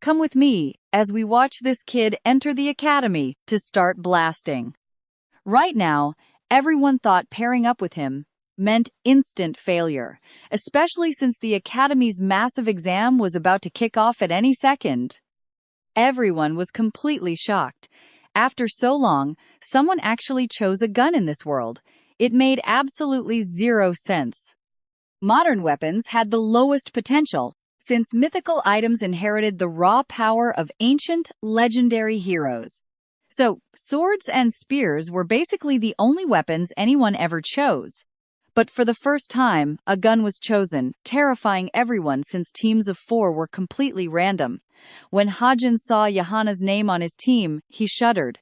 Come with me as we watch this kid enter the academy to start blasting. Right now, everyone thought pairing up with him meant instant failure, especially since the academy's massive exam was about to kick off at any second. Everyone was completely shocked. After so long, someone actually chose a gun in this world. It made absolutely zero sense. Modern weapons had the lowest potential, since mythical items inherited the raw power of ancient, legendary heroes. So, swords and spears were basically the only weapons anyone ever chose. But for the first time, a gun was chosen, terrifying everyone since teams of 4 were completely random. When Hajin saw Johanna's name on his team, he shuddered.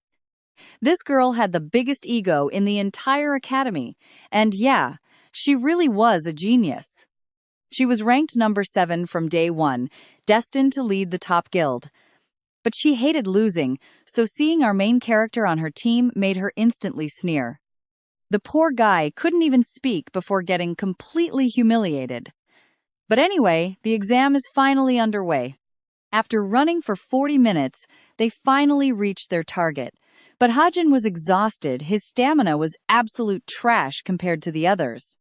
This girl had the biggest ego in the entire academy, and yeah, she really was a genius. She was ranked number 7 from day 1, destined to lead the top guild. But she hated losing, so seeing our main character on her team made her instantly sneer. The poor guy couldn't even speak before getting completely humiliated. But anyway, the exam is finally underway. After running for 40 minutes, they finally reached their target. But Hajin was exhausted. His stamina was absolute trash compared to the others.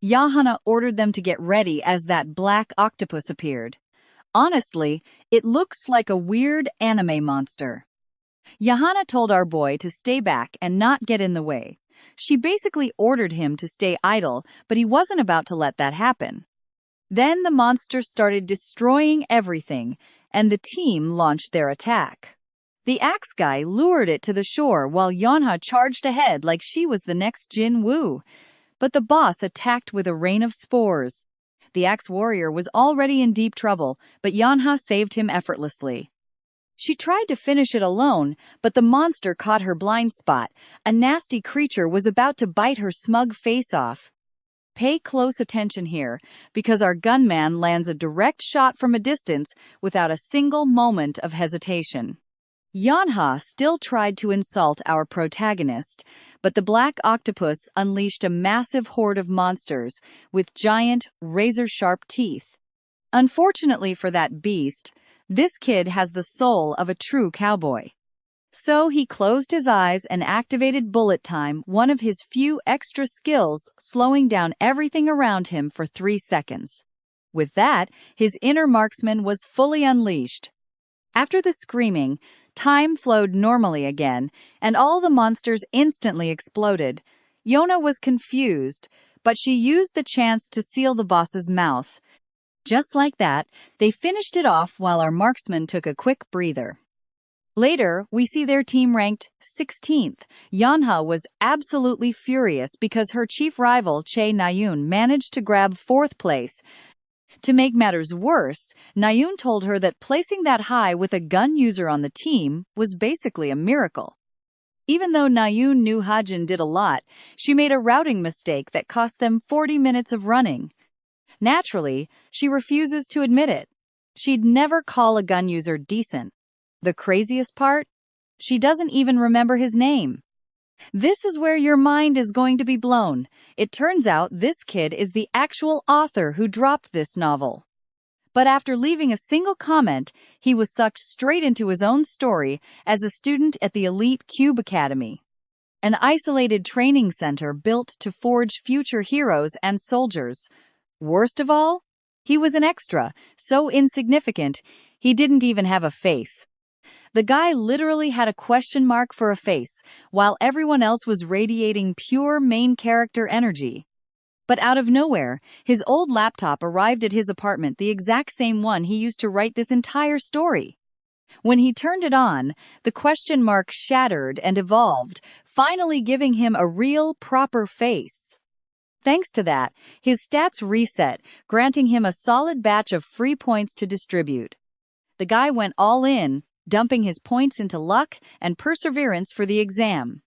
Johanna ordered them to get ready as that black octopus appeared. Honestly, it looks like a weird anime monster. Johanna told our boy to stay back and not get in the way. She basically ordered him to stay idle, but he wasn't about to let that happen. Then the monster started destroying everything, and the team launched their attack. The axe guy lured it to the shore while Yonha charged ahead like she was the next Jin Woo. But the boss attacked with a rain of spores. The axe warrior was already in deep trouble, but Yonha saved him effortlessly. She tried to finish it alone, but the monster caught her blind spot. A nasty creature was about to bite her smug face off. Pay close attention here, because our gunman lands a direct shot from a distance without a single moment of hesitation. Yonha still tried to insult our protagonist, but the black octopus unleashed a massive horde of monsters with giant, razor-sharp teeth. Unfortunately for that beast, this kid has the soul of a true cowboy. So he closed his eyes and activated bullet time, one of his few extra skills, slowing down everything around him for 3 seconds. With that, his inner marksman was fully unleashed. After the screaming, time flowed normally again, and all the monsters instantly exploded. Yona was confused, but she used the chance to seal the boss's mouth. Just like that, they finished it off while our marksman took a quick breather. Later, we see their team ranked 16th. Yonha was absolutely furious because her chief rival, Che Nayun, managed to grab 4th place. To make matters worse, Nayun told her that placing that high with a gun user on the team was basically a miracle. Even though Nayun knew Hajin did a lot, she made a routing mistake that cost them 40 minutes of running. Naturally, she refuses to admit it. She'd never call a gun user decent. The craziest part? She doesn't even remember his name. This is where your mind is going to be blown. It turns out this kid is the actual author who dropped this novel. But after leaving a single comment, he was sucked straight into his own story as a student at the elite Cube Academy, an isolated training center built to forge future heroes and soldiers. Worst of all, he was an extra, so insignificant, he didn't even have a face. The guy literally had a question mark for a face, while everyone else was radiating pure main character energy. But out of nowhere, his old laptop arrived at his apartment, the exact same one he used to write this entire story. When he turned it on, the question mark shattered and evolved, finally giving him a real, proper face. Thanks to that, his stats reset, granting him a solid batch of free points to distribute. The guy went all in, dumping his points into luck and perseverance for the exam.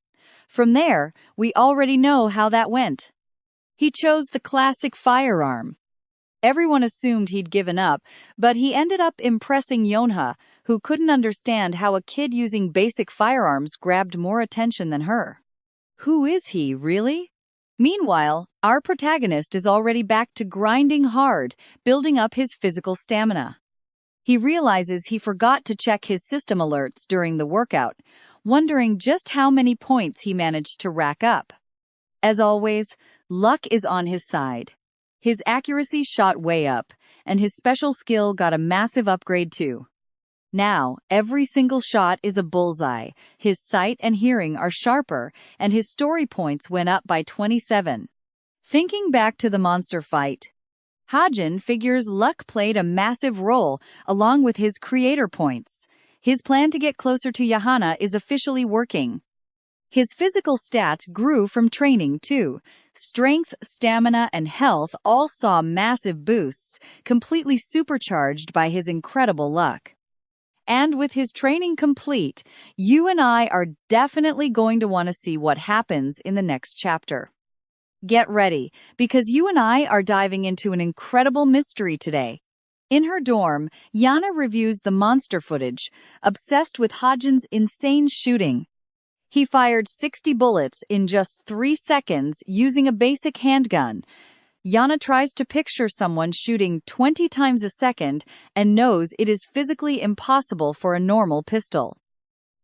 From there, we already know how that went. He chose the classic firearm. Everyone assumed he'd given up, but he ended up impressing Yonha, who couldn't understand how a kid using basic firearms grabbed more attention than her. Who is he, really? Meanwhile, our protagonist is already back to grinding hard, building up his physical stamina. He realizes he forgot to check his system alerts during the workout, wondering just how many points he managed to rack up. As always, luck is on his side. His accuracy shot way up, and his special skill got a massive upgrade too. Now, every single shot is a bullseye, his sight and hearing are sharper, and his story points went up by 27. Thinking back to the monster fight, Hajin figures luck played a massive role, along with his creator points. His plan to get closer to Yahana is officially working. His physical stats grew from training too. Strength, stamina, and health all saw massive boosts, completely supercharged by his incredible luck. And with his training complete, you and I are definitely going to want to see what happens in the next chapter. Get ready, because you and I are diving into an incredible mystery today. In her dorm, Yana reviews the monster footage, obsessed with Hajin's insane shooting. He fired 60 bullets in just 3 seconds using a basic handgun. Yana tries to picture someone shooting 20 times a second and knows it is physically impossible for a normal pistol.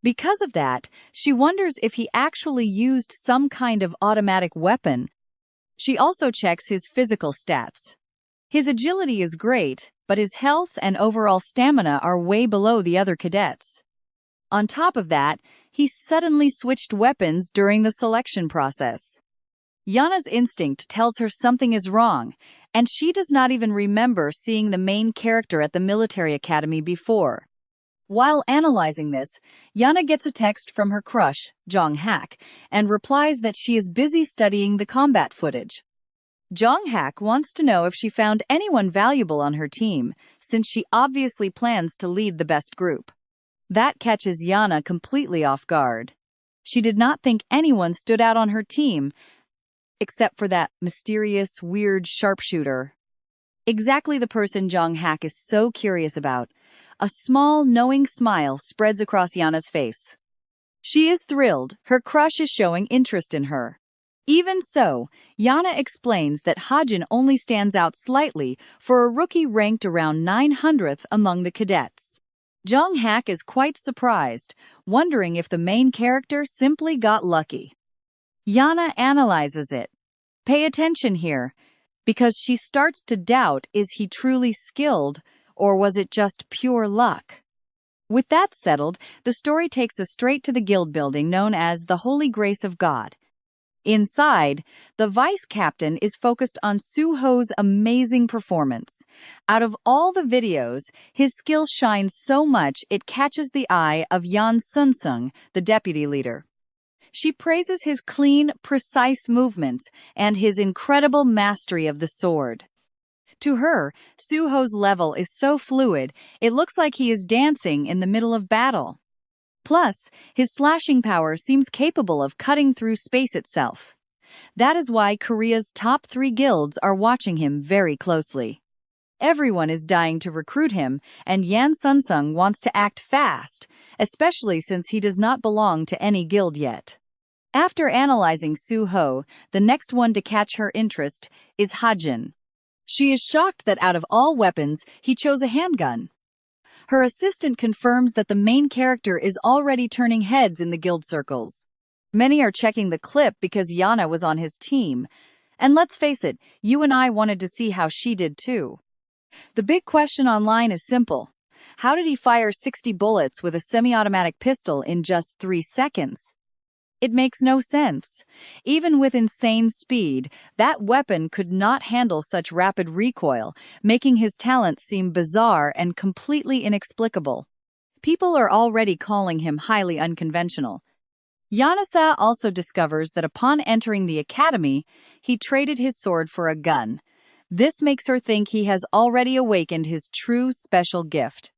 Because of that, she wonders if he actually used some kind of automatic weapon. She also checks his physical stats. His agility is great, but his health and overall stamina are way below the other cadets. On top of that, he suddenly switched weapons during the selection process. Yana's instinct tells her something is wrong, and she does not even remember seeing the main character at the military academy before. While analyzing this, Yana gets a text from her crush, Jong Hak, and replies that she is busy studying the combat footage. Jong Hak wants to know if she found anyone valuable on her team, since she obviously plans to lead the best group. That catches Yana completely off guard. She did not think anyone stood out on her team, except for that mysterious, weird sharpshooter. Exactly the person Jong Hak is so curious about. A small, knowing smile spreads across Yana's face. She is thrilled. Her crush is showing interest in her. Even so, Yana explains that Hajin only stands out slightly for a rookie ranked around 900th among the cadets. Jong Hak is quite surprised, wondering if the main character simply got lucky. Yana analyzes it. Pay attention here, because she starts to doubt, is he truly skilled, or was it just pure luck? With that settled, the story takes us straight to the guild building known as the Holy Grace of God. Inside, the vice captain is focused on Suho's amazing performance. Out of all the videos, his skill shines so much it catches the eye of Yan Sunsung, the deputy leader. She praises his clean, precise movements and his incredible mastery of the sword. To her, Suho's level is so fluid, it looks like he is dancing in the middle of battle. Plus, his slashing power seems capable of cutting through space itself. That is why Korea's top 3 guilds are watching him very closely. Everyone is dying to recruit him, and Yan Sunsung wants to act fast, especially since he does not belong to any guild yet. After analyzing Suho, the next one to catch her interest is Hajin. She is shocked that out of all weapons, he chose a handgun. Her assistant confirms that the main character is already turning heads in the guild circles. Many are checking the clip because Yana was on his team. And let's face it, you and I wanted to see how she did too. The big question online is simple. How did he fire 60 bullets with a semi-automatic pistol in just 3 seconds? It makes no sense. Even with insane speed, that weapon could not handle such rapid recoil, making his talent seem bizarre and completely inexplicable. People are already calling him highly unconventional. Yanasa also discovers that upon entering the academy, he traded his sword for a gun. This makes her think he has already awakened his true special gift.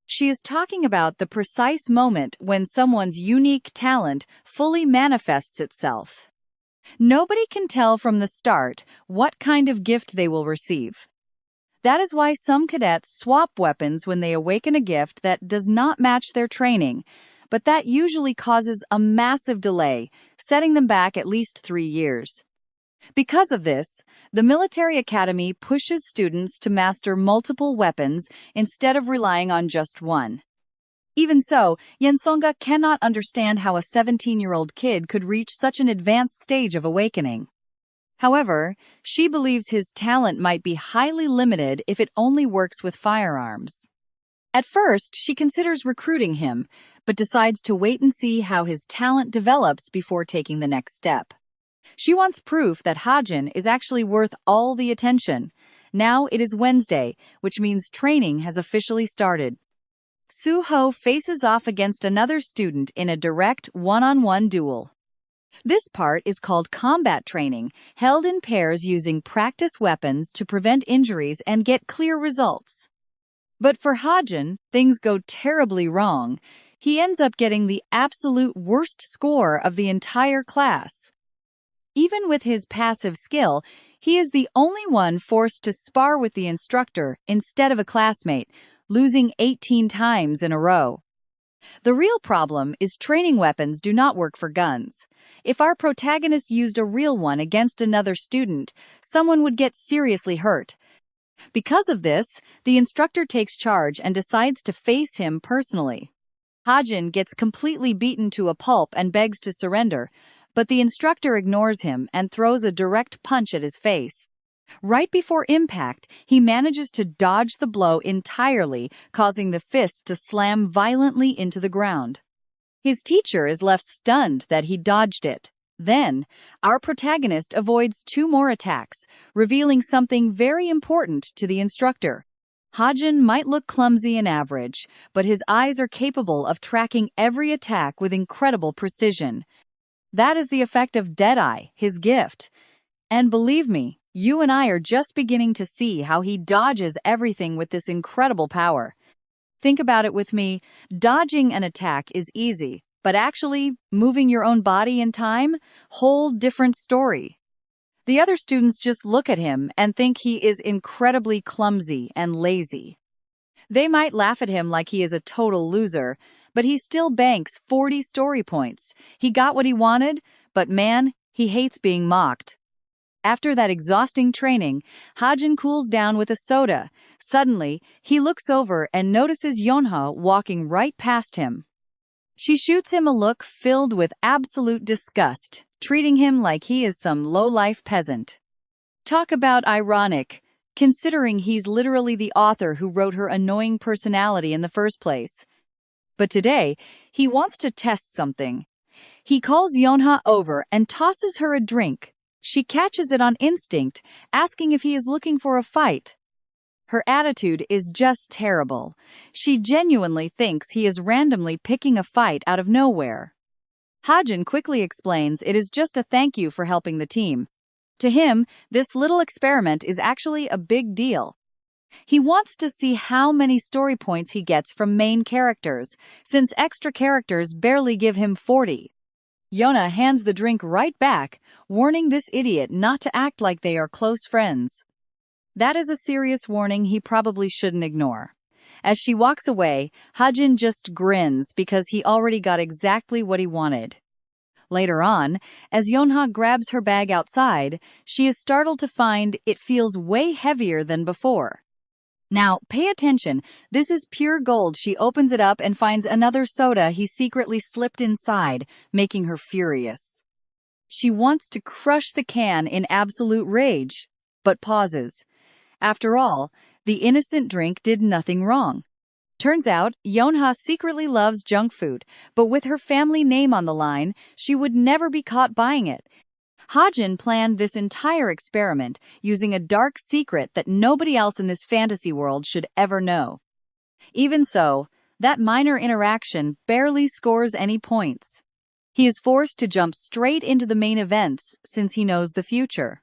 She is talking about the precise moment when someone's unique talent fully manifests itself. Nobody can tell from the start what kind of gift they will receive. That is why some cadets swap weapons when they awaken a gift that does not match their training, but that usually causes a massive delay, setting them back at least 3 years. Because of this, the military academy pushes students to master multiple weapons instead of relying on just one. Even so, Yensonga cannot understand how a 17-year-old kid could reach such an advanced stage of awakening. However, she believes his talent might be highly limited if it only works with firearms. At first, she considers recruiting him, but decides to wait and see how his talent develops before taking the next step. She wants proof that Hajin is actually worth all the attention. Now it is Wednesday, which means training has officially started. Suho faces off against another student in a direct one-on-one duel. This part is called combat training, held in pairs using practice weapons to prevent injuries and get clear results. But for Hajin, things go terribly wrong. He ends up getting the absolute worst score of the entire class. Even with his passive skill, he is the only one forced to spar with the instructor instead of a classmate, losing 18 times in a row. The real problem is training weapons do not work for guns. If our protagonist used a real one against another student, someone would get seriously hurt. Because of this, the instructor takes charge and decides to face him personally. Hajin gets completely beaten to a pulp and begs to surrender, but the instructor ignores him and throws a direct punch at his face. Right before impact, he manages to dodge the blow entirely, causing the fist to slam violently into the ground. His teacher is left stunned that he dodged it. Then, our protagonist avoids 2 more attacks, revealing something very important to the instructor. Hajin might look clumsy and average, but his eyes are capable of tracking every attack with incredible precision. That is the effect of Deadeye, his gift. And believe me, you and I are just beginning to see how he dodges everything with this incredible power. Think about it with me. Dodging an attack is easy, but actually, moving your own body in time? Whole different story. The other students just look at him and think he is incredibly clumsy and lazy. They might laugh at him like he is a total loser, but he still banks 40 story points. He got what he wanted, but man, he hates being mocked. After that exhausting training, Hajin cools down with a soda. Suddenly, he looks over and notices Yonha walking right past him. She shoots him a look filled with absolute disgust, treating him like he is some low-life peasant. Talk about ironic, considering he's literally the author who wrote her annoying personality in the first place. But today, he wants to test something. He calls Yonha over and tosses her a drink. She catches it on instinct, asking if he is looking for a fight. Her attitude is just terrible. She genuinely thinks he is randomly picking a fight out of nowhere. Hajin quickly explains it is just a thank you for helping the team. To him, this little experiment is actually a big deal. He wants to see how many story points he gets from main characters, since extra characters barely give him 40. Yona hands the drink right back, warning this idiot not to act like they are close friends. That is a serious warning he probably shouldn't ignore. As she walks away, Hajin just grins because he already got exactly what he wanted. Later on, as Yonha grabs her bag outside, she is startled to find it feels way heavier than before. Now, pay attention, this is pure gold. She opens it up and finds another soda he secretly slipped inside, making her furious. She wants to crush the can in absolute rage, but pauses. After all, the innocent drink did nothing wrong. Turns out, Yonha secretly loves junk food, but with her family name on the line, she would never be caught buying it. Hajin planned this entire experiment using a dark secret that nobody else in this fantasy world should ever know. Even so, that minor interaction barely scores any points. He is forced to jump straight into the main events since he knows the future.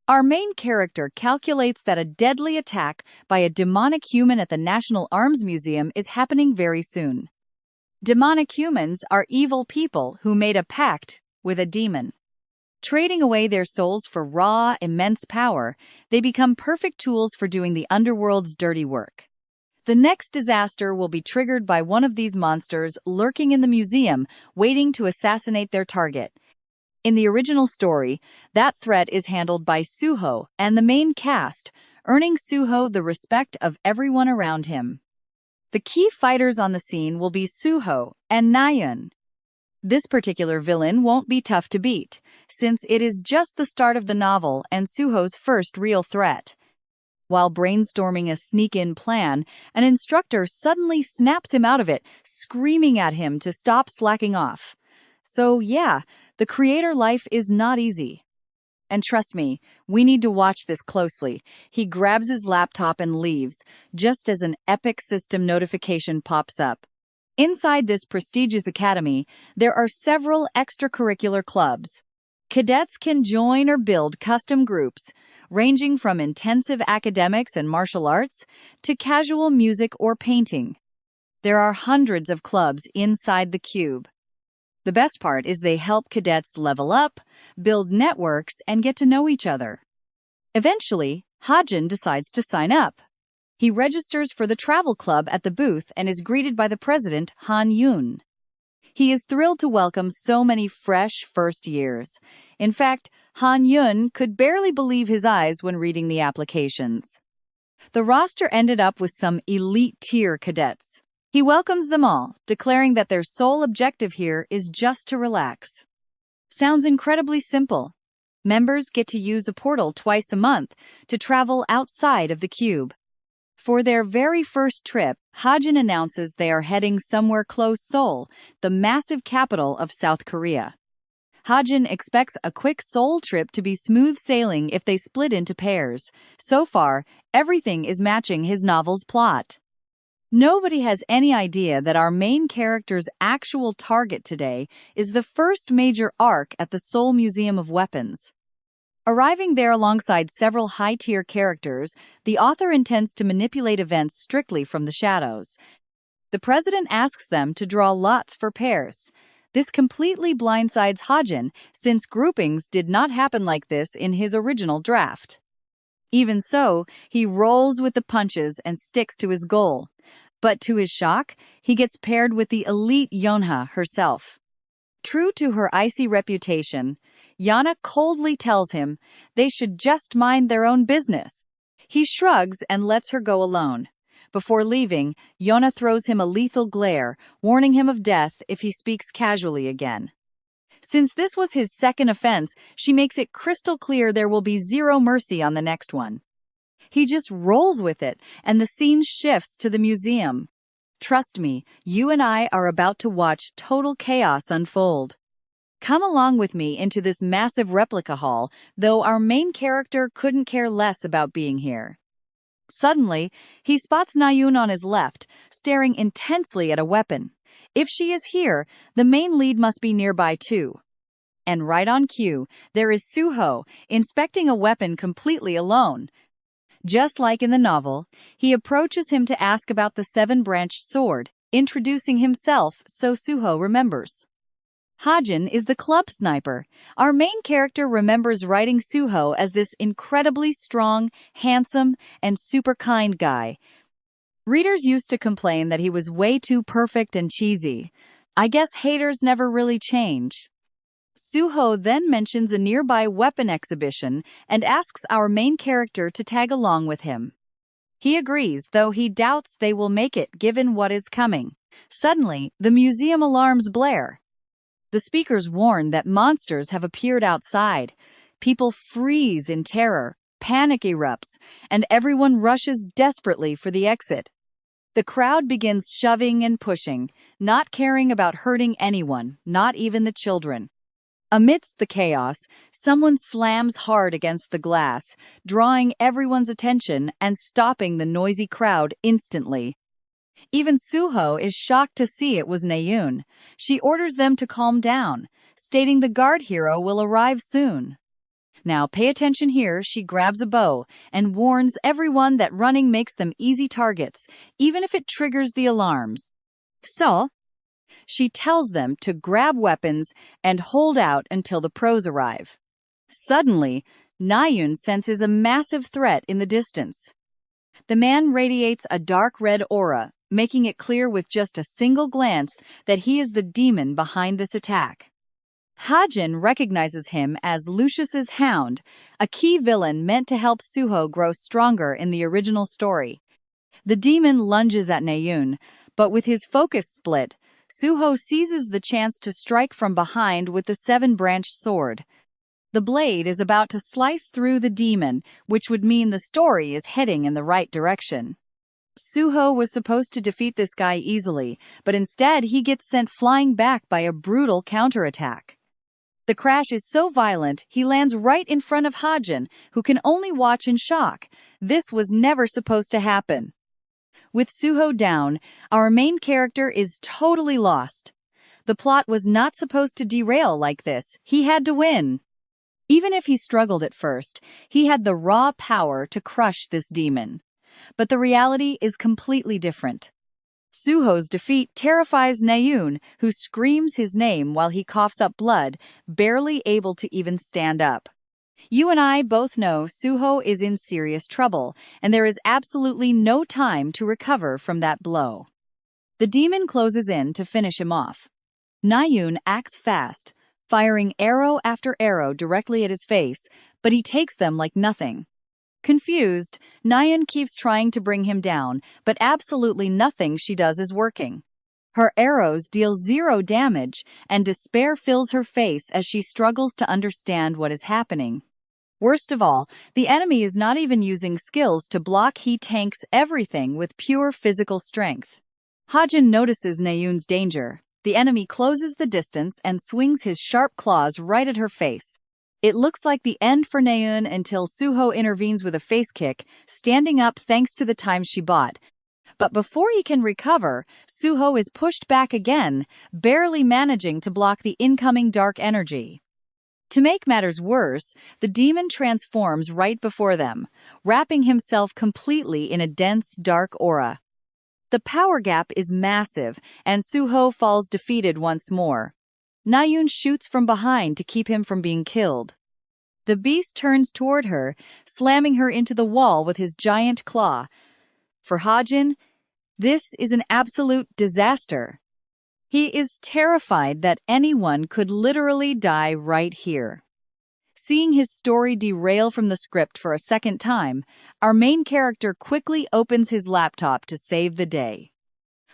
Our main character calculates that a deadly attack by a demonic human at the National Arms Museum is happening very soon. Demonic humans are evil people who made a pact with a demon. Trading away their souls for raw, immense power, they become perfect tools for doing the underworld's dirty work. The next disaster will be triggered by one of these monsters lurking in the museum, waiting to assassinate their target. In the original story, that threat is handled by Suho and the main cast, earning Suho the respect of everyone around him. The key fighters on the scene will be Suho and Nayun. This particular villain won't be tough to beat, since it is just the start of the novel and Suho's first real threat. While brainstorming a sneak-in plan, an instructor suddenly snaps him out of it, screaming at him to stop slacking off. So yeah, the creator life is not easy. And trust me, we need to watch this closely. He grabs his laptop and leaves, just as an epic system notification pops up. Inside this prestigious academy, there are several extracurricular clubs. Cadets can join or build custom groups, ranging from intensive academics and martial arts to casual music or painting. There are hundreds of clubs inside the cube. The best part is they help cadets level up, build networks, and get to know each other. Eventually, Hajin decides to sign up. He registers for the travel club at the booth and is greeted by the president, Han Yun. He is thrilled to welcome so many fresh first years. In fact, Han Yun could barely believe his eyes when reading the applications. The roster ended up with some elite-tier cadets. He welcomes them all, declaring that their sole objective here is just to relax. Sounds incredibly simple. Members get to use a portal twice a month to travel outside of the cube. For their very first trip, Hajin announces they are heading somewhere close to Seoul, the massive capital of South Korea. Hajin expects a quick Seoul trip to be smooth sailing if they split into pairs. So far, everything is matching his novel's plot. Nobody has any idea that our main character's actual target today is the first major arc at the Seoul Museum of Weapons. Arriving there alongside several high-tier characters, the author intends to manipulate events strictly from the shadows. The president asks them to draw lots for pairs. This completely blindsides Hajin, since groupings did not happen like this in his original draft. Even so, he rolls with the punches and sticks to his goal. But to his shock, he gets paired with the elite Yonha herself. True to her icy reputation, Yana coldly tells him they should just mind their own business. He shrugs and lets her go alone. Before leaving, Yona throws him a lethal glare, warning him of death if he speaks casually again. Since this was his second offense, she makes it crystal clear there will be zero mercy on the next one. He just rolls with it, and the scene shifts to the museum. Trust me, you and I are about to watch total chaos unfold. Come along with me into this massive replica hall, though our main character couldn't care less about being here. Suddenly, he spots Nayun on his left, staring intensely at a weapon. If she is here, the main lead must be nearby too. And right on cue, there is Suho, inspecting a weapon completely alone. Just like in the novel, he approaches him to ask about the seven-branched sword, introducing himself so Suho remembers. Hajin is the club sniper. Our main character remembers writing Suho as this incredibly strong, handsome, and super kind guy. Readers used to complain that he was way too perfect and cheesy. I guess haters never really change. Suho then mentions a nearby weapon exhibition and asks our main character to tag along with him. He agrees, though he doubts they will make it given what is coming. Suddenly, the museum alarms blare. The speakers warn that monsters have appeared outside. People freeze in terror, panic erupts, and everyone rushes desperately for the exit. The crowd begins shoving and pushing, not caring about hurting anyone, not even the children. Amidst the chaos, someone slams hard against the glass, drawing everyone's attention and stopping the noisy crowd instantly. Even Suho is shocked to see it was Nayun. She orders them to calm down, stating the guard hero will arrive soon. Now pay attention here, she grabs a bow and warns everyone that running makes them easy targets, even if it triggers the alarms. So, she tells them to grab weapons and hold out until the pros arrive. Suddenly, Nayun senses a massive threat in the distance. The man radiates a dark red aura, making it clear with just a single glance that he is the demon behind this attack. Hajin recognizes him as Lucius's hound, a key villain meant to help Suho grow stronger in the original story. The demon lunges at Naeun, but with his focus split, Suho seizes the chance to strike from behind with the seven-branched sword. The blade is about to slice through the demon, which would mean the story is heading in the right direction. Suho was supposed to defeat this guy easily, but instead he gets sent flying back by a brutal counterattack. The crash is so violent, he lands right in front of Hajin, who can only watch in shock. This was never supposed to happen. With Suho down, our main character is totally lost. The plot was not supposed to derail like this. He had to win. Even if he struggled at first, he had the raw power to crush this demon. But the reality is completely different. Suho's defeat terrifies Naeun, who screams his name while he coughs up blood, barely able to even stand up. You and I both know Suho is in serious trouble, and there is absolutely no time to recover from that blow. The demon closes in to finish him off. Naeun acts fast, firing arrow after arrow directly at his face, but he takes them like nothing. Confused, Naeun keeps trying to bring him down, but absolutely nothing she does is working. Her arrows deal 0 damage, and despair fills her face as she struggles to understand what is happening. Worst of all, the enemy is not even using skills to block. He tanks everything with pure physical strength. Hajin notices Naeun's danger. The enemy closes the distance and swings his sharp claws right at her face. It looks like the end for Naeun until Suho intervenes with a face kick, standing up thanks to the time she bought. But before he can recover, Suho is pushed back again, barely managing to block the incoming dark energy. To make matters worse, the demon transforms right before them, wrapping himself completely in a dense, dark aura. The power gap is massive, and Suho falls defeated once more. Naeun shoots from behind to keep him from being killed. The beast turns toward her, slamming her into the wall with his giant claw. For Hajin, this is an absolute disaster. He is terrified that anyone could literally die right here. Seeing his story derail from the script for a second time, our main character quickly opens his laptop to save the day.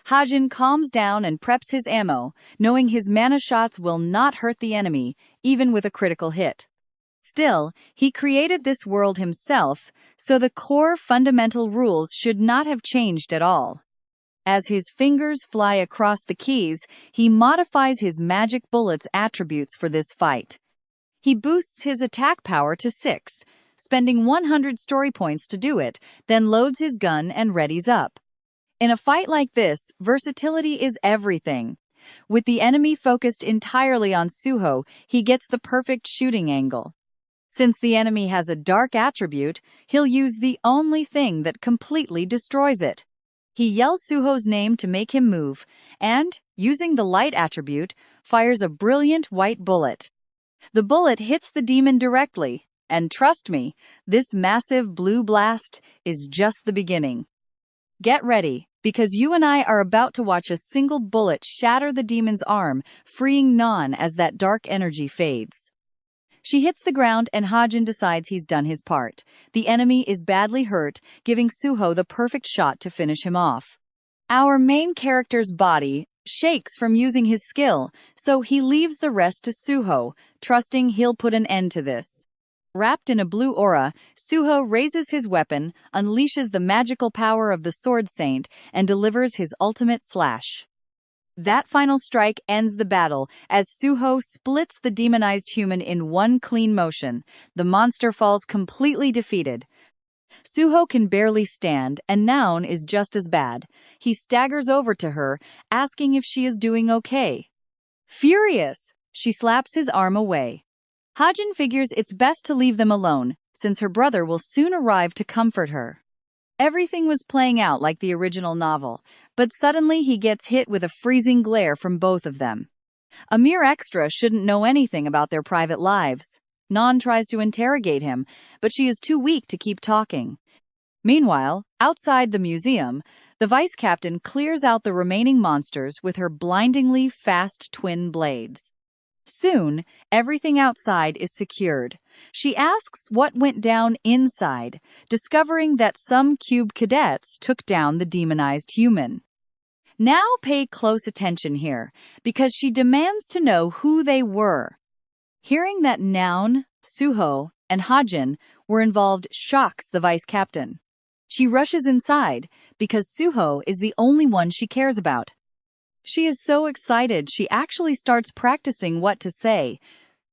Hajin calms down and preps his ammo, knowing his mana shots will not hurt the enemy, even with a critical hit. Still, he created this world himself, so the core fundamental rules should not have changed at all. As his fingers fly across the keys, he modifies his magic bullet's attributes for this fight. He boosts his attack power to 6, spending 100 story points to do it, then loads his gun and readies up. In a fight like this, versatility is everything. With the enemy focused entirely on Suho, he gets the perfect shooting angle. Since the enemy has a dark attribute, he'll use the only thing that completely destroys it. He yells Suho's name to make him move, and, using the light attribute, fires a brilliant white bullet. The bullet hits the demon directly, and trust me, this massive blue blast is just the beginning. Get ready, because you and I are about to watch a single bullet shatter the demon's arm, freeing Nan as that dark energy fades. She hits the ground and Hajin decides he's done his part. The enemy is badly hurt, giving Suho the perfect shot to finish him off. Our main character's body shakes from using his skill, so he leaves the rest to Suho, trusting he'll put an end to this. Wrapped in a blue aura, Suho raises his weapon, unleashes the magical power of the Sword Saint, and delivers his ultimate slash. That final strike ends the battle, as Suho splits the demonized human in one clean motion. The monster falls completely defeated. Suho can barely stand, and Naeun is just as bad. He staggers over to her, asking if she is doing okay. Furious, she slaps his arm away. Hajin figures it's best to leave them alone, since her brother will soon arrive to comfort her. Everything was playing out like the original novel, but suddenly he gets hit with a freezing glare from both of them. A mere extra shouldn't know anything about their private lives. Nan tries to interrogate him, but she is too weak to keep talking. Meanwhile, outside the museum, the vice captain clears out the remaining monsters with her blindingly fast twin blades. Soon, everything outside is secured. She asks what went down inside, discovering that some cube cadets took down the demonized human. Now pay close attention here, because she demands to know who they were. Hearing that Noun, Suho, and Hajin were involved shocks the vice captain. She rushes inside, because Suho is the only one she cares about. She is so excited she actually starts practicing what to say.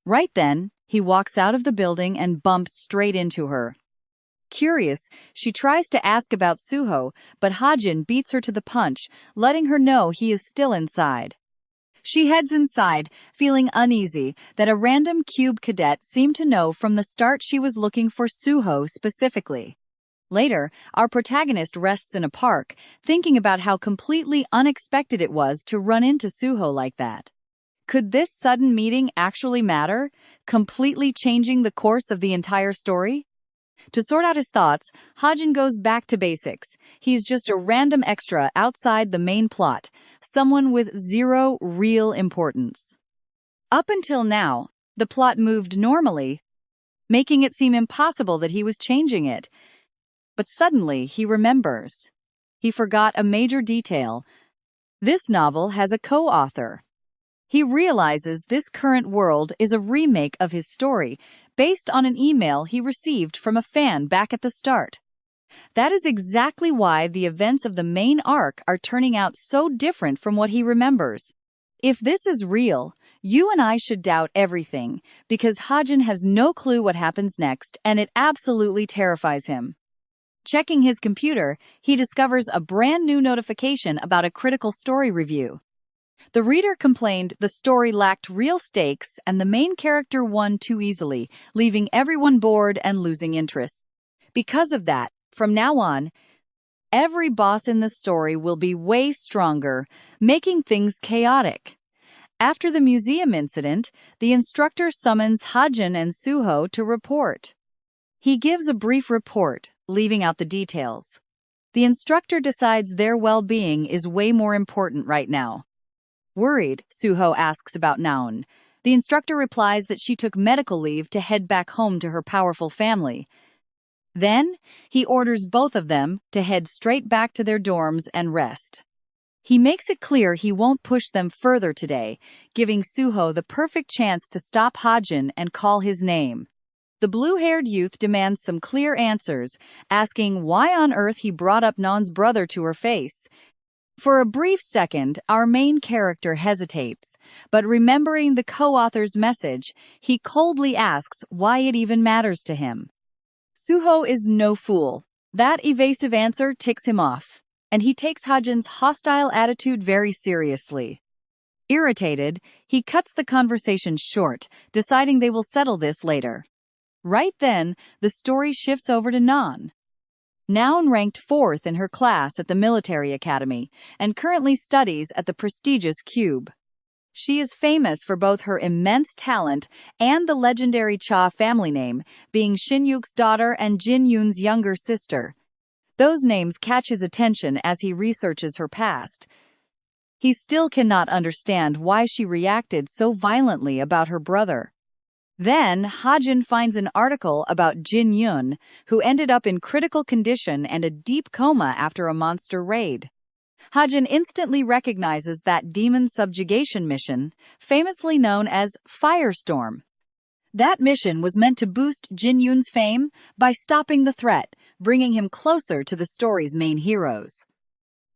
Right then, he walks out of the building and bumps straight into her. Curious, she tries to ask about Suho, but Hajin beats her to the punch, letting her know he is still inside. She heads inside, feeling uneasy that a random cube cadet seemed to know from the start she was looking for Suho specifically. Later, our protagonist rests in a park, thinking about how completely unexpected it was to run into Suho like that. Could this sudden meeting actually matter, completely changing the course of the entire story? To sort out his thoughts, Hajin goes back to basics. He's just a random extra outside the main plot, someone with zero real importance. Up until now, the plot moved normally, making it seem impossible that he was changing it. But suddenly, he remembers. He forgot a major detail. This novel has a co-author. He realizes this current world is a remake of his story, based on an email he received from a fan back at the start. That is exactly why the events of the main arc are turning out so different from what he remembers. If this is real, you and I should doubt everything, because Hajin has no clue what happens next, and it absolutely terrifies him. Checking his computer, he discovers a brand new notification about a critical story review. The reader complained the story lacked real stakes and the main character won too easily, leaving everyone bored and losing interest. Because of that, from now on, every boss in the story will be way stronger, making things chaotic. After the museum incident, the instructor summons Hajin and Suho to report. He gives a brief report, leaving out the details. The instructor decides their well-being is way more important right now. Worried, Suho asks about Noun. The instructor replies that she took medical leave to head back home to her powerful family. Then, he orders both of them to head straight back to their dorms and rest. He makes it clear he won't push them further today, giving Suho the perfect chance to stop Hajin and call his name. The blue-haired youth demands some clear answers, asking why on earth he brought up Non's brother to her face. For a brief second, our main character hesitates, but remembering the co-author's message, he coldly asks why it even matters to him. Suho is no fool. That evasive answer ticks him off, and he takes Hajin's hostile attitude very seriously. Irritated, he cuts the conversation short, deciding they will settle this later. Right then, the story shifts over to Nan. Noun ranked 4th in her class at the military academy, and currently studies at the prestigious Cube. She is famous for both her immense talent and the legendary Cha family name, being Shinyuk's daughter and Jin Yoon's younger sister. Those names catch his attention as he researches her past. He still cannot understand why she reacted so violently about her brother. Then, Hajin finds an article about Jin Yoon, who ended up in critical condition and a deep coma after a monster raid. Hajin instantly recognizes that demon subjugation mission, famously known as Firestorm. That mission was meant to boost Jin Yoon's fame by stopping the threat, bringing him closer to the story's main heroes.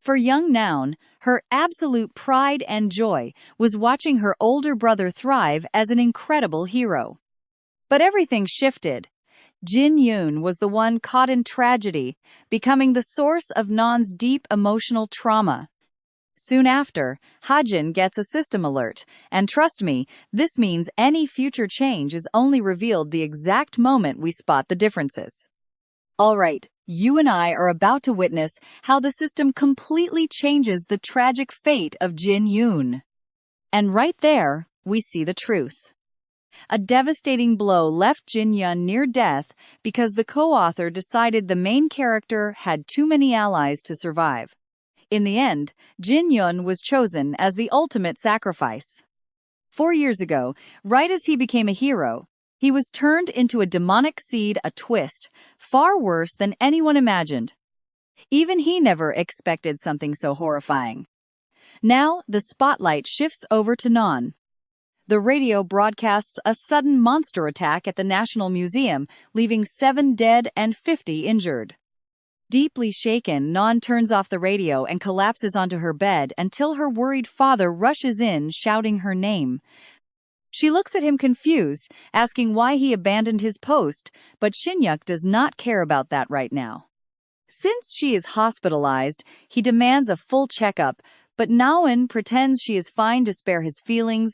For young Noun, her absolute pride and joy was watching her older brother thrive as an incredible hero. But everything shifted. Jin Yoon was the one caught in tragedy, becoming the source of Nan's deep emotional trauma. Soon after, Hajin gets a system alert, and trust me, this means any future change is only revealed the exact moment we spot the differences. Alright, you and I are about to witness how the system completely changes the tragic fate of Jin Yoon. And right there, we see the truth. A devastating blow left Jin Yoon near death because the co-author decided the main character had too many allies to survive. In the end, Jin Yoon was chosen as the ultimate sacrifice. 4 years ago, right as he became a hero, he was turned into a demonic seed, a twist far worse than anyone imagined. Even he never expected something so horrifying. Now, the spotlight shifts over to Non. The radio broadcasts a sudden monster attack at the National Museum, leaving 7 dead and 50 injured. Deeply shaken, Non turns off the radio and collapses onto her bed until her worried father rushes in, shouting her name. She looks at him confused, asking why he abandoned his post, but Shinyuk does not care about that right now. Since she is hospitalized, he demands a full checkup, but Naon pretends she is fine to spare his feelings,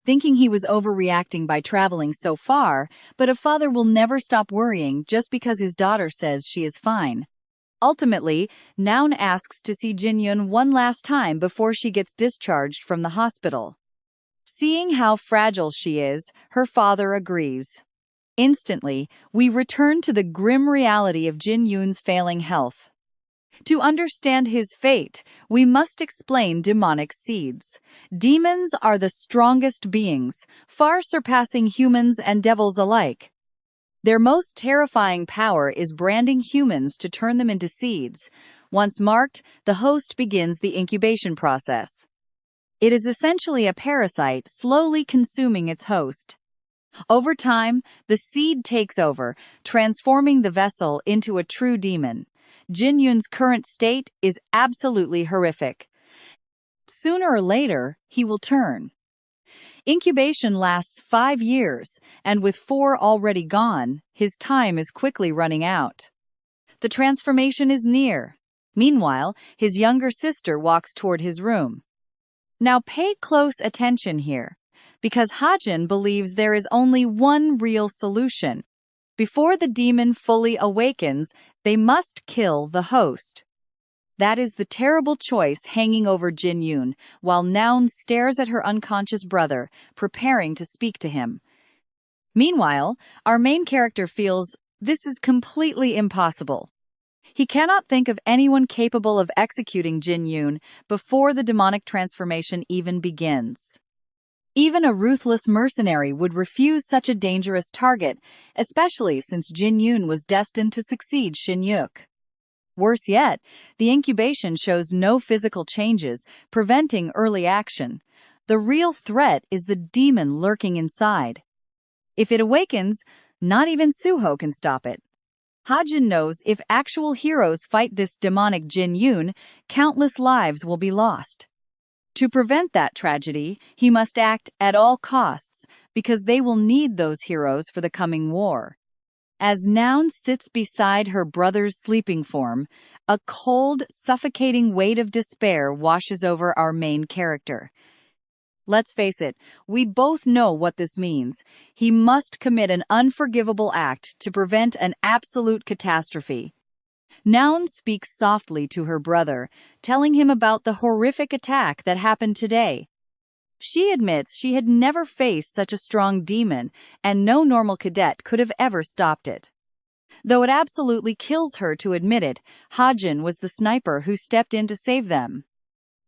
thinking he was overreacting by traveling so far, but a father will never stop worrying just because his daughter says she is fine. Ultimately, Naon asks to see Jinyun one last time before she gets discharged from the hospital. Seeing how fragile she is, her father agrees. Instantly, we return to the grim reality of Jinyun's failing health. To understand his fate, we must explain demonic seeds. Demons are the strongest beings, far surpassing humans and devils alike. Their most terrifying power is branding humans to turn them into seeds. Once marked, the host begins the incubation process. It is essentially a parasite slowly consuming its host. Over time, the seed takes over, transforming the vessel into a true demon. Jinyun's current state is absolutely horrific. Sooner or later, he will turn. Incubation lasts 5 years, and with 4 already gone, his time is quickly running out. The transformation is near. Meanwhile, his younger sister walks toward his room. Now pay close attention here, because Hajin believes there is only one real solution. Before the demon fully awakens, they must kill the host. That is the terrible choice hanging over Jinyun, while Naon stares at her unconscious brother, preparing to speak to him. Meanwhile, our main character feels this is completely impossible. He cannot think of anyone capable of executing Jinyun before the demonic transformation even begins. Even a ruthless mercenary would refuse such a dangerous target, especially since Jinyun was destined to succeed Shinyuk. Worse yet, the incubation shows no physical changes, preventing early action. The real threat is the demon lurking inside. If it awakens, not even Suho can stop it. Hajin knows if actual heroes fight this demonic Jinyun, countless lives will be lost. To prevent that tragedy, he must act at all costs, because they will need those heroes for the coming war. As Naon sits beside her brother's sleeping form, a cold, suffocating weight of despair washes over our main character. Let's face it, we both know what this means. He must commit an unforgivable act to prevent an absolute catastrophe. Naon speaks softly to her brother, telling him about the horrific attack that happened today. She admits she had never faced such a strong demon, and no normal cadet could have ever stopped it. Though it absolutely kills her to admit it, Hajin was the sniper who stepped in to save them.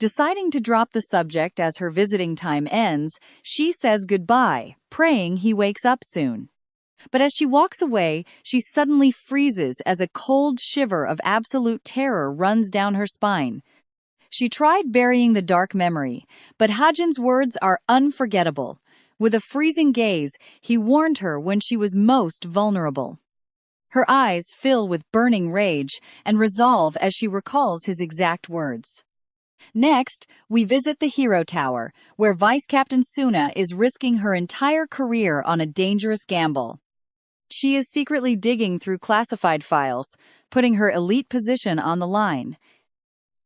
Deciding to drop the subject as her visiting time ends, she says goodbye, praying he wakes up soon. But as she walks away, she suddenly freezes as a cold shiver of absolute terror runs down her spine. She tried burying the dark memory, but Hajin's words are unforgettable. With a freezing gaze, he warned her when she was most vulnerable. Her eyes fill with burning rage and resolve as she recalls his exact words. Next, we visit the Hero Tower, where Vice Captain Suna is risking her entire career on a dangerous gamble. She is secretly digging through classified files, putting her elite position on the line.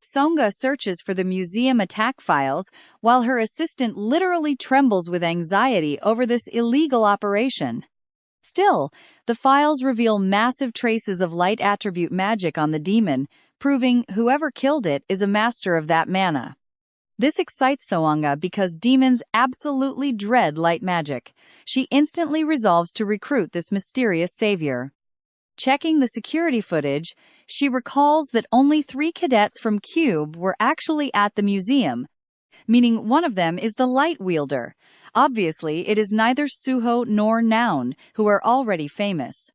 Songa searches for the museum attack files, while her assistant literally trembles with anxiety over this illegal operation. Still, the files reveal massive traces of light attribute magic on the demon, proving whoever killed it is a master of that mana. This excites Soanga because demons absolutely dread light magic. She instantly resolves to recruit this mysterious savior. Checking the security footage, she recalls that only 3 cadets from Cube were actually at the museum. meaning one of them is the light wielder. Obviously, it is neither Suho nor Noun, who are already famous.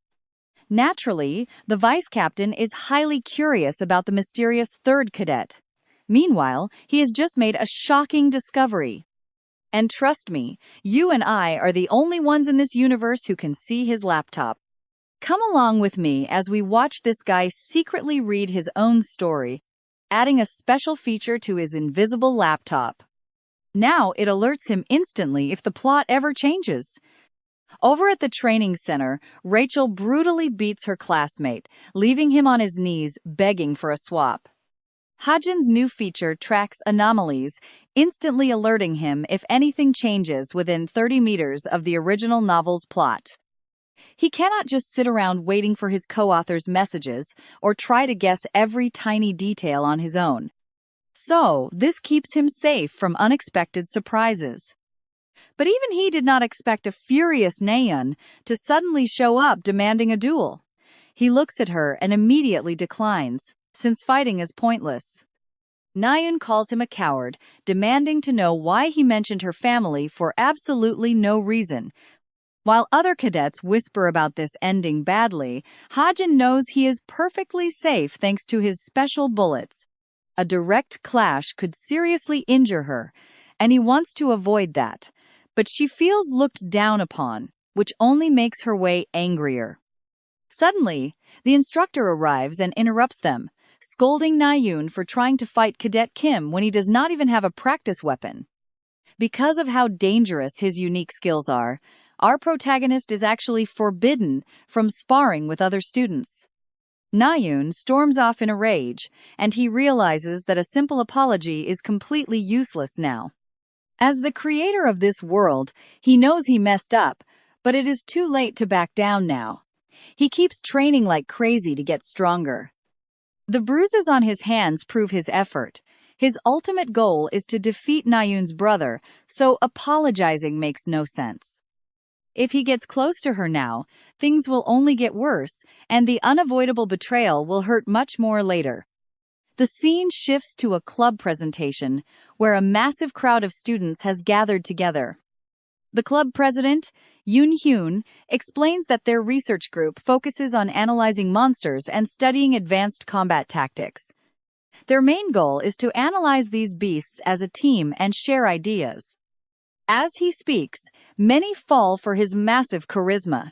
Naturally, the vice captain is highly curious about the mysterious third cadet. Meanwhile, he has just made a shocking discovery. And trust me, you and I are the only ones in this universe who can see his laptop. Come along with me as we watch this guy secretly read his own story, adding a special feature to his invisible laptop. Now it alerts him instantly if the plot ever changes. Over at the training center, Rachel brutally beats her classmate, leaving him on his knees begging for a swap. Hajin's new feature tracks anomalies, instantly alerting him if anything changes within 30 meters of the original novel's plot. He cannot just sit around waiting for his co-author's messages or try to guess every tiny detail on his own. So, this keeps him safe from unexpected surprises. But even he did not expect a furious Naeun to suddenly show up demanding a duel. He looks at her and immediately declines, since fighting is pointless. Naeun calls him a coward, demanding to know why he mentioned her family for absolutely no reason. While other cadets whisper about this ending badly, Hajin knows he is perfectly safe thanks to his special bullets. A direct clash could seriously injure her, and he wants to avoid that. But she feels looked down upon, which only makes her way angrier. Suddenly, the instructor arrives and interrupts them, scolding Naeun for trying to fight Cadet Kim when he does not even have a practice weapon. Because of how dangerous his unique skills are, our protagonist is actually forbidden from sparring with other students. Naeun storms off in a rage, and he realizes that a simple apology is completely useless now. As the creator of this world, he knows he messed up, but it is too late to back down now. He keeps training like crazy to get stronger. The bruises on his hands prove his effort. His ultimate goal is to defeat Naeun's brother, so apologizing makes no sense. If he gets close to her now, things will only get worse, and the unavoidable betrayal will hurt much more later. The scene shifts to a club presentation, where a massive crowd of students has gathered together. The club president, Yoon Hyun, explains that their research group focuses on analyzing monsters and studying advanced combat tactics. Their main goal is to analyze these beasts as a team and share ideas. As he speaks, many fall for his massive charisma.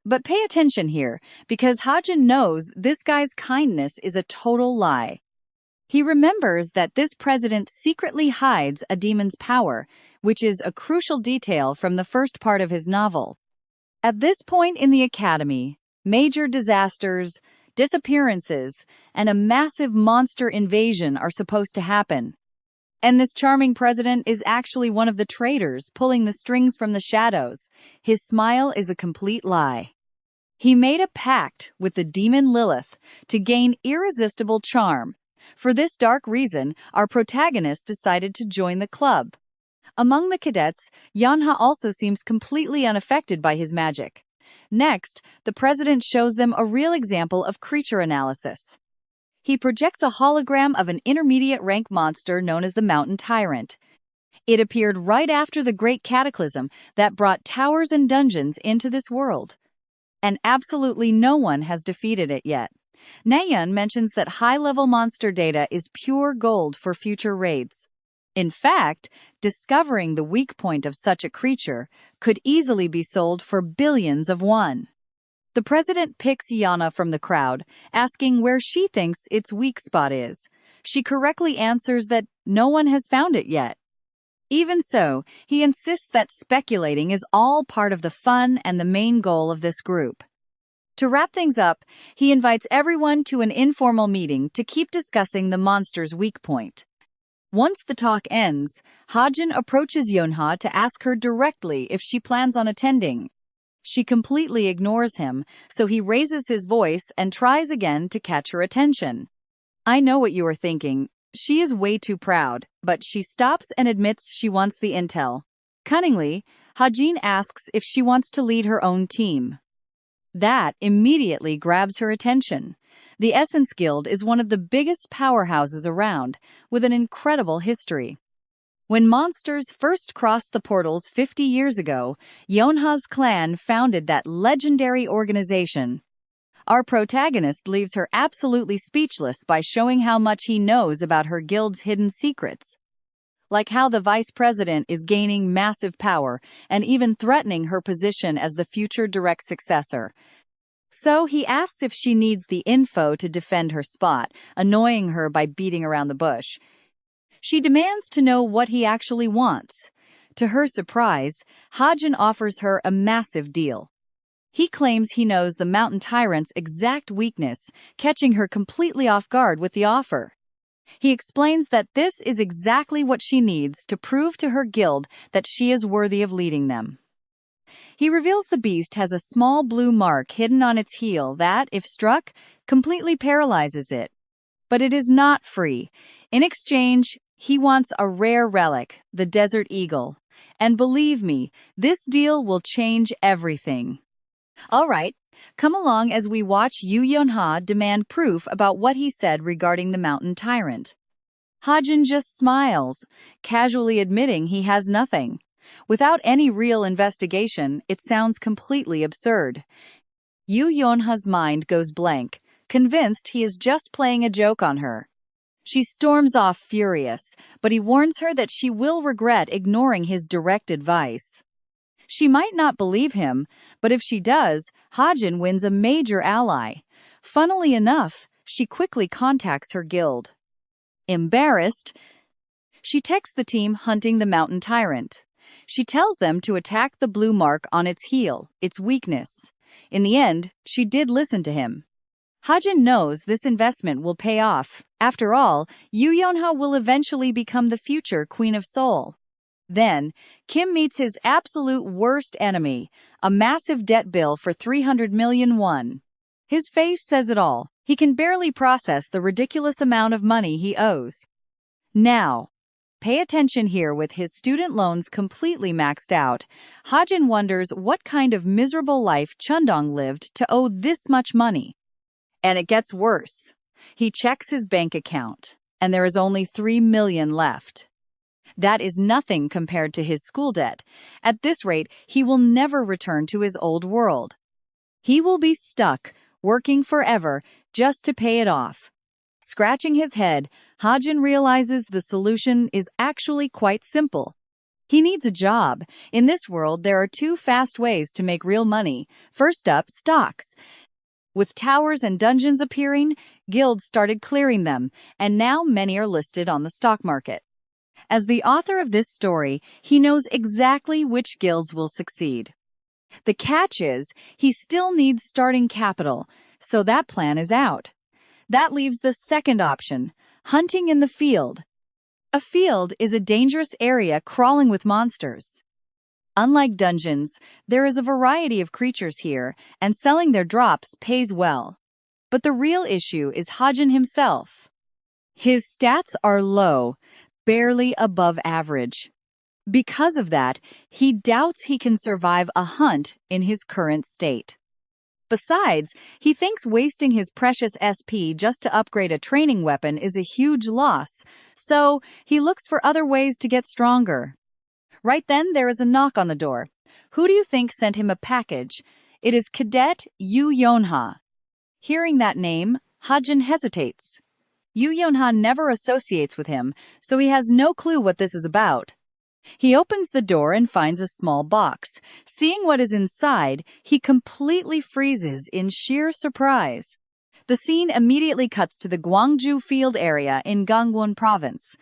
But pay attention here, because Hajin knows this guy's kindness is a total lie. He remembers that this president secretly hides a demon's power, which is a crucial detail from the first part of his novel. At this point in the academy, major disasters, disappearances, and a massive monster invasion are supposed to happen. And this charming president is actually one of the traitors pulling the strings from the shadows. His smile is a complete lie. He made a pact with the demon Lilith to gain irresistible charm. For this dark reason, our protagonist decided to join the club. Among the cadets, Yanha also seems completely unaffected by his magic. Next, the president shows them a real example of creature analysis. He projects a hologram of an intermediate rank monster known as the Mountain Tyrant. It appeared right after the Great Cataclysm that brought towers and dungeons into this world. And absolutely no one has defeated it yet. Naeun mentions that high-level monster data is pure gold for future raids. In fact, discovering the weak point of such a creature could easily be sold for billions of won. The president picks Yana from the crowd, asking where she thinks its weak spot is. She correctly answers that no one has found it yet. Even so, he insists that speculating is all part of the fun and the main goal of this group. To wrap things up, he invites everyone to an informal meeting to keep discussing the monster's weak point. Once the talk ends, Hajin approaches Yonha to ask her directly if she plans on attending. She completely ignores him, so he raises his voice and tries again to catch her attention. I know what you are thinking. She is way too proud, but she stops and admits she wants the intel. Cunningly, Hajin asks if she wants to lead her own team. That immediately grabs her attention. The Essence Guild is one of the biggest powerhouses around, with an incredible history. When monsters first crossed the portals 50 years ago, Yonha's clan founded that legendary organization. Our protagonist leaves her absolutely speechless by showing how much he knows about her guild's hidden secrets. Like how the vice president is gaining massive power and even threatening her position as the future direct successor. So he asks if she needs the info to defend her spot, annoying her by beating around the bush. She demands to know what he actually wants. To her surprise, Hajin offers her a massive deal. He claims he knows the mountain tyrant's exact weakness, catching her completely off guard with the offer. He explains that this is exactly what she needs to prove to her guild that she is worthy of leading them. He reveals the beast has a small blue mark hidden on its heel that, if struck, completely paralyzes it. But it is not free. In exchange, he wants a rare relic, the desert eagle. And believe me, this deal will change everything. All right, come along as we watch Yu Yonha demand proof about what he said regarding the mountain tyrant. Hajin just smiles, casually admitting he has nothing. Without any real investigation, it sounds completely absurd. Yu Yonha's mind goes blank, convinced he is just playing a joke on her. She storms off furious, but he warns her that she will regret ignoring his direct advice. She might not believe him, but if she does, Hajin wins a major ally. Funnily enough, she quickly contacts her guild. Embarrassed, she texts the team hunting the mountain tyrant. She tells them to attack the blue mark on its heel, its weakness. In the end, she did listen to him. Hajin knows this investment will pay off. After all, Yu Yonha will eventually become the future Queen of Seoul. Then, Kim meets his absolute worst enemy, a massive debt bill for 300 million won. His face says it all. He can barely process the ridiculous amount of money he owes. Now, pay attention here. With his student loans completely maxed out, Hajin wonders what kind of miserable life Chundong lived to owe this much money. And it gets worse. He checks his bank account, and there is only 3 million left. That is nothing compared to his school debt. At this rate, he will never return to his old world. He will be stuck, working forever, just to pay it off. Scratching his head, Hajin realizes the solution is actually quite simple. He needs a job. In this world, there are two fast ways to make real money. First up, stocks. With towers and dungeons appearing, guilds started clearing them, and now many are listed on the stock market. As the author of this story, he knows exactly which guilds will succeed. The catch is, he still needs starting capital, so that plan is out. That leaves the second option, hunting in the field. A field is a dangerous area crawling with monsters. Unlike dungeons, there is a variety of creatures here, and selling their drops pays well. But the real issue is Hajin himself. His stats are low, barely above average. Because of that, he doubts he can survive a hunt in his current state. Besides, he thinks wasting his precious SP just to upgrade a training weapon is a huge loss, so he looks for other ways to get stronger. Right then, there is a knock on the door. Who do you think sent him a package? It is Cadet Yu Yonha. Hearing that name, Hajin hesitates. Yu Yonha never associates with him, so he has no clue what this is about. He opens the door and finds a small box. Seeing what is inside, he completely freezes in sheer surprise. The scene immediately cuts to the Gwangju Field area in Gangwon Province.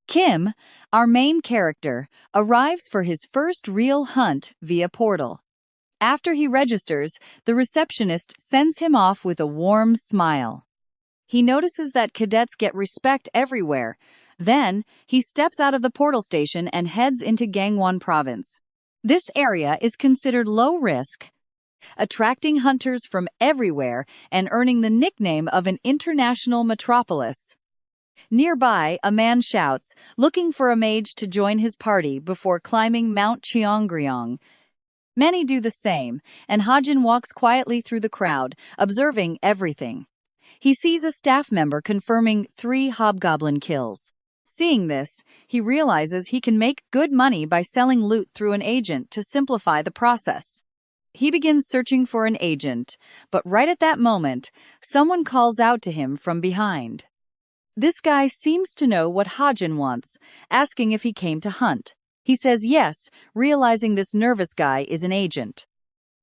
Kim, our main character, arrives for his first real hunt via portal. After he registers, the receptionist sends him off with a warm smile. He notices that cadets get respect everywhere. Then, he steps out of the portal station and heads into Gangwon Province. This area is considered low risk, attracting hunters from everywhere and earning the nickname of an international metropolis. Nearby, a man shouts, looking for a mage to join his party before climbing Mount Cheongryong. Many do the same, and Hajin walks quietly through the crowd, observing everything. He sees a staff member confirming 3 hobgoblin kills. Seeing this, he realizes he can make good money by selling loot through an agent to simplify the process. He begins searching for an agent, but right at that moment, someone calls out to him from behind. This guy seems to know what Hajin wants, asking if he came to hunt. He says yes, realizing this nervous guy is an agent.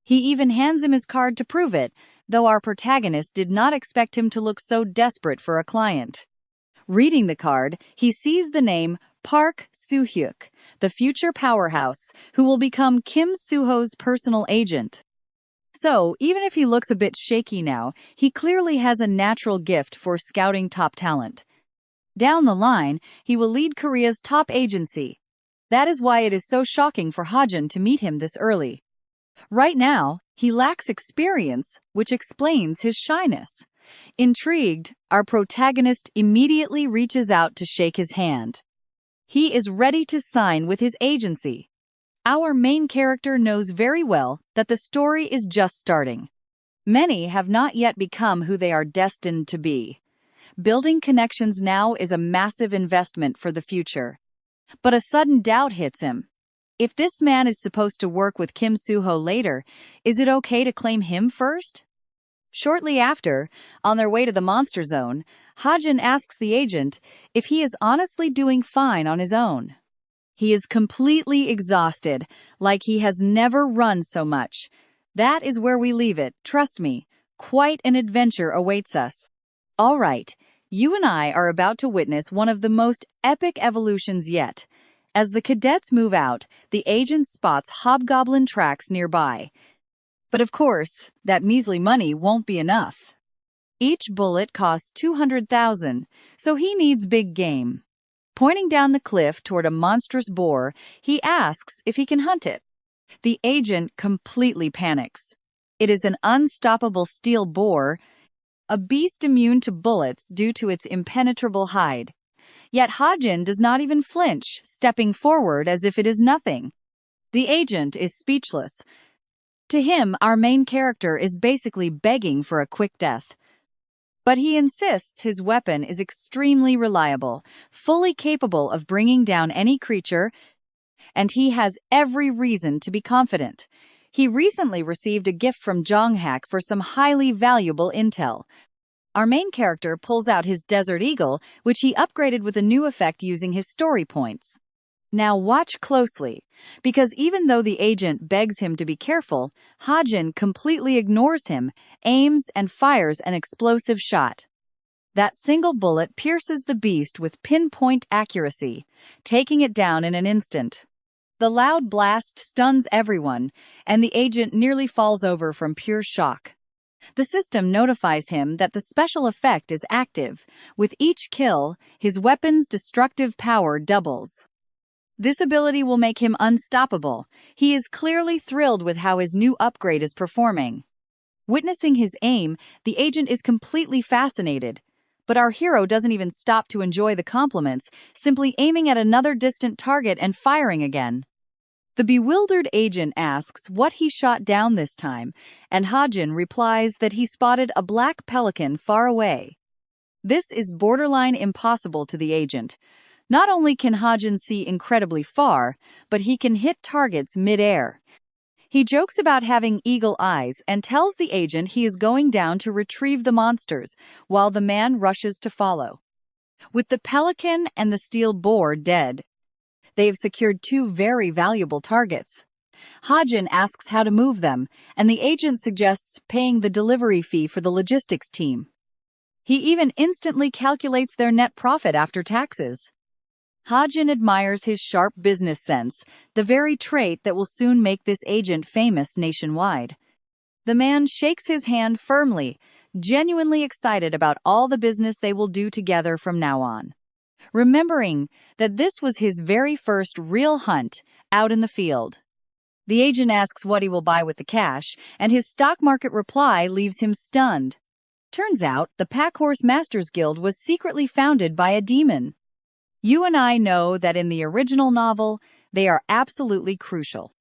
He even hands him his card to prove it, though our protagonist did not expect him to look so desperate for a client. Reading the card, he sees the name Park Soo-hyuk, the future powerhouse, who will become Kim Soo-ho's personal agent. So, even if he looks a bit shaky now, he clearly has a natural gift for scouting top talent. Down the line, he will lead Korea's top agency. That is why it is so shocking for Hajin to meet him this early. Right now, he lacks experience, which explains his shyness. Intrigued, our protagonist immediately reaches out to shake his hand. He is ready to sign with his agency. Our main character knows very well that the story is just starting. Many have not yet become who they are destined to be. Building connections now is a massive investment for the future. But a sudden doubt hits him. If this man is supposed to work with Kim Soo-ho later, is it okay to claim him first? Shortly after, on their way to the Monster Zone, Hajin asks the agent if he is honestly doing fine on his own. He is completely exhausted, like he has never run so much. That is where we leave it, trust me. Quite an adventure awaits us. All right, you and I are about to witness one of the most epic evolutions yet. As the cadets move out, the agent spots hobgoblin tracks nearby. But of course, that measly money won't be enough. Each bullet costs 200,000, so he needs big game. Pointing down the cliff toward a monstrous boar, he asks if he can hunt it. The agent completely panics. It is an unstoppable steel boar, a beast immune to bullets due to its impenetrable hide. Yet Hajin does not even flinch, stepping forward as if it is nothing. The agent is speechless. To him, our main character is basically begging for a quick death. But he insists his weapon is extremely reliable, fully capable of bringing down any creature, and he has every reason to be confident. He recently received a gift from Jonghak for some highly valuable intel. Our main character pulls out his Desert Eagle, which he upgraded with a new effect using his story points. Now watch closely, because even though the agent begs him to be careful, Hajin completely ignores him, aims and fires an explosive shot. That single bullet pierces the beast with pinpoint accuracy, taking it down in an instant. The loud blast stuns everyone, and the agent nearly falls over from pure shock. The system notifies him that the special effect is active. With each kill, his weapon's destructive power doubles. This ability will make him unstoppable. He is clearly thrilled with how his new upgrade is performing. Witnessing his aim, the agent is completely fascinated. But our hero doesn't even stop to enjoy the compliments, simply aiming at another distant target and firing again. The bewildered agent asks what he shot down this time, and Hajin replies that he spotted a black pelican far away. This is borderline impossible to the agent. Not only can Hajin see incredibly far, but he can hit targets mid-air. He jokes about having eagle eyes and tells the agent he is going down to retrieve the monsters, while the man rushes to follow. With the pelican and the steel boar dead, they have secured two very valuable targets. Hajin asks how to move them, and the agent suggests paying the delivery fee for the logistics team. He even instantly calculates their net profit after taxes. Hajin admires his sharp business sense, the very trait that will soon make this agent famous nationwide. The man shakes his hand firmly, genuinely excited about all the business they will do together from now on. Remembering that this was his very first real hunt out in the field. The agent asks what he will buy with the cash, and his stock market reply leaves him stunned. Turns out, the Packhorse Masters Guild was secretly founded by a demon. You and I know that in the original novel, they are absolutely crucial.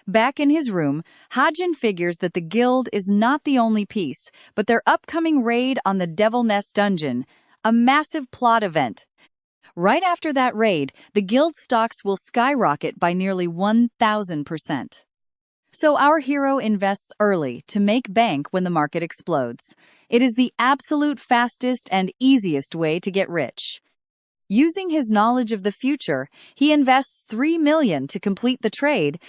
Back in his room, Hajin figures that the guild is not the only piece, but their upcoming raid on the Devil Nest dungeon, a massive plot event. Right after that raid, the guild stocks will skyrocket by nearly 1,000%. So our hero invests early to make bank when the market explodes. It is the absolute fastest and easiest way to get rich. Using his knowledge of the future, he invests 3 million to complete the trade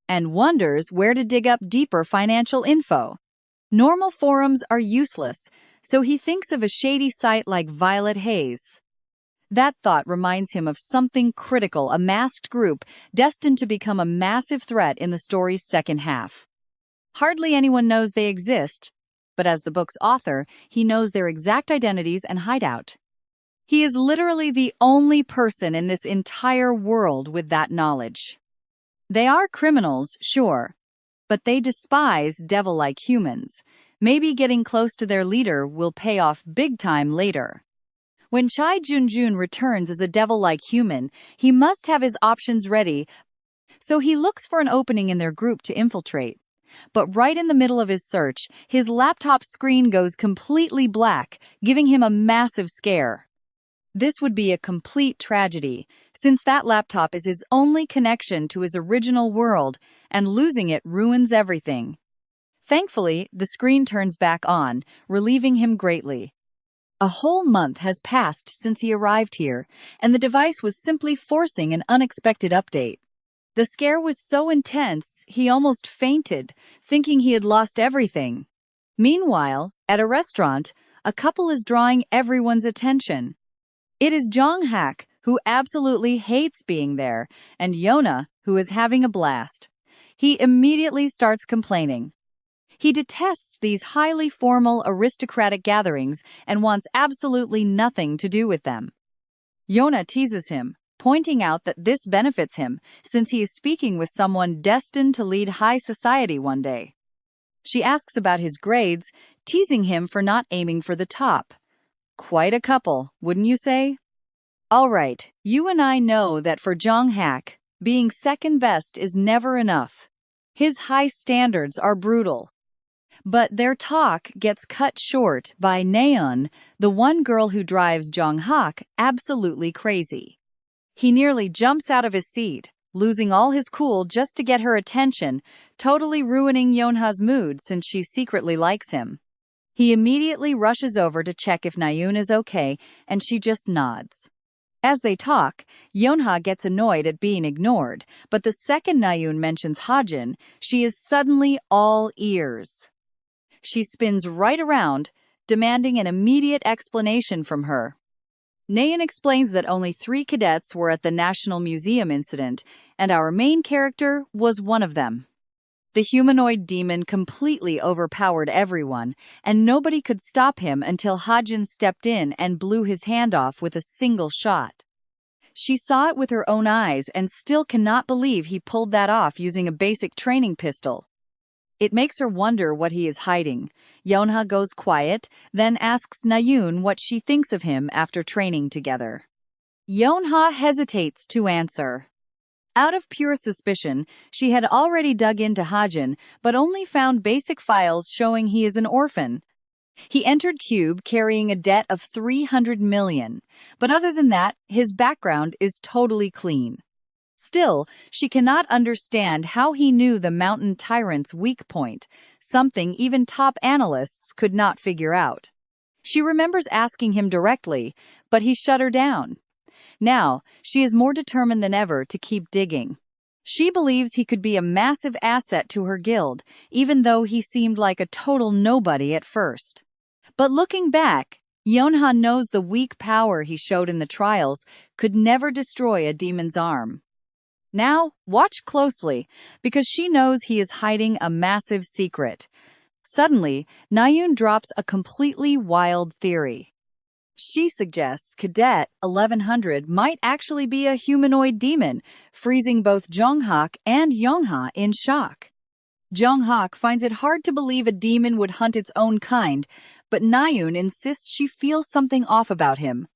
and wonders where to dig up deeper financial info. Normal forums are useless, so he thinks of a shady site like Violet Haze. That thought reminds him of something critical, a masked group destined to become a massive threat in the story's second half. Hardly anyone knows they exist, but as the book's author, he knows their exact identities and hideout. He is literally the only person in this entire world with that knowledge. They are criminals, sure, but they despise devil-like humans. Maybe getting close to their leader will pay off big time later. When Chai Junjun returns as a devil-like human, he must have his options ready, so he looks for an opening in their group to infiltrate. But right in the middle of his search, his laptop screen goes completely black, giving him a massive scare. This would be a complete tragedy, since that laptop is his only connection to his original world, and losing it ruins everything. Thankfully, the screen turns back on, relieving him greatly. A whole month has passed since he arrived here, and the device was simply forcing an unexpected update. The scare was so intense, he almost fainted, thinking he had lost everything. Meanwhile, at a restaurant, a couple is drawing everyone's attention. It is Jong-hak, who absolutely hates being there, and Yona, who is having a blast. He immediately starts complaining. He detests these highly formal, aristocratic gatherings and wants absolutely nothing to do with them. Yona teases him, pointing out that this benefits him, since he is speaking with someone destined to lead high society one day. She asks about his grades, teasing him for not aiming for the top. Quite a couple, wouldn't you say? All right, you and I know that for Jong-hak, being second best is never enough. His high standards are brutal. But their talk gets cut short by Naeun, the one girl who drives Jong-hak absolutely crazy. He nearly jumps out of his seat, losing all his cool just to get her attention, totally ruining Yonha's mood since she secretly likes him. He immediately rushes over to check if Naeun is okay, and she just nods. As they talk, Yonha gets annoyed at being ignored, but the second Naeun mentions Hajin, she is suddenly all ears. She spins right around, demanding an immediate explanation from her. Naeun explains that only 3 cadets were at the National Museum incident, and our main character was one of them. The humanoid demon completely overpowered everyone, and nobody could stop him until Hajin stepped in and blew his hand off with a single shot. She saw it with her own eyes and still cannot believe he pulled that off using a basic training pistol. It makes her wonder what he is hiding. Yonha goes quiet, then asks Naeun what she thinks of him after training together. Yonha hesitates to answer. Out of pure suspicion, she had already dug into Hajin, but only found basic files showing he is an orphan. He entered Cube carrying a debt of 300 million, but other than that, his background is totally clean. Still, she cannot understand how he knew the mountain tyrant's weak point, something even top analysts could not figure out. She remembers asking him directly, but he shut her down. Now, she is more determined than ever to keep digging. She believes he could be a massive asset to her guild, even though he seemed like a total nobody at first. But looking back, Yonha knows the weak power he showed in the trials could never destroy a demon's arm. Now, watch closely, because she knows he is hiding a massive secret. Suddenly, Naeun drops a completely wild theory. She suggests Cadet 1100 might actually be a humanoid demon, freezing both Jong-hak and Yonha in shock. Jong-hak finds it hard to believe a demon would hunt its own kind, but Naeun insists she feels something off about him.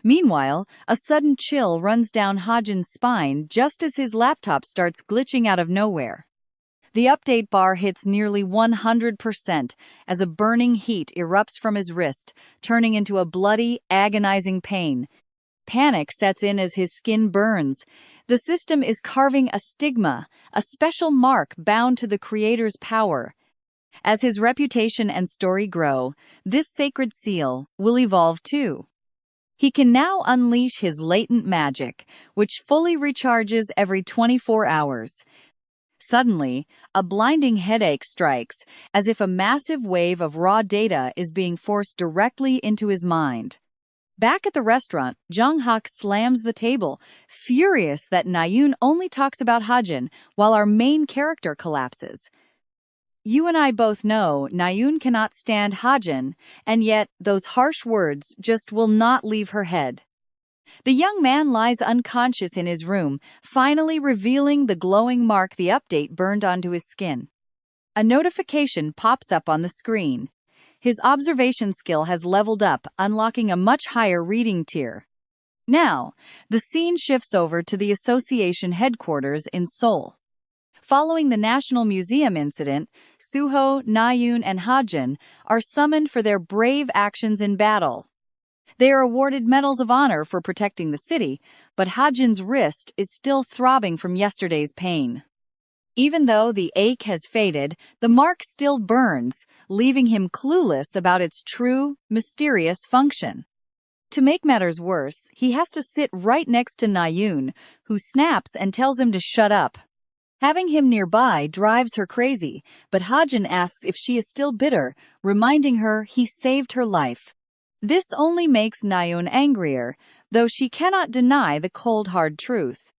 Meanwhile, a sudden chill runs down Hajin's spine just as his laptop starts glitching out of nowhere. The update bar hits nearly 100% as a burning heat erupts from his wrist, turning into a bloody, agonizing pain. Panic sets in as his skin burns. The system is carving a stigma, a special mark bound to the creator's power. As his reputation and story grow, this sacred seal will evolve too. He can now unleash his latent magic, which fully recharges every 24 hours. Suddenly, a blinding headache strikes, as if a massive wave of raw data is being forced directly into his mind. Back at the restaurant, Jung-hak slams the table, furious that Nayoon only talks about Hajin, while our main character collapses. You and I both know Nayoon cannot stand Hajin, and yet those harsh words just will not leave her head. The young man lies unconscious in his room, finally revealing the glowing mark the update burned onto his skin. A notification pops up on the screen. His observation skill has leveled up, unlocking a much higher reading tier. Now, the scene shifts over to the association headquarters in Seoul. Following the National Museum incident, Suho, Nayoon, and Hajin are summoned for their brave actions in battle. They are awarded medals of honor for protecting the city, but Hajin's wrist is still throbbing from yesterday's pain. Even though the ache has faded, the mark still burns, leaving him clueless about its true, mysterious function. To make matters worse, he has to sit right next to Nayoon, who snaps and tells him to shut up. Having him nearby drives her crazy, but Hajin asks if she is still bitter, reminding her he saved her life. This only makes Nayoon angrier, though she cannot deny the cold hard truth.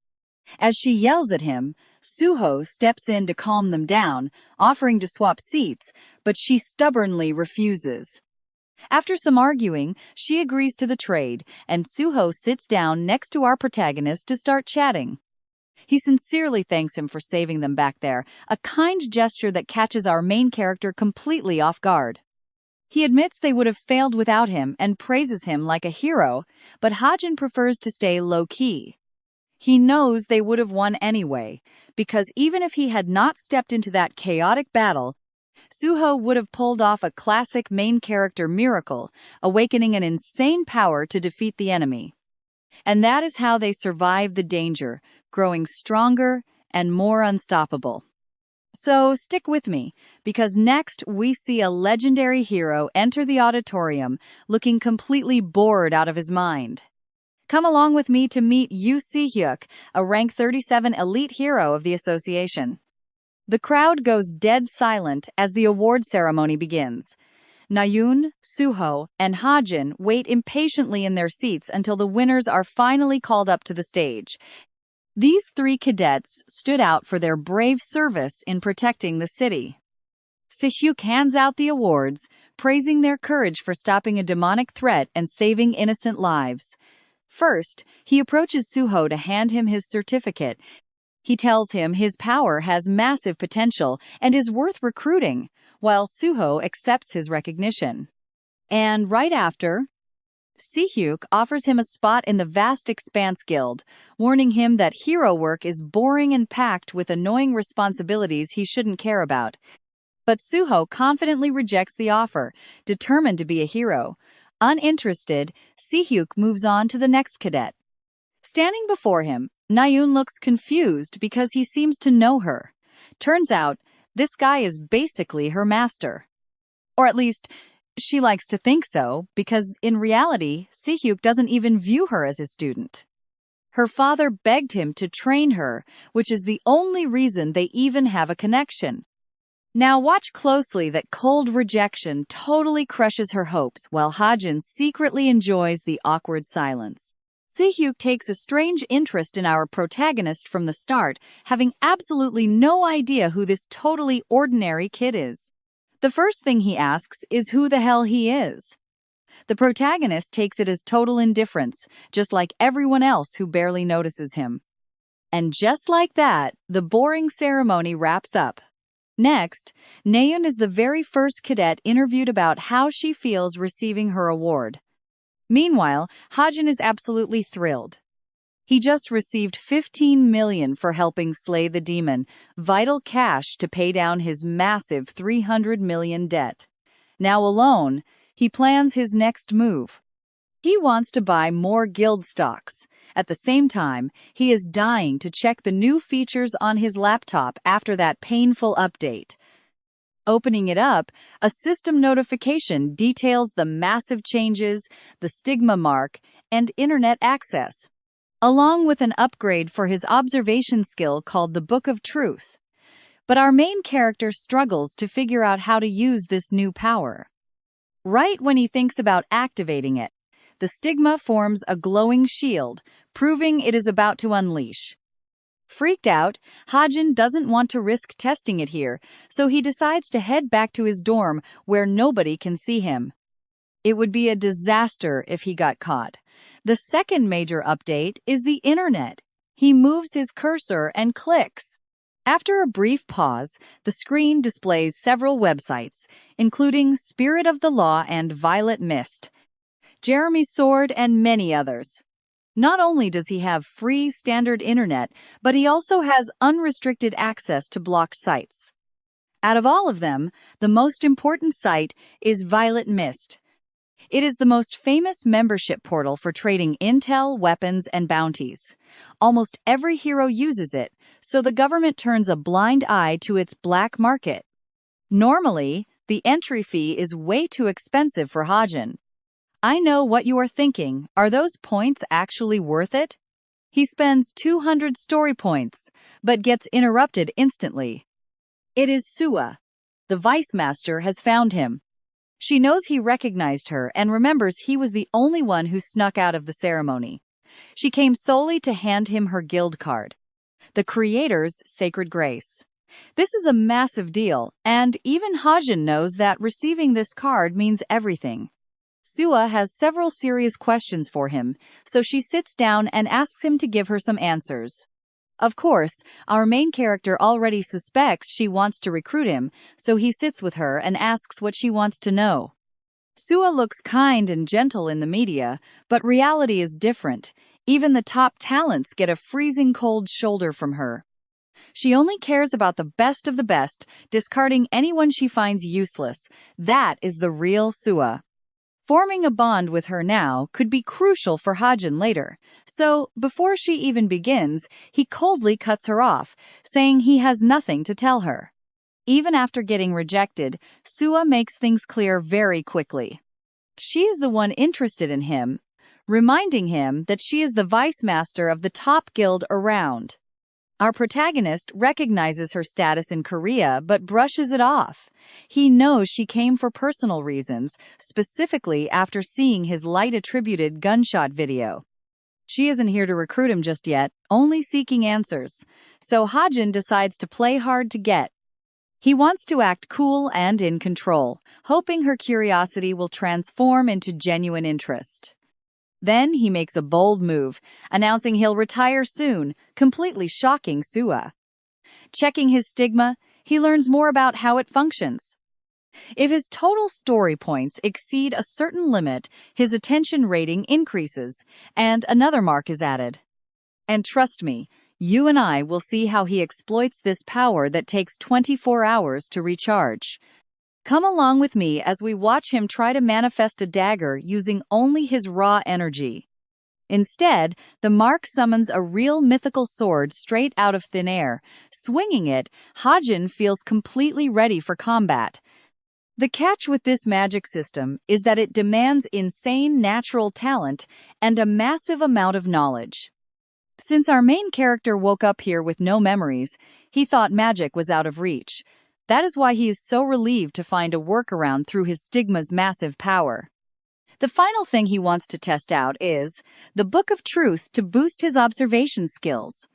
As she yells at him, Suho steps in to calm them down, offering to swap seats, but she stubbornly refuses. After some arguing, she agrees to the trade, and Suho sits down next to our protagonist to start chatting. He sincerely thanks him for saving them back there, a kind gesture that catches our main character completely off guard. He admits they would have failed without him and praises him like a hero, but Hajin prefers to stay low-key. He knows they would have won anyway, because even if he had not stepped into that chaotic battle, Suho would have pulled off a classic main character miracle, awakening an insane power to defeat the enemy. And that is how they survive the danger, growing stronger and more unstoppable. So stick with me, because next we see a legendary hero enter the auditorium, looking completely bored out of his mind. Come along with me to meet Yoo Si-hyuk, a rank 37 elite hero of the association. The crowd goes dead silent as the award ceremony begins. Nayoon, Suho, and Hajin wait impatiently in their seats until the winners are finally called up to the stage. These three cadets stood out for their brave service in protecting the city. Si-hyuk hands out the awards, praising their courage for stopping a demonic threat and saving innocent lives. First, he approaches Suho to hand him his certificate. He tells him his power has massive potential and is worth recruiting, while Suho accepts his recognition. And right after, Si-hyuk offers him a spot in the vast Expanse Guild, warning him that hero work is boring and packed with annoying responsibilities he shouldn't care about. But Suho confidently rejects the offer, determined to be a hero. Uninterested, Si-hyuk moves on to the next cadet. Standing before him, Nayoon looks confused because he seems to know her. Turns out, this guy is basically her master. Or at least, she likes to think so, because in reality, Si-hyuk doesn't even view her as his student. Her father begged him to train her, which is the only reason they even have a connection. Now watch closely that cold rejection totally crushes her hopes while Hajin secretly enjoys the awkward silence. Si-hyuk takes a strange interest in our protagonist from the start, having absolutely no idea who this totally ordinary kid is. The first thing he asks is who the hell he is. The protagonist takes it as total indifference, just like everyone else who barely notices him. And just like that, the boring ceremony wraps up. Next, Nayoon is the very first cadet interviewed about how she feels receiving her award. Meanwhile, Hajin is absolutely thrilled. He just received 15 million for helping slay the demon, vital cash to pay down his massive 300 million debt. Now alone, he plans his next move. He wants to buy more guild stocks. At the same time, he is dying to check the new features on his laptop after that painful update. Opening it up, a system notification details the massive changes, the stigma mark, and internet access, along with an upgrade for his observation skill called the Book of Truth. But our main character struggles to figure out how to use this new power. Right when he thinks about activating it, the stigma forms a glowing shield, proving it is about to unleash. Freaked out, Hajin doesn't want to risk testing it here, so he decides to head back to his dorm where nobody can see him. It would be a disaster if he got caught. The second major update is the internet. He moves his cursor and clicks. After a brief pause, the screen displays several websites, including Spirit of the Law and Violet Mist, Jeremy's Sword, and many others. Not only does he have free standard internet, but he also has unrestricted access to blocked sites. Out of all of them, the most important site is Violet Mist. It is the most famous membership portal for trading intel, weapons, and bounties. Almost every hero uses it, so the government turns a blind eye to its black market. Normally, the entry fee is way too expensive for Hajin. I know what you are thinking. Are those points actually worth it? He spends 200 story points, but gets interrupted instantly. It is Sua. The Vice Master has found him. She knows he recognized her and remembers he was the only one who snuck out of the ceremony. She came solely to hand him her guild card, the Creator's Sacred Grace. This is a massive deal, and even Hajin knows that receiving this card means everything. Sua has several serious questions for him, so she sits down and asks him to give her some answers. Of course, our main character already suspects she wants to recruit him, so he sits with her and asks what she wants to know. Sua looks kind and gentle in the media, but reality is different. Even the top talents get a freezing cold shoulder from her. She only cares about the best of the best, discarding anyone she finds useless. That is the real Sua. Forming a bond with her now could be crucial for Hajin later, so, before she even begins, he coldly cuts her off, saying he has nothing to tell her. Even after getting rejected, Sua makes things clear very quickly. She is the one interested in him, reminding him that she is the vice master of the top guild around. Our protagonist recognizes her status in Korea but brushes it off. He knows she came for personal reasons, specifically after seeing his light-attributed gunshot video. She isn't here to recruit him just yet, only seeking answers. So Hajin decides to play hard to get. He wants to act cool and in control, hoping her curiosity will transform into genuine interest. Then he makes a bold move, announcing he'll retire soon, completely shocking Sua. Checking his stigma, he learns more about how it functions. If his total story points exceed a certain limit, his attention rating increases, and another mark is added. And trust me, you and I will see how he exploits this power that takes 24 hours to recharge. Come along with me as we watch him try to manifest a dagger using only his raw energy. Instead, the mark summons a real mythical sword straight out of thin air. Swinging it, Hajin feels completely ready for combat. The catch with this magic system is that it demands insane natural talent and a massive amount of knowledge. Since our main character woke up here with no memories, he thought magic was out of reach. That is why he is so relieved to find a workaround through his stigma's massive power. The final thing he wants to test out is the Book of Truth to boost his observation skills.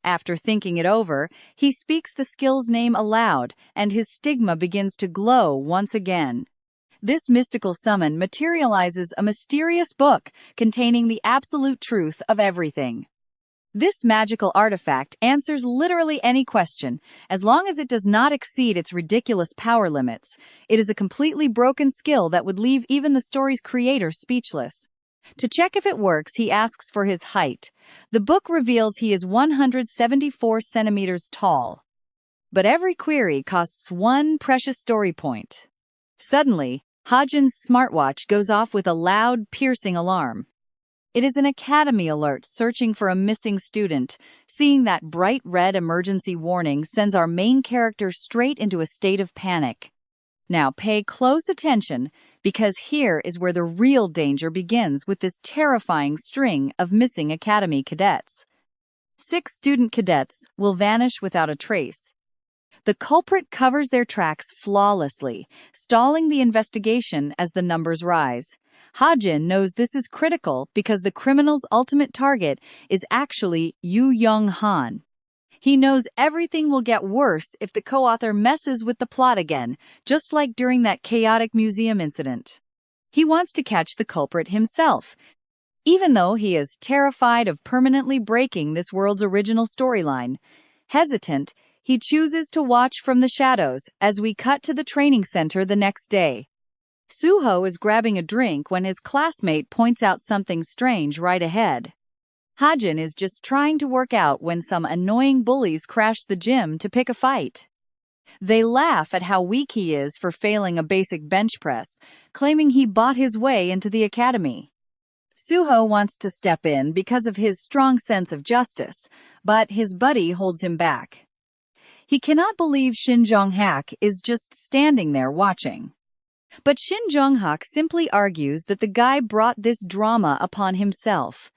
After thinking it over, he speaks the skill's name aloud, and his stigma begins to glow once again. This mystical summon materializes a mysterious book containing the absolute truth of everything. This magical artifact answers literally any question, as long as it does not exceed its ridiculous power limits. It is a completely broken skill that would leave even the story's creator speechless. To check if it works, he asks for his height. The book reveals he is 174 centimeters tall. But every query costs one precious story point. Suddenly, Hajin's smartwatch goes off with a loud, piercing alarm. It is an academy alert searching for a missing student. Seeing that bright red emergency warning sends our main character straight into a state of panic. Now pay close attention, because here is where the real danger begins with this terrifying string of missing academy cadets. 6 student cadets will vanish without a trace. The culprit covers their tracks flawlessly, stalling the investigation as the numbers rise. Hajin knows this is critical because the criminal's ultimate target is actually Yu Young-han. He knows everything will get worse if the co-author messes with the plot again, just like during that chaotic museum incident. He wants to catch the culprit himself, even though he is terrified of permanently breaking this world's original storyline. Hesitant, he chooses to watch from the shadows as we cut to the training center the next day. Suho is grabbing a drink when his classmate points out something strange right ahead. Hajin is just trying to work out when some annoying bullies crash the gym to pick a fight. They laugh at how weak he is for failing a basic bench press, claiming he bought his way into the academy. Suho wants to step in because of his strong sense of justice, but his buddy holds him back. He cannot believe Shin Jong-hak is just standing there watching. But Shin Jong-hak simply argues that the guy brought this drama upon himself.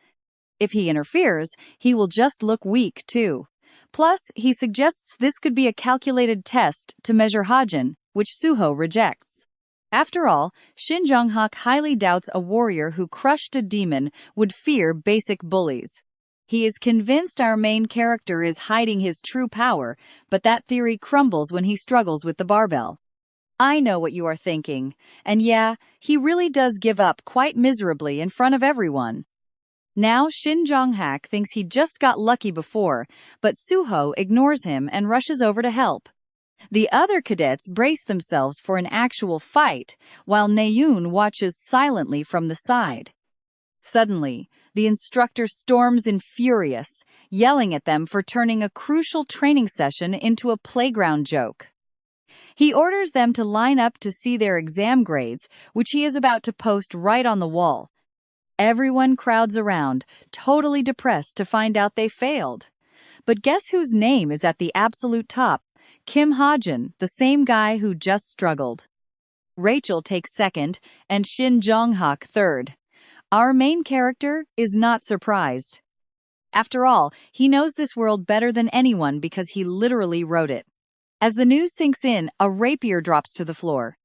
If he interferes, he will just look weak too. Plus, he suggests this could be a calculated test to measure Hajin, which Suho rejects. After all, Shin Jong-hak highly doubts a warrior who crushed a demon would fear basic bullies. He is convinced our main character is hiding his true power, but that theory crumbles when he struggles with the barbell. I know what you are thinking, and yeah, he really does give up quite miserably in front of everyone. Now Shin Jong-hak thinks he just got lucky before, but Suho ignores him and rushes over to help. The other cadets brace themselves for an actual fight, while Naeun watches silently from the side. Suddenly, the instructor storms in furious, yelling at them for turning a crucial training session into a playground joke. He orders them to line up to see their exam grades, which he is about to post right on the wall. Everyone crowds around, totally depressed to find out they failed. But guess whose name is at the absolute top? Kim Hajin, the same guy who just struggled. Rachel takes second, and Shin Jong-hak third. Our main character is not surprised. After all, he knows this world better than anyone because he literally wrote it. As the news sinks in, a rapier drops to the floor.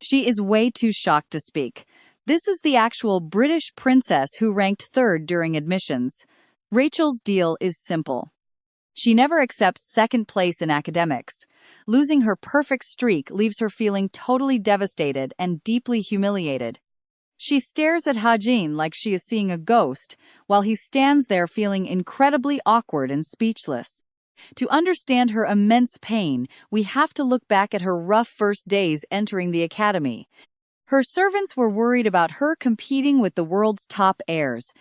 She is way too shocked to speak. This is the actual British princess who ranked third during admissions. Rachel's deal is simple. She never accepts second place in academics. Losing her perfect streak leaves her feeling totally devastated and deeply humiliated. She stares at Hajin like she is seeing a ghost, while he stands there feeling incredibly awkward and speechless. To understand her immense pain, we have to look back at her rough first days entering the academy. Her servants were worried about her competing with the world's top heirs.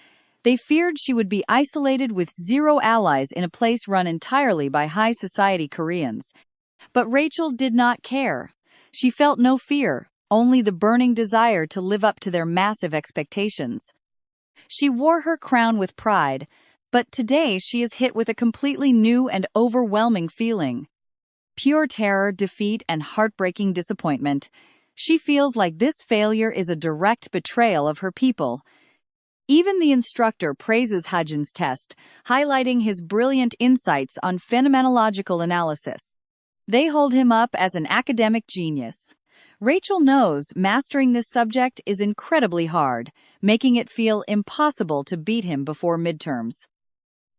They feared she would be isolated with zero allies in a place run entirely by high society Koreans. But Rachel did not care. She felt no fear, only the burning desire to live up to their massive expectations. She wore her crown with pride, but today she is hit with a completely new and overwhelming feeling. Pure terror, defeat, and heartbreaking disappointment. She feels like this failure is a direct betrayal of her people. Even the instructor praises Hajin's test, highlighting his brilliant insights on phenomenological analysis. They hold him up as an academic genius. Rachel knows mastering this subject is incredibly hard, making it feel impossible to beat him before midterms.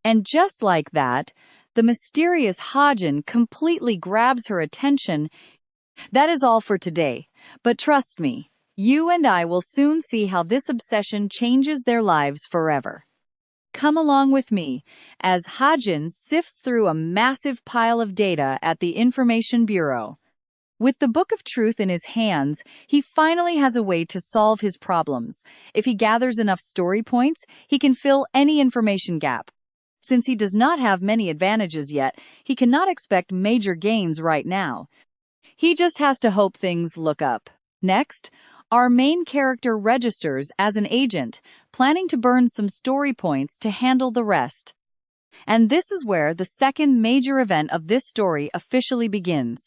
And just like that, the mysterious Hajin completely grabs her attention. That is all for today, but trust me, you and I will soon see how this obsession changes their lives forever. Come along with me, as Hajin sifts through a massive pile of data at the Information Bureau. With the Book of Truth in his hands, he finally has a way to solve his problems. If he gathers enough story points, he can fill any information gap. Since he does not have many advantages yet, he cannot expect major gains right now. He just has to hope things look up. Next, our main character registers as an agent, planning to burn some story points to handle the rest. And this is where the second major event of this story officially begins.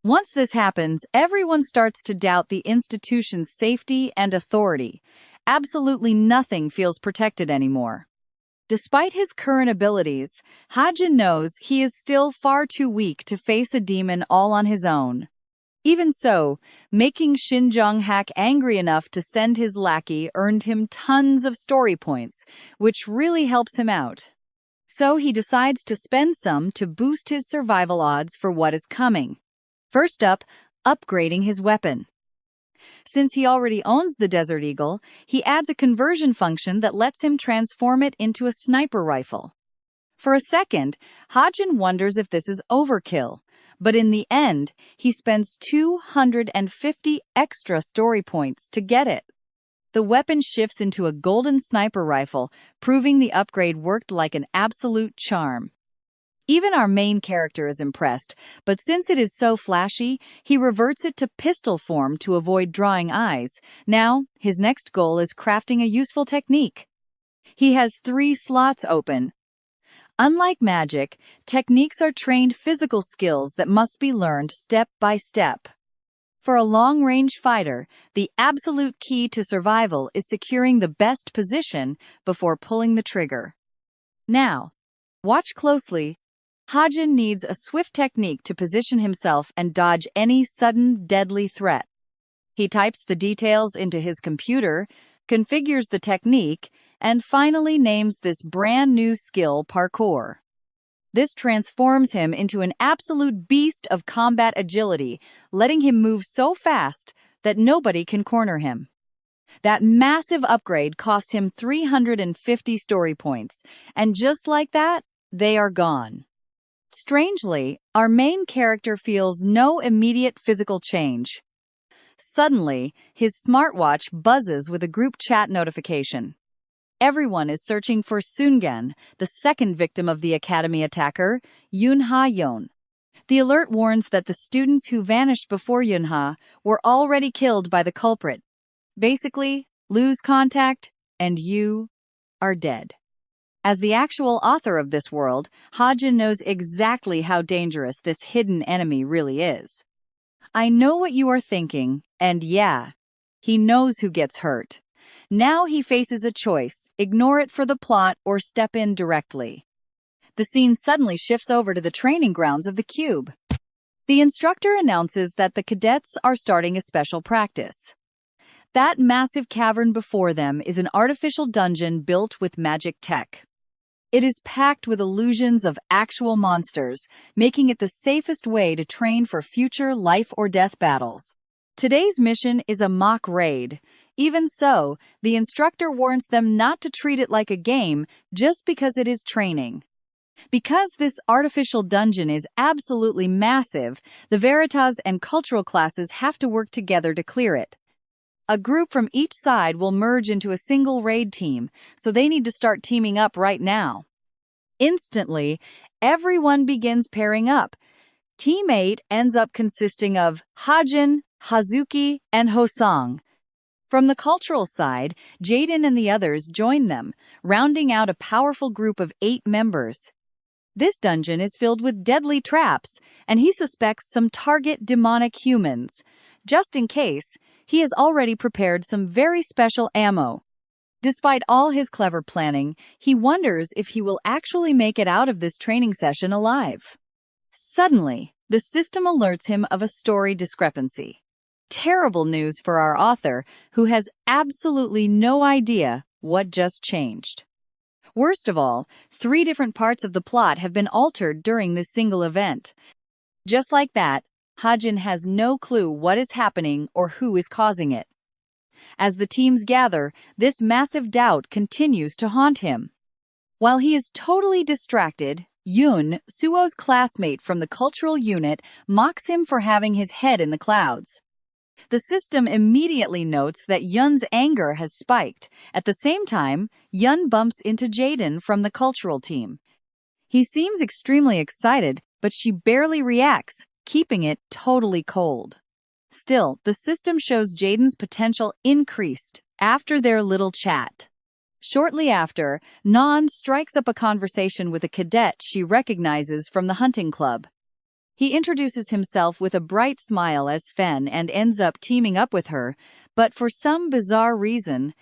Once this happens, everyone starts to doubt the institution's safety and authority. Absolutely nothing feels protected anymore. Despite his current abilities, Hajin knows he is still far too weak to face a demon all on his own. Even so, making Shin Jong-hak angry enough to send his lackey earned him tons of story points, which really helps him out. So he decides to spend some to boost his survival odds for what is coming. First up, upgrading his weapon. Since he already owns the Desert Eagle, he adds a conversion function that lets him transform it into a sniper rifle. For a second, Hajin wonders if this is overkill, but in the end, he spends 250 extra story points to get it. The weapon shifts into a golden sniper rifle, proving the upgrade worked like an absolute charm. Even our main character is impressed, but since it is so flashy, he reverts it to pistol form to avoid drawing eyes. Now, his next goal is crafting a useful technique. He has 3 slots open. Unlike magic, techniques are trained physical skills that must be learned step by step. For a long-range fighter, the absolute key to survival is securing the best position before pulling the trigger. Now, watch closely. Hajin needs a swift technique to position himself and dodge any sudden deadly threat. He types the details into his computer, configures the technique, and finally names this brand new skill parkour. This transforms him into an absolute beast of combat agility, letting him move so fast that nobody can corner him. That massive upgrade cost him 350 story points, and just like that, they are gone. Strangely, our main character feels no immediate physical change. Suddenly, his smartwatch buzzes with a group chat notification. Everyone is searching for Sungan, the second victim of the academy attacker, Yoon-ha-yeon. The alert warns that the students who vanished before Yoon-ha were already killed by the culprit. Basically, lose contact, and you are dead. As the actual author of this world, Hajin knows exactly how dangerous this hidden enemy really is. I know what you are thinking, and yeah, he knows who gets hurt. Now he faces a choice: ignore it for the plot or step in directly. The scene suddenly shifts over to the training grounds of the Cube. The instructor announces that the cadets are starting a special practice. That massive cavern before them is an artificial dungeon built with magic tech. It is packed with illusions of actual monsters, making it the safest way to train for future life-or-death battles. Today's mission is a mock raid. Even so, the instructor warns them not to treat it like a game just because it is training. Because this artificial dungeon is absolutely massive, the Veritas and cultural classes have to work together to clear it. A group from each side will merge into a single raid team, so they need to start teaming up right now. Instantly, everyone begins pairing up. Team 8 ends up consisting of Hajin, Hazuki, and Hosang. From the cultural side, Jaden and the others join them, rounding out a powerful group of 8 members. This dungeon is filled with deadly traps, and he suspects some target demonic humans. Just in case, he has already prepared some very special ammo. Despite all his clever planning, he wonders if he will actually make it out of this training session alive. Suddenly, the system alerts him of a story discrepancy. Terrible news for our author, who has absolutely no idea what just changed. Worst of all, 3 different parts of the plot have been altered during this single event. Just like that, Hajin has no clue what is happening or who is causing it. As the teams gather, this massive doubt continues to haunt him. While he is totally distracted, Yoon, Suo's classmate from the cultural unit, mocks him for having his head in the clouds. The system immediately notes that Yun's anger has spiked. At the same time, Yun bumps into Jaden from the cultural team. He seems extremely excited, but she barely reacts, keeping it totally cold. Still, the system shows Jaden's potential increased after their little chat. Shortly after, Nan strikes up a conversation with a cadet she recognizes from the hunting club. He introduces himself with a bright smile as Sven and ends up teaming up with her, but for some bizarre reason,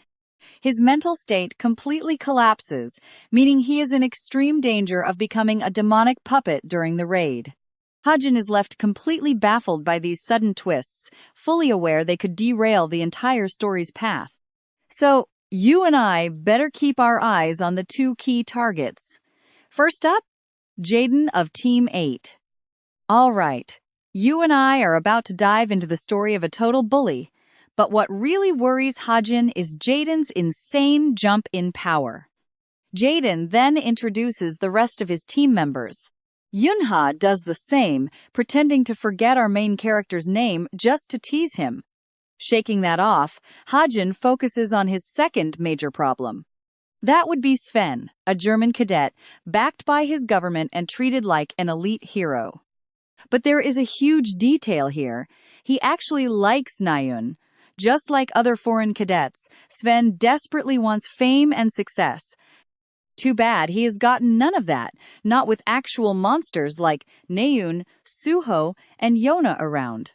his mental state completely collapses, meaning he is in extreme danger of becoming a demonic puppet during the raid. Hajin is left completely baffled by these sudden twists, fully aware they could derail the entire story's path. So, you and I better keep our eyes on the two key targets. First up, Jaden of Team 8. All right, you and I are about to dive into the story of a total bully, but what really worries Hajin is Jaden's insane jump in power. Jaden then introduces the rest of his team members. Yunha does the same, pretending to forget our main character's name just to tease him. Shaking that off, Hajin focuses on his second major problem. That would be Sven, a German cadet, backed by his government and treated like an elite hero. But there is a huge detail here. He actually likes Nayun. Just like other foreign cadets, Sven desperately wants fame and success. Too bad he has gotten none of that, not with actual monsters like Nayun, Suho, and Yona around.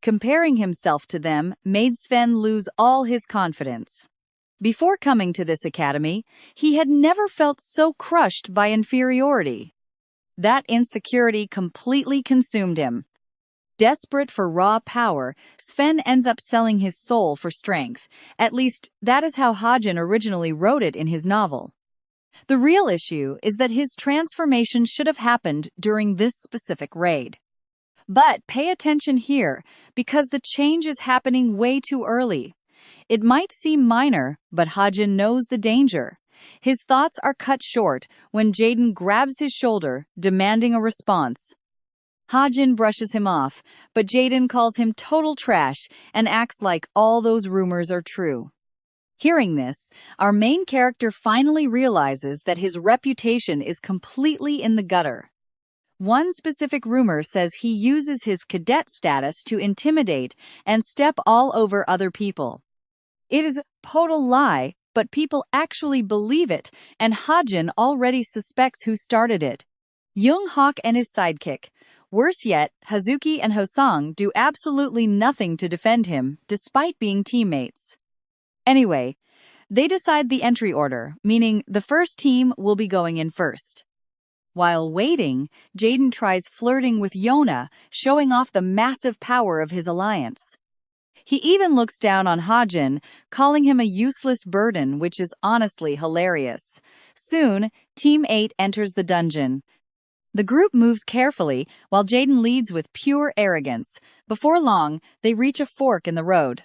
Comparing himself to them made Sven lose all his confidence. Before coming to this academy, he had never felt so crushed by inferiority. That insecurity completely consumed him. Desperate for raw power, Sven ends up selling his soul for strength. At least, that is how Hajin originally wrote it in his novel. The real issue is that his transformation should have happened during this specific raid. But pay attention here, because the change is happening way too early. It might seem minor, but Hajin knows the danger. His thoughts are cut short when Jaden grabs his shoulder, demanding a response. Hajin brushes him off, but Jaden calls him total trash and acts like all those rumors are true. Hearing this, our main character finally realizes that his reputation is completely in the gutter. One specific rumor says he uses his cadet status to intimidate and step all over other people. It is a total lie, but people actually believe it, and Hajin already suspects who started it. Young Hawk and his sidekick. Worse yet, Hazuki and Hosang do absolutely nothing to defend him, despite being teammates. Anyway, they decide the entry order, meaning the first team will be going in first. While waiting, Jaden tries flirting with Yona, showing off the massive power of his alliance. He even looks down on Hajin, calling him a useless burden, which is honestly hilarious. Soon, Team 8 enters the dungeon. The group moves carefully, while Jaden leads with pure arrogance. Before long, they reach a fork in the road.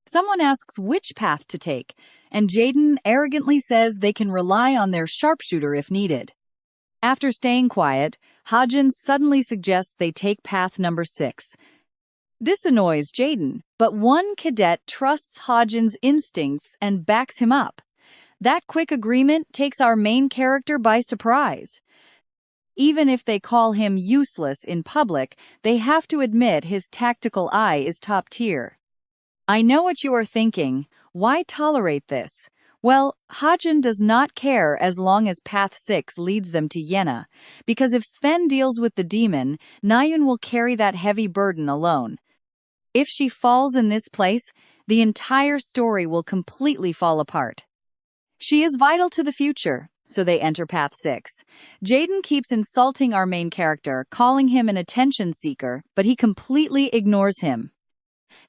Someone asks which path to take, and Jaden arrogantly says they can rely on their sharpshooter if needed. After staying quiet, Hajin suddenly suggests they take path number 6. This annoys Jaden, but one cadet trusts Hajin's instincts and backs him up. That quick agreement takes our main character by surprise. Even if they call him useless in public, they have to admit his tactical eye is top tier. I know what you are thinking. Why tolerate this? Well, Hajin does not care as long as Path 6 leads them to Yena, because if Sven deals with the demon, Nayun will carry that heavy burden alone. If she falls in this place, the entire story will completely fall apart. She is vital to the future, so they enter Path 6. Jaden keeps insulting our main character, calling him an attention seeker, but he completely ignores him.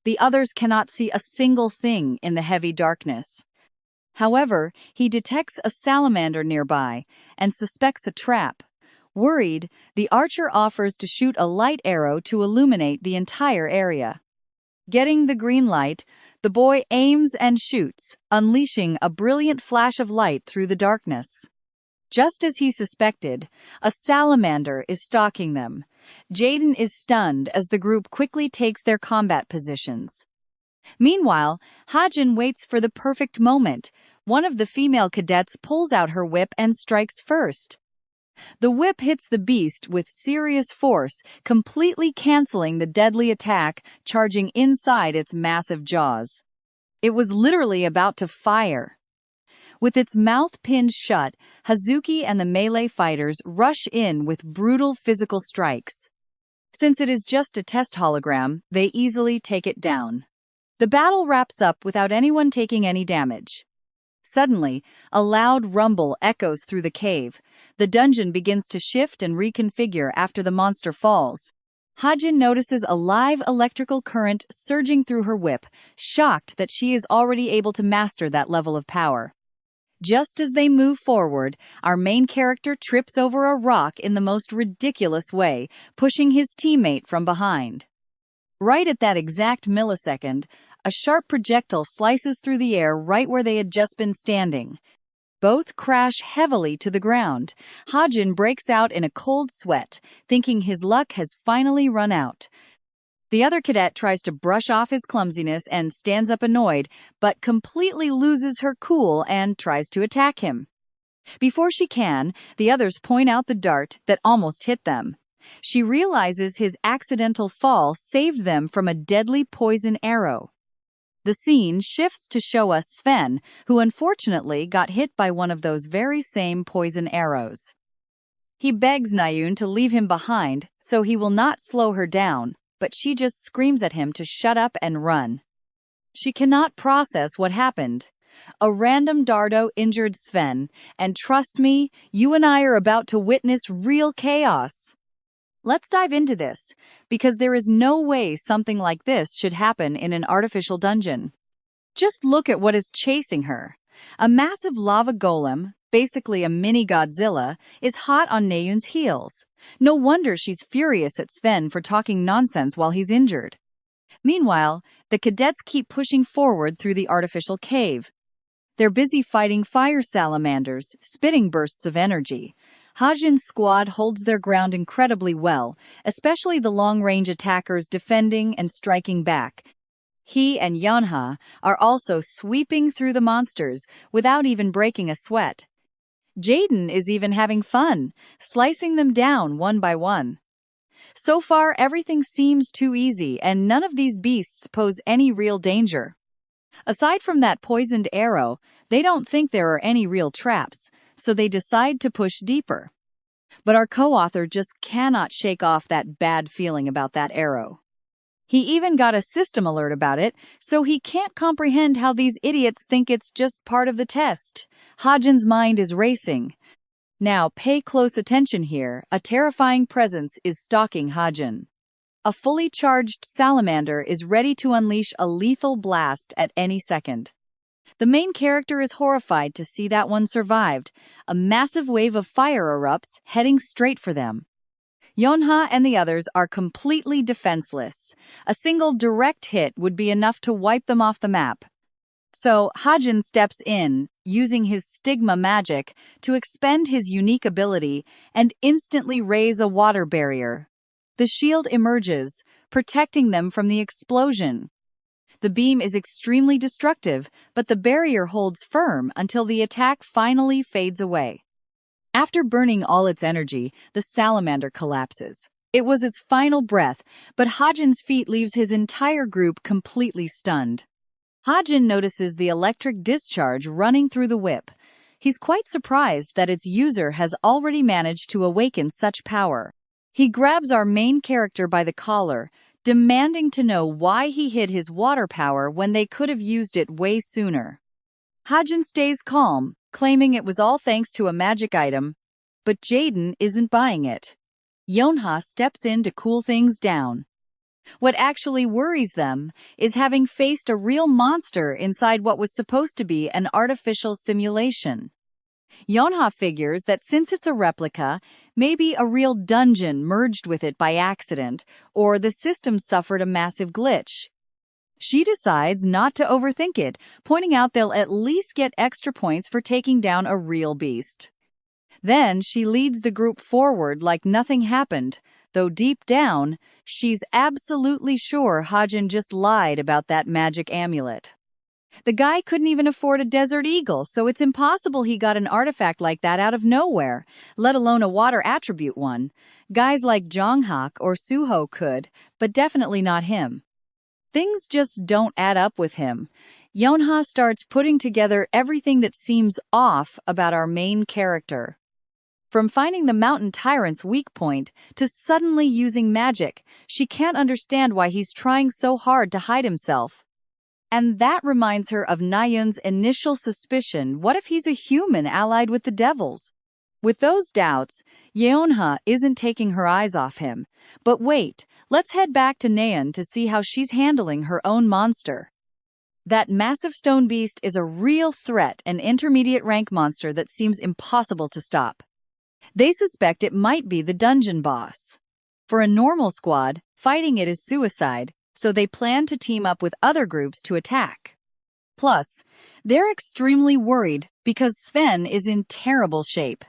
The others cannot see a single thing in the heavy darkness. However, he detects a salamander nearby and suspects a trap. Worried, the archer offers to shoot a light arrow to illuminate the entire area. Getting the green light, the boy aims and shoots, unleashing a brilliant flash of light through the darkness. Just as he suspected, a salamander is stalking them. Jaden is stunned as the group quickly takes their combat positions. Meanwhile, Hajin waits for the perfect moment. One of the female cadets pulls out her whip and strikes first. The whip hits the beast with serious force, completely canceling the deadly attack charging inside its massive jaws. It was literally about to fire. With its mouth pinned shut, Hazuki and the melee fighters rush in with brutal physical strikes. Since it is just a test hologram, they easily take it down. The battle wraps up without anyone taking any damage. Suddenly, a loud rumble echoes through the cave. The dungeon begins to shift and reconfigure after the monster falls. Hajin notices a live electrical current surging through her whip, shocked that she is already able to master that level of power. Just as they move forward, our main character trips over a rock in the most ridiculous way, pushing his teammate from behind. Right at that exact millisecond, a sharp projectile slices through the air right where they had just been standing. Both crash heavily to the ground. Hajin breaks out in a cold sweat, thinking his luck has finally run out. The other cadet tries to brush off his clumsiness and stands up annoyed, but completely loses her cool and tries to attack him. Before she can, the others point out the dart that almost hit them. She realizes his accidental fall saved them from a deadly poison arrow. The scene shifts to show us Sven, who unfortunately got hit by one of those very same poison arrows. He begs Nayun to leave him behind, so he will not slow her down, but she just screams at him to shut up and run. She cannot process what happened. A random Dardo injured Sven, and trust me, you and I are about to witness real chaos. Let's dive into this, because there is no way something like this should happen in an artificial dungeon. Just look at what is chasing her. A massive lava golem, basically a mini Godzilla, is hot on Nayun's heels. No wonder she's furious at Sven for talking nonsense while he's injured. Meanwhile, the cadets keep pushing forward through the artificial cave. They're busy fighting fire salamanders, spitting bursts of energy. Hajin's squad holds their ground incredibly well, especially the long-range attackers defending and striking back. He and Yonha are also sweeping through the monsters without even breaking a sweat. Jaden is even having fun, slicing them down one by one. So far, everything seems too easy, and none of these beasts pose any real danger. Aside from that poisoned arrow, they don't think there are any real traps, so they decide to push deeper. But our co-author just cannot shake off that bad feeling about that arrow. He even got a system alert about it, so he can't comprehend how these idiots think it's just part of the test. Hajin's mind is racing. Now pay close attention here, a terrifying presence is stalking Hajin. A fully charged salamander is ready to unleash a lethal blast at any second. The main character is horrified to see that one survived. A massive wave of fire erupts, heading straight for them. Yonha and the others are completely defenseless. A single direct hit would be enough to wipe them off the map. So Hajin steps in, using his stigma magic to expend his unique ability and instantly raise a water barrier. The shield emerges, protecting them from the explosion. The beam is extremely destructive, but the barrier holds firm until the attack finally fades away. After burning all its energy, the salamander collapses. It was its final breath, but Hajin's feat leaves his entire group completely stunned. Hajin notices the electric discharge running through the whip. He's quite surprised that its user has already managed to awaken such power. He grabs our main character by the collar, demanding to know why he hid his water power when they could have used it way sooner. Hajin stays calm, claiming it was all thanks to a magic item, but Jaden isn't buying it. Yonha steps in to cool things down. What actually worries them is having faced a real monster inside what was supposed to be an artificial simulation. Yonha figures that since it's a replica, maybe a real dungeon merged with it by accident, or the system suffered a massive glitch. She decides not to overthink it, pointing out they'll at least get extra points for taking down a real beast. Then she leads the group forward like nothing happened, though deep down, she's absolutely sure Hajin just lied about that magic amulet. The guy couldn't even afford a desert eagle, so it's impossible he got an artifact like that out of nowhere, let alone a water attribute one. Guys like Jonghak or Suho could, but definitely not him. Things just don't add up with him. Yonha starts putting together everything that seems off about our main character. From finding the mountain tyrant's weak point to suddenly using magic, she can't understand why he's trying so hard to hide himself. And that reminds her of Nayun's initial suspicion: what if he's a human allied with the devils? With those doubts, Yeonha isn't taking her eyes off him. But wait, let's head back to Nayeon to see how she's handling her own monster. That massive stone beast is a real threat, an intermediate rank monster that seems impossible to stop. They suspect it might be the dungeon boss. For a normal squad, fighting it is suicide, so they plan to team up with other groups to attack. Plus, they're extremely worried because Sven is in terrible shape.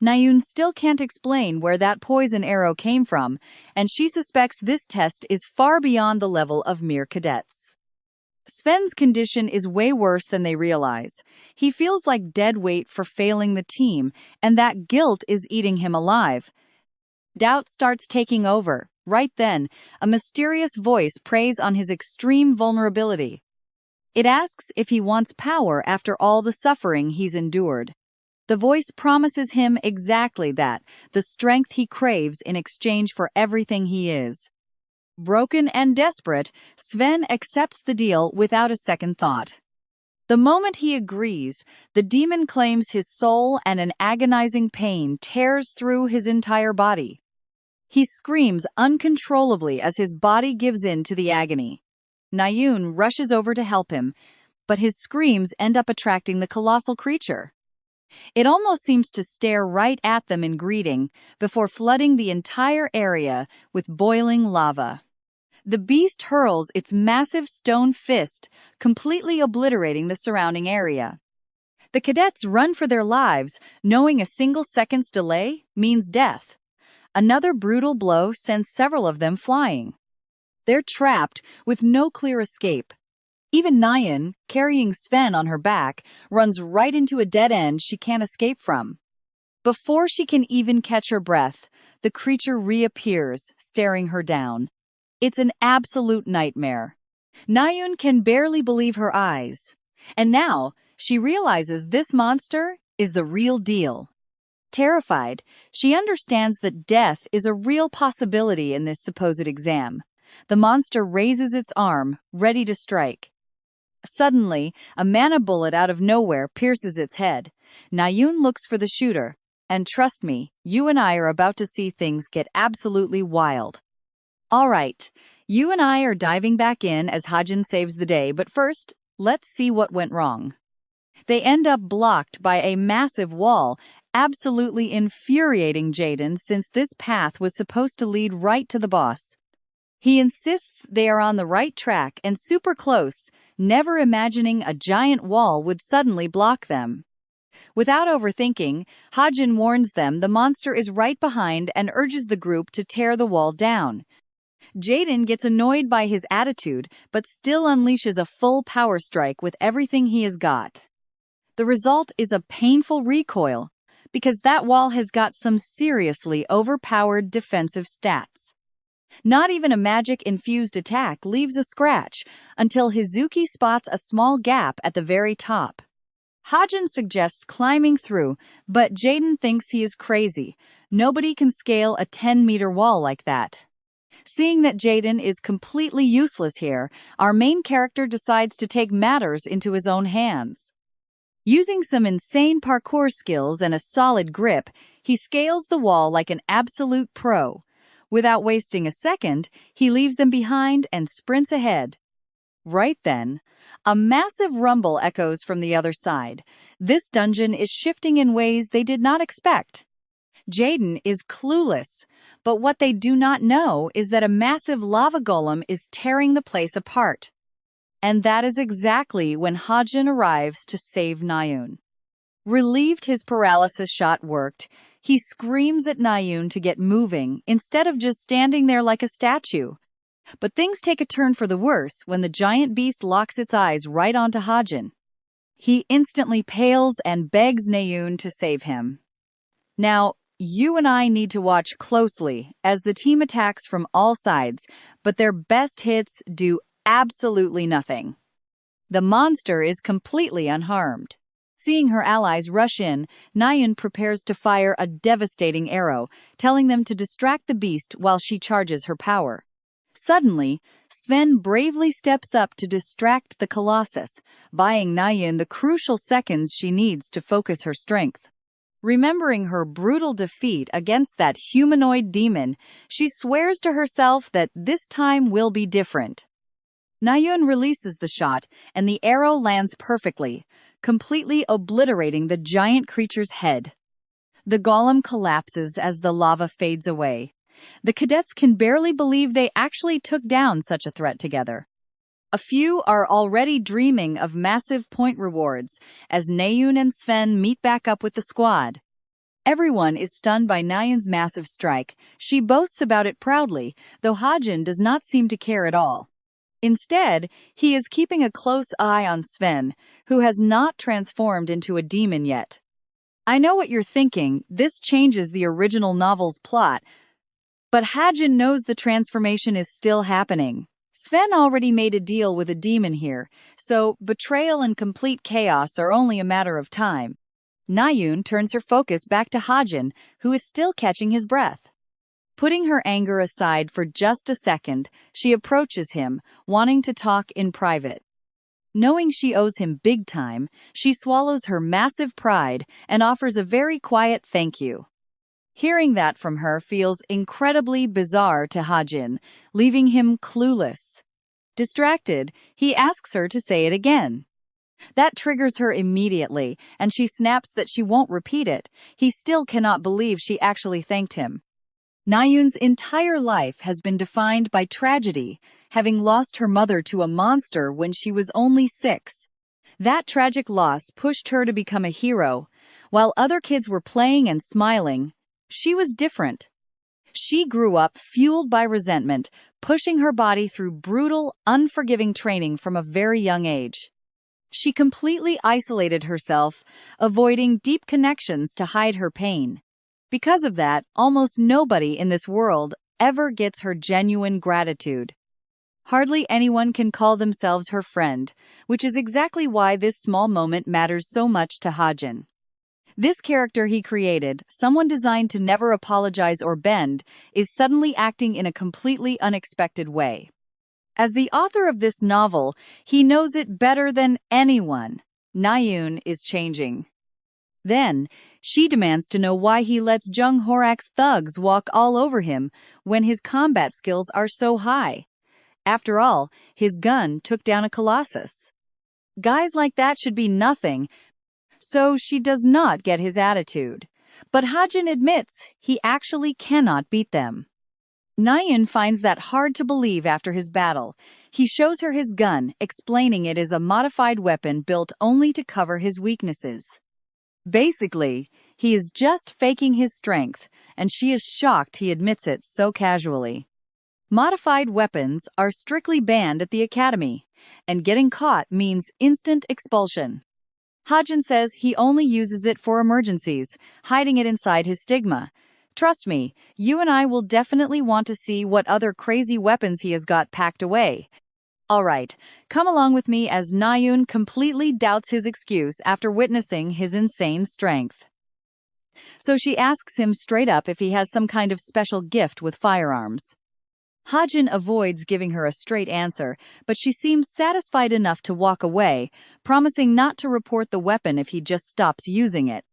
Nayun still can't explain where that poison arrow came from, and she suspects this test is far beyond the level of mere cadets. Sven's condition is way worse than they realize. He feels like dead weight for failing the team, and that guilt is eating him alive. Doubt starts taking over. Right then, a mysterious voice preys on his extreme vulnerability. It asks if he wants power after all the suffering he's endured. The voice promises him exactly that, the strength he craves in exchange for everything he is. Broken and desperate, Sven accepts the deal without a second thought. The moment he agrees, the demon claims his soul and an agonizing pain tears through his entire body. He screams uncontrollably as his body gives in to the agony. Nayun rushes over to help him, but his screams end up attracting the colossal creature. It almost seems to stare right at them in greeting, before flooding the entire area with boiling lava. The beast hurls its massive stone fist, completely obliterating the surrounding area. The cadets run for their lives, knowing a single second's delay means death. Another brutal blow sends several of them flying. They're trapped, with no clear escape. Even Nayun, carrying Sven on her back, runs right into a dead end she can't escape from. Before she can even catch her breath, the creature reappears, staring her down. It's an absolute nightmare. Nayun can barely believe her eyes. And now, she realizes this monster is the real deal. Terrified, she understands that death is a real possibility in this supposed exam. The monster raises its arm, ready to strike. Suddenly, a mana bullet out of nowhere pierces its head. Nayun looks for the shooter. And trust me, you and I are about to see things get absolutely wild. Alright, you and I are diving back in as Hajin saves the day, but first, let's see what went wrong. They end up blocked by a massive wall, absolutely infuriating Jaden since this path was supposed to lead right to the boss. He insists they are on the right track and super close, never imagining a giant wall would suddenly block them. Without overthinking, Hajin warns them the monster is right behind and urges the group to tear the wall down. Jaden gets annoyed by his attitude, but still unleashes a full power strike with everything he has got. The result is a painful recoil, because that wall has got some seriously overpowered defensive stats. Not even a magic-infused attack leaves a scratch, until Hizuki spots a small gap at the very top. Hajin suggests climbing through, but Jaden thinks he is crazy. Nobody can scale a 10-meter wall like that. Seeing that Jaden is completely useless here, our main character decides to take matters into his own hands. Using some insane parkour skills and a solid grip, he scales the wall like an absolute pro. Without wasting a second, he leaves them behind and sprints ahead. Right then, a massive rumble echoes from the other side. This dungeon is shifting in ways they did not expect. Jaden is clueless, but what they do not know is that a massive lava golem is tearing the place apart. And that is exactly when Hajin arrives to save Nayun. Relieved his paralysis shot worked, he screams at Nayun to get moving instead of just standing there like a statue. But things take a turn for the worse when the giant beast locks its eyes right onto Hajin. He instantly pales and begs Naeun to save him. Now, you and I need to watch closely as the team attacks from all sides, but their best hits do absolutely nothing. The monster is completely unharmed. Seeing her allies rush in, Naeun prepares to fire a devastating arrow, telling them to distract the beast while she charges her power. Suddenly, Sven bravely steps up to distract the Colossus, buying Naeun the crucial seconds she needs to focus her strength. Remembering her brutal defeat against that humanoid demon, she swears to herself that this time will be different. Naeun releases the shot, and the arrow lands perfectly, completely obliterating the giant creature's head. The golem collapses as the lava fades away. The cadets can barely believe they actually took down such a threat together. A few are already dreaming of massive point rewards as Naeun and Sven meet back up with the squad. Everyone is stunned by Naeun's massive strike. She boasts about it proudly, though Hajin does not seem to care at all. Instead, he is keeping a close eye on Sven, who has not transformed into a demon yet. I know what you're thinking, this changes the original novel's plot, but Hajin knows the transformation is still happening. Sven already made a deal with a demon here, so betrayal and complete chaos are only a matter of time. Naeun turns her focus back to Hajin, who is still catching his breath. Putting her anger aside for just a second, she approaches him, wanting to talk in private. Knowing she owes him big time, she swallows her massive pride and offers a very quiet thank you. Hearing that from her feels incredibly bizarre to Hajin, leaving him clueless. Distracted, he asks her to say it again. That triggers her immediately, and she snaps that she won't repeat it. He still cannot believe she actually thanked him. Naeun's entire life has been defined by tragedy, having lost her mother to a monster when she was only 6. That tragic loss pushed her to become a hero. While other kids were playing and smiling, she was different. She grew up fueled by resentment, pushing her body through brutal, unforgiving training from a very young age. She completely isolated herself, avoiding deep connections to hide her pain. Because of that, almost nobody in this world ever gets her genuine gratitude. Hardly anyone can call themselves her friend, which is exactly why this small moment matters so much to Hajin. This character he created, someone designed to never apologize or bend, is suddenly acting in a completely unexpected way. As the author of this novel, he knows it better than anyone. Naeun is changing. Then, she demands to know why he lets Jung Horak's thugs walk all over him when his combat skills are so high. After all, his gun took down a colossus. Guys like that should be nothing, so she does not get his attitude. But Hajin admits he actually cannot beat them. Naeun finds that hard to believe after his battle. He shows her his gun, explaining it is a modified weapon built only to cover his weaknesses. Basically, he is just faking his strength, and she is shocked he admits it so casually. Modified weapons are strictly banned at the academy, and getting caught means instant expulsion. Hajin says he only uses it for emergencies, hiding it inside his stigma. Trust me, you and I will definitely want to see what other crazy weapons he has got packed away. Alright, come along with me as Naeun completely doubts his excuse after witnessing his insane strength. So she asks him straight up if he has some kind of special gift with firearms. Hajin avoids giving her a straight answer, but she seems satisfied enough to walk away, promising not to report the weapon if he just stops using it.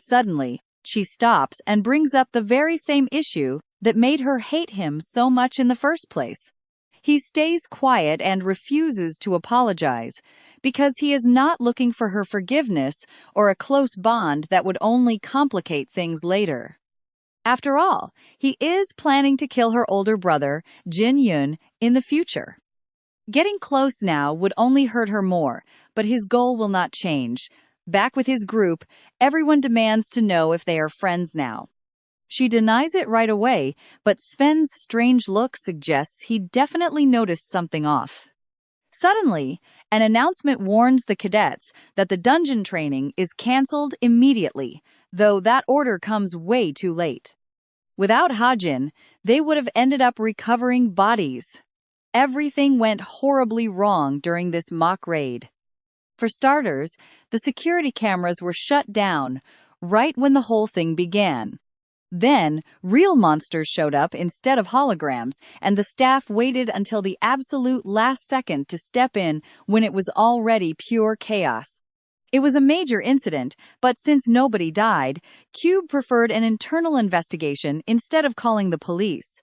Suddenly, she stops and brings up the very same issue that made her hate him so much in the first place. He stays quiet and refuses to apologize, because he is not looking for her forgiveness or a close bond that would only complicate things later. After all, he is planning to kill her older brother, Jin Yun, in the future. Getting close now would only hurt her more, but his goal will not change. Back with his group, everyone demands to know if they are friends now. She denies it right away, but Sven's strange look suggests he definitely noticed something off. Suddenly, an announcement warns the cadets that the dungeon training is cancelled immediately, though that order comes way too late. Without Hajin, they would have ended up recovering bodies. Everything went horribly wrong during this mock raid. For starters, the security cameras were shut down right when the whole thing began. Then, real monsters showed up instead of holograms, and the staff waited until the absolute last second to step in when it was already pure chaos. It was a major incident, but since nobody died, Cube preferred an internal investigation instead of calling the police.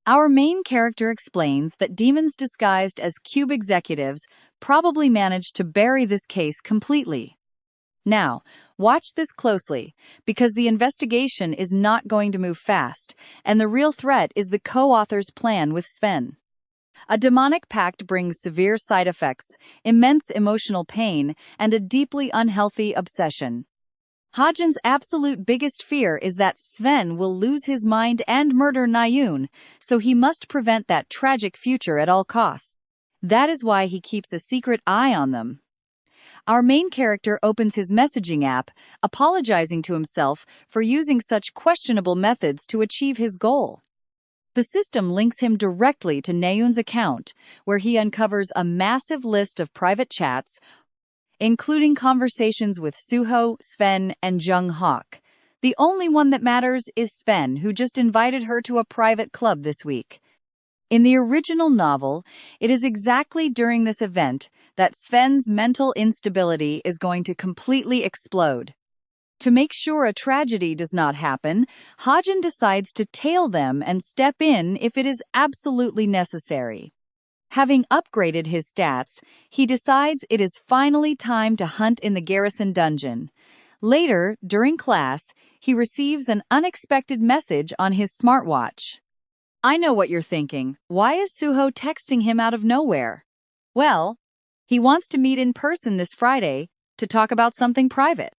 Our main character explains that demons disguised as Cube executives probably managed to bury this case completely. Now, watch this closely, because the investigation is not going to move fast, and the real threat is the co-author's plan with Sven. A demonic pact brings severe side effects, immense emotional pain, and a deeply unhealthy obsession. Hajin's absolute biggest fear is that Sven will lose his mind and murder Nayun, so he must prevent that tragic future at all costs. That is why he keeps a secret eye on them. Our main character opens his messaging app, apologizing to himself for using such questionable methods to achieve his goal. The system links him directly to Nayun's account, where he uncovers a massive list of private chats, including conversations with Suho, Sven, and Jung Hawk. The only one that matters is Sven, who just invited her to a private club this week. In the original novel, it is exactly during this event that Sven's mental instability is going to completely explode. To make sure a tragedy does not happen, Hajin decides to tail them and step in if it is absolutely necessary. Having upgraded his stats, he decides it is finally time to hunt in the garrison dungeon. Later, during class, he receives an unexpected message on his smartwatch. I know what you're thinking. Why is Suho texting him out of nowhere? Well, he wants to meet in person this Friday to talk about something private.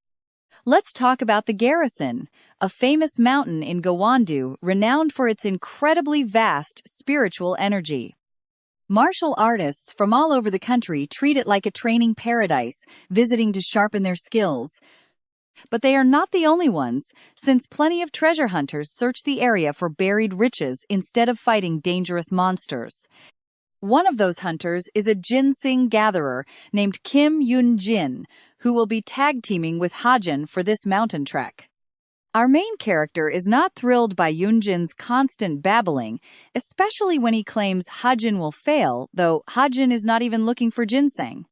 Let's talk about the garrison, a famous mountain in Gwandu renowned for its incredibly vast spiritual energy. Martial artists from all over the country treat it like a training paradise, visiting to sharpen their skills. But they are not the only ones, since plenty of treasure hunters search the area for buried riches instead of fighting dangerous monsters. One of those hunters is a ginseng gatherer named Kim Yoon-jin, who will be tag-teaming with Hajin for this mountain trek. Our main character is not thrilled by Yoon-jin's constant babbling, especially when he claims Hajin will fail, though Hajin is not even looking for ginseng.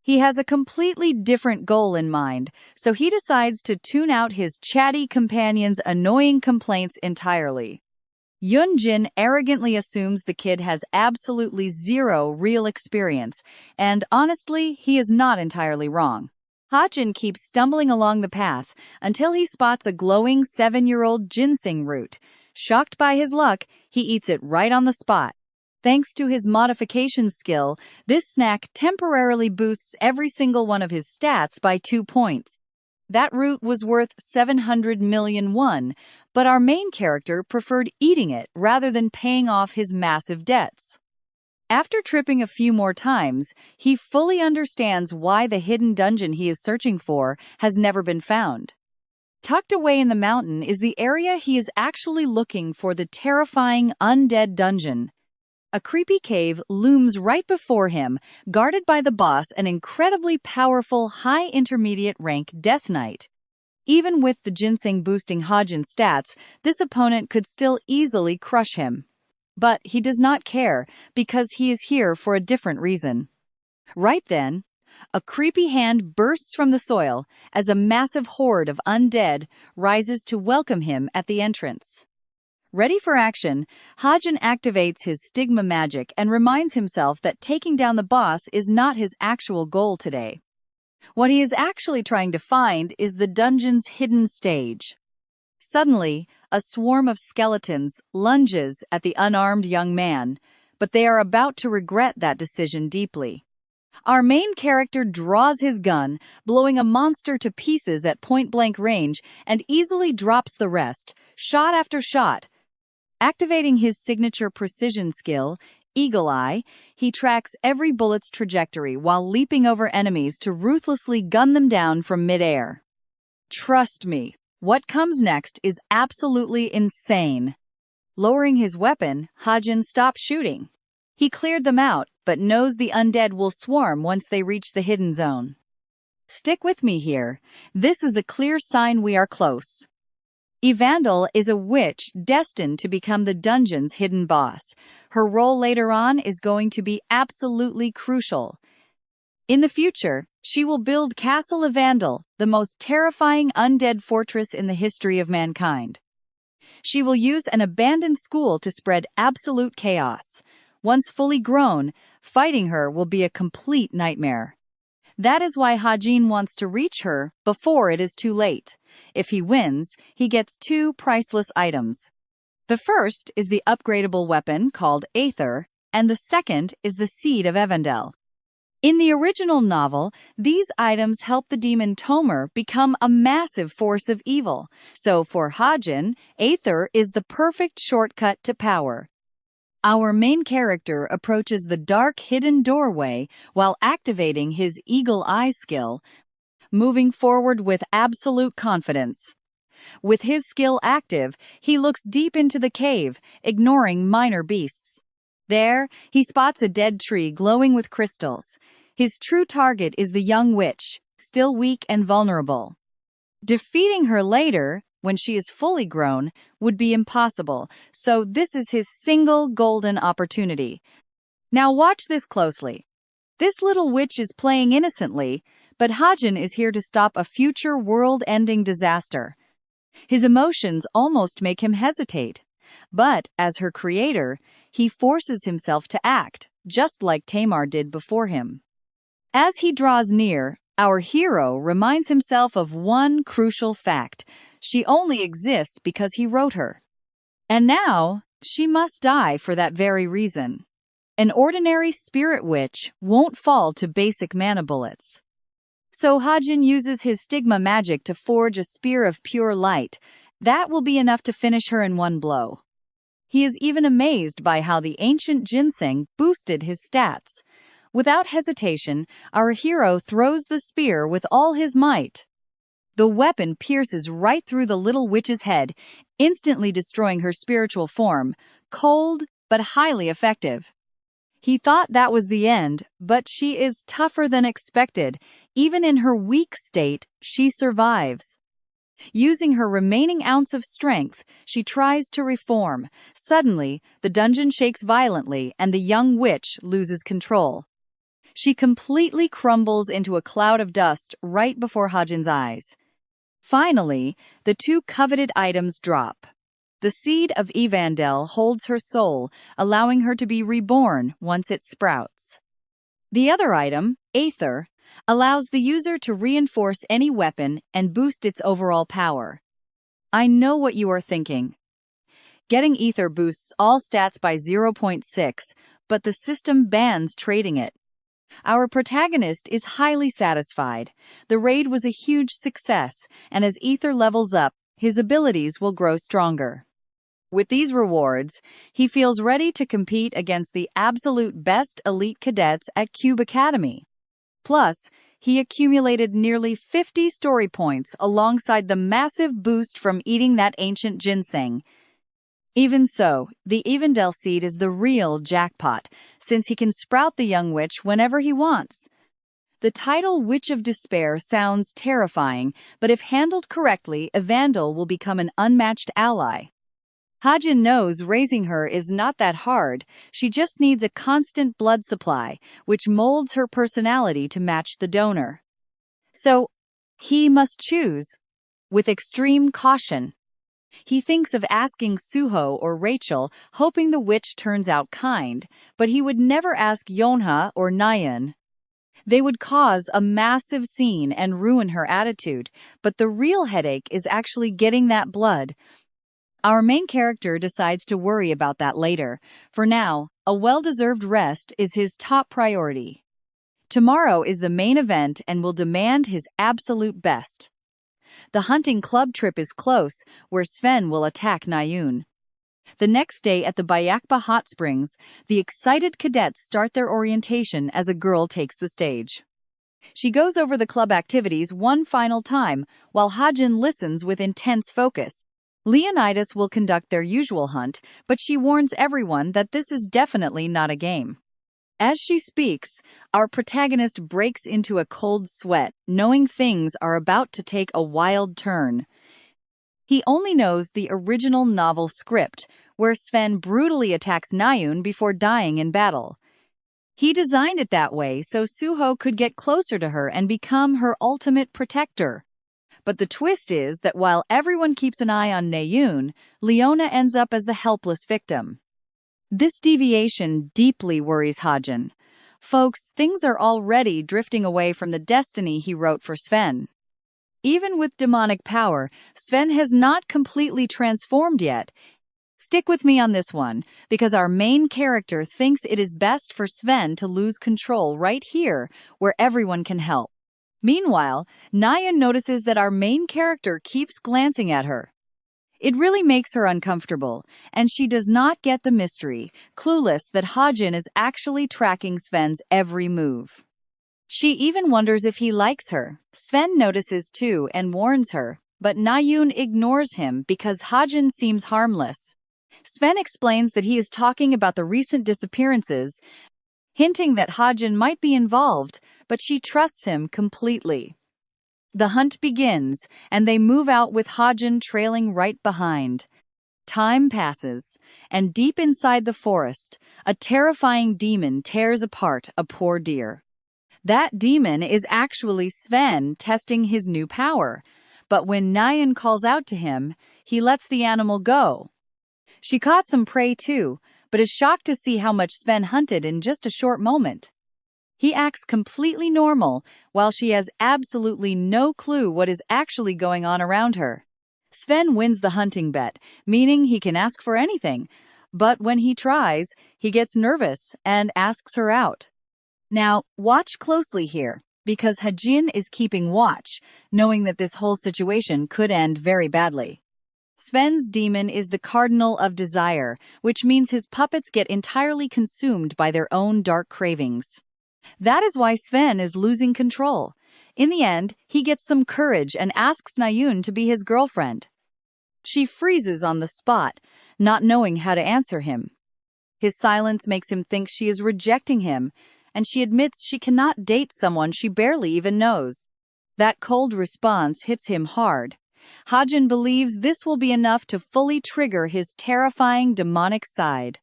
He has a completely different goal in mind, so he decides to tune out his chatty companion's annoying complaints entirely. Yoon-jin arrogantly assumes the kid has absolutely zero real experience, and honestly, he is not entirely wrong. Hajin keeps stumbling along the path until he spots a glowing 7-year-old ginseng root. Shocked by his luck, he eats it right on the spot. Thanks to his modification skill, this snack temporarily boosts every single one of his stats by 2 points. That root was worth 700 million won, but our main character preferred eating it rather than paying off his massive debts. After tripping a few more times, he fully understands why the hidden dungeon he is searching for has never been found. Tucked away in the mountain is the area he is actually looking for, the terrifying undead dungeon. A creepy cave looms right before him, guarded by the boss, an incredibly powerful high intermediate rank Death Knight. Even with the ginseng-boosting Hajin stats, this opponent could still easily crush him. But he does not care, because he is here for a different reason. Right then, a creepy hand bursts from the soil as a massive horde of undead rises to welcome him at the entrance. Ready for action, Hajin activates his stigma magic and reminds himself that taking down the boss is not his actual goal today. What he is actually trying to find is the dungeon's hidden stage. Suddenly, a swarm of skeletons lunges at the unarmed young man, but they are about to regret that decision deeply. Our main character draws his gun, blowing a monster to pieces at point-blank range, and easily drops the rest, shot after shot. Activating his signature precision skill, Eagle Eye, he tracks every bullet's trajectory while leaping over enemies to ruthlessly gun them down from midair. Trust me, what comes next is absolutely insane. Lowering his weapon, Hajin stopped shooting. He cleared them out, but knows the undead will swarm once they reach the hidden zone. Stick with me here. This is a clear sign we are close. Evandel is a witch destined to become the dungeon's hidden boss. Her role later on is going to be absolutely crucial. In the future, she will build Castle Evandel, the most terrifying undead fortress in the history of mankind. She will use an abandoned school to spread absolute chaos. Once fully grown, fighting her will be a complete nightmare. That is why Hajin wants to reach her before it is too late. If he wins, he gets two priceless items. The first is the upgradable weapon called Aether, and the second is the Seed of Evandel. In the original novel, these items help the demon Tomer become a massive force of evil. So for Hajin, Aether is the perfect shortcut to power. Our main character approaches the dark hidden doorway while activating his Eagle Eye skill, moving forward with absolute confidence. With his skill active, he looks deep into the cave, ignoring minor beasts. There, he spots a dead tree glowing with crystals. His true target is the young witch, still weak and vulnerable. Defeating her later, when she is fully grown, would be impossible, so this is his single golden opportunity. Now watch this closely. This little witch is playing innocently, but Hajin is here to stop a future world-ending disaster. His emotions almost make him hesitate. But, as her creator, he forces himself to act, just like Tamar did before him. As he draws near, our hero reminds himself of one crucial fact: she only exists because he wrote her. And now, she must die for that very reason. An ordinary spirit witch won't fall to basic mana bullets. So Hajin uses his stigma magic to forge a spear of pure light. That will be enough to finish her in one blow. He is even amazed by how the ancient ginseng boosted his stats. Without hesitation, our hero throws the spear with all his might. The weapon pierces right through the little witch's head, instantly destroying her spiritual form, cold but highly effective. He thought that was the end, but she is tougher than expected. Even in her weak state, she survives. Using her remaining ounce of strength, she tries to reform. Suddenly, the dungeon shakes violently and the young witch loses control. She completely crumbles into a cloud of dust right before Hajin's eyes. Finally, the two coveted items drop. The Seed of Evandel holds her soul, allowing her to be reborn once it sprouts. The other item, Aether, allows the user to reinforce any weapon and boost its overall power. I know what you are thinking. Getting Aether boosts all stats by 0.6, but the system bans trading it. Our protagonist is highly satisfied. The raid was a huge success, and as Aether levels up, his abilities will grow stronger. With these rewards, he feels ready to compete against the absolute best elite cadets at Cube Academy. Plus, he accumulated nearly 50 story points alongside the massive boost from eating that ancient ginseng. Even so, the Evandel seed is the real jackpot, since he can sprout the young witch whenever he wants. The title Witch of Despair sounds terrifying, but if handled correctly, Evandel will become an unmatched ally. Hajin knows raising her is not that hard. She just needs a constant blood supply, which molds her personality to match the donor. So, he must choose with extreme caution. He thinks of asking Suho or Rachel, hoping the witch turns out kind, but he would never ask Yonha or Nayan. They would cause a massive scene and ruin her attitude, but the real headache is actually getting that blood. Our main character decides to worry about that later. For now, a well-deserved rest is his top priority. Tomorrow is the main event and will demand his absolute best. The hunting club trip is close, where Sven will attack Nayun. The next day at the Bayakba Hot Springs, the excited cadets start their orientation as a girl takes the stage. She goes over the club activities one final time, while Hajin listens with intense focus. Leonidas will conduct their usual hunt, but she warns everyone that this is definitely not a game. As she speaks, our protagonist breaks into a cold sweat, knowing things are about to take a wild turn. He only knows the original novel script, where Sven brutally attacks Nayun before dying in battle. He designed it that way so Suho could get closer to her and become her ultimate protector. But the twist is that while everyone keeps an eye on Nayun, Leona ends up as the helpless victim. This deviation deeply worries Hajin. Folks, things are already drifting away from the destiny he wrote for Sven. Even with demonic power, Sven has not completely transformed yet. Stick with me on this one, because our main character thinks it is best for Sven to lose control right here, where everyone can help. Meanwhile, Naya notices that our main character keeps glancing at her. It really makes her uncomfortable, and she does not get the mystery, clueless that Hajin is actually tracking Sven's every move. She even wonders if he likes her. Sven notices too and warns her, but Nayun ignores him because Hajin seems harmless. Sven explains that he is talking about the recent disappearances, hinting that Hajin might be involved, but she trusts him completely. The hunt begins, and they move out with Hajin trailing right behind. Time passes, and deep inside the forest, a terrifying demon tears apart a poor deer. That demon is actually Sven testing his new power, but when Nayun calls out to him, he lets the animal go. She caught some prey too, but is shocked to see how much Sven hunted in just a short moment. He acts completely normal, while she has absolutely no clue what is actually going on around her. Sven wins the hunting bet, meaning he can ask for anything, but when he tries, he gets nervous and asks her out. Now, watch closely here, because Hajin is keeping watch, knowing that this whole situation could end very badly. Sven's demon is the cardinal of desire, which means his puppets get entirely consumed by their own dark cravings. That is why Sven is losing control. In the end, he gets some courage and asks Nayun to be his girlfriend. She freezes on the spot, not knowing how to answer him. His silence makes him think she is rejecting him, and she admits she cannot date someone she barely even knows. That cold response hits him hard. Hajin believes this will be enough to fully trigger his terrifying demonic side.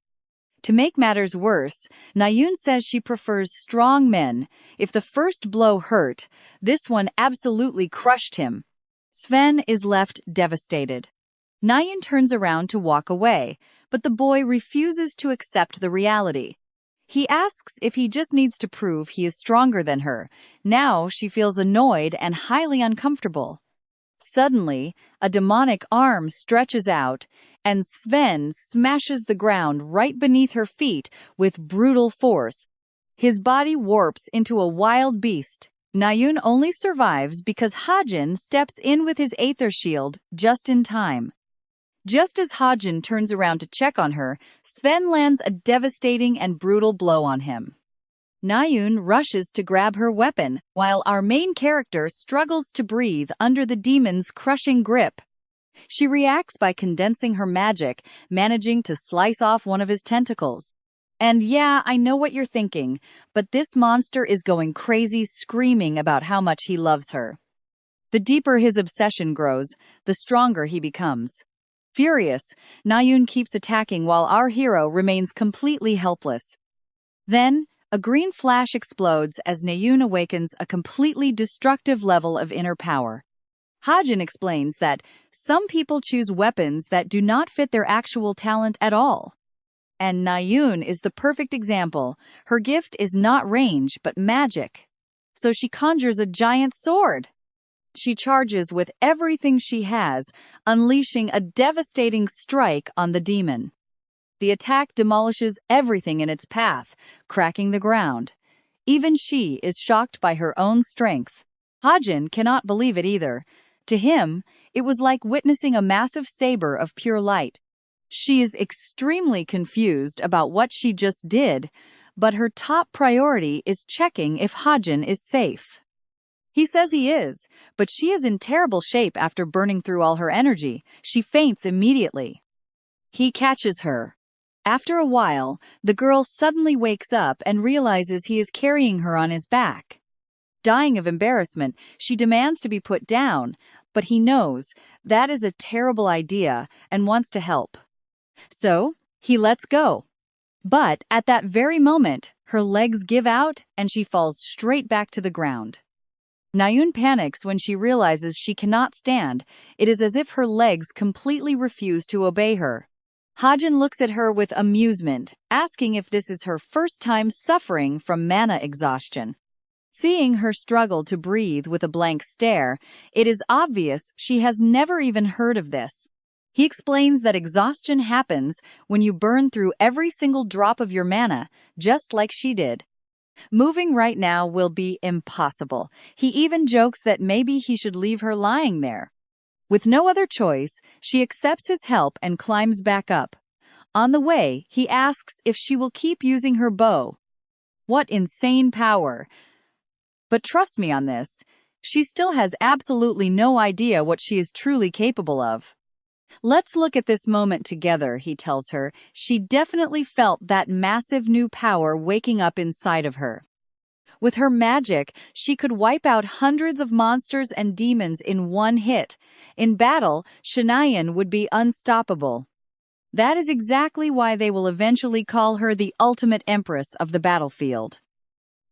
To make matters worse, Nayun says she prefers strong men. If the first blow hurt, this one absolutely crushed him. Sven is left devastated. Nayun turns around to walk away, but the boy refuses to accept the reality. He asks if he just needs to prove he is stronger than her. Now she feels annoyed and highly uncomfortable. Suddenly, a demonic arm stretches out, and Sven smashes the ground right beneath her feet with brutal force. His body warps into a wild beast. Nayun only survives because Hajin steps in with his aether shield just in time. Just as Hajin turns around to check on her, Sven lands a devastating and brutal blow on him. Nayun rushes to grab her weapon, while our main character struggles to breathe under the demon's crushing grip. She reacts by condensing her magic, managing to slice off one of his tentacles. And yeah, I know what you're thinking, but this monster is going crazy, screaming about how much he loves her. The deeper his obsession grows, the stronger he becomes. Furious, Nayun keeps attacking while our hero remains completely helpless. Then, a green flash explodes as Nayun awakens a completely destructive level of inner power. Hajin explains that some people choose weapons that do not fit their actual talent at all. And Nayun is the perfect example. Her gift is not range but magic. So she conjures a giant sword. She charges with everything she has, unleashing a devastating strike on the demon. The attack demolishes everything in its path, cracking the ground. Even she is shocked by her own strength. Hajin cannot believe it either. To him, it was like witnessing a massive saber of pure light. She is extremely confused about what she just did, but her top priority is checking if Hajin is safe. He says he is, but she is in terrible shape after burning through all her energy. She faints immediately. He catches her. After a while, the girl suddenly wakes up and realizes he is carrying her on his back. Dying of embarrassment, she demands to be put down, but he knows that is a terrible idea and wants to help. So, he lets go. But at that very moment, her legs give out and she falls straight back to the ground. Nayun panics when she realizes she cannot stand. It is as if her legs completely refuse to obey her. Hajin looks at her with amusement, asking if this is her first time suffering from mana exhaustion. Seeing her struggle to breathe with a blank stare, it is obvious she has never even heard of this. He explains that exhaustion happens when you burn through every single drop of your mana, just like she did. Moving right now will be impossible. He even jokes that maybe he should leave her lying there. With no other choice, she accepts his help and climbs back up. On the way, he asks if she will keep using her bow. What insane power! But trust me on this, she still has absolutely no idea what she is truly capable of. Let's look at this moment together, he tells her. She definitely felt that massive new power waking up inside of her. With her magic, she could wipe out hundreds of monsters and demons in one hit. In battle, Shanayan would be unstoppable. That is exactly why they will eventually call her the ultimate empress of the battlefield.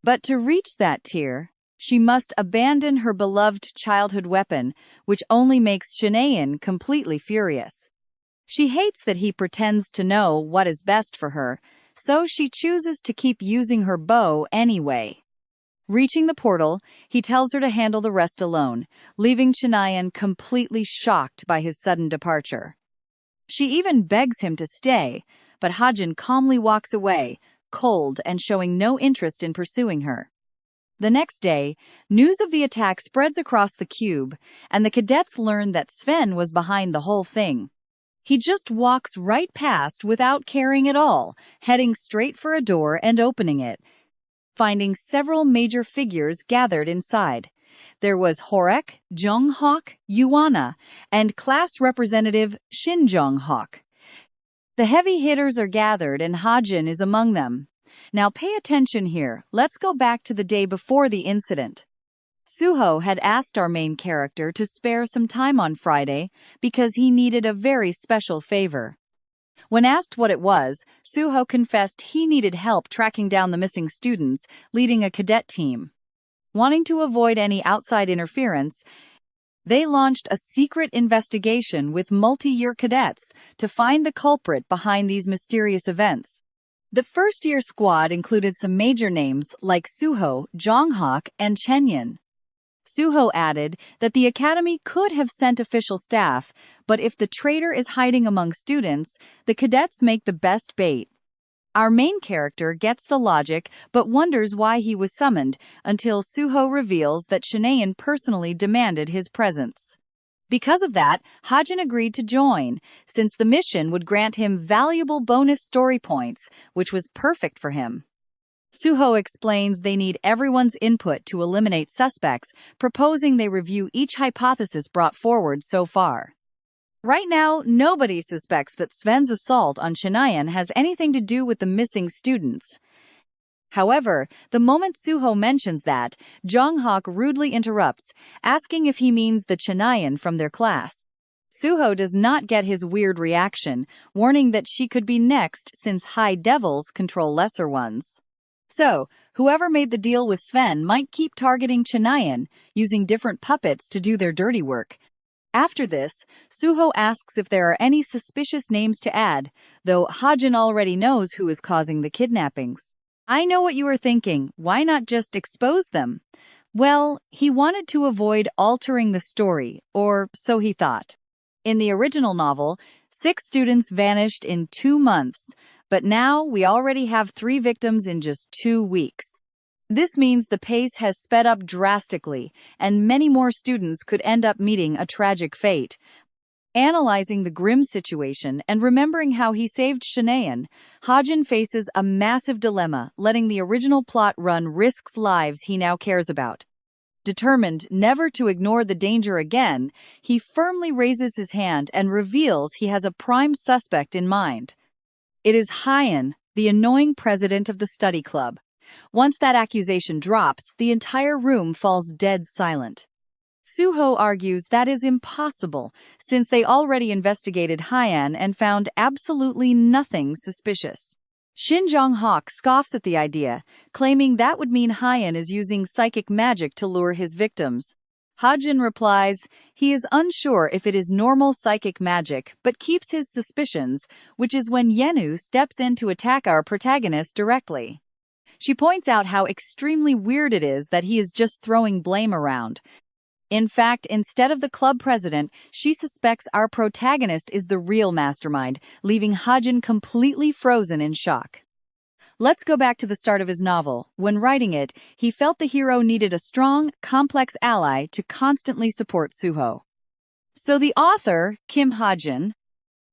But to reach that tier, she must abandon her beloved childhood weapon, which only makes Shanayan completely furious. She hates that he pretends to know what is best for her, so she chooses to keep using her bow anyway. Reaching the portal, he tells her to handle the rest alone, leaving Shanayan completely shocked by his sudden departure. She even begs him to stay, but Hajin calmly walks away, cold and showing no interest in pursuing her. The next day, news of the attack spreads across the cube, and the cadets learn that Sven was behind the whole thing. He just walks right past without caring at all, heading straight for a door and opening it, finding several major figures gathered inside. There was Horek, Jonghak, Yuana, and class representative Shin Jonghak. The heavy hitters are gathered and Hajin is among them. Now pay attention here, let's go back to the day before the incident. Suho had asked our main character to spare some time on Friday because he needed a very special favor. When asked what it was, Suho confessed he needed help tracking down the missing students, leading a cadet team. Wanting to avoid any outside interference, they launched a secret investigation with multi-year cadets to find the culprit behind these mysterious events. The first-year squad included some major names like Suho, Jonghak, and Chenyan. Suho added that the academy could have sent official staff, but if the traitor is hiding among students, the cadets make the best bait. Our main character gets the logic but wonders why he was summoned, until Suho reveals that Shanayan personally demanded his presence. Because of that, Hajin agreed to join, since the mission would grant him valuable bonus story points, which was perfect for him. Suho explains they need everyone's input to eliminate suspects, proposing they review each hypothesis brought forward so far. Right now, nobody suspects that Sven's assault on Shanayan has anything to do with the missing students. However, the moment Suho mentions that, Jonghak rudely interrupts, asking if he means the Chanayan from their class. Suho does not get his weird reaction, warning that she could be next since high devils control lesser ones. So, whoever made the deal with Sven might keep targeting Chanayan, using different puppets to do their dirty work. After this, Suho asks if there are any suspicious names to add, though Hajin already knows who is causing the kidnappings. I know what you are thinking, why not just expose them? Well, he wanted to avoid altering the story, or so he thought. In the original novel, 6 students vanished in 2 months, but now we already have 3 victims in just 2 weeks. This means the pace has sped up drastically, and many more students could end up meeting a tragic fate. Analyzing the grim situation and remembering how he saved Shanayan, Hajin faces a massive dilemma. Letting the original plot run risks lives he now cares about. Determined never to ignore the danger again, he firmly raises his hand and reveals he has a prime suspect in mind. It is Hyan, the annoying president of the study club. Once that accusation drops, the entire room falls dead silent. Suho argues that is impossible, since they already investigated Hyan and found absolutely nothing suspicious. Shin Jong-hak scoffs at the idea, claiming that would mean Hyan is using psychic magic to lure his victims. Hajin replies he is unsure if it is normal psychic magic, but keeps his suspicions, which is when Yenu steps in to attack our protagonist directly. She points out how extremely weird it is that he is just throwing blame around. In fact, instead of the club president, she suspects our protagonist is the real mastermind, leaving Hajin completely frozen in shock. Let's go back to the start of his novel. When writing it, he felt the hero needed a strong, complex ally to constantly support Suho. So the author, Kim Hajin,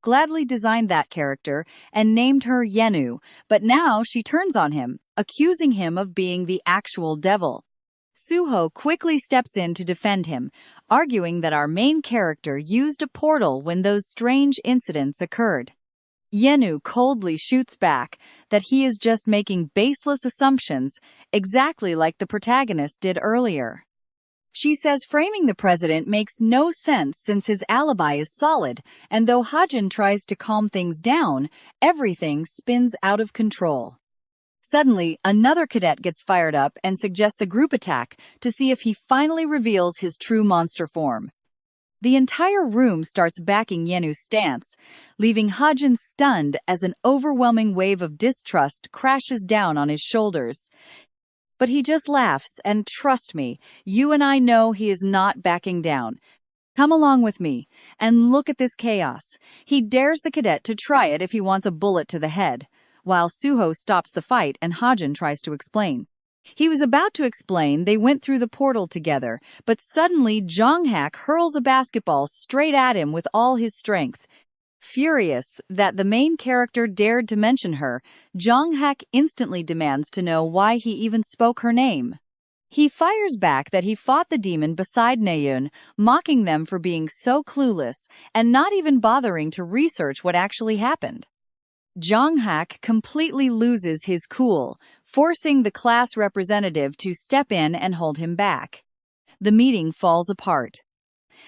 gladly designed that character and named her Yenu, but now she turns on him, accusing him of being the actual devil. Suho quickly steps in to defend him, arguing that our main character used a portal when those strange incidents occurred. Yenu coldly shoots back that he is just making baseless assumptions, exactly like the protagonist did earlier. She says framing the president makes no sense since his alibi is solid, and though Hajin tries to calm things down, everything spins out of control. Suddenly, another cadet gets fired up and suggests a group attack to see if he finally reveals his true monster form. The entire room starts backing Yenu's stance, leaving Hajin stunned as an overwhelming wave of distrust crashes down on his shoulders. But he just laughs, and trust me, you and I know he is not backing down. Come along with me, and look at this chaos. He dares the cadet to try it if he wants a bullet to the head. While Suho stops the fight and Hajin tries to explain. He was about to explain they went through the portal together, but suddenly Jong-hak hurls a basketball straight at him with all his strength. Furious that the main character dared to mention her, Jong-hak instantly demands to know why he even spoke her name. He fires back that he fought the demon beside Naeun, mocking them for being so clueless and not even bothering to research what actually happened. Jong-hak completely loses his cool, forcing the class representative to step in and hold him back. The meeting falls apart.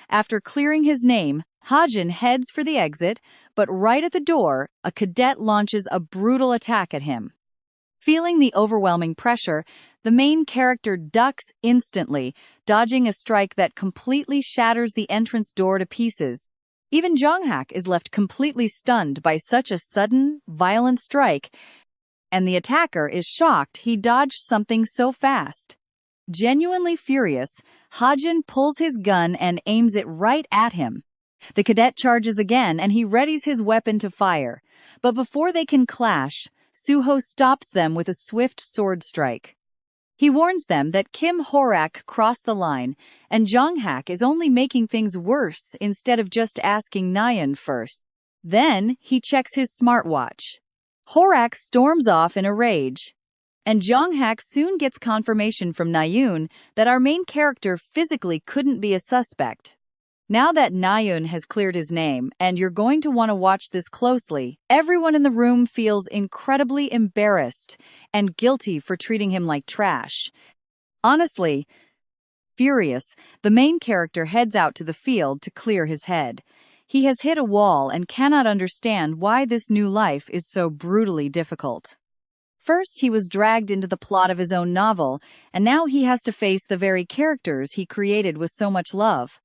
After clearing his name, Hajin heads for the exit, but right at the door, a cadet launches a brutal attack at him. Feeling the overwhelming pressure, the main character ducks instantly, dodging a strike that completely shatters the entrance door to pieces. Even Jong-hak is left completely stunned by such a sudden, violent strike, and the attacker is shocked he dodged something so fast. Genuinely furious, Hajin pulls his gun and aims it right at him. The cadet charges again and he readies his weapon to fire, but before they can clash, Suho stops them with a swift sword strike. He warns them that Kim Horak crossed the line, and Jong-hak is only making things worse instead of just asking Naeun first. Then, he checks his smartwatch. Horak storms off in a rage. And Jong-hak soon gets confirmation from Naeun that our main character physically couldn't be a suspect. Now that Naeun has cleared his name, and you're going to want to watch this closely, everyone in the room feels incredibly embarrassed and guilty for treating him like trash. Honestly, furious, the main character heads out to the field to clear his head. He has hit a wall and cannot understand why this new life is so brutally difficult. First, he was dragged into the plot of his own novel, and now he has to face the very characters he created with so much love.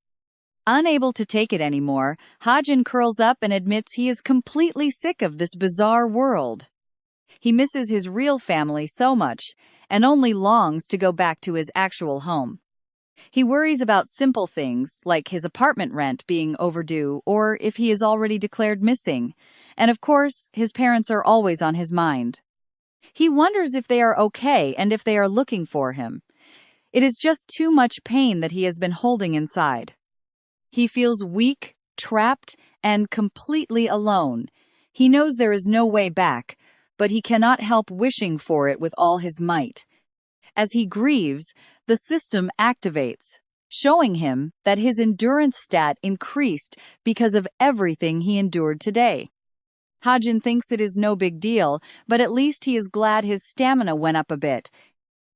Unable to take it anymore, Hajin curls up and admits he is completely sick of this bizarre world. He misses his real family so much, and only longs to go back to his actual home. He worries about simple things, like his apartment rent being overdue or if he is already declared missing. And of course, his parents are always on his mind. He wonders if they are okay and if they are looking for him. It is just too much pain that he has been holding inside. He feels weak, trapped, and completely alone. He knows there is no way back, but he cannot help wishing for it with all his might. As he grieves, the system activates, showing him that his endurance stat increased because of everything he endured today. Hajin thinks it is no big deal, but at least he is glad his stamina went up a bit.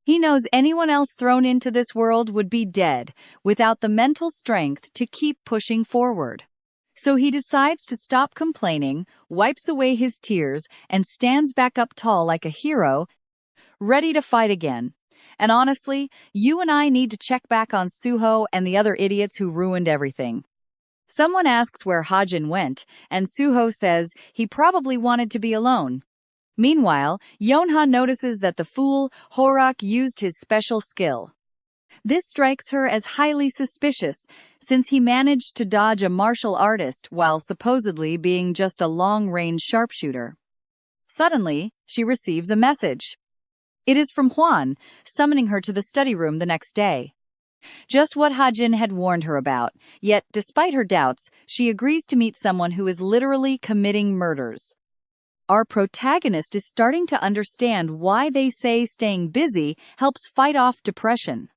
He knows anyone else thrown into this world would be dead, without the mental strength to keep pushing forward. So he decides to stop complaining, wipes away his tears, and stands back up tall like a hero, ready to fight again. And honestly, you and I need to check back on Suho and the other idiots who ruined everything. Someone asks where Hajin went, and Suho says he probably wanted to be alone. Meanwhile, Yonha notices that the fool, Horak, used his special skill. This strikes her as highly suspicious, since he managed to dodge a martial artist while supposedly being just a long-range sharpshooter. Suddenly, she receives a message. It is from Juan, summoning her to the study room the next day. Just what Hajin had warned her about, yet, despite her doubts, she agrees to meet someone who is literally committing murders. Our protagonist is starting to understand why they say staying busy helps fight off depression.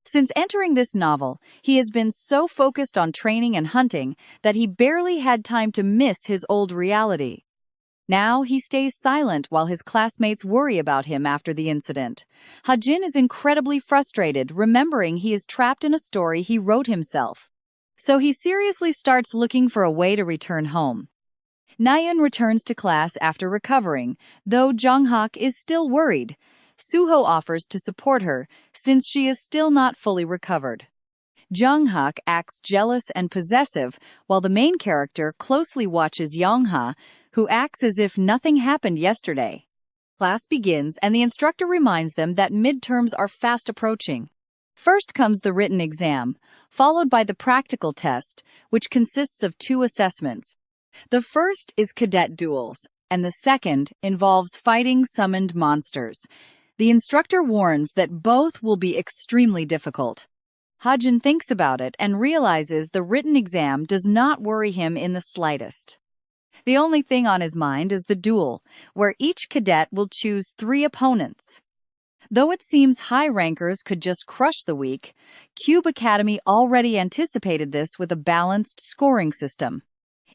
Since entering this novel, he has been so focused on training and hunting that he barely had time to miss his old reality. Now he stays silent while his classmates worry about him after the incident. Hajin is incredibly frustrated, remembering he is trapped in a story he wrote himself. So he seriously starts looking for a way to return home. Nayun returns to class after recovering, though Jonghak is still worried. Suho offers to support her, since she is still not fully recovered. Jonghak acts jealous and possessive, while the main character closely watches Yongha, who acts as if nothing happened yesterday. Class begins, and the instructor reminds them that midterms are fast approaching. First comes the written exam, followed by the practical test, which consists of 2 assessments. The first is cadet duels, and the second involves fighting summoned monsters. The instructor warns that both will be extremely difficult. Hajin thinks about it and realizes the written exam does not worry him in the slightest. The only thing on his mind is the duel, where each cadet will choose 3 opponents. Though it seems high rankers could just crush the weak, Cube Academy already anticipated this with a balanced scoring system.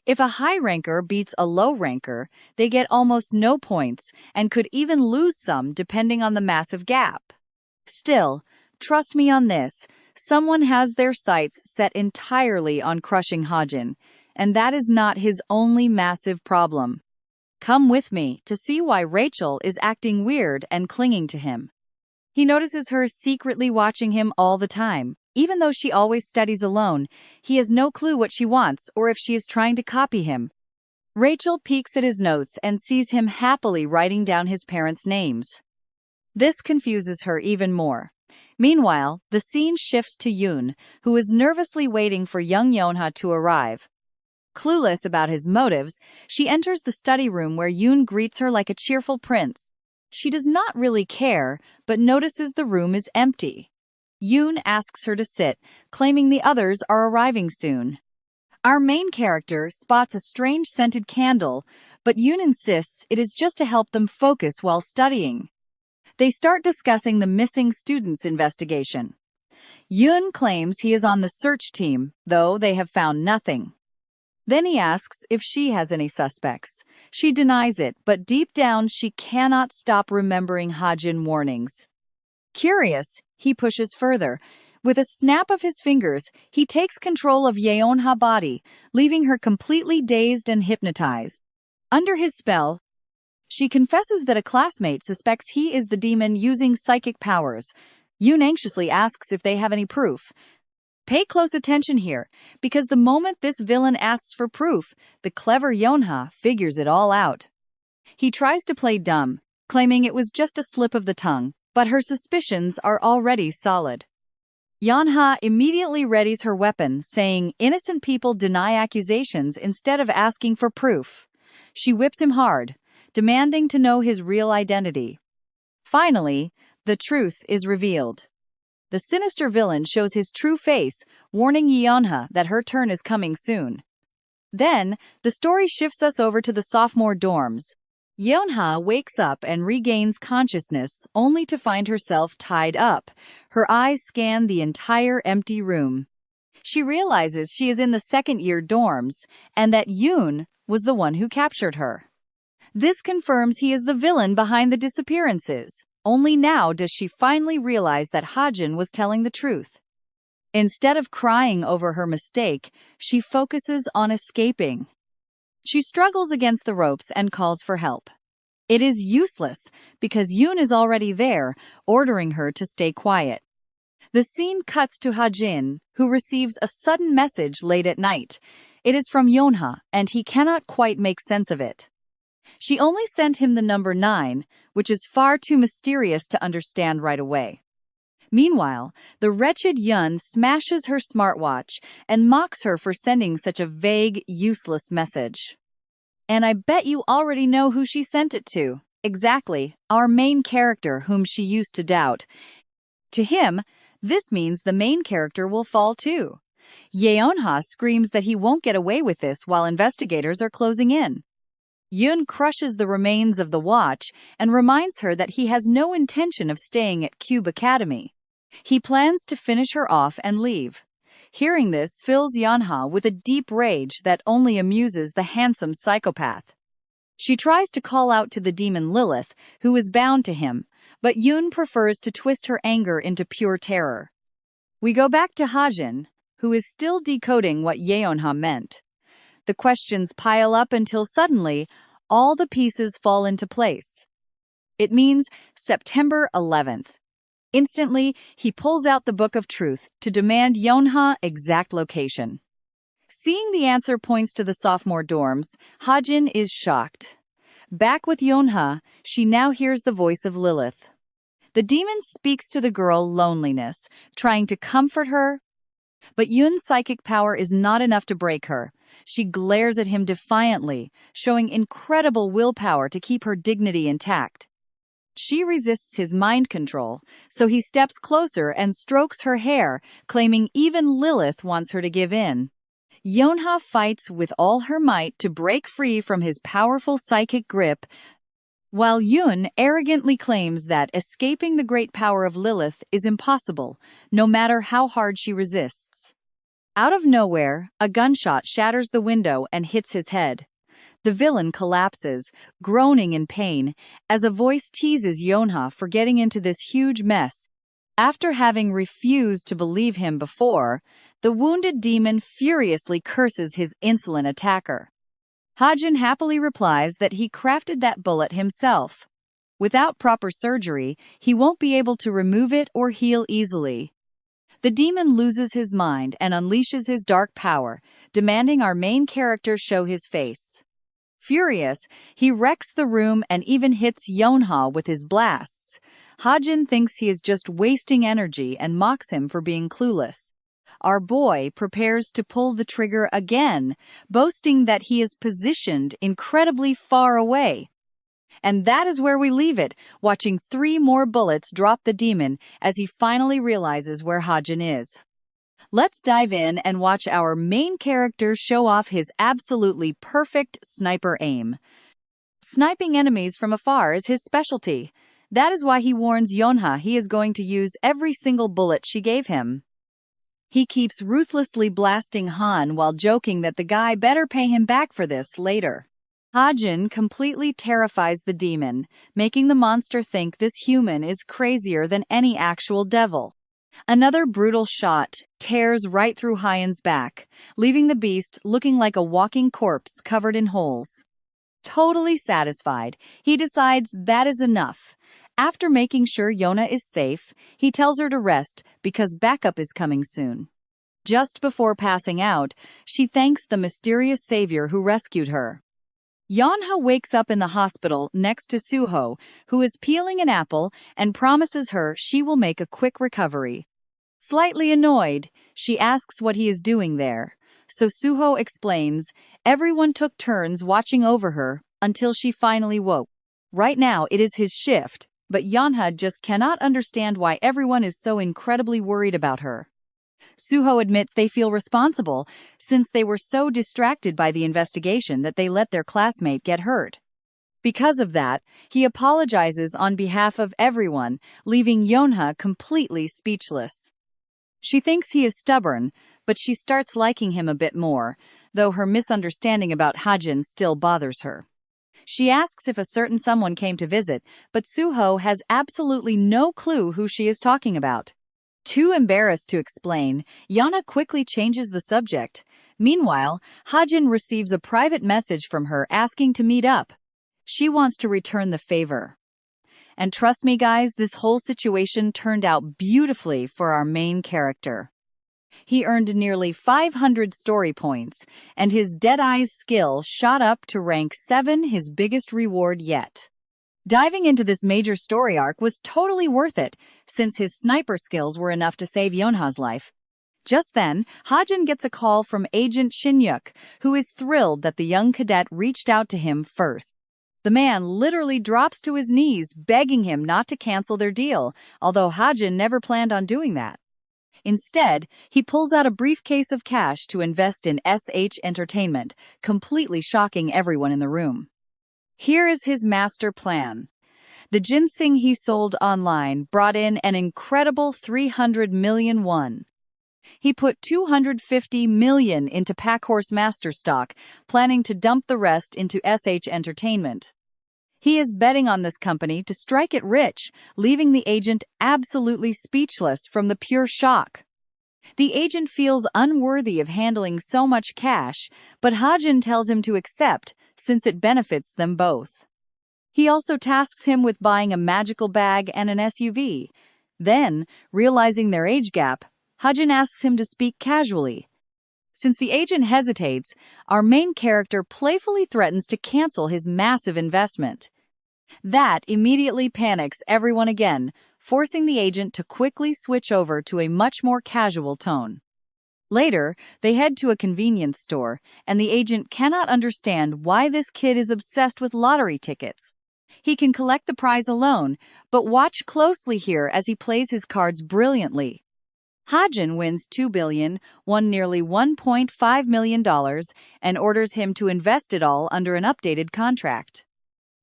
If a high ranker beats a low ranker, they get almost no points and could even lose some depending on the massive gap. Still, trust me on this, someone has their sights set entirely on crushing Hajin, and that is not his only massive problem. Come with me to see why Rachel is acting weird and clinging to him. He notices her secretly watching him all the time. Even though she always studies alone, he has no clue what she wants or if she is trying to copy him. Rachel peeks at his notes and sees him happily writing down his parents' names. This confuses her even more. Meanwhile, the scene shifts to Yoon, who is nervously waiting for young Yonha to arrive. Clueless about his motives, she enters the study room where Yoon greets her like a cheerful prince. She does not really care, but notices the room is empty. Yoon asks her to sit, claiming the others are arriving soon. Our main character spots a strange scented candle, but Yoon insists it is just to help them focus while studying. They start discussing the missing students investigation. Yoon claims he is on the search team, though they have found nothing. Then he asks if she has any suspects. She denies it, but deep down she cannot stop remembering Hajin warnings. Curious, he pushes further. With a snap of his fingers, he takes control of Yeonha's body, leaving her completely dazed and hypnotized. Under his spell, she confesses that a classmate suspects he is the demon using psychic powers. Yoon anxiously asks if they have any proof. Pay close attention here, because the moment this villain asks for proof, the clever Yonha figures it all out. He tries to play dumb, claiming it was just a slip of the tongue, but her suspicions are already solid. Yonha immediately readies her weapon, saying innocent people deny accusations instead of asking for proof. She whips him hard. demanding to know his real identity. Finally, the truth is revealed. The sinister villain shows his true face, warning Yeonha that her turn is coming soon. Then, the story shifts us over to the sophomore dorms. Yeonha wakes up and regains consciousness, only to find herself tied up. Her eyes scan the entire empty room. She realizes she is in the second-year dorms, and that Yoon was the one who captured her. This confirms he is the villain behind the disappearances. Only now does she finally realize that Hajin was telling the truth. Instead of crying over her mistake, she focuses on escaping. She struggles against the ropes and calls for help. It is useless, because Yoon is already there, ordering her to stay quiet. The scene cuts to Hajin, who receives a sudden message late at night. It is from Yeonha, and he cannot quite make sense of it. She only sent him the number 9, which is far too mysterious to understand right away. Meanwhile, the wretched Yun smashes her smartwatch and mocks her for sending such a vague, useless message. And I bet you already know who she sent it to. Exactly, our main character whom she used to doubt. To him, this means the main character will fall too. Yeonha screams that he won't get away with this while investigators are closing in. Yoon crushes the remains of the watch and reminds her that he has no intention of staying at Cube Academy. He plans to finish her off and leave. Hearing this fills Yeonha with a deep rage that only amuses the handsome psychopath. She tries to call out to the demon Lilith, who is bound to him, but Yoon prefers to twist her anger into pure terror. We go back to Hajin, who is still decoding what Yeonha meant. The questions pile up until suddenly, all the pieces fall into place. It means September 11th. Instantly, he pulls out the Book of Truth to demand Yeonha's exact location. Seeing the answer points to the sophomore dorms, Hajin is shocked. Back with Yeonha, she now hears the voice of Lilith. The demon speaks to the girl loneliness, trying to comfort her. But Yoon's psychic power is not enough to break her. She glares at him defiantly, showing incredible willpower to keep her dignity intact. She resists his mind control, so he steps closer and strokes her hair, claiming even Lilith wants her to give in. Yeonha fights with all her might to break free from his powerful psychic grip, while Yoon arrogantly claims that escaping the great power of Lilith is impossible, no matter how hard she resists. Out of nowhere, a gunshot shatters the window and hits his head. The villain collapses, groaning in pain, as a voice teases Yeonha for getting into this huge mess. After having refused to believe him before, the wounded demon furiously curses his insolent attacker. Hajin happily replies that he crafted that bullet himself. Without proper surgery, he won't be able to remove it or heal easily. The demon loses his mind and unleashes his dark power, demanding our main character show his face. Furious, he wrecks the room and even hits Yeonha with his blasts. Hajin thinks he is just wasting energy and mocks him for being clueless. Our boy prepares to pull the trigger again, boasting that he is positioned incredibly far away. And that is where we leave it, watching 3 more bullets drop the demon as he finally realizes where Hajin is. Let's dive in and watch our main character show off his absolutely perfect sniper aim. Sniping enemies from afar is his specialty. That is why he warns Yeonha he is going to use every single bullet she gave him. He keeps ruthlessly blasting Han while joking that the guy better pay him back for this later. Hajin completely terrifies the demon, making the monster think this human is crazier than any actual devil. Another brutal shot tears right through Hyen's back, leaving the beast looking like a walking corpse covered in holes. Totally satisfied, he decides that is enough. After making sure Yeonha is safe, he tells her to rest because backup is coming soon. Just before passing out, she thanks the mysterious savior who rescued her. Yeonha wakes up in the hospital next to Suho, who is peeling an apple and promises her she will make a quick recovery. Slightly annoyed, she asks what he is doing there. So Suho explains, everyone took turns watching over her, until she finally woke. Right now, it is his shift, but Yeonha just cannot understand why everyone is so incredibly worried about her. Suho admits they feel responsible, since they were so distracted by the investigation that they let their classmate get hurt. Because of that, he apologizes on behalf of everyone, leaving Yeonha completely speechless. She thinks he is stubborn, but she starts liking him a bit more, though her misunderstanding about Hajin still bothers her. She asks if a certain someone came to visit, but Suho has absolutely no clue who she is talking about. Too embarrassed to explain, Yana quickly changes the subject. Meanwhile, Hajin receives a private message from her asking to meet up. She wants to return the favor. And trust me guys, this whole situation turned out beautifully for our main character. He earned nearly 500 story points, and his Deadeye's skill shot up to rank 7, his biggest reward yet. Diving into this major story arc was totally worth it, since his sniper skills were enough to save Yeonha's life. Just then, Hajin gets a call from Agent Shin-yuk, who is thrilled that the young cadet reached out to him first. The man literally drops to his knees, begging him not to cancel their deal, although Hajin never planned on doing that. Instead, he pulls out a briefcase of cash to invest in SH Entertainment, completely shocking everyone in the room. Here is his master plan. The ginseng he sold online brought in an incredible 300 million won. He put 250 million into Packhorse Master stock, planning to dump the rest into SH Entertainment. He is betting on this company to strike it rich, leaving the agent absolutely speechless from the pure shock. The agent feels unworthy of handling so much cash, but Hajin tells him to accept, since it benefits them both. He also tasks him with buying a magical bag and an SUV. Then, realizing their age gap, Hajin asks him to speak casually. Since the agent hesitates, our main character playfully threatens to cancel his massive investment. That immediately panics everyone again, forcing the agent to quickly switch over to a much more casual tone. Later, they head to a convenience store, and the agent cannot understand why this kid is obsessed with lottery tickets. He can collect the prize alone, but watch closely here as he plays his cards brilliantly. Hajin wins 2 billion, won nearly $1.5 million, and orders him to invest it all under an updated contract.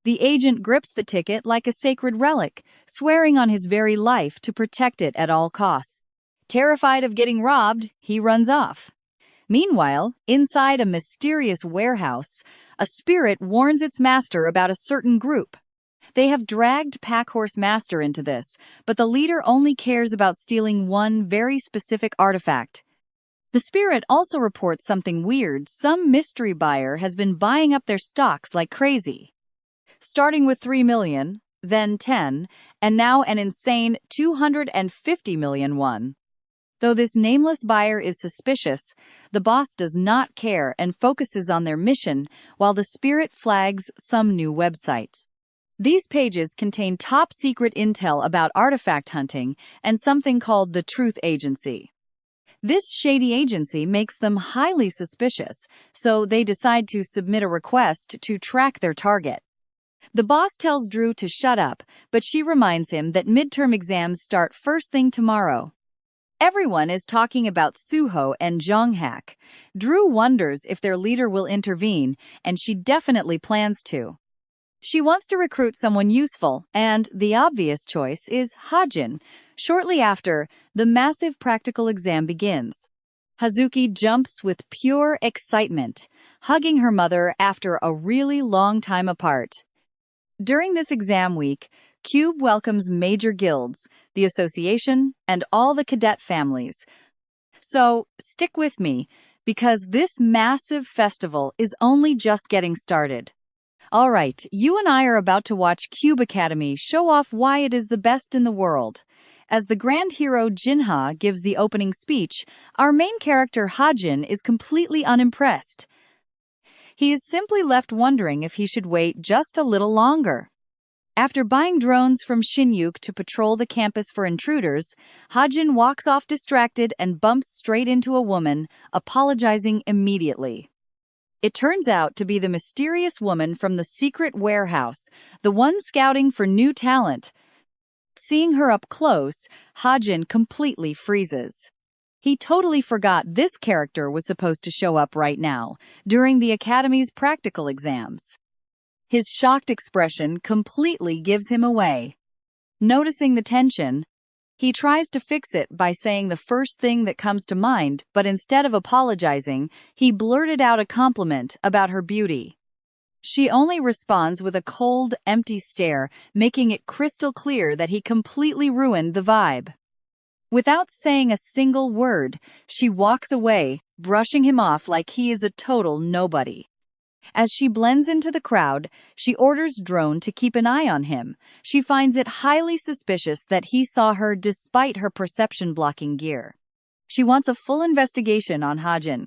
The agent grips the ticket like a sacred relic, swearing on his very life to protect it at all costs. Terrified of getting robbed, he runs off. Meanwhile, inside a mysterious warehouse, a spirit warns its master about a certain group. They have dragged Packhorse Master into this, but the leader only cares about stealing one very specific artifact. The spirit also reports something weird. Some mystery buyer has been buying up their stocks like crazy. Starting with 3 million, then 10, and now an insane 250 million won. Though this nameless buyer is suspicious, the boss does not care and focuses on their mission, while the spirit flags some new websites. These pages contain top-secret intel about artifact hunting and something called the Truth Agency. This shady agency makes them highly suspicious, so they decide to submit a request to track their target. The boss tells Drew to shut up, but she reminds him that midterm exams start first thing tomorrow. Everyone is talking about Suho and Jonghak. Drew wonders if their leader will intervene, and she definitely plans to. She wants to recruit someone useful, and the obvious choice is Hajin. Shortly after, the massive practical exam begins. Hazuki jumps with pure excitement, hugging her mother after a really long time apart. During this exam week, Cube welcomes major guilds, the association, and all the cadet families. So, stick with me, because this massive festival is only just getting started. Alright, you and I are about to watch Cube Academy show off why it is the best in the world. As the grand hero Jinha gives the opening speech, our main character Hajin is completely unimpressed. He is simply left wondering if he should wait just a little longer. After buying drones from Shin-yuk to patrol the campus for intruders, Hajin walks off distracted and bumps straight into a woman, apologizing immediately. It turns out to be the mysterious woman from the secret warehouse, the one scouting for new talent. Seeing her up close, Hajin completely freezes. He totally forgot this character was supposed to show up right now, during the Academy's practical exams. His shocked expression completely gives him away. Noticing the tension, he tries to fix it by saying the first thing that comes to mind, but instead of apologizing, he blurted out a compliment about her beauty. She only responds with a cold, empty stare, making it crystal clear that he completely ruined the vibe. Without saying a single word, she walks away, brushing him off like he is a total nobody. As she blends into the crowd, she orders Drone to keep an eye on him. She finds it highly suspicious that he saw her despite her perception-blocking gear. She wants a full investigation on Hajin.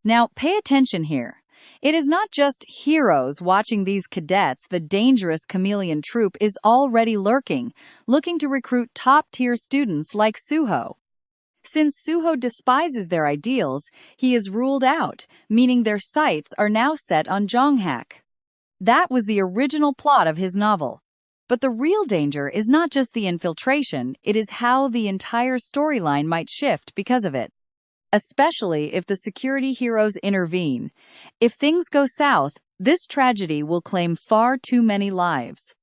Now, pay attention here. It is not just heroes watching these cadets. The dangerous chameleon troop is already lurking, looking to recruit top-tier students like Suho. Since Suho despises their ideals, he is ruled out, meaning their sights are now set on Jonghak. That was the original plot of his novel. But the real danger is not just the infiltration, it is how the entire storyline might shift because of it. Especially if the security heroes intervene. If things go south, this tragedy will claim far too many lives.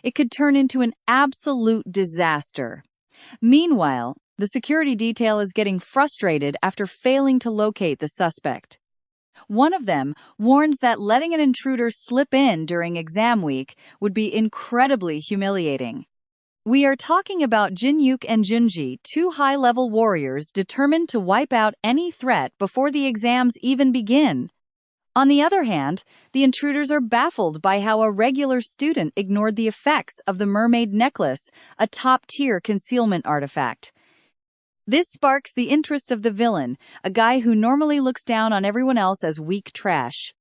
It could turn into an absolute disaster. Meanwhile, the security detail is getting frustrated after failing to locate the suspect. One of them warns that letting an intruder slip in during exam week would be incredibly humiliating. We are talking about Jinyuk and Junji, two high-level warriors determined to wipe out any threat before the exams even begin. On the other hand, the intruders are baffled by how a regular student ignored the effects of the mermaid necklace, a top-tier concealment artifact. This sparks the interest of the villain, a guy who normally looks down on everyone else as weak trash.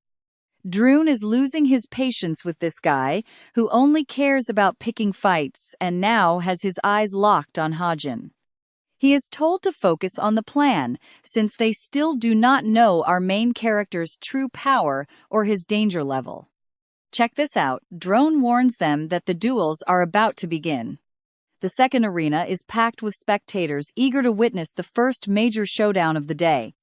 Drune is losing his patience with this guy, who only cares about picking fights and now has his eyes locked on Hajin. He is told to focus on the plan, since they still do not know our main character's true power or his danger level. Check this out, Drone warns them that the duels are about to begin. The second arena is packed with spectators eager to witness the first major showdown of the day.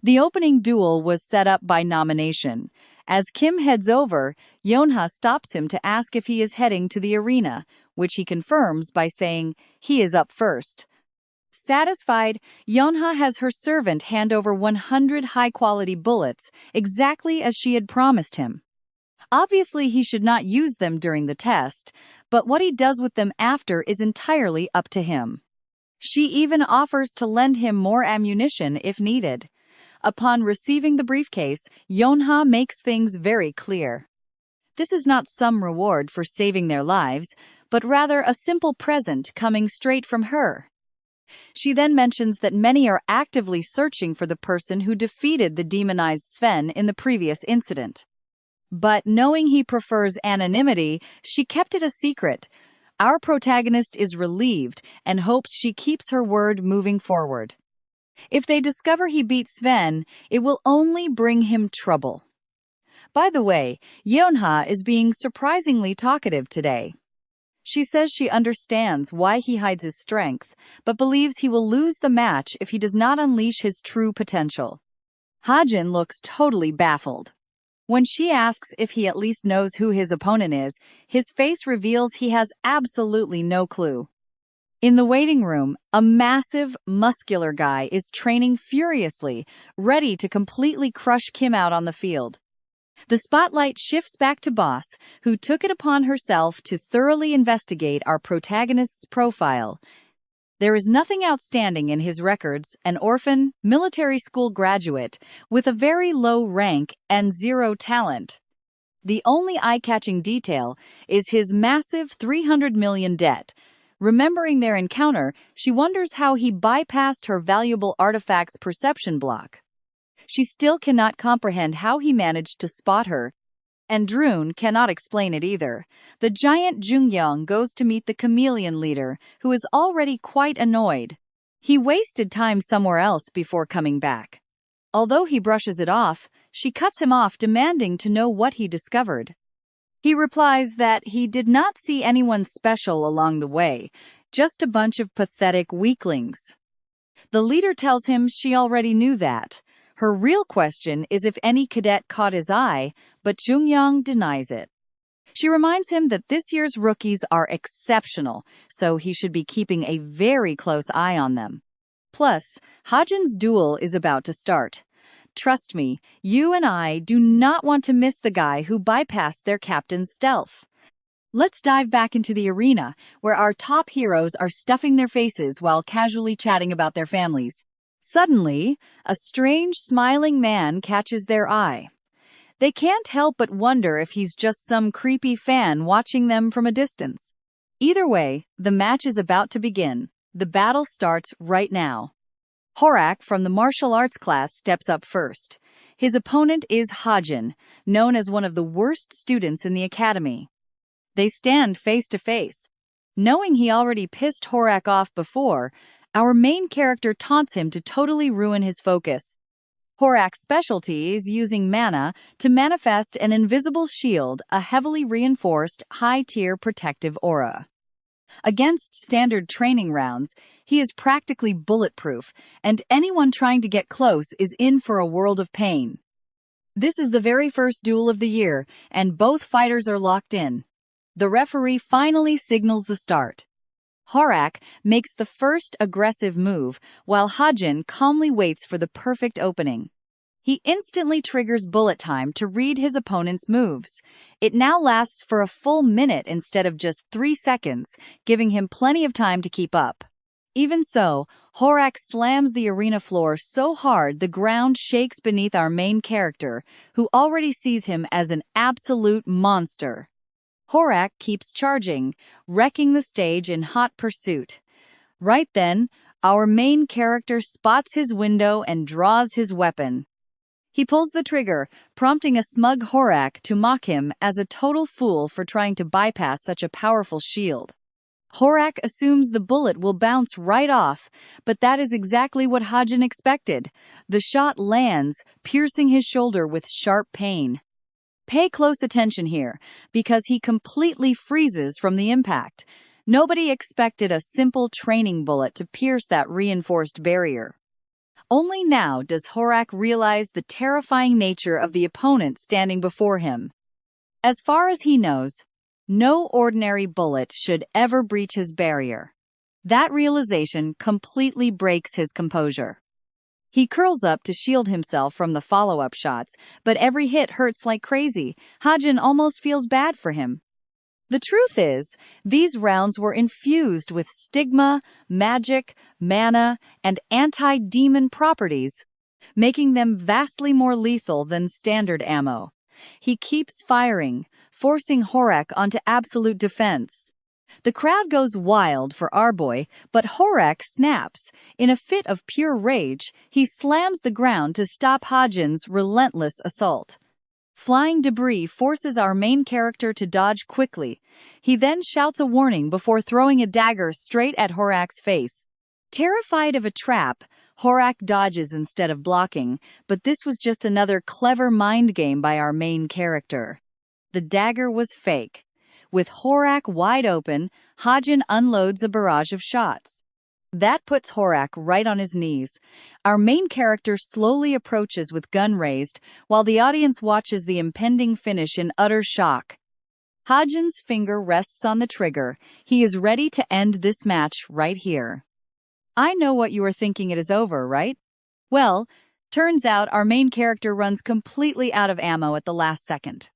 The opening duel was set up by nomination. As Kim heads over, Yonha stops him to ask if he is heading to the arena, which he confirms by saying he is up first. Satisfied, Yonha has her servant hand over 100 high-quality bullets, exactly as she had promised him. Obviously, he should not use them during the test, but what he does with them after is entirely up to him. She even offers to lend him more ammunition if needed. Upon receiving the briefcase, Yonha makes things very clear. This is not some reward for saving their lives, but rather a simple present coming straight from her. She then mentions that many are actively searching for the person who defeated the demonized Sven in the previous incident. But knowing he prefers anonymity, she kept it a secret. Our protagonist is relieved and hopes she keeps her word moving forward. If they discover he beat Sven, it will only bring him trouble. By the way, Yonha is being surprisingly talkative today. She says she understands why he hides his strength, but believes he will lose the match if he does not unleash his true potential. Hajin looks totally baffled. When she asks if he at least knows who his opponent is, his face reveals he has absolutely no clue. In the waiting room, a massive, muscular guy is training furiously, ready to completely crush Kim out on the field. The spotlight shifts back to Boss, who took it upon herself to thoroughly investigate our protagonist's profile. There is nothing outstanding in his records: an orphan, military school graduate, with a very low rank and zero talent. The only eye-catching detail is his massive 300 million debt. Remembering their encounter, she wonders how he bypassed her valuable artifact's perception block. She still cannot comprehend how he managed to spot her, and Drune cannot explain it either. The giant Jungyong goes to meet the chameleon leader, who is already quite annoyed. He wasted time somewhere else before coming back. Although he brushes it off, She cuts him off, demanding to know what he discovered. He replies that he did not see anyone special along the way, just a bunch of pathetic weaklings. The leader tells him she already knew that. Her real question is if any cadet caught his eye, but Jungyang denies it. She reminds him that this year's rookies are exceptional, so he should be keeping a very close eye on them. Plus, Hajin's duel is about to start. Trust me, you and I do not want to miss the guy who bypassed their captain's stealth. Let's dive back into the arena, where our top heroes are stuffing their faces while casually chatting about their families. Suddenly, a strange, smiling man catches their eye. They can't help but wonder if he's just some creepy fan watching them from a distance. Either way, the match is about to begin. The battle starts right now. Horak from the martial arts class steps up first. His opponent is Hajin, known as one of the worst students in the academy. They stand face to face. Knowing he already pissed Horak off before, our main character taunts him to totally ruin his focus. Horak's specialty is using mana to manifest an invisible shield, a heavily reinforced, high-tier protective aura. Against standard training rounds, he is practically bulletproof, and anyone trying to get close is in for a world of pain. This is the very first duel of the year, and both fighters are locked in. The referee finally signals the start. Horak makes the first aggressive move, while Hajin calmly waits for the perfect opening. He instantly triggers bullet time to read his opponent's moves. It now lasts for a full minute instead of just 3 seconds, giving him plenty of time to keep up. Even so, Horak slams the arena floor so hard the ground shakes beneath our main character, who already sees him as an absolute monster. Horak keeps charging, wrecking the stage in hot pursuit. Right then, our main character spots his window and draws his weapon. He pulls the trigger, prompting a smug Horak to mock him as a total fool for trying to bypass such a powerful shield. Horak assumes the bullet will bounce right off, but that is exactly what Hajin expected. The shot lands, piercing his shoulder with sharp pain. Pay close attention here, because he completely freezes from the impact. Nobody expected a simple training bullet to pierce that reinforced barrier. Only now does Horak realize the terrifying nature of the opponent standing before him. As far as he knows, no ordinary bullet should ever breach his barrier. That realization completely breaks his composure. He curls up to shield himself from the follow-up shots, but every hit hurts like crazy. Hajin almost feels bad for him. The truth is, these rounds were infused with stigma, magic, mana, and anti-demon properties, making them vastly more lethal than standard ammo. He keeps firing, forcing Horak onto absolute defense. The crowd goes wild for our boy, but Horak snaps. In a fit of pure rage, he slams the ground to stop Hajin's relentless assault. Flying debris forces our main character to dodge quickly. He then shouts a warning before throwing a dagger straight at Horak's face. Terrified of a trap, Horak dodges instead of blocking, but this was just another clever mind game by our main character. The dagger was fake. With Horak wide open, Hajin unloads a barrage of shots. That puts Horak right on his knees. Our main character slowly approaches with gun raised, while the audience watches the impending finish in utter shock. Hajin's finger rests on the trigger. He is ready to end this match right here. I know what you are thinking, it is over, right? Well, turns out our main character runs completely out of ammo at the last second.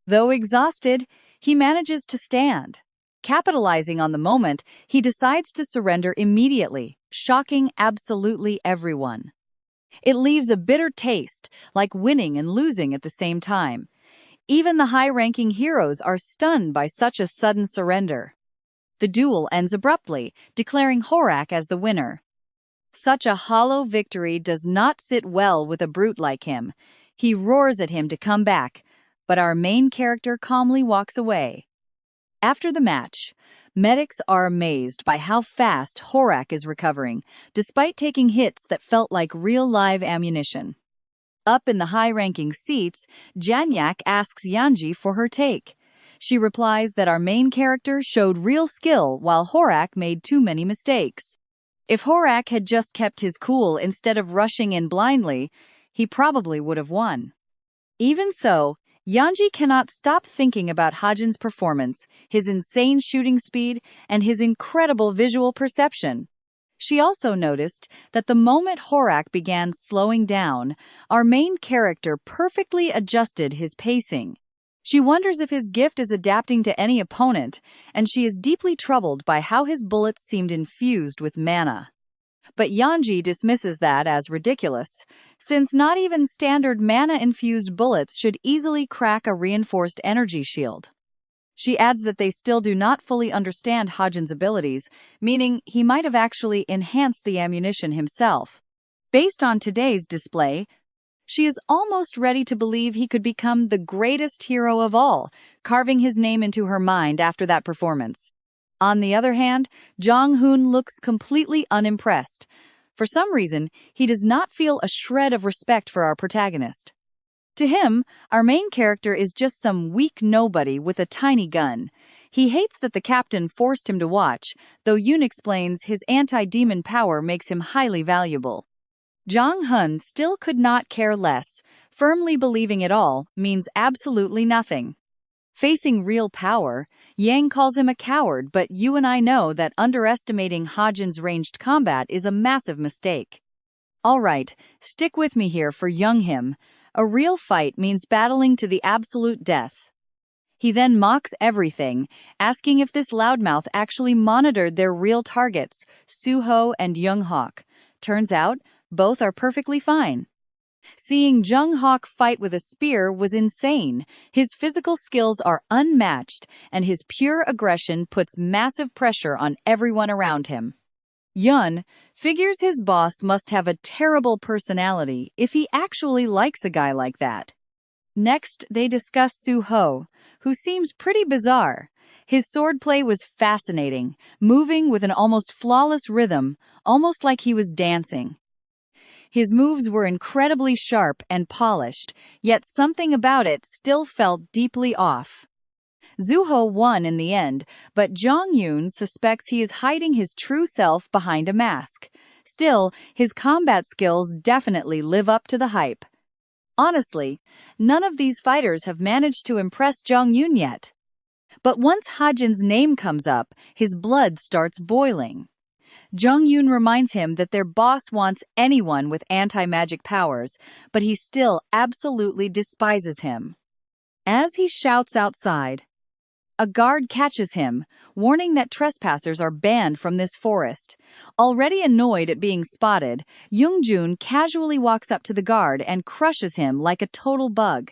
Though exhausted, he manages to stand. Capitalizing on the moment, he decides to surrender immediately, shocking absolutely everyone. It leaves a bitter taste, like winning and losing at the same time. Even the high-ranking heroes are stunned by such a sudden surrender. The duel ends abruptly, declaring Horak as the winner. Such a hollow victory does not sit well with a brute like him. He roars at him to come back, but our main character calmly walks away. After the match, medics are amazed by how fast Horak is recovering, despite taking hits that felt like real live ammunition. Up in the high-ranking seats, Janyak asks Yanji for her take. She replies that our main character showed real skill while Horak made too many mistakes. If Horak had just kept his cool instead of rushing in blindly, he probably would have won. Even so, Yanji cannot stop thinking about Hajin's performance, his insane shooting speed, and his incredible visual perception. She also noticed that the moment Horak began slowing down, our main character perfectly adjusted his pacing. She wonders if his gift is adapting to any opponent, and she is deeply troubled by how his bullets seemed infused with mana. But Yanji dismisses that as ridiculous, since not even standard mana-infused bullets should easily crack a reinforced energy shield. She adds that they still do not fully understand Hajin's abilities, meaning he might have actually enhanced the ammunition himself. Based on today's display, she is almost ready to believe he could become the greatest hero of all, carving his name into her mind after that performance. On the other hand, Jong-hoon looks completely unimpressed. For some reason, he does not feel a shred of respect for our protagonist. To him, our main character is just some weak nobody with a tiny gun. He hates that the captain forced him to watch, though Yoon explains his anti-demon power makes him highly valuable. Jong-hun still could not care less, firmly believing it all means absolutely nothing. Facing real power, Yang calls him a coward, but you and I know that underestimating Hajin's ranged combat is a massive mistake. Alright, stick with me here for young him. A real fight means battling to the absolute death. He then mocks everything, asking if this loudmouth actually monitored their real targets, Suho and Young-hak. Turns out, both are perfectly fine. Seeing Jung-hak fight with a spear was insane. His physical skills are unmatched, and his pure aggression puts massive pressure on everyone around him. Yun figures his boss must have a terrible personality if he actually likes a guy like that. Next, they discuss Suho, who seems pretty bizarre. His swordplay was fascinating, moving with an almost flawless rhythm, almost like he was dancing. His moves were incredibly sharp and polished, yet something about it still felt deeply off. Zuho won in the end, but Jong-yoon suspects he is hiding his true self behind a mask. Still, his combat skills definitely live up to the hype. Honestly, none of these fighters have managed to impress Jong-yoon yet. But once Hajin's name comes up, his blood starts boiling. Jong-yoon reminds him that their boss wants anyone with anti-magic powers, but he still absolutely despises him. As he shouts outside, a guard catches him, warning that trespassers are banned from this forest. Already annoyed at being spotted, Yoongjun casually walks up to the guard and crushes him like a total bug.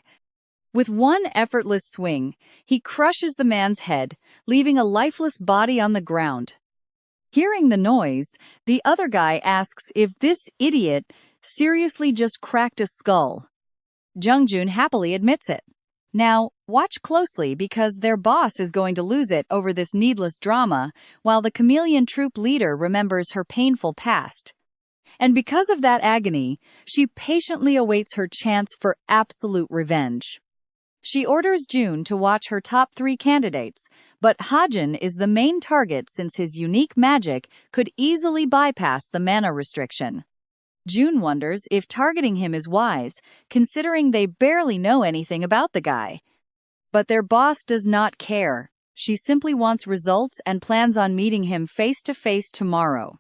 With one effortless swing, he crushes the man's head, leaving a lifeless body on the ground. Hearing the noise, the other guy asks if this idiot seriously just cracked a skull. Jungjun happily admits it. Now, watch closely because their boss is going to lose it over this needless drama, while the chameleon troop leader remembers her painful past. And because of that agony, she patiently awaits her chance for absolute revenge. She orders June to watch her top 3 candidates, but Hajin is the main target since his unique magic could easily bypass the mana restriction. June wonders if targeting him is wise, considering they barely know anything about the guy. But their boss does not care. She simply wants results and plans on meeting him face-to-face tomorrow.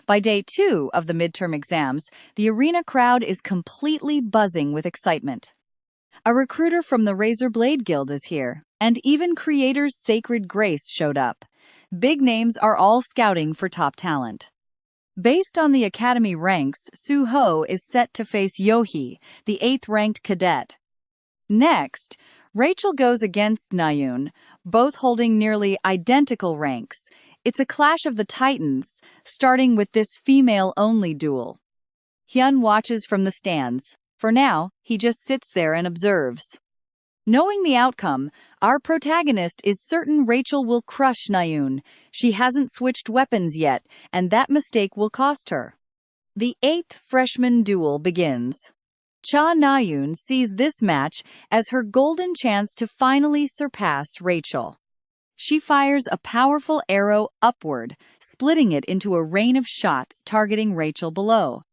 By day 2 of the midterm exams, the arena crowd is completely buzzing with excitement. A recruiter from the Razor Blade Guild is here, and even Creator's Sacred Grace showed up. Big names are all scouting for top talent. Based on the academy ranks, Suho is set to face Yohee, the 8th-ranked cadet. Next, Rachel goes against Nayun, both holding nearly identical ranks. It's a clash of the titans, starting with this female-only duel. Hyun watches from the stands. For now, he just sits there and observes. Knowing the outcome, our protagonist is certain Rachel will crush Nayun. She hasn't switched weapons yet, and that mistake will cost her. The 8th freshman duel begins. Cha Na-yoon sees this match as her golden chance to finally surpass Rachel. She fires a powerful arrow upward, splitting it into a rain of shots targeting Rachel below.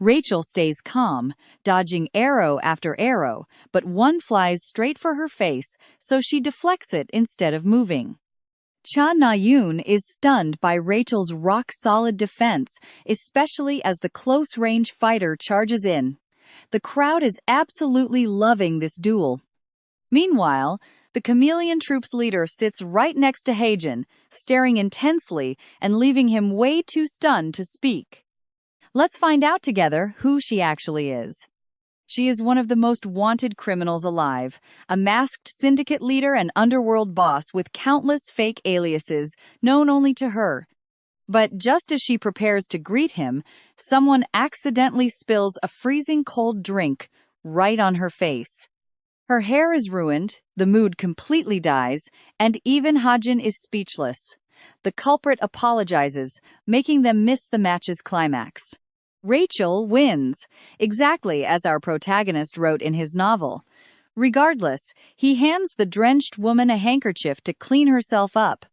Rachel stays calm, dodging arrow after arrow, but one flies straight for her face, so she deflects it instead of moving. Cha Na-yoon is stunned by Rachel's rock-solid defense, especially as the close-range fighter charges in. The crowd is absolutely loving this duel. Meanwhile, the Chameleon Troop's leader sits right next to Haejin, staring intensely and leaving him way too stunned to speak. Let's find out together who she actually is. She is one of the most wanted criminals alive, a masked syndicate leader and underworld boss with countless fake aliases known only to her. But just as she prepares to greet him, someone accidentally spills a freezing cold drink right on her face. Her hair is ruined, the mood completely dies, and even Haejin is speechless. The culprit apologizes, making them miss the match's climax. Rachel wins, exactly as our protagonist wrote in his novel. Regardless, he hands the drenched woman a handkerchief to clean herself up.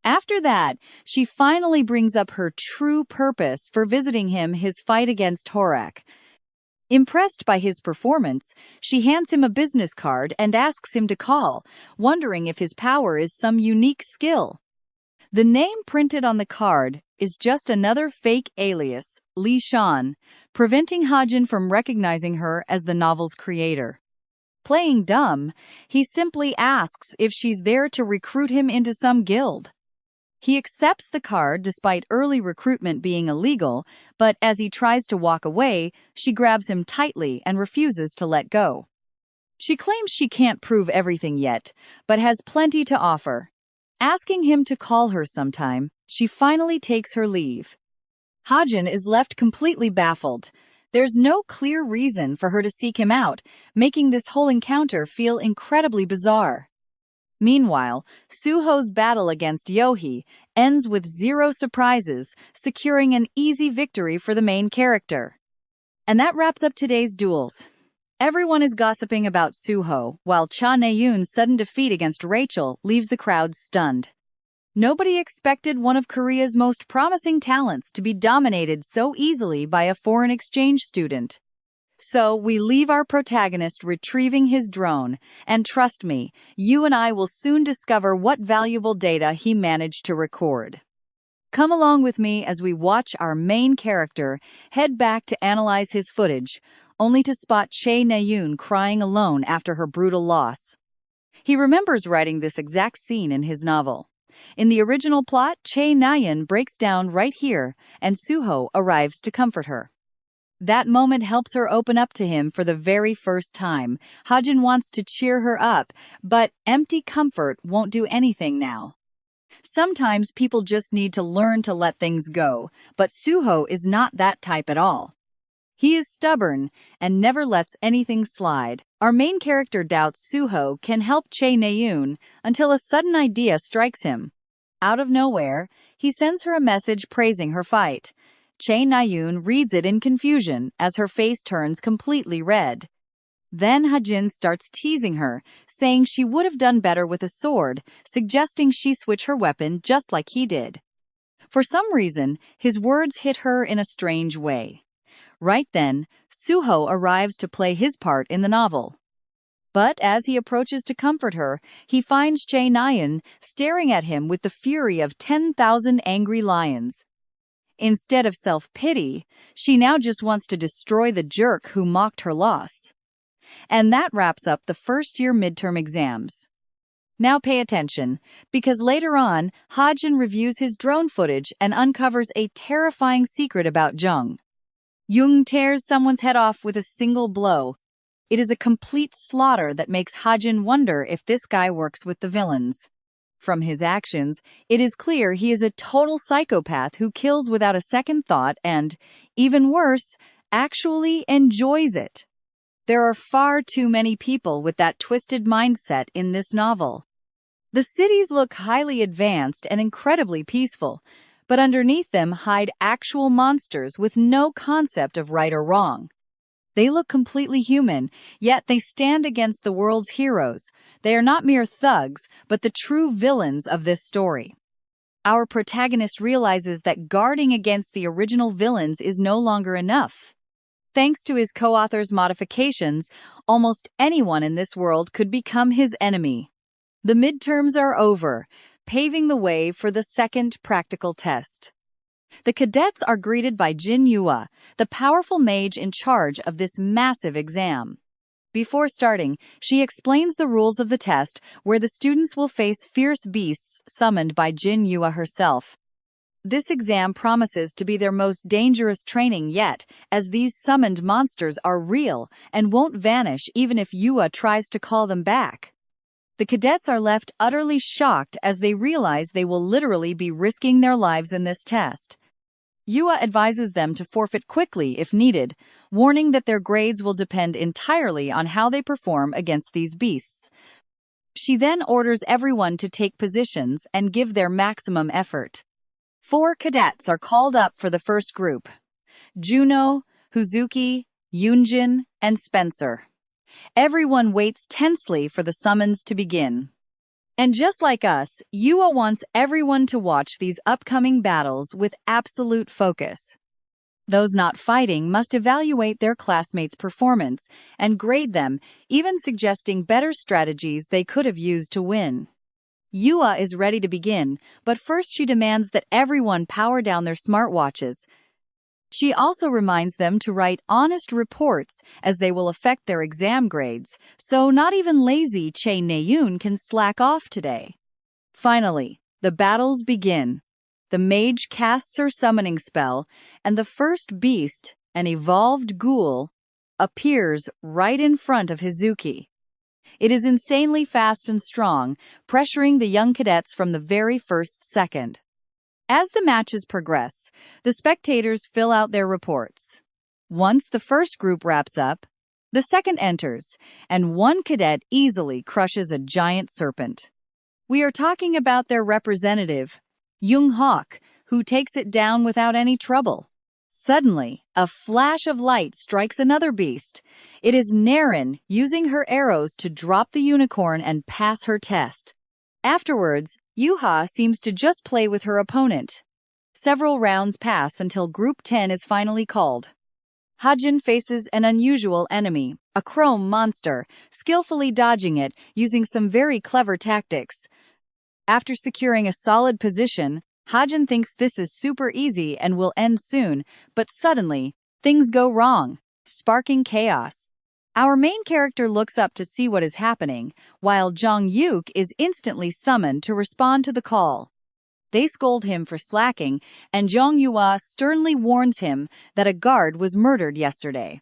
After that, she finally brings up her true purpose for visiting him his fight against Horak. Impressed by his performance, she hands him a business card and asks him to call, wondering if his power is some unique skill. The name printed on the card is just another fake alias, Lee Shan, preventing Haejin from recognizing her as the novel's creator. Playing dumb, he simply asks if she's there to recruit him into some guild. He accepts the card despite early recruitment being illegal, but as he tries to walk away, she grabs him tightly and refuses to let go. She claims she can't prove everything yet, but has plenty to offer. Asking him to call her sometime, she finally takes her leave. Haejin is left completely baffled. There's no clear reason for her to seek him out, making this whole encounter feel incredibly bizarre. Meanwhile, Suho's battle against Yohei ends with zero surprises, securing an easy victory for the main character. And that wraps up today's duels. Everyone is gossiping about Suho, while Cha Na-yoon's sudden defeat against Rachel leaves the crowd stunned. Nobody expected one of Korea's most promising talents to be dominated so easily by a foreign exchange student. So we leave our protagonist retrieving his drone, and trust me, you and I will soon discover what valuable data he managed to record. Come along with me as we watch our main character head back to analyze his footage, only to spot Cha Na-yoon crying alone after her brutal loss. He remembers writing this exact scene in his novel. In the original plot, Cha Na-yoon breaks down right here, and Suho arrives to comfort her. That moment helps her open up to him for the very first time. Haejin wants to cheer her up, but empty comfort won't do anything now. Sometimes people just need to learn to let things go, but Suho is not that type at all. He is stubborn and never lets anything slide. Our main character doubts Suho can help Cha Na-yoon until a sudden idea strikes him. Out of nowhere, he sends her a message praising her fight. Cha Na-yoon reads it in confusion as her face turns completely red. Then Haejin starts teasing her, saying she would have done better with a sword, suggesting she switch her weapon just like he did. For some reason, his words hit her in a strange way. Right then, Suho arrives to play his part in the novel. But as he approaches to comfort her, he finds Cha Na-yoon staring at him with the fury of 10,000 angry lions. Instead of self-pity, she now just wants to destroy the jerk who mocked her loss. And that wraps up the first-year midterm exams. Now pay attention, because later on, Haejin reviews his drone footage and uncovers a terrifying secret about Jung. Jung tears someone's head off with a single blow. It is a complete slaughter that makes Haejin wonder if this guy works with the villains. From his actions, it is clear he is a total psychopath who kills without a second thought and, even worse, actually enjoys it. There are far too many people with that twisted mindset in this novel. The cities look highly advanced and incredibly peaceful, but underneath them hide actual monsters with no concept of right or wrong. They look completely human, yet they stand against the world's heroes. They are not mere thugs, but the true villains of this story. Our protagonist realizes that guarding against the original villains is no longer enough. Thanks to his co-author's modifications, almost anyone in this world could become his enemy. The midterms are over, paving the way for the second practical test. The cadets are greeted by Jin Yua, the powerful mage in charge of this massive exam. Before starting, she explains the rules of the test, where the students will face fierce beasts summoned by Jin Yua herself. This exam promises to be their most dangerous training yet, as these summoned monsters are real and won't vanish even if Yua tries to call them back. The cadets are left utterly shocked as they realize they will literally be risking their lives in this test. Yua advises them to forfeit quickly if needed, warning that their grades will depend entirely on how they perform against these beasts. She then orders everyone to take positions and give their maximum effort. 4 cadets are called up for the first group: Juno, Huzuki, Yunjin, and Spencer. Everyone waits tensely for the summons to begin. And just like us, Yua wants everyone to watch these upcoming battles with absolute focus. Those not fighting must evaluate their classmates' performance and grade them, even suggesting better strategies they could have used to win. Yua is ready to begin, but first she demands that everyone power down their smartwatches. She also reminds them to write honest reports, as they will affect their exam grades, so not even lazy Che Neyun can slack off today. Finally, the battles begin. The mage casts her summoning spell, and the first beast, an evolved ghoul, appears right in front of Hizuki. It is insanely fast and strong, pressuring the young cadets from the very first second. As the matches progress, the spectators fill out their reports. Once the first group wraps up, the second enters, and one cadet easily crushes a giant serpent. We are talking about their representative, Jung Hawk, who takes it down without any trouble. Suddenly, a flash of light strikes another beast. It is Naren, using her arrows to drop the unicorn and pass her test. Afterwards, Yuha seems to just play with her opponent. Several rounds pass until Group 10 is finally called. Hajin faces an unusual enemy, a chrome monster, skillfully dodging it, using some very clever tactics. After securing a solid position, Hajin thinks this is super easy and will end soon, but suddenly, things go wrong, sparking chaos. Our main character looks up to see what is happening, while Jong Yuk is instantly summoned to respond to the call. They scold him for slacking, and Jong Yua sternly warns him that a guard was murdered yesterday.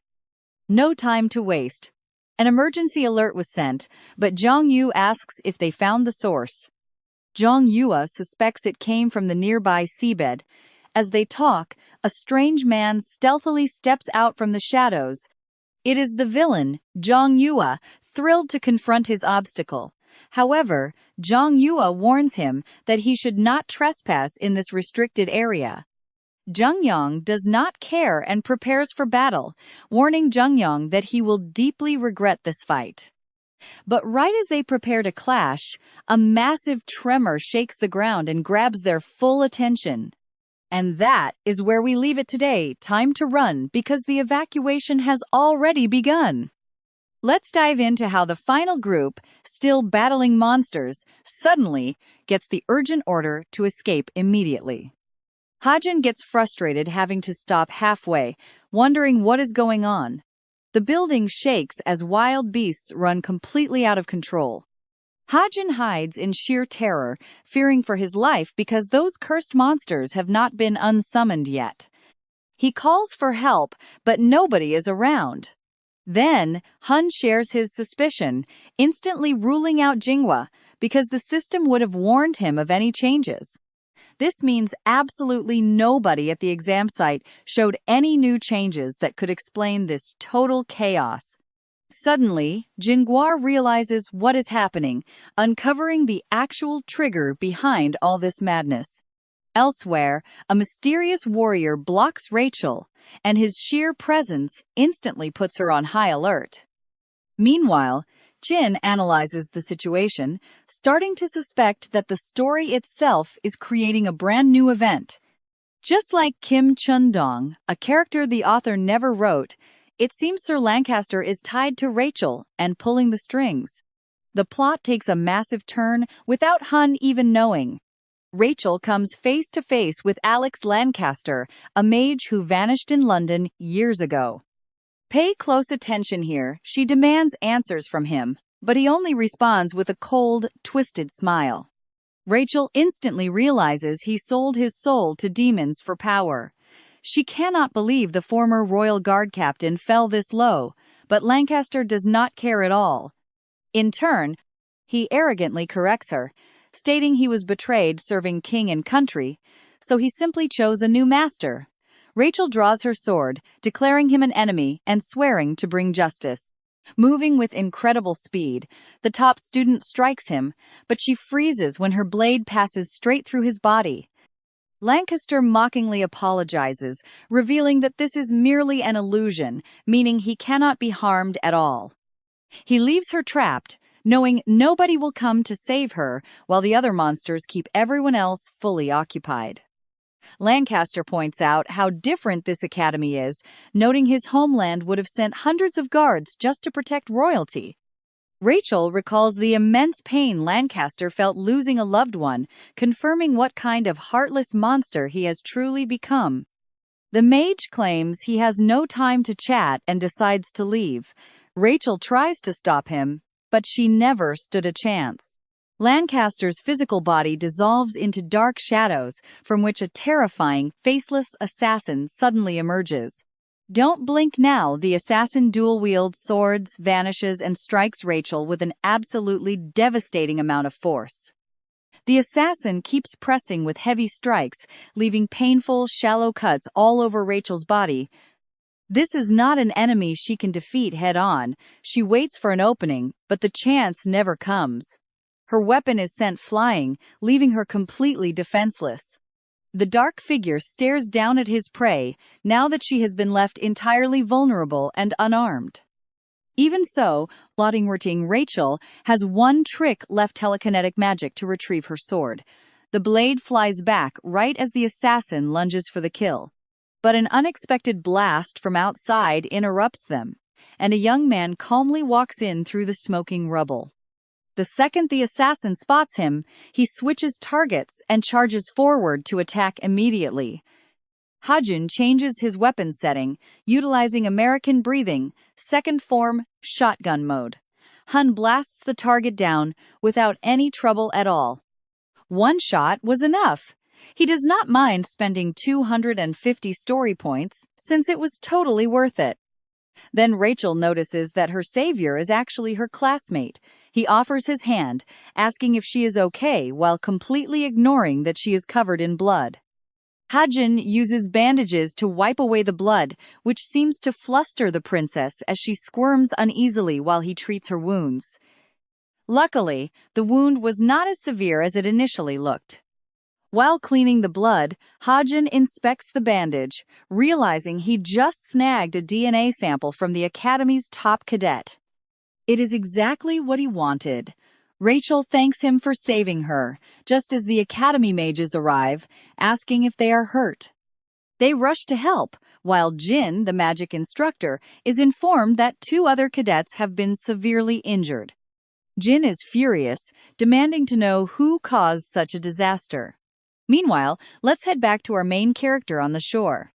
No time to waste. An emergency alert was sent, but Jong Yu asks if they found the source. Jong Yua suspects it came from the nearby seabed. As they talk, a strange man stealthily steps out from the shadows. It is the villain, Jong Yua, thrilled to confront his obstacle. However, Jong Yua warns him that he should not trespass in this restricted area. Jungyong does not care and prepares for battle, warning Jungyong that he will deeply regret this fight. But right as they prepare to clash, a massive tremor shakes the ground and grabs their full attention. And that is where we leave it today. Time to run, because the evacuation has already begun. Let's dive into how the final group, still battling monsters, suddenly gets the urgent order to escape immediately. Hajin gets frustrated having to stop halfway, wondering what is going on. The building shakes as wild beasts run completely out of control. Hajin hides in sheer terror, fearing for his life because those cursed monsters have not been unsummoned yet. He calls for help, but nobody is around. Then, Hun shares his suspicion, instantly ruling out Jinghua, because the system would have warned him of any changes. This means absolutely nobody at the exam site showed any new changes that could explain this total chaos. Suddenly, Jinghua realizes what is happening, uncovering the actual trigger behind all this madness. Elsewhere, a mysterious warrior blocks Rachel, and his sheer presence instantly puts her on high alert. Meanwhile, Jin analyzes the situation, starting to suspect that the story itself is creating a brand new event. Just like Kim Chun-dong, a character the author never wrote, it seems Sir Lancaster is tied to Rachel and pulling the strings. The plot takes a massive turn without Hun even knowing. Rachel comes face to face with Alex Lancaster, a mage who vanished in London years ago. Pay close attention here, she demands answers from him, but he only responds with a cold, twisted smile. Rachel instantly realizes he sold his soul to demons for power. She cannot believe the former Royal Guard captain fell this low, but Lancaster does not care at all. In turn, he arrogantly corrects her, stating he was betrayed serving king and country, so he simply chose a new master. Rachel draws her sword, declaring him an enemy and swearing to bring justice. Moving with incredible speed, the top student strikes him, but she freezes when her blade passes straight through his body. Lancaster mockingly apologizes, revealing that this is merely an illusion, meaning he cannot be harmed at all. He leaves her trapped, knowing nobody will come to save her, while the other monsters keep everyone else fully occupied. Lancaster points out how different this academy is, noting his homeland would have sent hundreds of guards just to protect royalty. Rachel recalls the immense pain Lancaster felt losing a loved one, confirming what kind of heartless monster he has truly become. The mage claims he has no time to chat and decides to leave. Rachel tries to stop him, but she never stood a chance. Lancaster's physical body dissolves into dark shadows, from which a terrifying, faceless assassin suddenly emerges. Don't blink now, the assassin dual-wields swords, vanishes, and strikes Rachel with an absolutely devastating amount of force. The assassin keeps pressing with heavy strikes, leaving painful, shallow cuts all over Rachel's body. This is not an enemy she can defeat head-on. She waits for an opening, but the chance never comes. Her weapon is sent flying, leaving her completely defenseless. The dark figure stares down at his prey, now that she has been left entirely vulnerable and unarmed. Even so, plotting Rachel has one trick left: telekinetic magic to retrieve her sword. The blade flies back right as the assassin lunges for the kill. But an unexpected blast from outside interrupts them, and a young man calmly walks in through the smoking rubble. The second the assassin spots him, he switches targets and charges forward to attack immediately. Hajun changes his weapon setting, utilizing American breathing, second form, shotgun mode. Hun blasts the target down without any trouble at all. One shot was enough. He does not mind spending 250 story points, since it was totally worth it. Then Rachel notices that her savior is actually her classmate. He offers his hand, asking if she is okay while completely ignoring that she is covered in blood. Hajin uses bandages to wipe away the blood, which seems to fluster the princess as she squirms uneasily while he treats her wounds. Luckily, the wound was not as severe as it initially looked. While cleaning the blood, Hajin inspects the bandage, realizing he just snagged a DNA sample from the Academy's top cadet. It is exactly what he wanted. Rachel thanks him for saving her, just as the Academy mages arrive, asking if they are hurt. They rush to help, while Jin, the magic instructor, is informed that 2 other cadets have been severely injured. Jin is furious, demanding to know who caused such a disaster. Meanwhile, let's head back to our main character on the shore.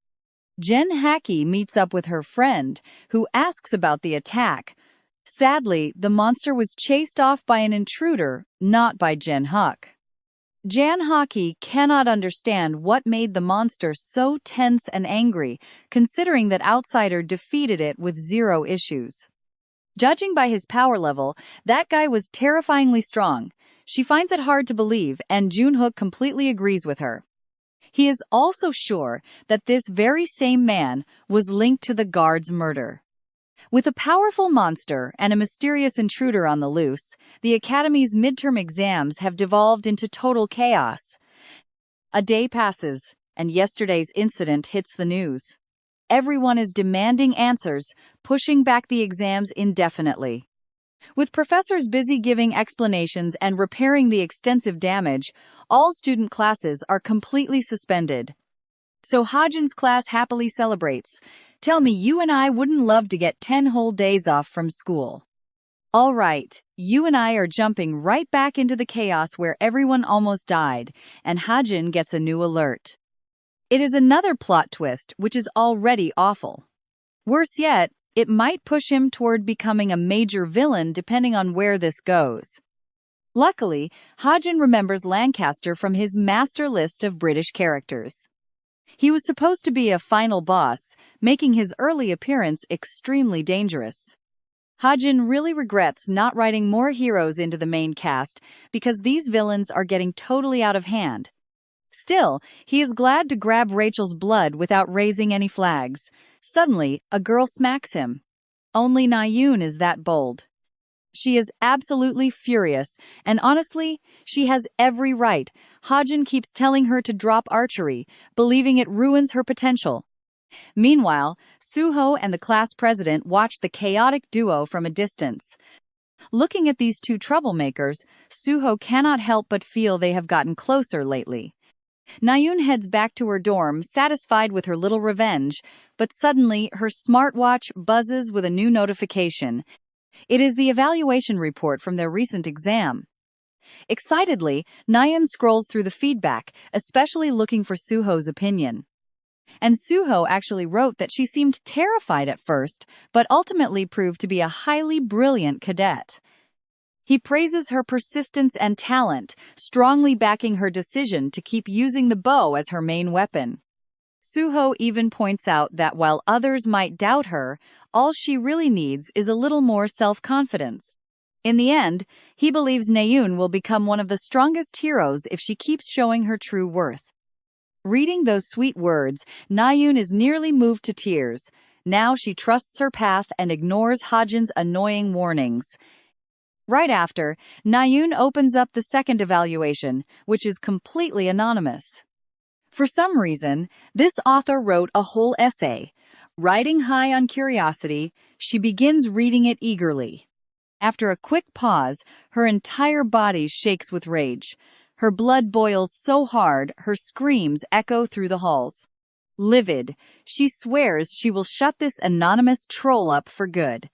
Jen Haki meets up with her friend, who asks about the attack. Sadly, the monster was chased off by an intruder, not by Jen Huck. Jan Haki cannot understand what made the monster so tense and angry, considering that Outsider defeated it with 0 issues. Judging by his power level, that guy was terrifyingly strong. She finds it hard to believe, and Junhook completely agrees with her. He is also sure that this very same man was linked to the guard's murder. With a powerful monster and a mysterious intruder on the loose, the Academy's midterm exams have devolved into total chaos. A day passes, and yesterday's incident hits the news. Everyone is demanding answers, pushing back the exams indefinitely. With professors busy giving explanations and repairing the extensive damage, all student classes are completely suspended. So Hajin's class happily celebrates. Tell me, you and I wouldn't love to get 10 whole days off from school. All right, you and I are jumping right back into the chaos where everyone almost died, and Hajin gets a new alert. It is another plot twist, which is already awful. Worse yet, it might push him toward becoming a major villain depending on where this goes. Luckily, Hajin remembers Lancaster from his master list of British characters. He was supposed to be a final boss, making his early appearance extremely dangerous. Hajin really regrets not writing more heroes into the main cast because these villains are getting totally out of hand. Still, he is glad to grab Rachel's blood without raising any flags. Suddenly, a girl smacks him. Only Nayoon is that bold. She is absolutely furious, and honestly, she has every right. Hajin keeps telling her to drop archery, believing it ruins her potential. Meanwhile, Suho and the class president watch the chaotic duo from a distance. Looking at these two troublemakers, Suho cannot help but feel they have gotten closer lately. Nayoon heads back to her dorm, satisfied with her little revenge, but suddenly her smartwatch buzzes with a new notification. It is the evaluation report from their recent exam. Excitedly, Nayeon scrolls through the feedback, especially looking for Suho's opinion. And Suho actually wrote that she seemed terrified at first, but ultimately proved to be a highly brilliant cadet. He praises her persistence and talent, strongly backing her decision to keep using the bow as her main weapon. Suho even points out that while others might doubt her, all she really needs is a little more self-confidence. In the end, he believes Nayoon will become one of the strongest heroes if she keeps showing her true worth. Reading those sweet words, Nayoon is nearly moved to tears. Now she trusts her path and ignores Hajin's annoying warnings. Right after, Nayoon opens up the second evaluation, which is completely anonymous. For some reason, this author wrote a whole essay. Riding high on curiosity, she begins reading it eagerly. After a quick pause, her entire body shakes with rage. Her blood boils so hard, her screams echo through the halls. Livid, she swears she will shut this anonymous troll up for good.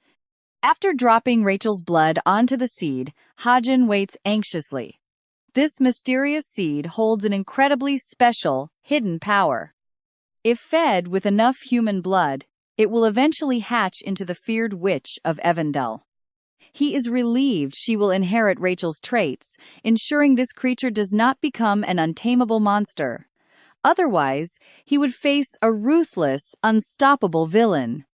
After dropping Rachel's blood onto the seed, Hajin waits anxiously. This mysterious seed holds an incredibly special, hidden power. If fed with enough human blood, it will eventually hatch into the feared witch of Evendel. He is relieved she will inherit Rachel's traits, ensuring this creature does not become an untamable monster. Otherwise, he would face a ruthless, unstoppable villain.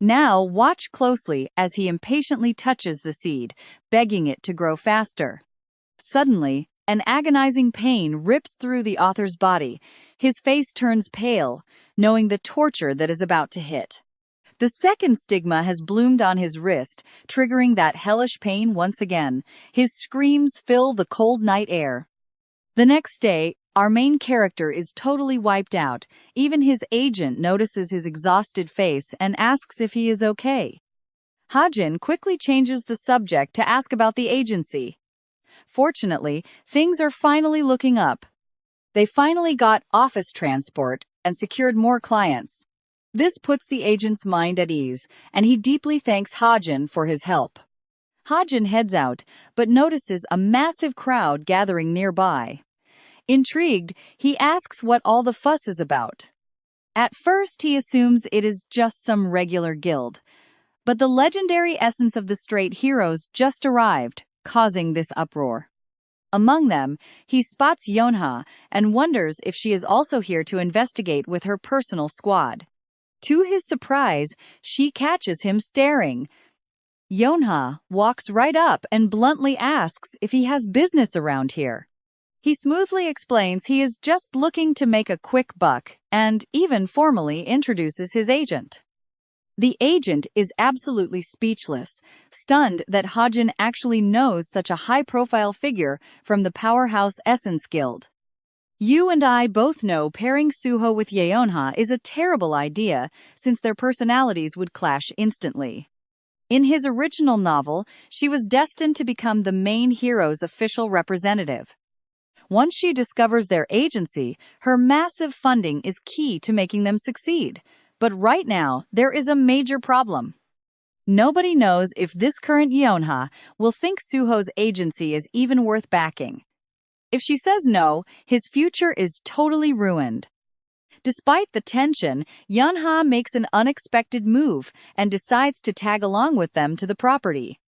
Now watch closely as he impatiently touches the seed, begging it to grow faster. Suddenly, an agonizing pain rips through the author's body. His face turns pale, knowing the torture that is about to hit. The second stigma has bloomed on his wrist, triggering that hellish pain once again. His screams fill the cold night air. The next day, our main character is totally wiped out. Even his agent notices his exhausted face and asks if he is okay. Hajin quickly changes the subject to ask about the agency. Fortunately, things are finally looking up. They finally got office transport and secured more clients. This puts the agent's mind at ease, and he deeply thanks Hajin for his help. Hajin heads out, but notices a massive crowd gathering nearby. Intrigued, he asks what all the fuss is about. At first, he assumes it is just some regular guild. But the legendary essence of the Straight Heroes just arrived, causing this uproar. Among them, he spots Yonha and wonders if she is also here to investigate with her personal squad. To his surprise, she catches him staring. Yonha walks right up and bluntly asks if he has business around here. He smoothly explains he is just looking to make a quick buck, and even formally introduces his agent. The agent is absolutely speechless, stunned that Hajin actually knows such a high-profile figure from the powerhouse Essence Guild. You and I both know pairing Suho with Yeonha is a terrible idea, since their personalities would clash instantly. In his original novel, she was destined to become the main hero's official representative. Once she discovers their agency, her massive funding is key to making them succeed. But right now, there is a major problem. Nobody knows if this current Yeonha will think Suho's agency is even worth backing. If she says no, his future is totally ruined. Despite the tension, Yeonha makes an unexpected move and decides to tag along with them to the property.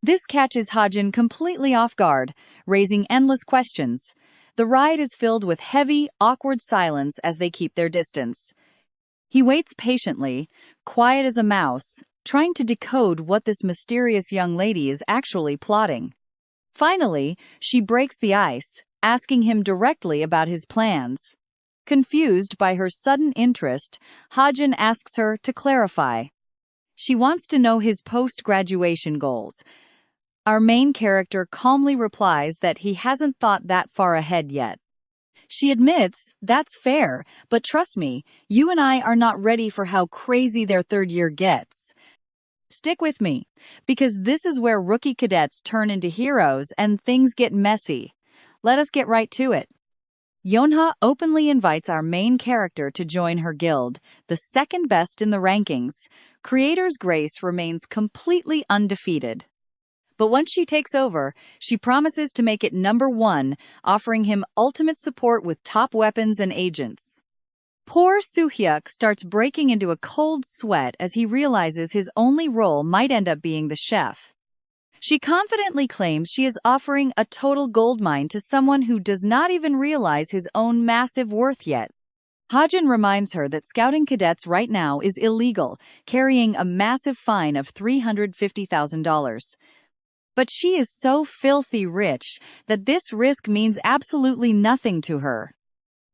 This catches Hajin completely off guard, raising endless questions. The ride is filled with heavy, awkward silence as they keep their distance. He waits patiently, quiet as a mouse, trying to decode what this mysterious young lady is actually plotting. Finally, she breaks the ice, asking him directly about his plans. Confused by her sudden interest, Hajin asks her to clarify. She wants to know his post-graduation goals. Our main character calmly replies that he hasn't thought that far ahead yet. She admits, that's fair, but trust me, you and I are not ready for how crazy their third year gets. Stick with me, because this is where rookie cadets turn into heroes and things get messy. Let us get right to it. Yeonha openly invites our main character to join her guild, the second best in the rankings. Creator's Grace remains completely undefeated. But once she takes over, she promises to make it number one, offering him ultimate support with top weapons and agents. Poor Soo-hyuk starts breaking into a cold sweat as he realizes his only role might end up being the chef. She confidently claims she is offering a total goldmine to someone who does not even realize his own massive worth yet. Hajin reminds her that scouting cadets right now is illegal, carrying a massive fine of $350,000. But she is so filthy rich that this risk means absolutely nothing to her.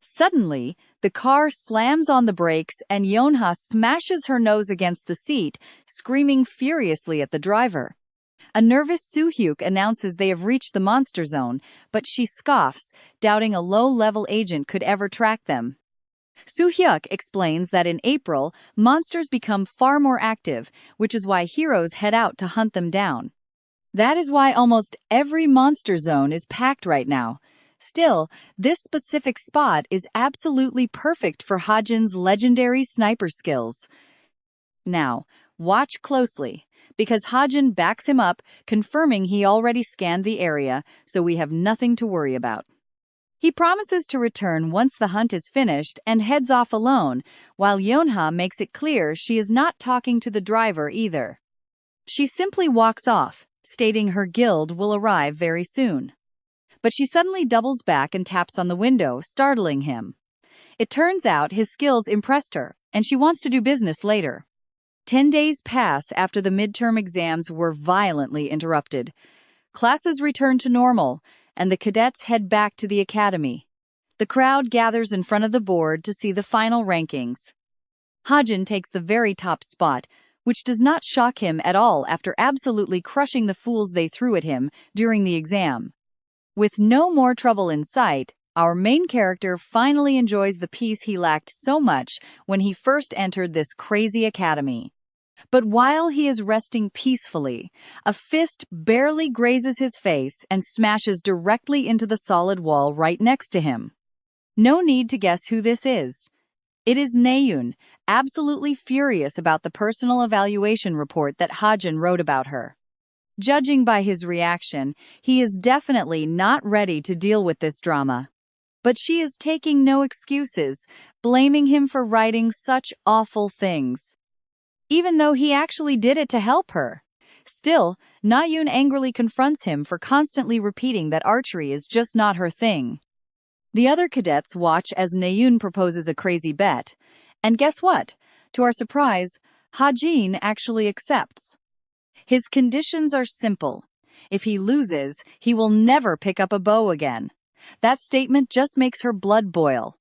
Suddenly, the car slams on the brakes and Yeonha smashes her nose against the seat, screaming furiously at the driver. A nervous Soo-hyuk announces they have reached the monster zone, but she scoffs, doubting a low-level agent could ever track them. Soo-hyuk explains that in April, monsters become far more active, which is why heroes head out to hunt them down. That is why almost every monster zone is packed right now. Still, this specific spot is absolutely perfect for Hajin's legendary sniper skills. Now, watch closely, because Hajin backs him up, confirming he already scanned the area, so we have nothing to worry about. He promises to return once the hunt is finished and heads off alone, while Yeonha makes it clear she is not talking to the driver either. She simply walks off, stating her guild will arrive very soon. But she suddenly doubles back and taps on the window, startling him. It turns out his skills impressed her, and she wants to do business later. 10 days pass after the midterm exams were violently interrupted. Classes return to normal, and the cadets head back to the academy. The crowd gathers in front of the board to see the final rankings. Hajin takes the very top spot, which does not shock him at all after absolutely crushing the fools they threw at him during the exam. With no more trouble in sight, our main character finally enjoys the peace he lacked so much when he first entered this crazy academy. But while he is resting peacefully, a fist barely grazes his face and smashes directly into the solid wall right next to him. No need to guess who this is. It is Naeun, absolutely furious about the personal evaluation report that Hajin wrote about her. Judging by his reaction, he is definitely not ready to deal with this drama. But she is taking no excuses, blaming him for writing such awful things, even though he actually did it to help her. Still, Naeun angrily confronts him for constantly repeating that archery is just not her thing. The other cadets watch as Naeun proposes a crazy bet. And guess what? To our surprise, Hajin actually accepts. His conditions are simple. If he loses, he will never pick up a bow again. That statement just makes her blood boil.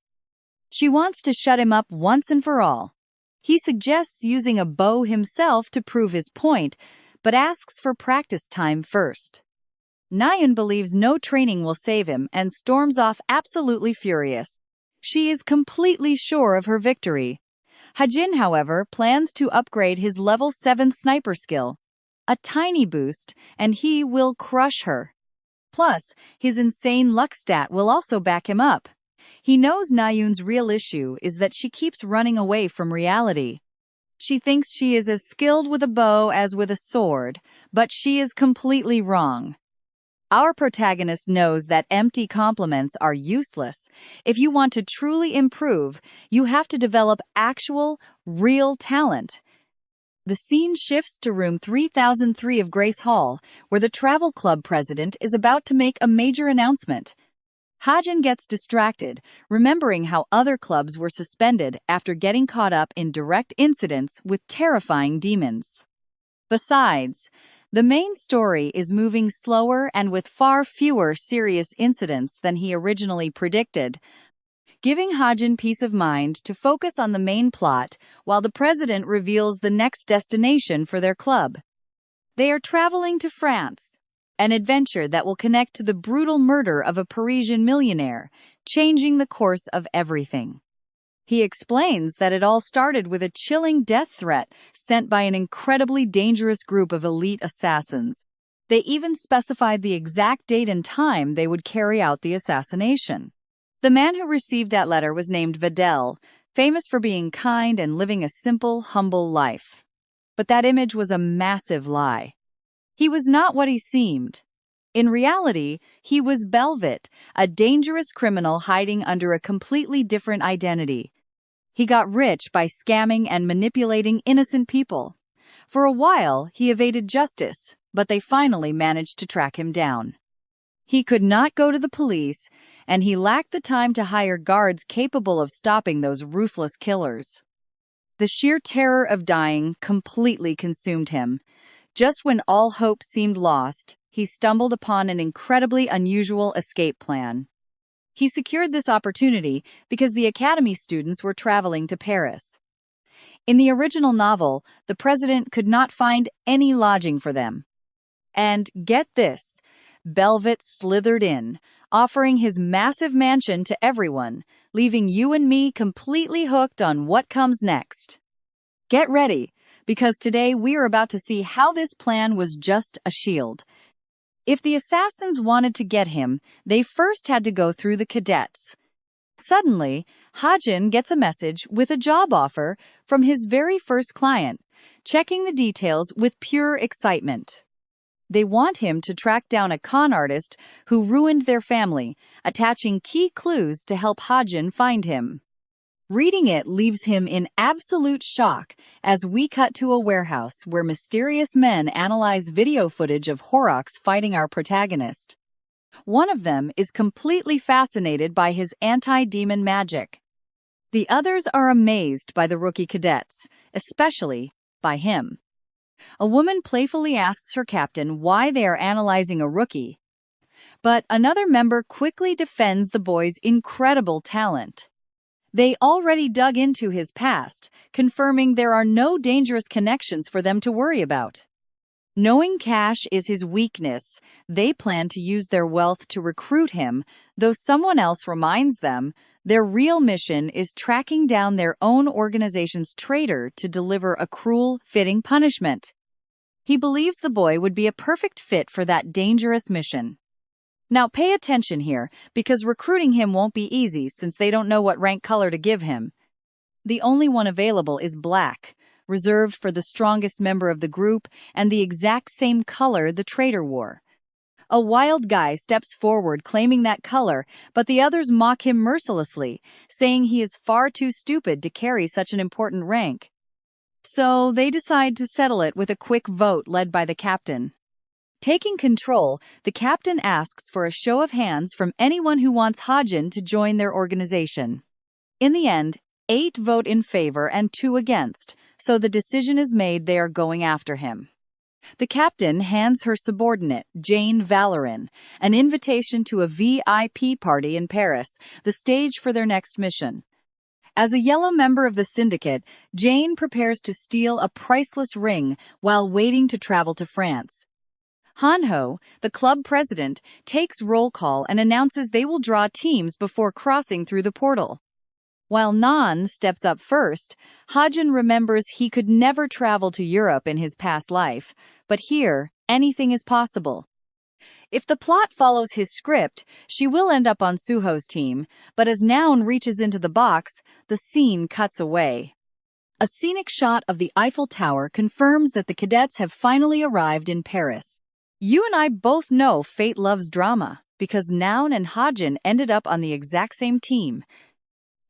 She wants to shut him up once and for all. He suggests using a bow himself to prove his point, but asks for practice time first. Nayeon believes no training will save him and storms off absolutely furious. She is completely sure of her victory. Hajin, however, plans to upgrade his level 7 sniper skill. A tiny boost, and he will crush her. Plus, his insane luck stat will also back him up. He knows Nayeon's real issue is that she keeps running away from reality. She thinks she is as skilled with a bow as with a sword, but she is completely wrong. Our protagonist knows that empty compliments are useless. If you want to truly improve, you have to develop actual, real talent. The scene shifts to room 3003 of Grace Hall, where the travel club president is about to make a major announcement. Hajin gets distracted, remembering how other clubs were suspended after getting caught up in direct incidents with terrifying demons. Besides, the main story is moving slower and with far fewer serious incidents than he originally predicted, giving Hajin peace of mind to focus on the main plot while the president reveals the next destination for their club. They are traveling to France, an adventure that will connect to the brutal murder of a Parisian millionaire, changing the course of everything. He explains that it all started with a chilling death threat sent by an incredibly dangerous group of elite assassins. They even specified the exact date and time they would carry out the assassination. The man who received that letter was named Vidal, famous for being kind and living a simple, humble life. But that image was a massive lie. He was not what he seemed. In reality, he was Belvit, a dangerous criminal hiding under a completely different identity. He got rich by scamming and manipulating innocent people. For a while, he evaded justice, but they finally managed to track him down. He could not go to the police, and he lacked the time to hire guards capable of stopping those ruthless killers. The sheer terror of dying completely consumed him. Just when all hope seemed lost, he stumbled upon an incredibly unusual escape plan. He secured this opportunity because the academy students were traveling to Paris. In the original novel, the president could not find any lodging for them. And get this, Belvit slithered in, offering his massive mansion to everyone, leaving you and me completely hooked on what comes next. Get ready, because today we are about to see how this plan was just a shield. If the assassins wanted to get him, they first had to go through the cadets. Suddenly, Hajin gets a message with a job offer from his very first client, checking the details with pure excitement. They want him to track down a con artist who ruined their family, attaching key clues to help Hajin find him. Reading it leaves him in absolute shock as we cut to a warehouse where mysterious men analyze video footage of Horrocks fighting our protagonist. One of them is completely fascinated by his anti-demon magic. The others are amazed by the rookie cadets, especially by him. A woman playfully asks her captain why they are analyzing a rookie, but another member quickly defends the boy's incredible talent. They already dug into his past, confirming there are no dangerous connections for them to worry about. Knowing cash is his weakness, they plan to use their wealth to recruit him, though someone else reminds them their real mission is tracking down their own organization's traitor to deliver a cruel, fitting punishment. He believes the boy would be a perfect fit for that dangerous mission. Now pay attention here, because recruiting him won't be easy since they don't know what rank color to give him. The only one available is black, reserved for the strongest member of the group and the exact same color the traitor wore. A wild guy steps forward claiming that color, but the others mock him mercilessly, saying he is far too stupid to carry such an important rank. So they decide to settle it with a quick vote led by the captain. Taking control, the captain asks for a show of hands from anyone who wants Hajin to join their organization. In the end, 8 vote in favor and 2 against, so the decision is made they are going after him. The captain hands her subordinate, Jane Valorin, an invitation to a VIP party in Paris, the stage for their next mission. As a yellow member of the syndicate, Jane prepares to steal a priceless ring while waiting to travel to France. Hanho, the club president, takes roll call and announces they will draw teams before crossing through the portal. While Nan steps up first, Hajin remembers he could never travel to Europe in his past life, but here, anything is possible. If the plot follows his script, she will end up on Suho's team, but as Noun reaches into the box, the scene cuts away. A scenic shot of the Eiffel Tower confirms that the cadets have finally arrived in Paris. You and I both know fate loves drama, because Noun and Hajin ended up on the exact same team.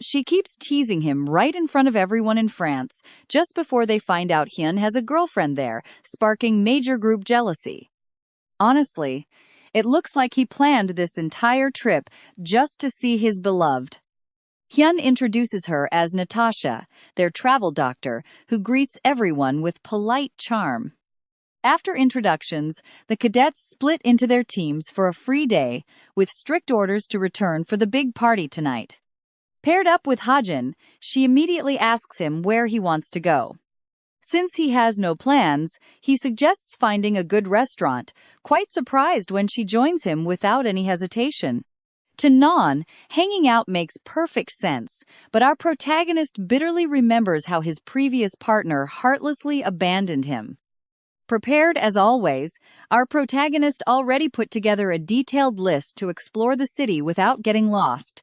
She keeps teasing him right in front of everyone in France, just before they find out Hyun has a girlfriend there, sparking major group jealousy. Honestly, it looks like he planned this entire trip just to see his beloved. Hyun introduces her as Natasha, their travel doctor, who greets everyone with polite charm. After introductions, the cadets split into their teams for a free day, with strict orders to return for the big party tonight. Paired up with Hajin, she immediately asks him where he wants to go. Since he has no plans, he suggests finding a good restaurant, quite surprised when she joins him without any hesitation. To Non, hanging out makes perfect sense, but our protagonist bitterly remembers how his previous partner heartlessly abandoned him. Prepared as always, our protagonist already put together a detailed list to explore the city without getting lost.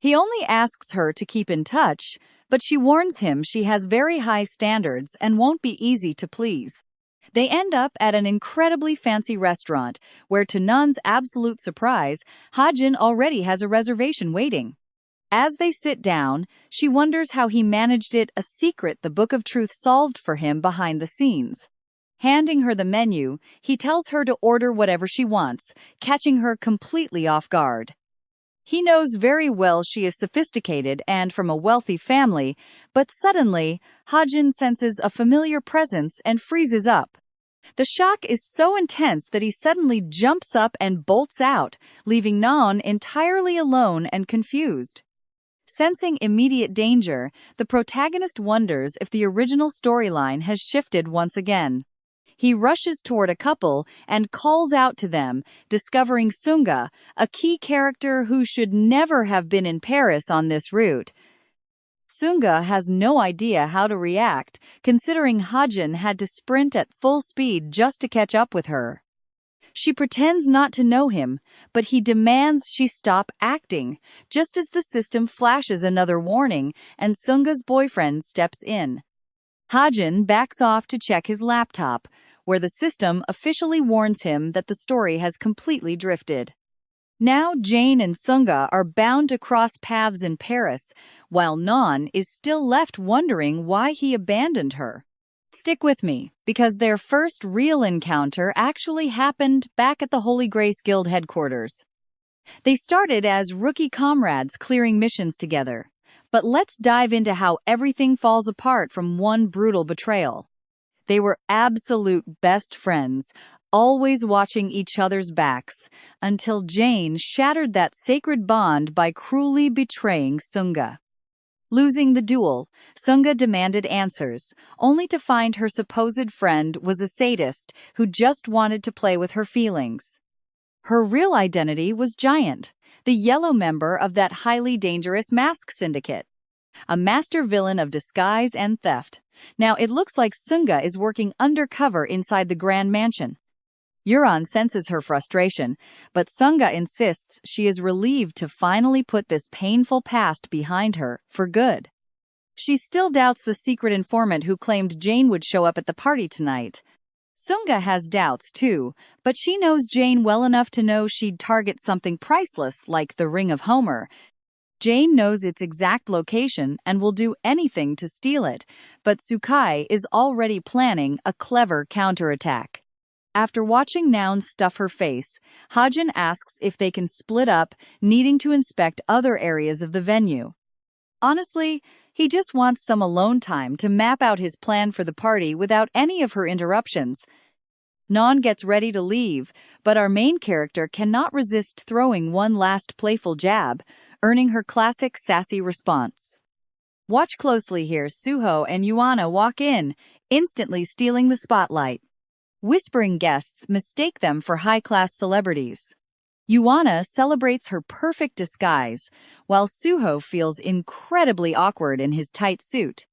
He only asks her to keep in touch, but she warns him she has very high standards and won't be easy to please. They end up at an incredibly fancy restaurant, where to Nun's absolute surprise, Hajin already has a reservation waiting. As they sit down, she wonders how he managed it, a secret the Book of Truth solved for him behind the scenes. Handing her the menu, he tells her to order whatever she wants, catching her completely off guard. He knows very well she is sophisticated and from a wealthy family, but suddenly, Hajin senses a familiar presence and freezes up. The shock is so intense that he suddenly jumps up and bolts out, leaving Naon entirely alone and confused. Sensing immediate danger, the protagonist wonders if the original storyline has shifted once again. He rushes toward a couple and calls out to them, discovering Sunga, a key character who should never have been in Paris on this route. Sunga has no idea how to react, considering Hajin had to sprint at full speed just to catch up with her. She pretends not to know him, but he demands she stop acting, just as the system flashes another warning and Sunga's boyfriend steps in. Hajin backs off to check his laptop, where the system officially warns him that the story has completely drifted. Now Jane and Sunga are bound to cross paths in Paris, while Non is still left wondering why he abandoned her. Stick with me, because their first real encounter actually happened back at the Holy Grace Guild headquarters. They started as rookie comrades clearing missions together. But let's dive into how everything falls apart from one brutal betrayal. They were absolute best friends, always watching each other's backs, until Jane shattered that sacred bond by cruelly betraying Sunga. Losing the duel, Sunga demanded answers, only to find her supposed friend was a sadist who just wanted to play with her feelings. Her real identity was Giant, the yellow member of that highly dangerous mask syndicate. A master villain of disguise and theft. Now it looks like Sunga is working undercover inside the Grand Mansion. Euron senses her frustration, but Sunga insists she is relieved to finally put this painful past behind her, for good. She still doubts the secret informant who claimed Jane would show up at the party tonight. Sunga has doubts too, but she knows Jane well enough to know she'd target something priceless like the Ring of Homer. Jane knows its exact location and will do anything to steal it, but Sukai is already planning a clever counterattack. After watching Noun stuff her face, Hajin asks if they can split up, needing to inspect other areas of the venue. Honestly, he just wants some alone time to map out his plan for the party without any of her interruptions. Non gets ready to leave, but our main character cannot resist throwing one last playful jab, earning her classic sassy response. Watch closely here. Suho and Yuana walk in, instantly stealing the spotlight. Whispering guests mistake them for high-class celebrities. Yuana celebrates her perfect disguise, while Suho feels incredibly awkward in his tight suit.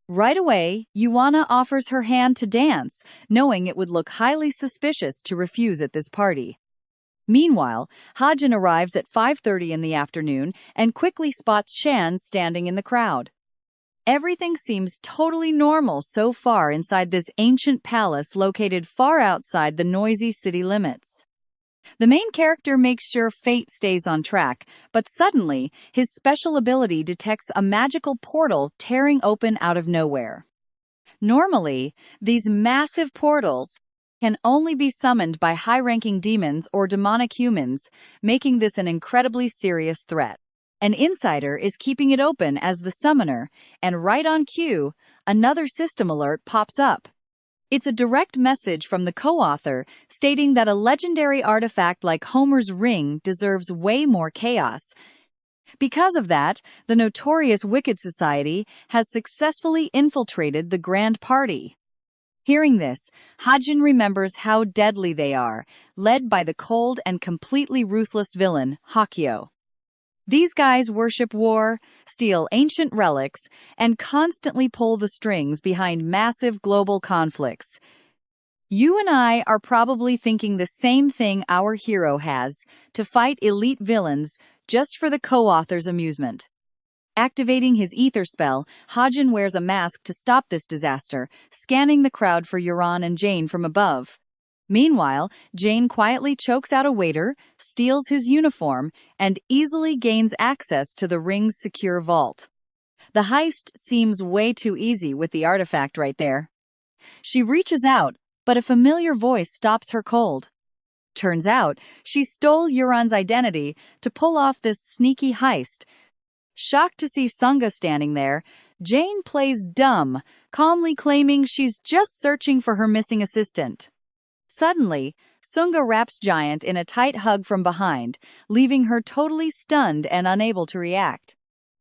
Right away, Yuana offers her hand to dance, knowing it would look highly suspicious to refuse at this party. Meanwhile, Hajin arrives at 5:30 in the afternoon and quickly spots Shan standing in the crowd. Everything seems totally normal so far inside this ancient palace located far outside the noisy city limits. The main character makes sure fate stays on track, but suddenly, his special ability detects a magical portal tearing open out of nowhere. Normally, these massive portals can only be summoned by high-ranking demons or demonic humans, making this an incredibly serious threat. An insider is keeping it open as the summoner, and right on cue, another system alert pops up. It's a direct message from the co-author stating that a legendary artifact like Homer's ring deserves way more chaos. Because of that, the notorious Wicked Society has successfully infiltrated the Grand Party. Hearing this, Hajin remembers how deadly they are, led by the cold and completely ruthless villain, Hakyo. These guys worship war, steal ancient relics, and constantly pull the strings behind massive global conflicts. You and I are probably thinking the same thing our hero has, to fight elite villains just for the co-author's amusement. Activating his ether spell, Hajin wears a mask to stop this disaster, scanning the crowd for Yuran and Jane from above. Meanwhile, Jane quietly chokes out a waiter, steals his uniform, and easily gains access to the ring's secure vault. The heist seems way too easy with the artifact right there. She reaches out, but a familiar voice stops her cold. Turns out, she stole Yuran's identity to pull off this sneaky heist. Shocked to see Sunga standing there, Jane plays dumb, calmly claiming she's just searching for her missing assistant. Suddenly, Sunga wraps Giant in a tight hug from behind, leaving her totally stunned and unable to react.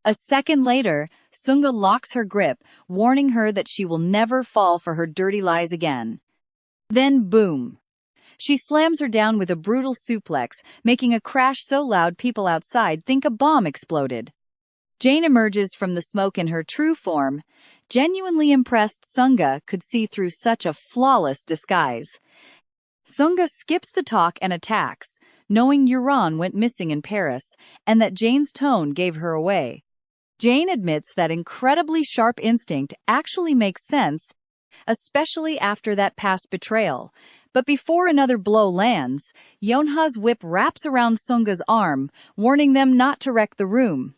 A second later, Sunga locks her grip, warning her that she will never fall for her dirty lies again. Then boom! She slams her down with a brutal suplex, making a crash so loud people outside think a bomb exploded. Jane emerges from the smoke in her true form. Genuinely impressed Sunga could see through such a flawless disguise. Sunga skips the talk and attacks, knowing Yuran went missing in Paris, and that Jane's tone gave her away. Jane admits that incredibly sharp instinct actually makes sense, especially after that past betrayal. But before another blow lands, Yonha's whip wraps around Sunga's arm, warning them not to wreck the room.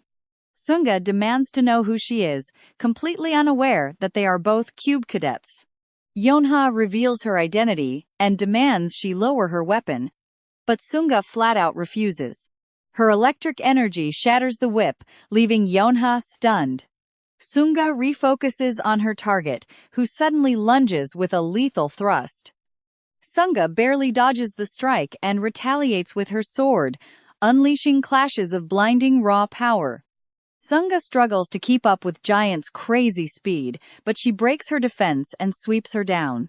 Sunga demands to know who she is, completely unaware that they are both cube cadets. Yonha reveals her identity and demands she lower her weapon, but Sunga flat-out refuses. Her electric energy shatters the whip, leaving Yonha stunned. Sunga refocuses on her target, who suddenly lunges with a lethal thrust. Sunga barely dodges the strike and retaliates with her sword, unleashing clashes of blinding raw power. Sunga struggles to keep up with Giant's crazy speed, but she breaks her defense and sweeps her down.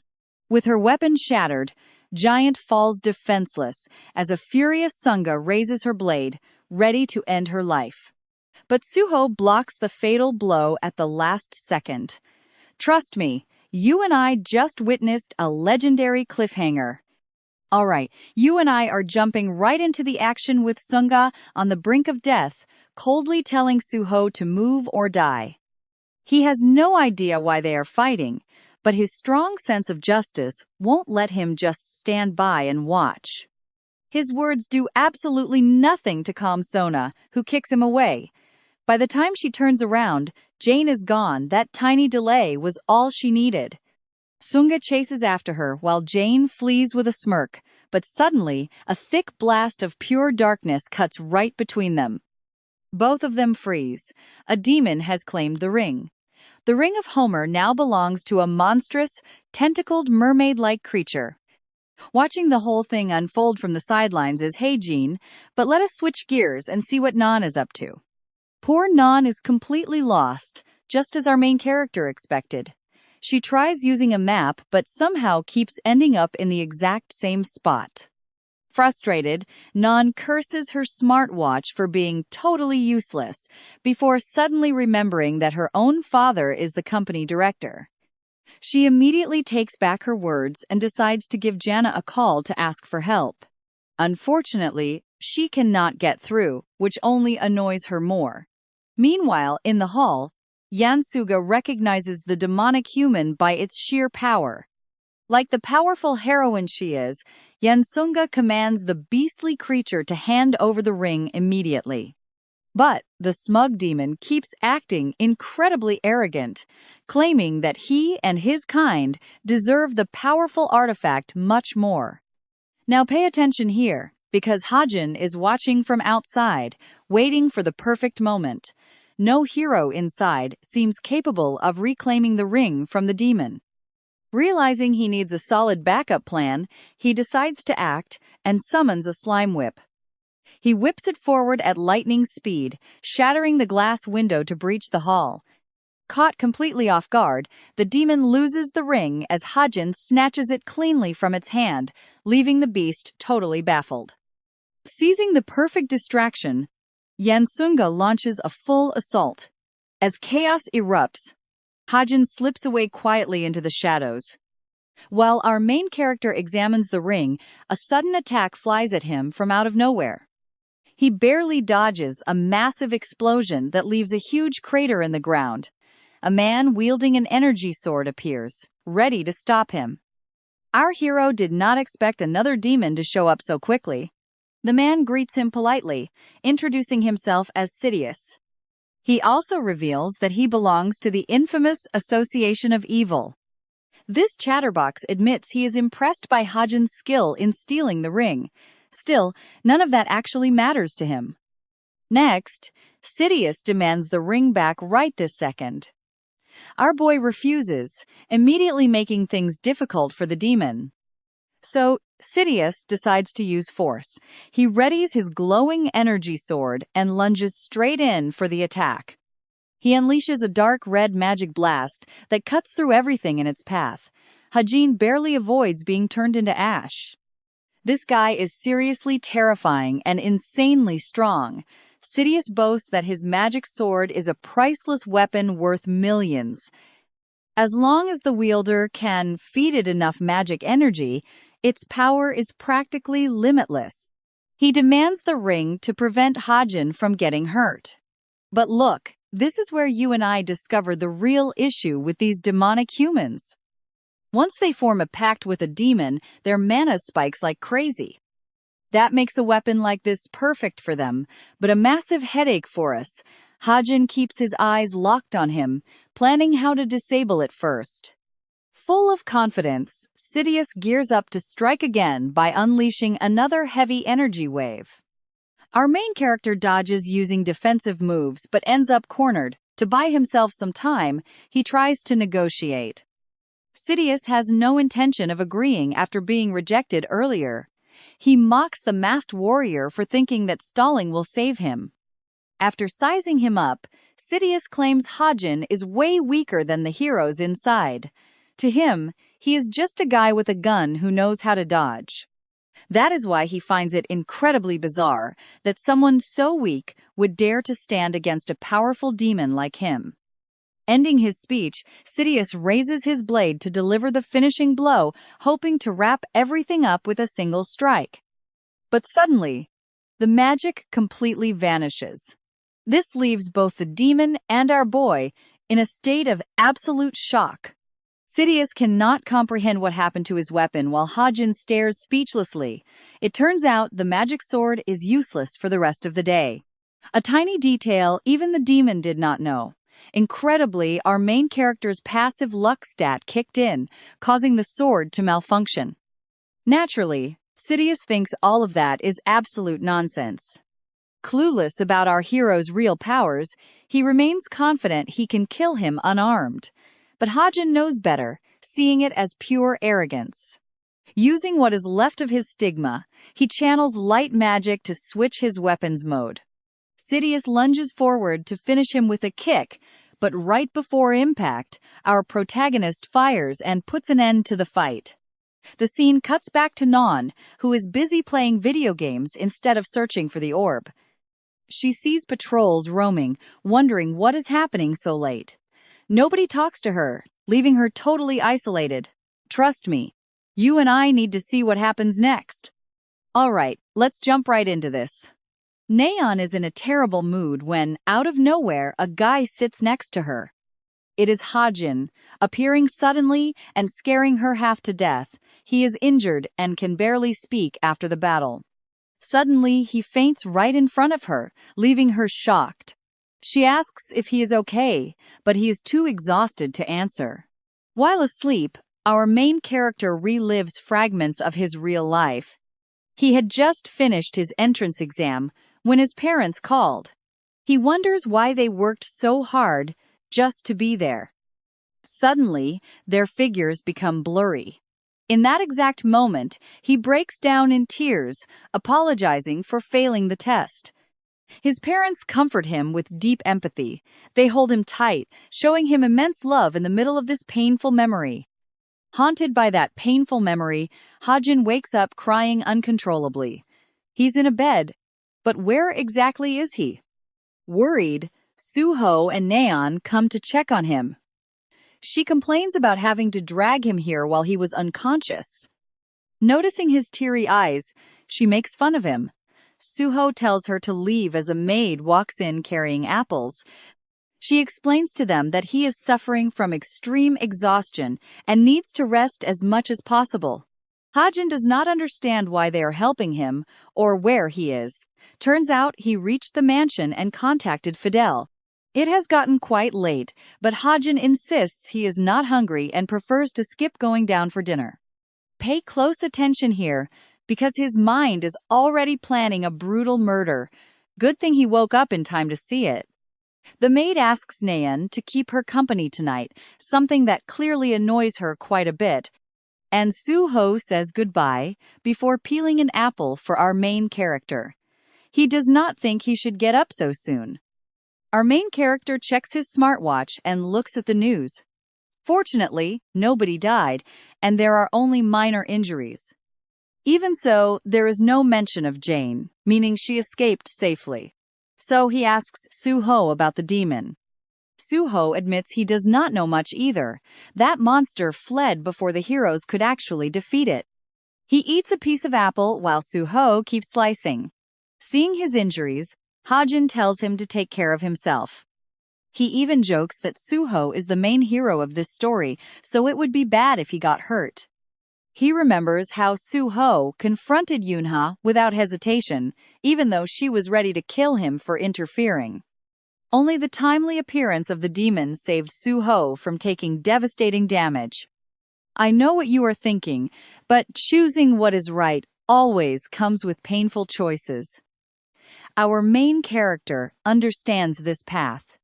With her weapon shattered, Giant falls defenseless as a furious Sunga raises her blade, ready to end her life. But Suho blocks the fatal blow at the last second. Trust me, you and I just witnessed a legendary cliffhanger. Alright, you and I are jumping right into the action with Sunga on the brink of death, coldly telling Suho to move or die. He has no idea why they are fighting, but his strong sense of justice won't let him just stand by and watch. His words do absolutely nothing to calm Sona, who kicks him away. By the time she turns around, Jane is gone. That tiny delay was all she needed. Sunga chases after her while Jane flees with a smirk, but suddenly, a thick blast of pure darkness cuts right between them. Both of them freeze. A demon has claimed the ring. The Ring of Homer now belongs to a monstrous, tentacled mermaid-like creature. Watching the whole thing unfold from the sidelines is hey Jean, but let us switch gears and see what Nan is up to. Poor Nan is completely lost, just as our main character expected. She tries using a map but somehow keeps ending up in the exact same spot. Frustrated, Nan curses her smartwatch for being totally useless, before suddenly remembering that her own father is the company director. She immediately takes back her words and decides to give Jana a call to ask for help. Unfortunately, she cannot get through, which only annoys her more. Meanwhile, in the hall, Yansuga recognizes the demonic human by its sheer power. Like the powerful heroine she is, Yansunga commands the beastly creature to hand over the ring immediately. But the smug demon keeps acting incredibly arrogant, claiming that he and his kind deserve the powerful artifact much more. Now pay attention here, because Hajin is watching from outside, waiting for the perfect moment. No hero inside seems capable of reclaiming the ring from the demon. Realizing he needs a solid backup plan, he decides to act and summons a slime whip. He whips it forward at lightning speed, shattering the glass window to breach the hall. Caught completely off guard, the demon loses the ring as Hajin snatches it cleanly from its hand, leaving the beast totally baffled. Seizing the perfect distraction, Yansunga launches a full assault. As chaos erupts, Hajin slips away quietly into the shadows. While our main character examines the ring, a sudden attack flies at him from out of nowhere. He barely dodges a massive explosion that leaves a huge crater in the ground. A man wielding an energy sword appears, ready to stop him. Our hero did not expect another demon to show up so quickly. The man greets him politely, introducing himself as Sidious. He also reveals that he belongs to the infamous Association of Evil. This chatterbox admits he is impressed by Hajin's skill in stealing the ring. Still, none of that actually matters to him. Next, Sidious demands the ring back right this second. Our boy refuses, immediately making things difficult for the demon. So, Sidious decides to use force. He readies his glowing energy sword and lunges straight in for the attack. He unleashes a dark red magic blast that cuts through everything in its path. Hajin barely avoids being turned into ash. This guy is seriously terrifying and insanely strong. Sidious boasts that his magic sword is a priceless weapon worth millions. As long as the wielder can feed it enough magic energy, its power is practically limitless. He demands the ring to prevent Hajin from getting hurt. But look, this is where you and I discover the real issue with these demonic humans. Once they form a pact with a demon, their mana spikes like crazy. That makes a weapon like this perfect for them, but a massive headache for us. Hajin keeps his eyes locked on him, planning how to disable it first. Full of confidence, Sidious gears up to strike again by unleashing another heavy energy wave. Our main character dodges using defensive moves but ends up cornered. To buy himself some time, he tries to negotiate. Sidious has no intention of agreeing after being rejected earlier. He mocks the masked warrior for thinking that stalling will save him. After sizing him up, Sidious claims Hajin is way weaker than the heroes inside. To him, he is just a guy with a gun who knows how to dodge. That is why he finds it incredibly bizarre that someone so weak would dare to stand against a powerful demon like him. Ending his speech, Sidious raises his blade to deliver the finishing blow, hoping to wrap everything up with a single strike. But suddenly, the magic completely vanishes. This leaves both the demon and our boy in a state of absolute shock. Sidious cannot comprehend what happened to his weapon while Hajin stares speechlessly. It turns out the magic sword is useless for the rest of the day. A tiny detail even the demon did not know. Incredibly, our main character's passive luck stat kicked in, causing the sword to malfunction. Naturally, Sidious thinks all of that is absolute nonsense. Clueless about our hero's real powers, he remains confident he can kill him unarmed. But Hajin knows better, seeing it as pure arrogance. Using what is left of his stigma, he channels light magic to switch his weapons mode. Sidious lunges forward to finish him with a kick, But right before impact, our protagonist fires and puts an end to the fight. The scene cuts back to Non, who is busy playing video games instead of searching for the orb. She sees patrols roaming, wondering what is happening so late. Nobody talks to her, leaving her totally isolated. Trust me, you and I need to see what happens next. Alright, let's jump right into this. Nayeon is in a terrible mood when, out of nowhere, a guy sits next to her. It is Hajin, appearing suddenly and scaring her half to death. He is injured and can barely speak after the battle. Suddenly, he faints right in front of her, leaving her shocked. She asks if he is okay, but he is too exhausted to answer. While asleep, our main character relives fragments of his real life. He had just finished his entrance exam when his parents called. He wonders why they worked so hard just to be there. Suddenly, their figures become blurry. In that exact moment, he breaks down in tears, apologizing for failing the test. His parents comfort him with deep empathy. They hold him tight, showing him immense love in the middle of this painful memory. Haunted by that painful memory, Hajin wakes up crying uncontrollably. He's in a bed, but where exactly is he? Worried, Suho and Nayeon come to check on him. She complains about having to drag him here while he was unconscious. Noticing his teary eyes, she makes fun of him. Suho tells her to leave as a maid walks in carrying apples. She explains to them that he is suffering from extreme exhaustion and needs to rest as much as possible. Hajin does not understand why they are helping him or where he is. Turns out he reached the mansion and contacted Fidel. It has gotten quite late, but Hajin insists he is not hungry and prefers to skip going down for dinner. Pay close attention here, because his mind is already planning a brutal murder. Good thing he woke up in time to see it. The maid asks Nayeon to keep her company tonight, something that clearly annoys her quite a bit. And Suho says goodbye before peeling an apple for our main character. He does not think he should get up so soon. Our main character checks his smartwatch and looks at the news. Fortunately, nobody died, and there are only minor injuries. Even so, there is no mention of Jane, meaning she escaped safely. So he asks Suho about the demon. Suho admits he does not know much either. That monster fled before the heroes could actually defeat it. He eats a piece of apple while Suho keeps slicing. Seeing his injuries, Hajin tells him to take care of himself. He even jokes that Suho is the main hero of this story, so it would be bad if he got hurt. He remembers how Suho confronted Yunha without hesitation, even though she was ready to kill him for interfering. Only the timely appearance of the demon saved Suho from taking devastating damage. I know what you are thinking, but choosing what is right always comes with painful choices. Our main character understands this path.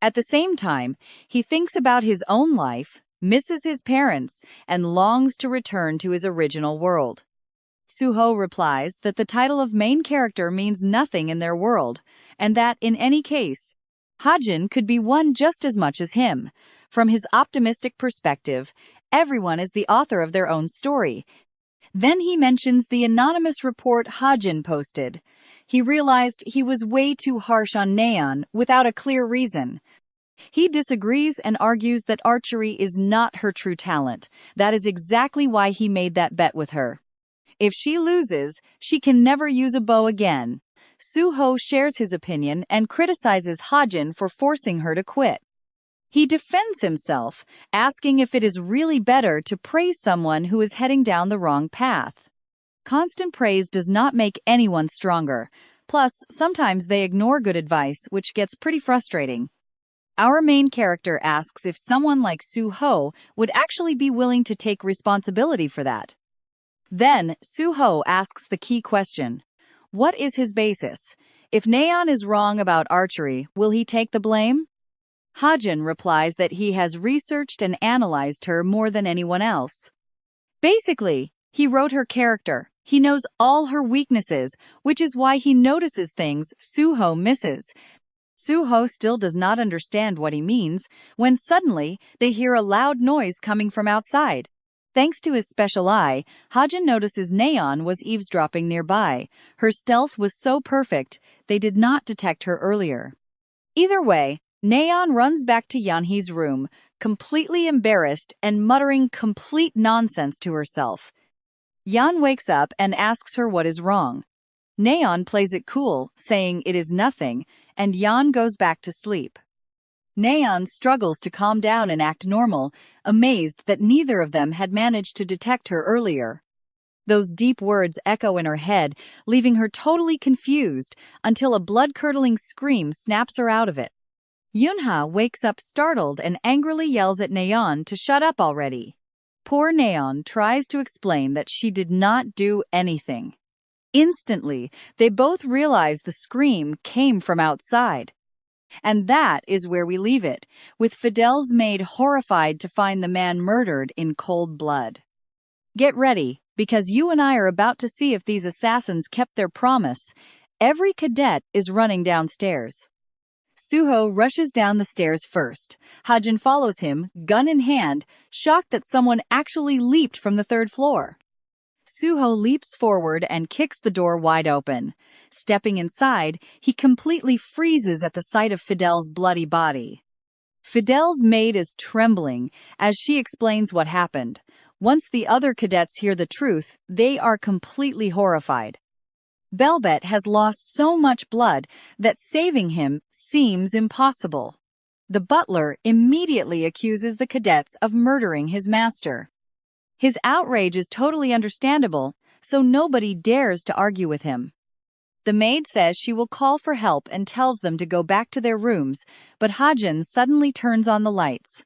At the same time, he thinks about his own life, misses his parents, and longs to return to his original world. Suho replies that the title of main character means nothing in their world, and that, in any case, Hajin could be one just as much as him. From his optimistic perspective, everyone is the author of their own story. Then he mentions the anonymous report Hajin posted. He realized he was way too harsh on Nayeon without a clear reason. He disagrees and argues that archery is not her true talent. That is exactly why he made that bet with her. If she loses, she can never use a bow again. Suho shares his opinion and criticizes Hajin for forcing her to quit. He defends himself, asking if it is really better to praise someone who is heading down the wrong path. Constant praise does not make anyone stronger. Plus, sometimes they ignore good advice, which gets pretty frustrating. Our main character asks if someone like Suho would actually be willing to take responsibility for that. Then, Suho asks the key question. What is his basis? If Nayeon is wrong about archery, will he take the blame? Hajin replies that he has researched and analyzed her more than anyone else. Basically, he wrote her character. He knows all her weaknesses, which is why he notices things Suho misses. Suho still does not understand what he means when suddenly they hear a loud noise coming from outside. Thanks to his special eye, Hajin notices Neon was eavesdropping nearby. Her stealth was so perfect, they did not detect her earlier. Either way, Neon runs back to Yanhee's room, completely embarrassed and muttering complete nonsense to herself. Yan wakes up and asks her what is wrong. Neon plays it cool, saying it is nothing, and Yan goes back to sleep. Neon struggles to calm down and act normal, amazed that neither of them had managed to detect her earlier. Those deep words echo in her head, leaving her totally confused until a blood-curdling scream snaps her out of it. Yunha wakes up startled and angrily yells at Neon to shut up already. Poor Neon tries to explain that she did not do anything. Instantly, they both realize the scream came from outside. And that is where we leave it, with Fidel's maid horrified to find the man murdered in cold blood. Get ready, because you and I are about to see if these assassins kept their promise. Every cadet is running downstairs. Suho rushes down the stairs first. Hajin follows him, gun in hand, shocked that someone actually leaped from the third floor. Suho leaps forward and kicks the door wide open. Stepping inside, he completely freezes at the sight of Fidel's bloody body. Fidel's maid is trembling as she explains what happened. Once the other cadets hear the truth, they are completely horrified. Belbet has lost so much blood that saving him seems impossible. The butler immediately accuses the cadets of murdering his master. His outrage is totally understandable, so nobody dares to argue with him. The maid says she will call for help and tells them to go back to their rooms, but Hajin suddenly turns on the lights.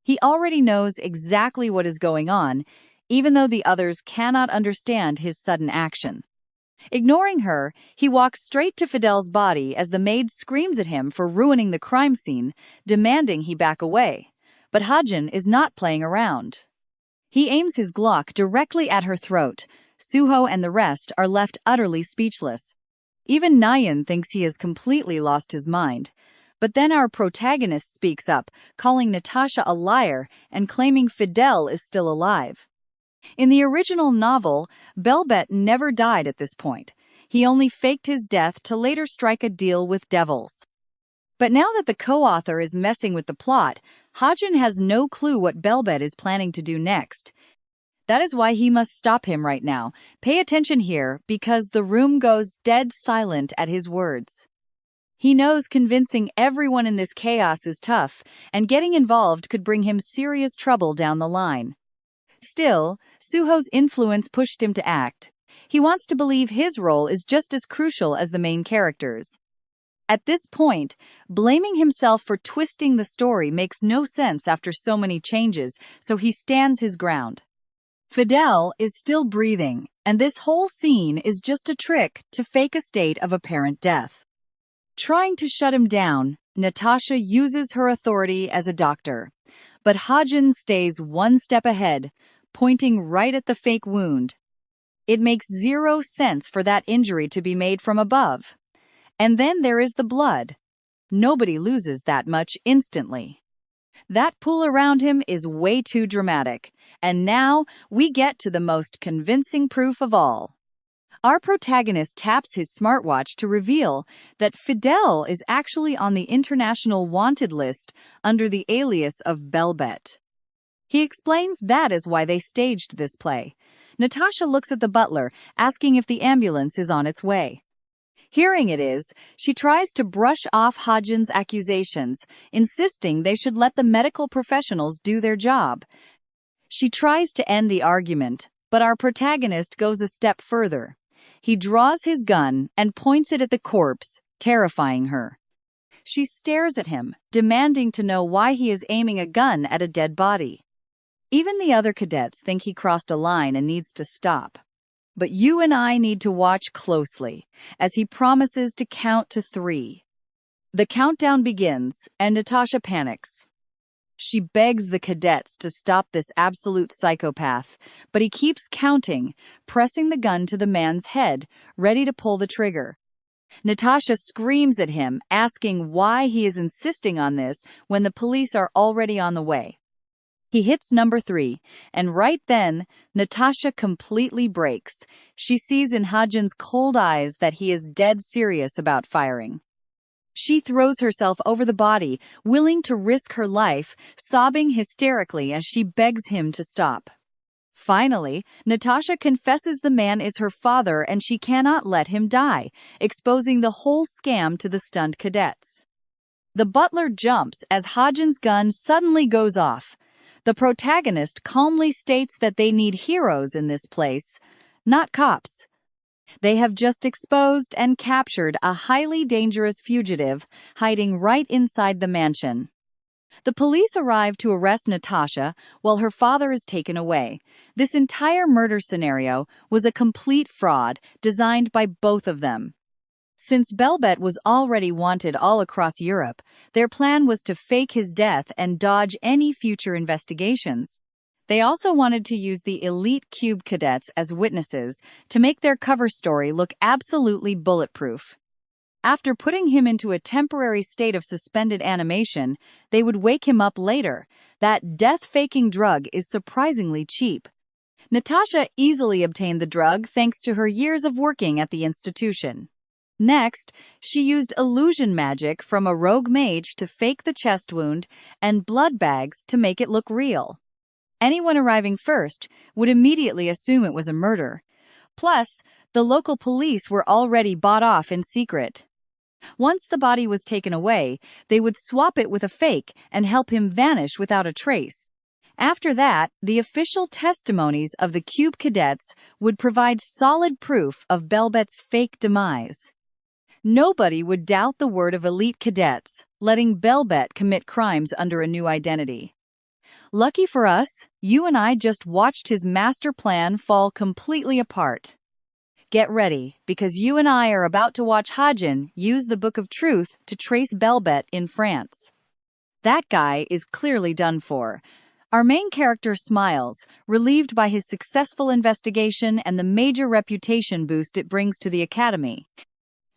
He already knows exactly what is going on, even though the others cannot understand his sudden action. Ignoring her, he walks straight to Fidel's body as the maid screams at him for ruining the crime scene, demanding he back away. But Hajin is not playing around. He aims his Glock directly at her throat. Suho and the rest are left utterly speechless. Even Nayan thinks he has completely lost his mind. But then our protagonist speaks up, calling Natasha a liar and claiming Fidel is still alive. In the original novel, Belbet never died at this point. He only faked his death to later strike a deal with devils. But now that the co-author is messing with the plot, Hajin has no clue what Belbet is planning to do next. That is why he must stop him right now. Pay attention here, because the room goes dead silent at his words. He knows convincing everyone in this chaos is tough, and getting involved could bring him serious trouble down the line. Still, Suho's influence pushed him to act. He wants to believe his role is just as crucial as the main characters. At this point, blaming himself for twisting the story makes no sense after so many changes, so he stands his ground. Fidel is still breathing, and this whole scene is just a trick to fake a state of apparent death. Trying to shut him down, Natasha uses her authority as a doctor, but Hajin stays one step ahead, pointing right at the fake wound. It makes zero sense for that injury to be made from above. And then there is the blood. Nobody loses that much instantly. That pool around him is way too dramatic. And now we get to the most convincing proof of all. Our protagonist taps his smartwatch to reveal that Fidel is actually on the international wanted list under the alias of Belbet. He explains that is why they staged this play. Natasha looks at the butler, asking if the ambulance is on its way. Hearing it is, she tries to brush off Hajin's accusations, insisting they should let the medical professionals do their job. She tries to end the argument, but our protagonist goes a step further. He draws his gun and points it at the corpse, terrifying her. She stares at him, demanding to know why he is aiming a gun at a dead body. Even the other cadets think he crossed a line and needs to stop. But you and I need to watch closely, as he promises to count to 3. The countdown begins, and Natasha panics. She begs the cadets to stop this absolute psychopath, but he keeps counting, pressing the gun to the man's head, ready to pull the trigger. Natasha screams at him, asking why he is insisting on this when the police are already on the way. He hits number 3, and right then, Natasha completely breaks. She sees in Hajin's cold eyes that he is dead serious about firing. She throws herself over the body, willing to risk her life, sobbing hysterically as she begs him to stop. Finally, Natasha confesses the man is her father and she cannot let him die, exposing the whole scam to the stunned cadets. The butler jumps as Hajin's gun suddenly goes off. The protagonist calmly states that they need heroes in this place, not cops. They have just exposed and captured a highly dangerous fugitive hiding right inside the mansion. The police arrive to arrest Natasha while her father is taken away. This entire murder scenario was a complete fraud designed by both of them. Since Belbet was already wanted all across Europe, their plan was to fake his death and dodge any future investigations. They also wanted to use the elite Cube cadets as witnesses to make their cover story look absolutely bulletproof. After putting him into a temporary state of suspended animation, they would wake him up later. That death-faking drug is surprisingly cheap. Natasha easily obtained the drug thanks to her years of working at the institution. Next, she used illusion magic from a rogue mage to fake the chest wound and blood bags to make it look real. Anyone arriving first would immediately assume it was a murder. Plus, the local police were already bought off in secret. Once the body was taken away, they would swap it with a fake and help him vanish without a trace. After that, the official testimonies of the Cube cadets would provide solid proof of Belbet's fake demise. Nobody would doubt the word of elite cadets, letting Belbet commit crimes under a new identity. Lucky for us, you and I just watched his master plan fall completely apart. Get ready, because you and I are about to watch Hajin use the Book of Truth to trace Belbet in France. That guy is clearly done for. Our main character smiles, relieved by his successful investigation and the major reputation boost it brings to the academy.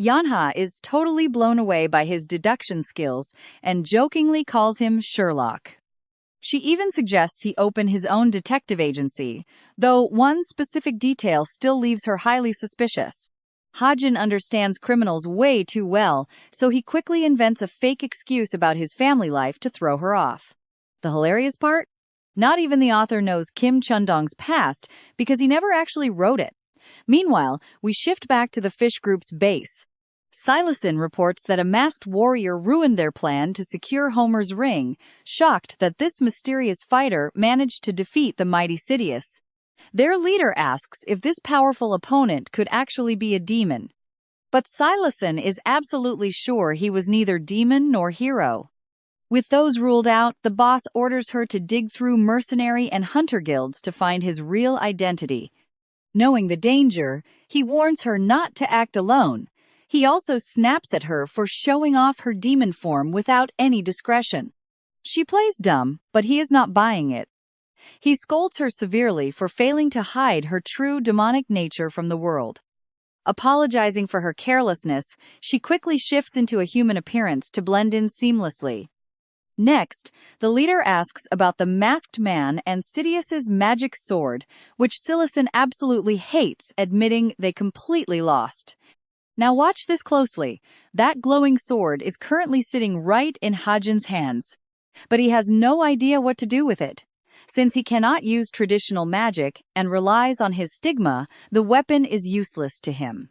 Yanha is totally blown away by his deduction skills and jokingly calls him Sherlock. She even suggests he open his own detective agency, though one specific detail still leaves her highly suspicious. Hajin understands criminals way too well, so he quickly invents a fake excuse about his family life to throw her off. The hilarious part? Not even the author knows Kim Chundong's past because he never actually wrote it. Meanwhile, we shift back to the fish group's base. Silason reports that a masked warrior ruined their plan to secure Homer's ring, shocked that this mysterious fighter managed to defeat the mighty Sidious. Their leader asks if this powerful opponent could actually be a demon. But Silason is absolutely sure he was neither demon nor hero. With those ruled out, the boss orders her to dig through mercenary and hunter guilds to find his real identity. Knowing the danger, he warns her not to act alone. He also snaps at her for showing off her demon form without any discretion. She plays dumb, but he is not buying it. He scolds her severely for failing to hide her true demonic nature from the world. Apologizing for her carelessness, she quickly shifts into a human appearance to blend in seamlessly. Next, the leader asks about the masked man and Sidious's magic sword, which Silason absolutely hates, admitting they completely lost. Now watch this closely. That glowing sword is currently sitting right in Hajin's hands. But he has no idea what to do with it. Since he cannot use traditional magic and relies on his stigma, the weapon is useless to him.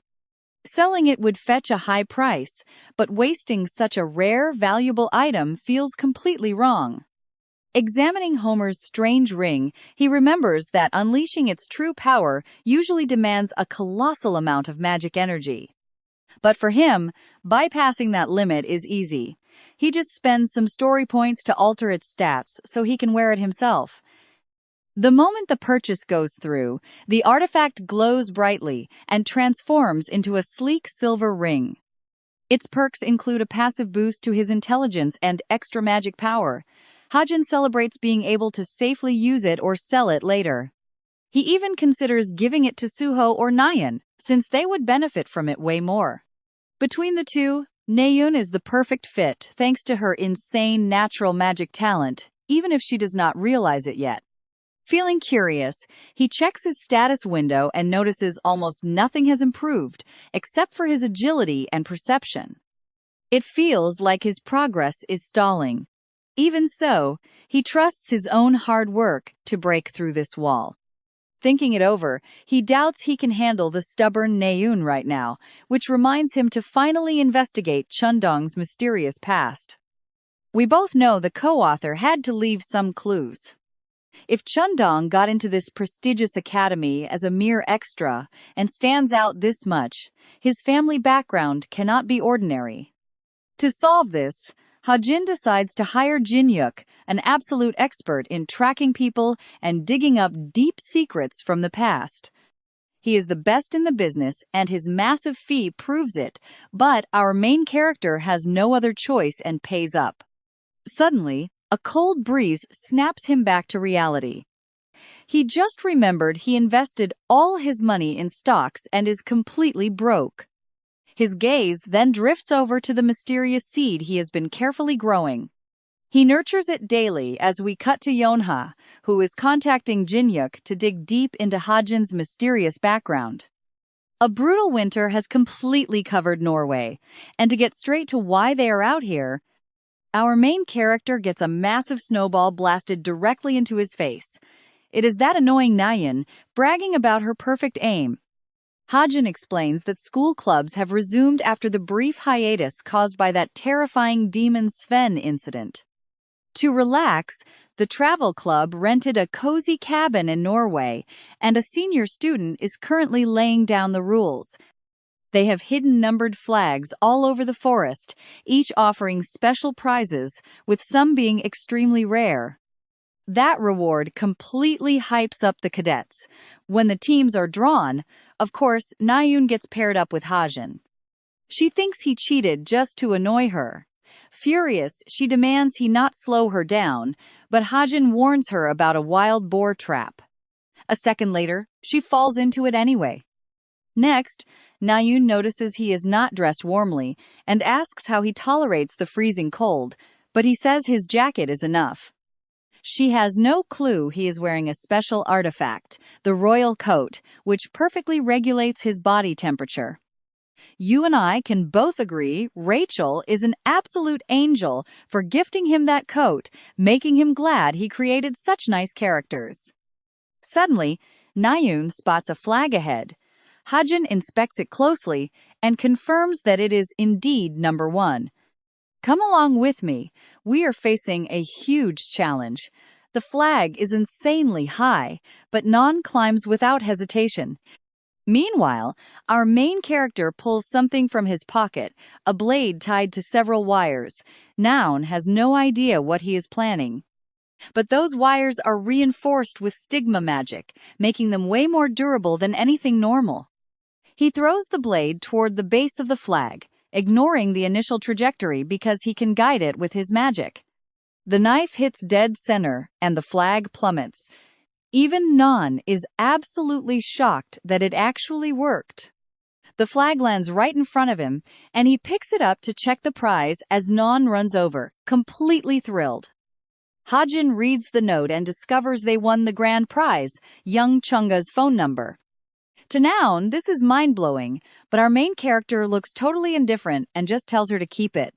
Selling it would fetch a high price, but wasting such a rare, valuable item feels completely wrong. Examining Homer's strange ring, he remembers that unleashing its true power usually demands a colossal amount of magic energy. But for him, bypassing that limit is easy. He just spends some story points to alter its stats so he can wear it himself. The moment the purchase goes through, the artifact glows brightly and transforms into a sleek silver ring. Its perks include a passive boost to his intelligence and extra magic power. Hajin celebrates being able to safely use it or sell it later. He even considers giving it to Suho or Nyan, since they would benefit from it way more. Between the two, Naeun is the perfect fit thanks to her insane natural magic talent, even if she does not realize it yet. Feeling curious, he checks his status window and notices almost nothing has improved, except for his agility and perception. It feels like his progress is stalling. Even so, he trusts his own hard work to break through this wall. Thinking it over, he doubts he can handle the stubborn Naeun right now, which reminds him to finally investigate Chundong's mysterious past. We both know the co-author had to leave some clues. If Chundong got into this prestigious academy as a mere extra and stands out this much, his family background cannot be ordinary. To solve this, Ha-jin decides to hire Jin-yuk, an absolute expert in tracking people and digging up deep secrets from the past. He is the best in the business and his massive fee proves it, but our main character has no other choice and pays up. Suddenly, a cold breeze snaps him back to reality. He just remembered he invested all his money in stocks and is completely broke. His gaze then drifts over to the mysterious seed he has been carefully growing. He nurtures it daily as we cut to Yonha, who is contacting Jin-yuk to dig deep into Ha-jin's mysterious background. A brutal winter has completely covered Norway, and to get straight to why they are out here, our main character gets a massive snowball blasted directly into his face. It is that annoying Naeun, bragging about her perfect aim. Ha-jin explains that school clubs have resumed after the brief hiatus caused by that terrifying demon Sven incident. To relax, the travel club rented a cozy cabin in Norway, and a senior student is currently laying down the rules. They have hidden numbered flags all over the forest, each offering special prizes, with some being extremely rare. That reward completely hypes up the cadets. When the teams are drawn, of course, Naeun gets paired up with Ha-jin. She thinks he cheated just to annoy her. Furious, she demands he not slow her down, but Ha-jin warns her about a wild boar trap. A second later, she falls into it anyway. Next, Naeun notices he is not dressed warmly and asks how he tolerates the freezing cold, but he says his jacket is enough. She has no clue he is wearing a special artifact, the royal coat, which perfectly regulates his body temperature. You and I can both agree Rachel is an absolute angel for gifting him that coat, making him glad he created such nice characters. Suddenly, Naeun spots a flag ahead. Ha-jin inspects it closely and confirms that it is indeed number 1. Come along with me. We are facing a huge challenge. The flag is insanely high, but Non climbs without hesitation. Meanwhile, our main character pulls something from his pocket, a blade tied to several wires. Noun has no idea what he is planning. But those wires are reinforced with stigma magic, making them way more durable than anything normal. He throws the blade toward the base of the flag, ignoring the initial trajectory because he can guide it with his magic. The knife hits dead center, and the flag plummets. Even Non is absolutely shocked that it actually worked. The flag lands right in front of him, and he picks it up to check the prize as Non runs over, completely thrilled. Ha-jin reads the note and discovers they won the grand prize, young Chunga's phone number. To Noun, this is mind-blowing, but our main character looks totally indifferent and just tells her to keep it.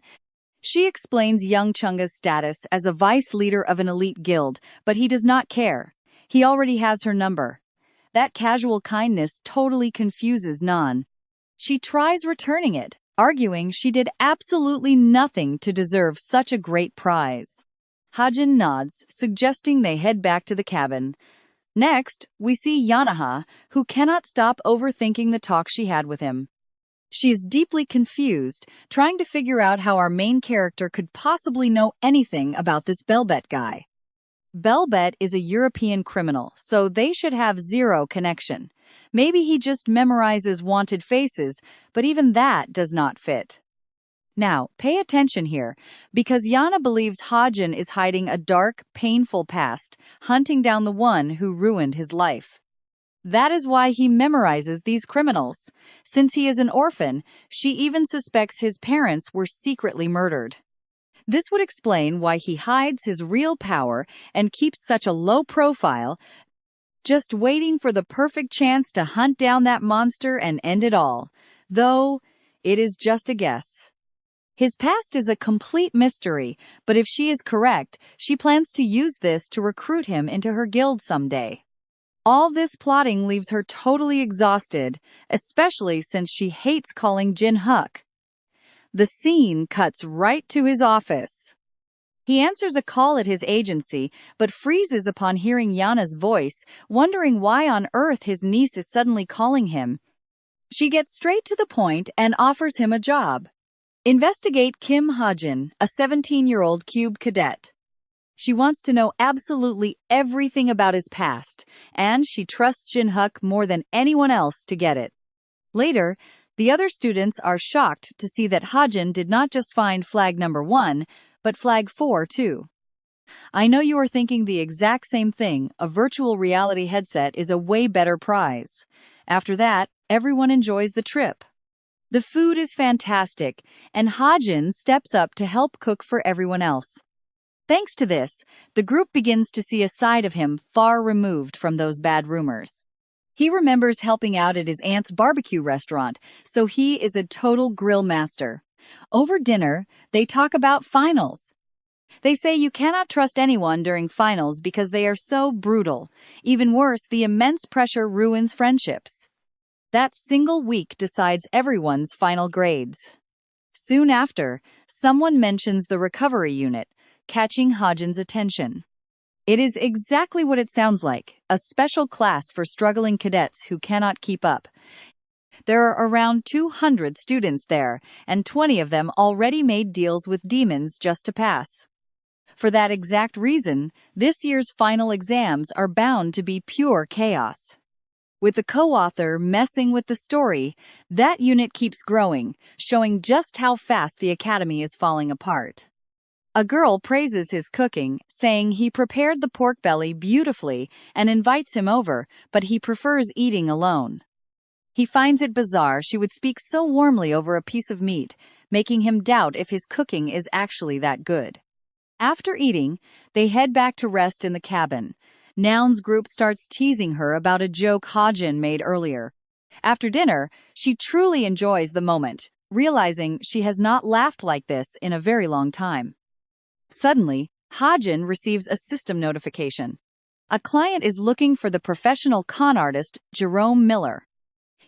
She explains young Chunga's status as a vice leader of an elite guild, but he does not care. He already has her number. That casual kindness totally confuses Non. She tries returning it, arguing she did absolutely nothing to deserve such a great prize. Ha-jin nods, suggesting they head back to the cabin. Next, we see Yanaha, who cannot stop overthinking the talk she had with him. She is deeply confused, trying to figure out how our main character could possibly know anything about this Belbet guy. Belbet is a European criminal, so they should have zero connection. Maybe he just memorizes wanted faces, but even that does not fit. Now, pay attention here, because Yana believes Ha-jin is hiding a dark, painful past, hunting down the one who ruined his life. That is why he memorizes these criminals. Since he is an orphan, she even suspects his parents were secretly murdered. This would explain why he hides his real power and keeps such a low profile, just waiting for the perfect chance to hunt down that monster and end it all. Though, it is just a guess. His past is a complete mystery, but if she is correct, she plans to use this to recruit him into her guild someday. All this plotting leaves her totally exhausted, especially since she hates calling Jin-hyuk. The scene cuts right to his office. He answers a call at his agency, but freezes upon hearing Yana's voice, wondering why on earth his niece is suddenly calling him. She gets straight to the point and offers him a job. Investigate Kim Ha-jin, a 17-year-old cube cadet. She wants to know absolutely everything about his past, and she trusts Jin-hyuk more than anyone else to get it. Later, the other students are shocked to see that Ha-jin did not just find flag number 1, but flag 4 too. I know you are thinking the exact same thing. A virtual reality headset is a way better prize. After that, everyone enjoys the trip. The food is fantastic, and Ha-jin steps up to help cook for everyone else. Thanks to this, the group begins to see a side of him far removed from those bad rumors. He remembers helping out at his aunt's barbecue restaurant, so he is a total grill master. Over dinner, they talk about finals. They say you cannot trust anyone during finals because they are so brutal. Even worse, the immense pressure ruins friendships. That single week decides everyone's final grades. Soon after, someone mentions the recovery unit, catching Ha-jin's attention. It is exactly what it sounds like, a special class for struggling cadets who cannot keep up. There are around 200 students there, and 20 of them already made deals with demons just to pass. For that exact reason, this year's final exams are bound to be pure chaos. With the co-author messing with the story, that unit keeps growing, showing just how fast the academy is falling apart. A girl praises his cooking, saying he prepared the pork belly beautifully and invites him over, but he prefers eating alone. He finds it bizarre she would speak so warmly over a piece of meat, making him doubt if his cooking is actually that good. After eating, they head back to rest in the cabin. Noun's group starts teasing her about a joke Ha-jin made earlier. After dinner, she truly enjoys the moment, realizing she has not laughed like this in a very long time. Suddenly, Ha-jin receives a system notification. A client is looking for the professional con artist, Jerome Miller.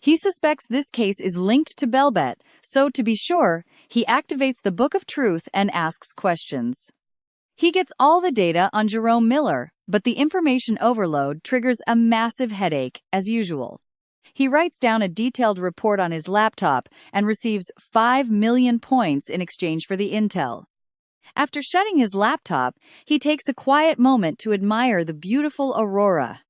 He suspects this case is linked to Belbet, so to be sure, he activates the Book of Truth and asks questions. He gets all the data on Jerome Miller, but the information overload triggers a massive headache, as usual. He writes down a detailed report on his laptop and receives 5 million points in exchange for the intel. After shutting his laptop, he takes a quiet moment to admire the beautiful aurora.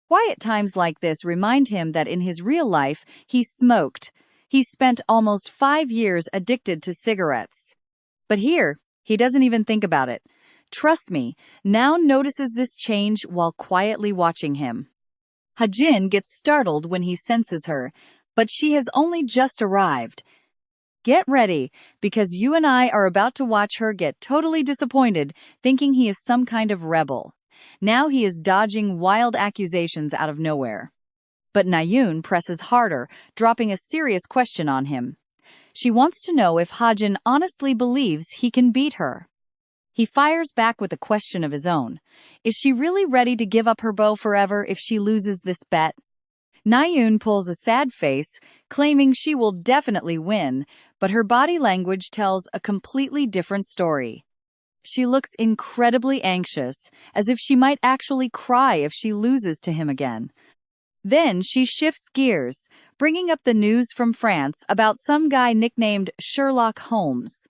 Quiet times like this remind him that in his real life, he smoked. He spent almost 5 years addicted to cigarettes. But here, he doesn't even think about it. Trust me, Noun notices this change while quietly watching him. Ha-jin gets startled when he senses her, but she has only just arrived. Get ready, because you and I are about to watch her get totally disappointed, thinking he is some kind of rebel. Now he is dodging wild accusations out of nowhere. But Nayoon presses harder, dropping a serious question on him. She wants to know if Ha-jin honestly believes he can beat her. He fires back with a question of his own. Is she really ready to give up her bow forever if she loses this bet? Nayoon pulls a sad face, claiming she will definitely win, but her body language tells a completely different story. She looks incredibly anxious, as if she might actually cry if she loses to him again. Then she shifts gears, bringing up the news from France about some guy nicknamed Sherlock Holmes.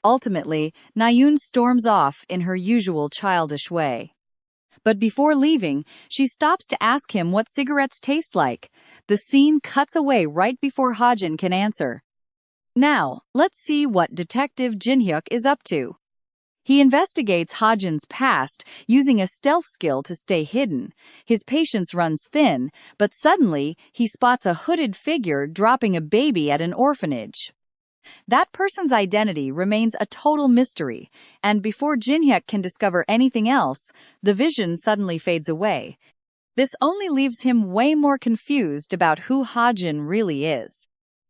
Ultimately, Nayoon storms off in her usual childish way. But before leaving, she stops to ask him what cigarettes taste like. The scene cuts away right before Ha-jin can answer. Now, let's see what Detective Jin-hyuk is up to. He investigates Hajin's past, using a stealth skill to stay hidden. His patience runs thin, but suddenly he spots a hooded figure dropping a baby at an orphanage. That person's identity remains a total mystery, and before Jinhyuk can discover anything else, the vision suddenly fades away. This only leaves him way more confused about who Hajin really is.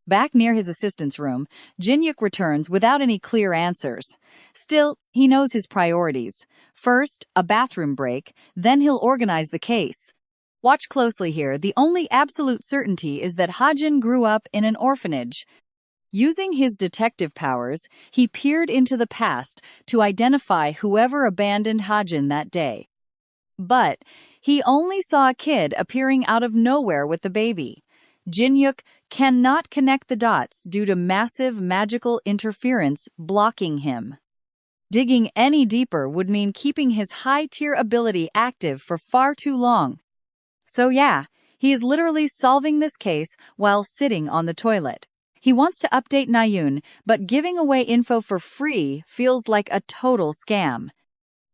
Back near his assistant's room, Jinhyuk returns without any clear answers. Still, he knows his priorities. First, a bathroom break, then he'll organize the case. Watch closely here. The only absolute certainty is that Hajin grew up in an orphanage. Using his detective powers, he peered into the past to identify whoever abandoned Hajin that day. But he only saw a kid appearing out of nowhere with the baby. Jinhyuk cannot connect the dots due to massive magical interference blocking him. Digging any deeper would mean keeping his high-tier ability active for far too long. So yeah, he is literally solving this case while sitting on the toilet. He wants to update Nayoon, but giving away info for free feels like a total scam.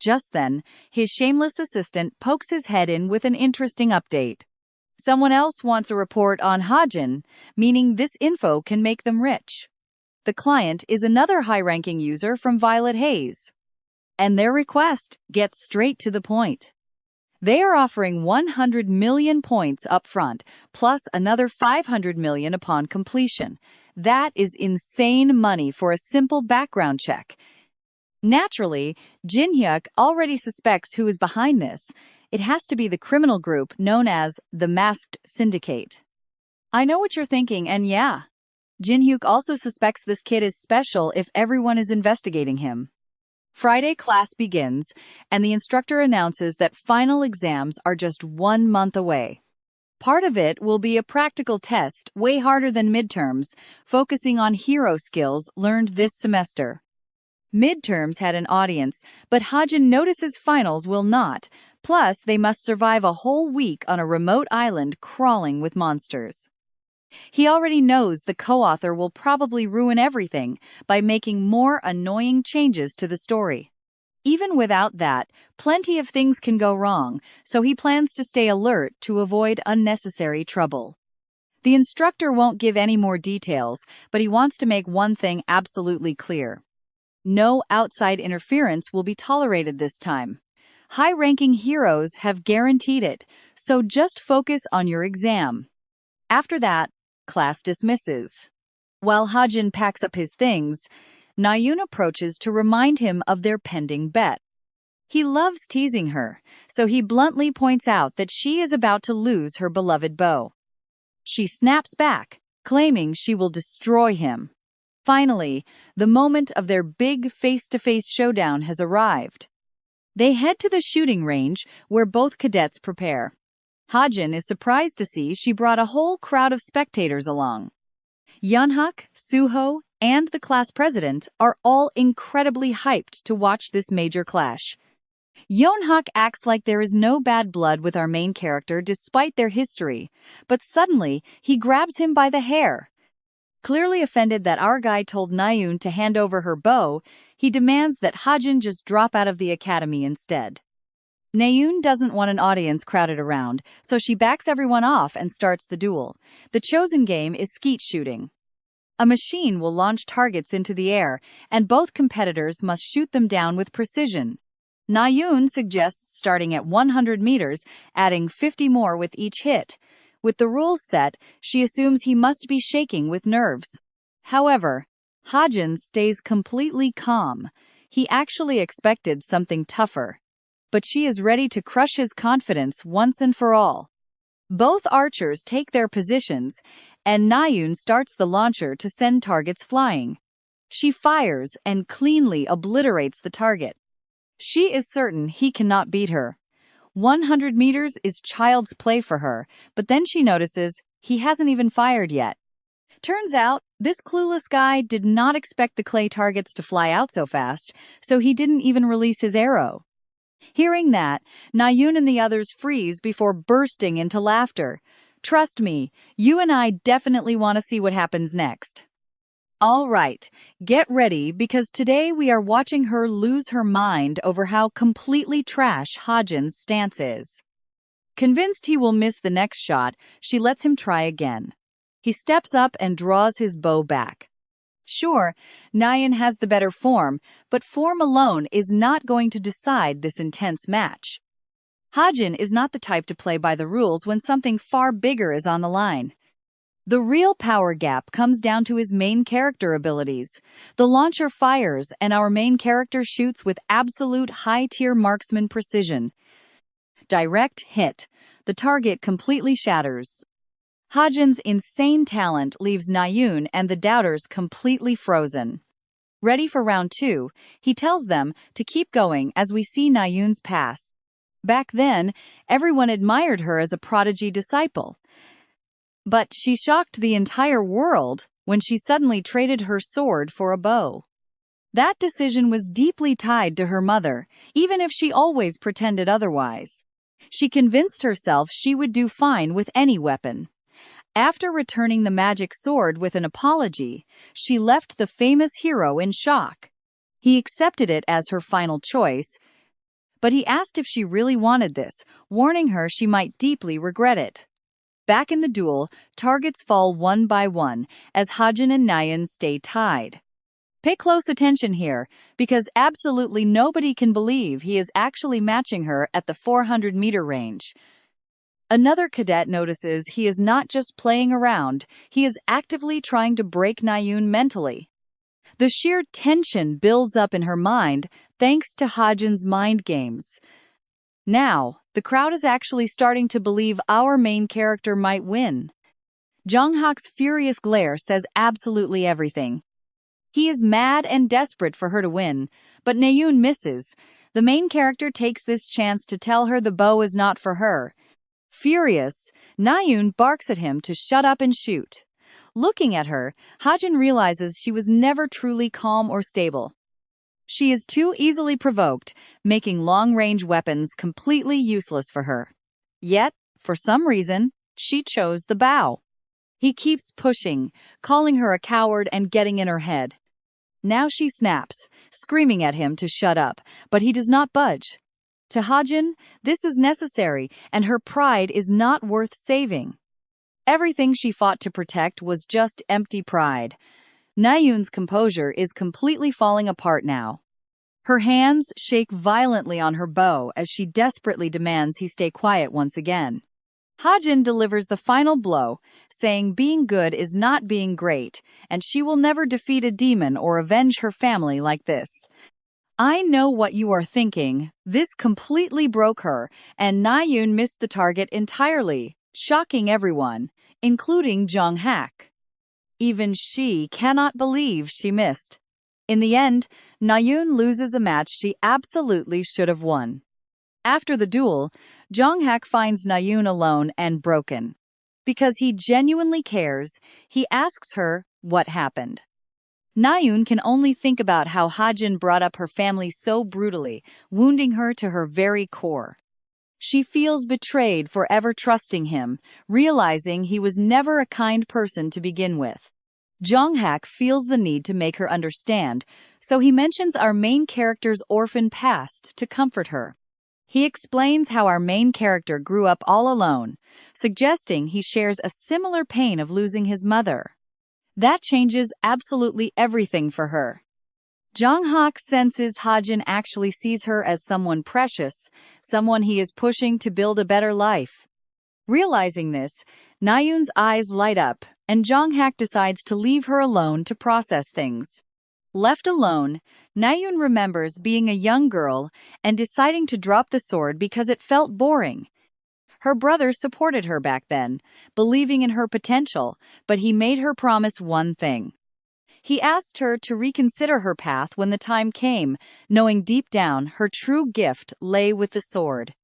Just then, his shameless assistant pokes his head in with an interesting update. Someone else wants a report on Hajin, meaning this info can make them rich. The client is another high-ranking user from Violet Haze. And their request gets straight to the point. They are offering 100 million points upfront, plus another 500 million upon completion. That is insane money for a simple background check. Naturally, Jinhyuk already suspects who is behind this. It has to be the criminal group known as the Masked Syndicate. I know what you're thinking, and yeah, Jinhyuk also suspects this kid is special if everyone is investigating him. Friday class begins, and the instructor announces that final exams are just 1 month away. Part of it will be a practical test, way harder than midterms, focusing on hero skills learned this semester. Midterms had an audience, but Hajin notices finals will not. Plus, they must survive a whole week on a remote island crawling with monsters. He already knows the co-author will probably ruin everything by making more annoying changes to the story. Even without that, plenty of things can go wrong, so he plans to stay alert to avoid unnecessary trouble. The instructor won't give any more details, but he wants to make one thing absolutely clear. No outside interference will be tolerated this time. High-ranking heroes have guaranteed it, so just focus on your exam. After that, class dismisses. While Hajin packs up his things, Nayoon approaches to remind him of their pending bet. He loves teasing her, so he bluntly points out that she is about to lose her beloved bow. She snaps back, claiming she will destroy him. Finally, the moment of their big face-to-face showdown has arrived. They head to the shooting range, where both cadets prepare. Hajin is surprised to see she brought a whole crowd of spectators along. Yeonhak, Suho, and the class president are all incredibly hyped to watch this major clash. Yeonhak acts like there is no bad blood with our main character despite their history, but suddenly he grabs him by the hair. Clearly offended that our guy told Nayoon to hand over her bow, he demands that Hajin just drop out of the academy instead. Nayoon doesn't want an audience crowded around, so she backs everyone off and starts the duel. The chosen game is skeet shooting. A machine will launch targets into the air, and both competitors must shoot them down with precision. Nayoon suggests starting at 100 meters, adding 50 more with each hit. With the rules set, she assumes he must be shaking with nerves. However, Hajin stays completely calm. He actually expected something tougher. But she is ready to crush his confidence once and for all. Both archers take their positions, and Nayoon starts the launcher to send targets flying. She fires and cleanly obliterates the target. She is certain he cannot beat her. 100 meters is child's play for her, but then she notices he hasn't even fired yet. Turns out, this clueless guy did not expect the clay targets to fly out so fast, so he didn't even release his arrow. Hearing that, Nayoon and the others freeze before bursting into laughter. Trust me, you and I definitely want to see what happens next. All right, get ready because today we are watching her lose her mind over how completely trash Hajin's stance is. Convinced he will miss the next shot, she lets him try again. He steps up and draws his bow back. Sure, Nayan has the better form, but form alone is not going to decide this intense match. Hajin is not the type to play by the rules when something far bigger is on the line. The real power gap comes down to his main character abilities. The launcher fires, and our main character shoots with absolute high-tier marksman precision. Direct hit. The target completely shatters. Hajin's insane talent leaves Nayun and the doubters completely frozen. Ready for round 2, he tells them to keep going as we see Nayun's pass. Back then, everyone admired her as a prodigy disciple. But she shocked the entire world when she suddenly traded her sword for a bow. That decision was deeply tied to her mother, even if she always pretended otherwise. She convinced herself she would do fine with any weapon. After returning the magic sword with an apology, she left the famous hero in shock. He accepted it as her final choice, but he asked if she really wanted this, warning her she might deeply regret it. Back in the duel, targets fall one by one, as Hajin and Nayan stay tied. Pay close attention here, because absolutely nobody can believe he is actually matching her at the 400-meter range. Another cadet notices he is not just playing around, he is actively trying to break Nayun mentally. The sheer tension builds up in her mind thanks to Hajin's mind games. Now, the crowd is actually starting to believe our main character might win. Jonghak's furious glare says absolutely everything. He is mad and desperate for her to win, but Nayun misses. The main character takes this chance to tell her the bow is not for her. Furious, Nayun barks at him to shut up and shoot. Looking at her, Hajin realizes she was never truly calm or stable. She is too easily provoked, making long-range weapons completely useless for her. Yet, for some reason, she chose the bow. He keeps pushing, calling her a coward and getting in her head. Now she snaps, screaming at him to shut up, but he does not budge. To Hajin, this is necessary, and her pride is not worth saving. Everything she fought to protect was just empty pride. Nayun's composure is completely falling apart now. Her hands shake violently on her bow as she desperately demands he stay quiet once again. Hajin delivers the final blow, saying being good is not being great, and she will never defeat a demon or avenge her family like this. I know what you are thinking. This completely broke her, and Nayun missed the target entirely, shocking everyone, including Jonghak. Even she cannot believe she missed. In the end, Nayun loses a match she absolutely should have won. After the duel, Jonghak finds Nayun alone and broken. Because he genuinely cares, he asks her what happened. Nayun can only think about how Hajin brought up her family so brutally, wounding her to her very core. She feels betrayed for ever trusting him, realizing he was never a kind person to begin with. Jonghak feels the need to make her understand, so he mentions our main character's orphan past to comfort her. He explains how our main character grew up all alone, suggesting he shares a similar pain of losing his mother. That changes absolutely everything for her. Jonghak senses Hajin actually sees her as someone precious, someone he is pushing to build a better life. Realizing this, Nayun's eyes light up, and Jonghak decides to leave her alone to process things. Left alone, Nayun remembers being a young girl and deciding to drop the sword because it felt boring. Her brother supported her back then, believing in her potential, but he made her promise one thing. He asked her to reconsider her path when the time came, knowing deep down her true gift lay with the sword.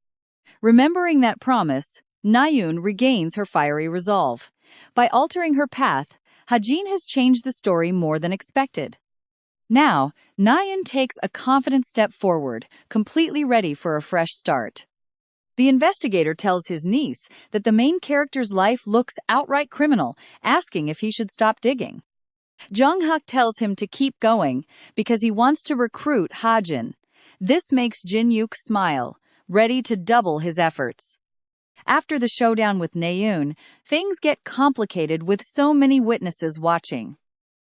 Remembering that promise, Nayun regains her fiery resolve. By altering her path, Hajin has changed the story more than expected. Now, Nayun takes a confident step forward, completely ready for a fresh start. The investigator tells his niece that the main character's life looks outright criminal, asking if he should stop digging. Jung-hak tells him to keep going because he wants to recruit Hajin. This makes Jin-yuk smile, ready to double his efforts. After the showdown with Naeun, things get complicated with so many witnesses watching.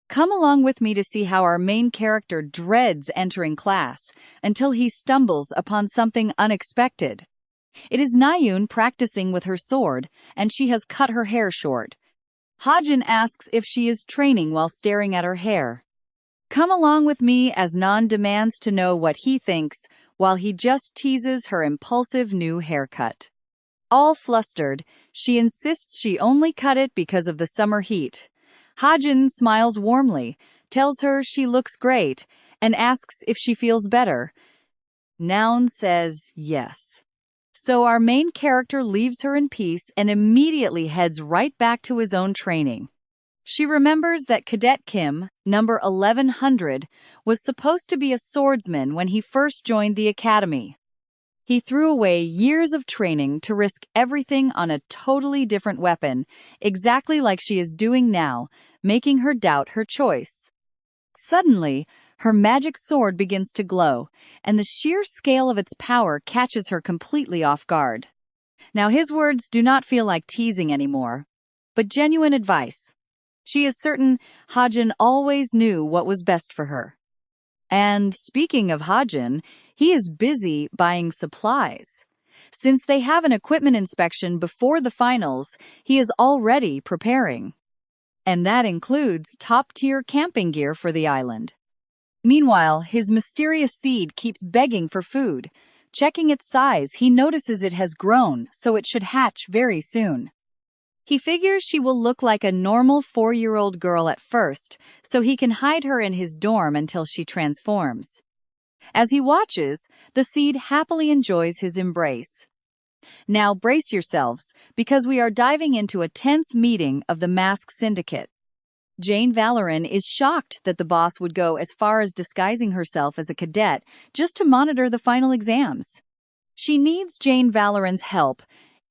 Come along with me to see how our main character dreads entering class until he stumbles upon something unexpected. It is Naeun practicing with her sword, and she has cut her hair short. Hajin asks if she is training while staring at her hair. Come along with me as Nan demands to know what he thinks while he just teases her impulsive new haircut. All flustered, she insists she only cut it because of the summer heat. Hajin smiles warmly, tells her she looks great, and asks if she feels better. Noun says yes. So our main character leaves her in peace and immediately heads right back to his own training. She remembers that Cadet Kim, number 1100, was supposed to be a swordsman when he first joined the academy. He threw away years of training to risk everything on a totally different weapon, exactly like she is doing now, making her doubt her choice. Suddenly, her magic sword begins to glow, and the sheer scale of its power catches her completely off guard. Now his words do not feel like teasing anymore, but genuine advice. She is certain Hajin always knew what was best for her. And speaking of Hajin, he is busy buying supplies. Since they have an equipment inspection before the finals, he is already preparing. And that includes top-tier camping gear for the island. Meanwhile, his mysterious seed keeps begging for food. Checking its size, he notices it has grown, so it should hatch very soon. He figures she will look like a normal 4-year-old girl at first, so he can hide her in his dorm until she transforms. As he watches, the seed happily enjoys his embrace. Now brace yourselves, because we are diving into a tense meeting of the Mask Syndicate. Jane Valoran is shocked that the boss would go as far as disguising herself as a cadet just to monitor the final exams. She needs Jane Valoran's help,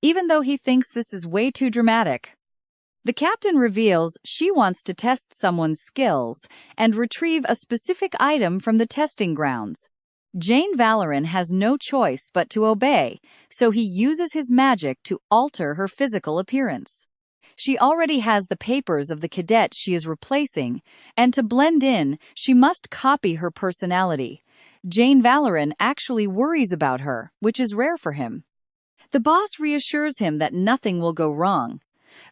even though he thinks this is way too dramatic. The captain reveals she wants to test someone's skills and retrieve a specific item from the testing grounds. Jane Valoran has no choice but to obey, so he uses his magic to alter her physical appearance. She already has the papers of the cadet she is replacing, and to blend in, she must copy her personality. Jane Valoran actually worries about her, which is rare for him. The boss reassures him that nothing will go wrong.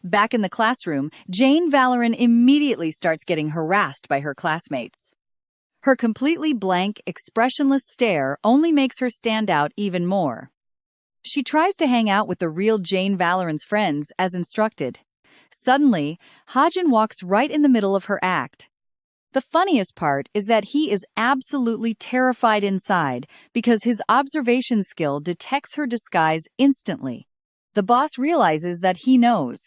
Back in the classroom, Jane Valoran immediately starts getting harassed by her classmates. Her completely blank, expressionless stare only makes her stand out even more. She tries to hang out with the real Jane Valoran's friends as instructed. Suddenly, Hajin walks right in the middle of her act. The funniest part is that he is absolutely terrified inside because his observation skill detects her disguise instantly. The boss realizes that he knows.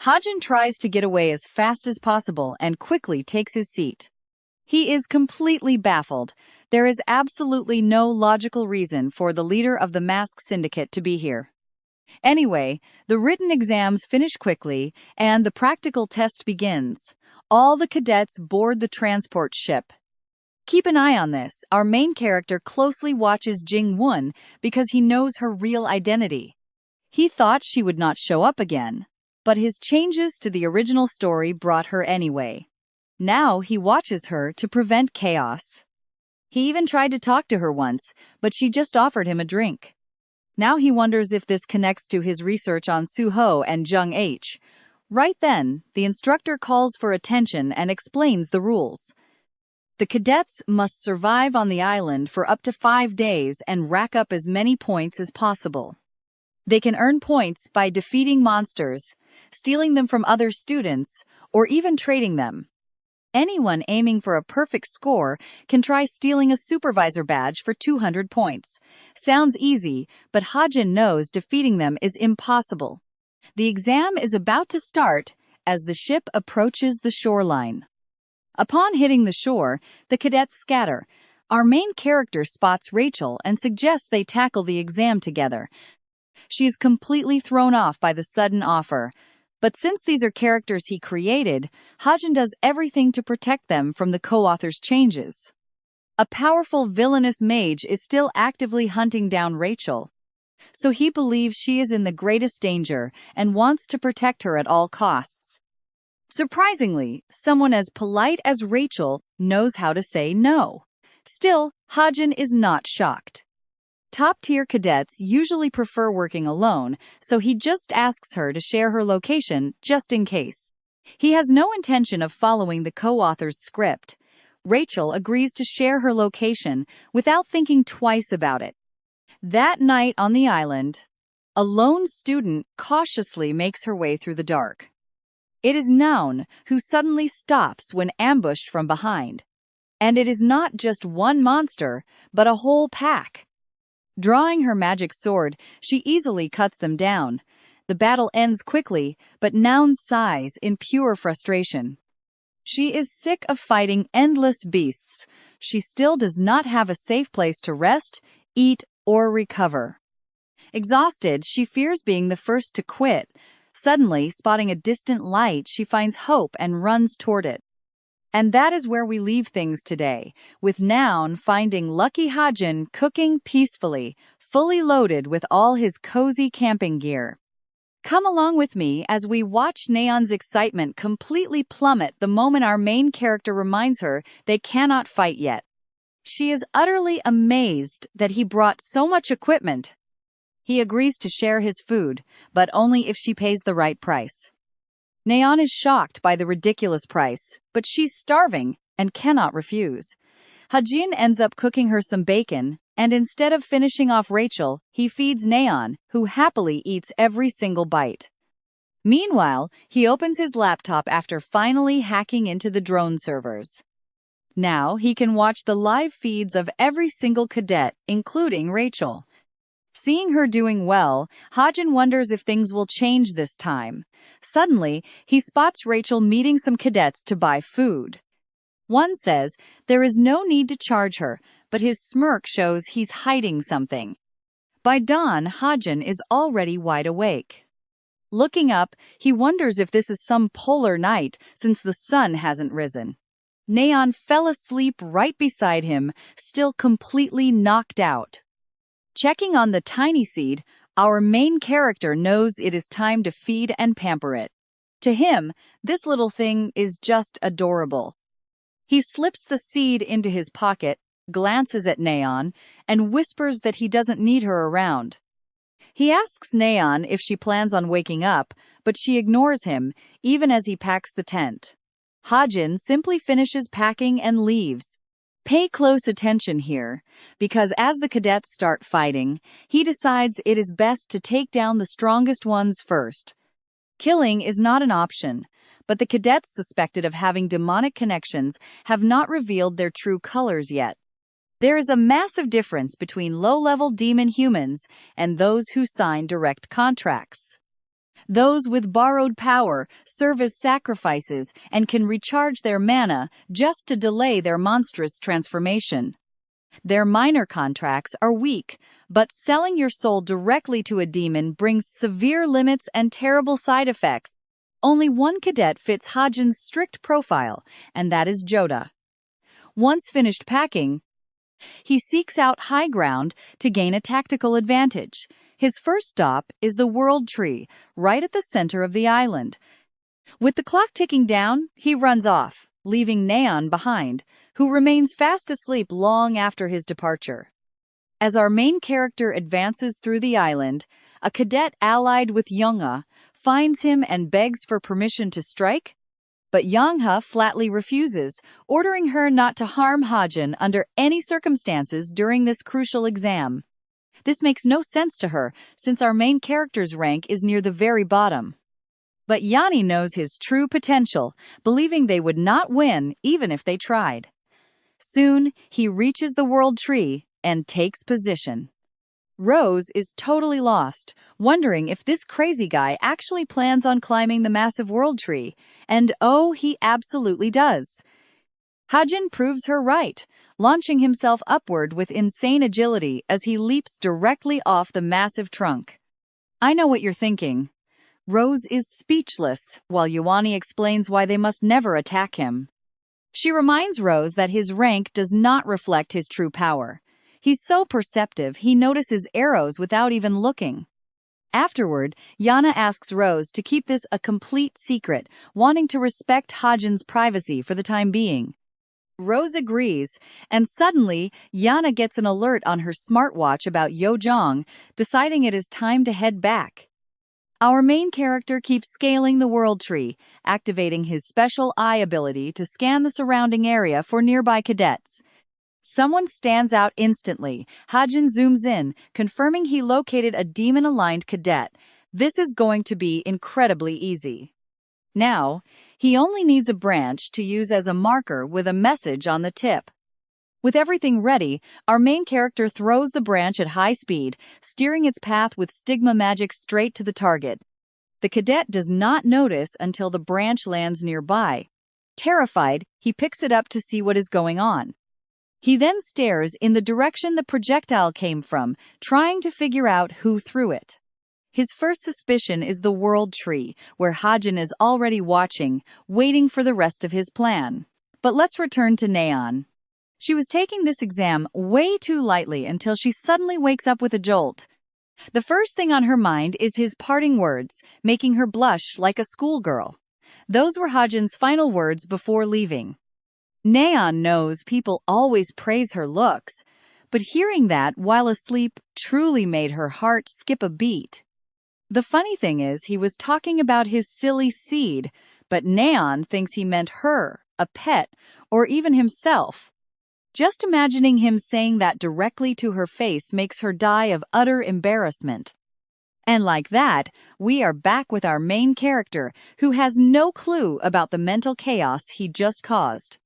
Hajin tries to get away as fast as possible and quickly takes his seat. He is completely baffled. There is absolutely no logical reason for the leader of the Mask Syndicate to be here. Anyway, the written exams finish quickly, and the practical test begins. All the cadets board the transport ship. Keep an eye on this. Our main character closely watches Jing-won because he knows her real identity. He thought she would not show up again, but his changes to the original story brought her anyway. Now he watches her to prevent chaos. He even tried to talk to her once, but she just offered him a drink. Now he wonders if this connects to his research on Suho and Jung H. Right then, the instructor calls for attention and explains the rules. The cadets must survive on the island for up to 5 days and rack up as many points as possible. They can earn points by defeating monsters, stealing them from other students, or even trading them. Anyone aiming for a perfect score can try stealing a supervisor badge for 200 points. Sounds easy, but Hajin knows defeating them is impossible. The exam is about to start as the ship approaches the shoreline. Upon hitting the shore, the cadets scatter. Our main character spots Rachel and suggests they tackle the exam together. She is completely thrown off by the sudden offer. But since these are characters he created, Hajin does everything to protect them from the co-author's changes. A powerful villainous mage is still actively hunting down Rachel, so he believes she is in the greatest danger and wants to protect her at all costs. Surprisingly, someone as polite as Rachel knows how to say no. Still, Hajin is not shocked. Top-tier cadets usually prefer working alone, so he just asks her to share her location just in case. He has no intention of following the co-author's script. Rachel agrees to share her location without thinking twice about it. That night on the island, a lone student cautiously makes her way through the dark. It is Naon, who suddenly stops when ambushed from behind. And it is not just one monster, but a whole pack. Drawing her magic sword, she easily cuts them down. The battle ends quickly, but Naon sighs in pure frustration. She is sick of fighting endless beasts. She still does not have a safe place to rest, eat, or recover. Exhausted, she fears being the first to quit. Suddenly, spotting a distant light, she finds hope and runs toward it. And that is where we leave things today, with Naon finding Lucky Hajin cooking peacefully, fully loaded with all his cozy camping gear. Come along with me as we watch Naon's excitement completely plummet the moment our main character reminds her they cannot fight yet. She is utterly amazed that he brought so much equipment. He agrees to share his food, but only if she pays the right price. Naon is shocked by the ridiculous price, but she's starving and cannot refuse. Hajin ends up cooking her some bacon, and instead of finishing off Rachel, he feeds Naon, who happily eats every single bite. Meanwhile, he opens his laptop after finally hacking into the drone servers. Now he can watch the live feeds of every single cadet, including Rachel. Seeing her doing well, Hajin wonders if things will change this time. Suddenly, he spots Rachel meeting some cadets to buy food. One says there is no need to charge her, but his smirk shows he's hiding something. By dawn, Hajin is already wide awake. Looking up, he wonders if this is some polar night since the sun hasn't risen. Naon fell asleep right beside him, still completely knocked out. Checking on the tiny seed, our main character knows it is time to feed and pamper it. To him, this little thing is just adorable. He slips the seed into his pocket, glances at Naon, and whispers that he doesn't need her around. He asks Naon if she plans on waking up, but she ignores him, even as he packs the tent. Hajin simply finishes packing and leaves. Pay close attention here, because as the cadets start fighting, he decides it is best to take down the strongest ones first. Killing is not an option, but the cadets suspected of having demonic connections have not revealed their true colors yet. There is a massive difference between low-level demon humans and those who sign direct contracts. Those with borrowed power serve as sacrifices and can recharge their mana just to delay their monstrous transformation. Their minor contracts are weak, but selling your soul directly to a demon brings severe limits and terrible side effects. Only one cadet fits Hajin's strict profile, and that is Joda. Once finished packing, he seeks out high ground to gain a tactical advantage. His first stop is the World Tree, right at the center of the island. With the clock ticking down, he runs off, leaving Naon behind, who remains fast asleep long after his departure. As our main character advances through the island, a cadet allied with Youngha finds him and begs for permission to strike, but Youngha flatly refuses, ordering her not to harm Hajin under any circumstances during this crucial exam. This makes no sense to her, since our main character's rank is near the very bottom. But Yanni knows his true potential, believing they would not win even if they tried. Soon, he reaches the World Tree and takes position. Rose is totally lost, wondering if this crazy guy actually plans on climbing the massive World Tree, and oh, he absolutely does. Hajin proves her right, launching himself upward with insane agility as he leaps directly off the massive trunk. I know what you're thinking. Rose is speechless, while Yuani explains why they must never attack him. She reminds Rose that his rank does not reflect his true power. He's so perceptive he notices arrows without even looking. Afterward, Yana asks Rose to keep this a complete secret, wanting to respect Hajin's privacy for the time being. Rose agrees, and suddenly, Yana gets an alert on her smartwatch about Yojong, deciding it is time to head back. Our main character keeps scaling the world tree, activating his special eye ability to scan the surrounding area for nearby cadets. Someone stands out instantly. Hajin zooms in, confirming he located a demon-aligned cadet. This is going to be incredibly easy. Now, he only needs a branch to use as a marker with a message on the tip. With everything ready, our main character throws the branch at high speed, steering its path with stigma magic straight to the target. The cadet does not notice until the branch lands nearby. Terrified, he picks it up to see what is going on. He then stares in the direction the projectile came from, trying to figure out who threw it. His first suspicion is the world tree, where Hajin is already watching, waiting for the rest of his plan. But let's return to Neon. She was taking this exam way too lightly until she suddenly wakes up with a jolt. The first thing on her mind is his parting words, making her blush like a schoolgirl. Those were Hajin's final words before leaving. Neon knows people always praise her looks, but hearing that while asleep truly made her heart skip a beat. The funny thing is, he was talking about his silly seed, but Neon thinks he meant her, a pet, or even himself. Just imagining him saying that directly to her face makes her die of utter embarrassment. And like that, we are back with our main character, who has no clue about the mental chaos he just caused.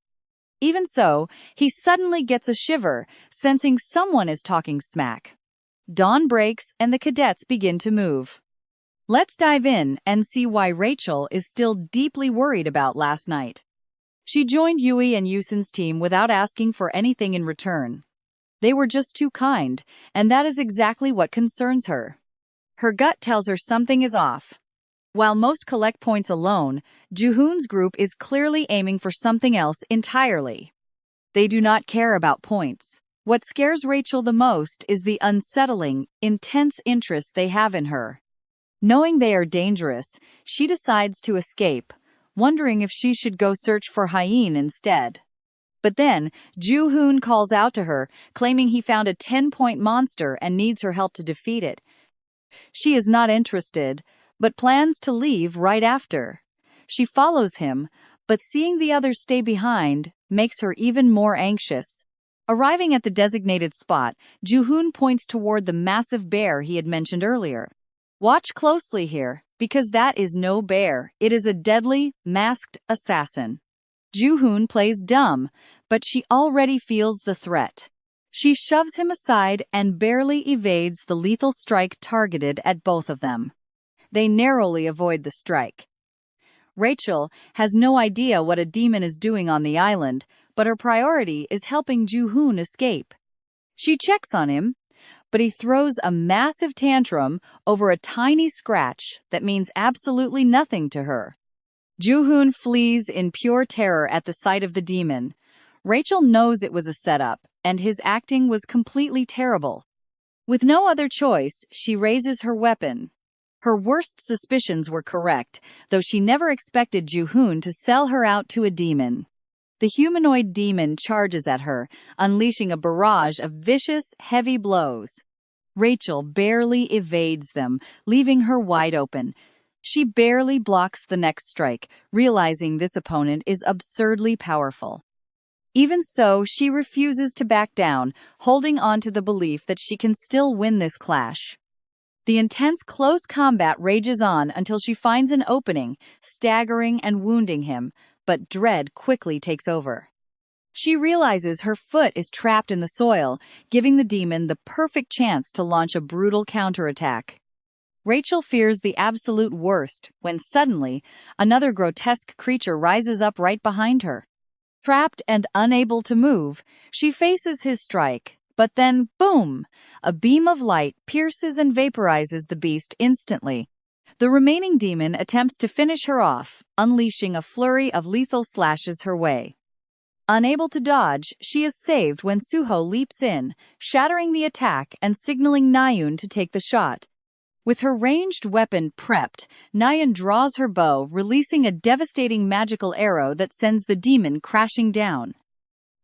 Even so, he suddenly gets a shiver, sensing someone is talking smack. Dawn breaks and the cadets begin to move. Let's dive in and see why Rachel is still deeply worried about last night. She joined Yui and Yusin's team without asking for anything in return. They were just too kind, and that is exactly what concerns her. Her gut tells her something is off. While most collect points alone, Juhoon's group is clearly aiming for something else entirely. They do not care about points. What scares Rachel the most is the unsettling, intense interest they have in her. Knowing they are dangerous, she decides to escape, wondering if she should go search for Hyene instead. But then, Juhoon calls out to her, claiming he found a 10-point monster and needs her help to defeat it. She is not interested, but plans to leave right after. She follows him, but seeing the others stay behind makes her even more anxious. Arriving at the designated spot, Juhoon points toward the massive bear he had mentioned earlier. Watch closely here, because that is no bear, it is a deadly, masked assassin. Juhoon plays dumb, but she already feels the threat. She shoves him aside and barely evades the lethal strike targeted at both of them. They narrowly avoid the strike. Rachel has no idea what a demon is doing on the island, but her priority is helping Juhoon escape. She checks on him, but he throws a massive tantrum over a tiny scratch that means absolutely nothing to her. Juhoon flees in pure terror at the sight of the demon. Rachel knows it was a setup, and his acting was completely terrible. With no other choice, she raises her weapon. Her worst suspicions were correct, though she never expected Juhoon to sell her out to a demon. The humanoid demon charges at her, unleashing a barrage of vicious, heavy blows. Rachel barely evades them, leaving her wide open. She barely blocks the next strike, realizing this opponent is absurdly powerful. Even so, she refuses to back down, holding on to the belief that she can still win this clash. The intense close combat rages on until she finds an opening, staggering and wounding him, but dread quickly takes over. She realizes her foot is trapped in the soil, giving the demon the perfect chance to launch a brutal counterattack. Rachel fears the absolute worst when suddenly, another grotesque creature rises up right behind her. Trapped and unable to move, she faces his strike, but then, boom! A beam of light pierces and vaporizes the beast instantly. The remaining demon attempts to finish her off, unleashing a flurry of lethal slashes her way. Unable to dodge, she is saved when Suho leaps in, shattering the attack and signaling Nayun to take the shot. With her ranged weapon prepped, Nayun draws her bow, releasing a devastating magical arrow that sends the demon crashing down.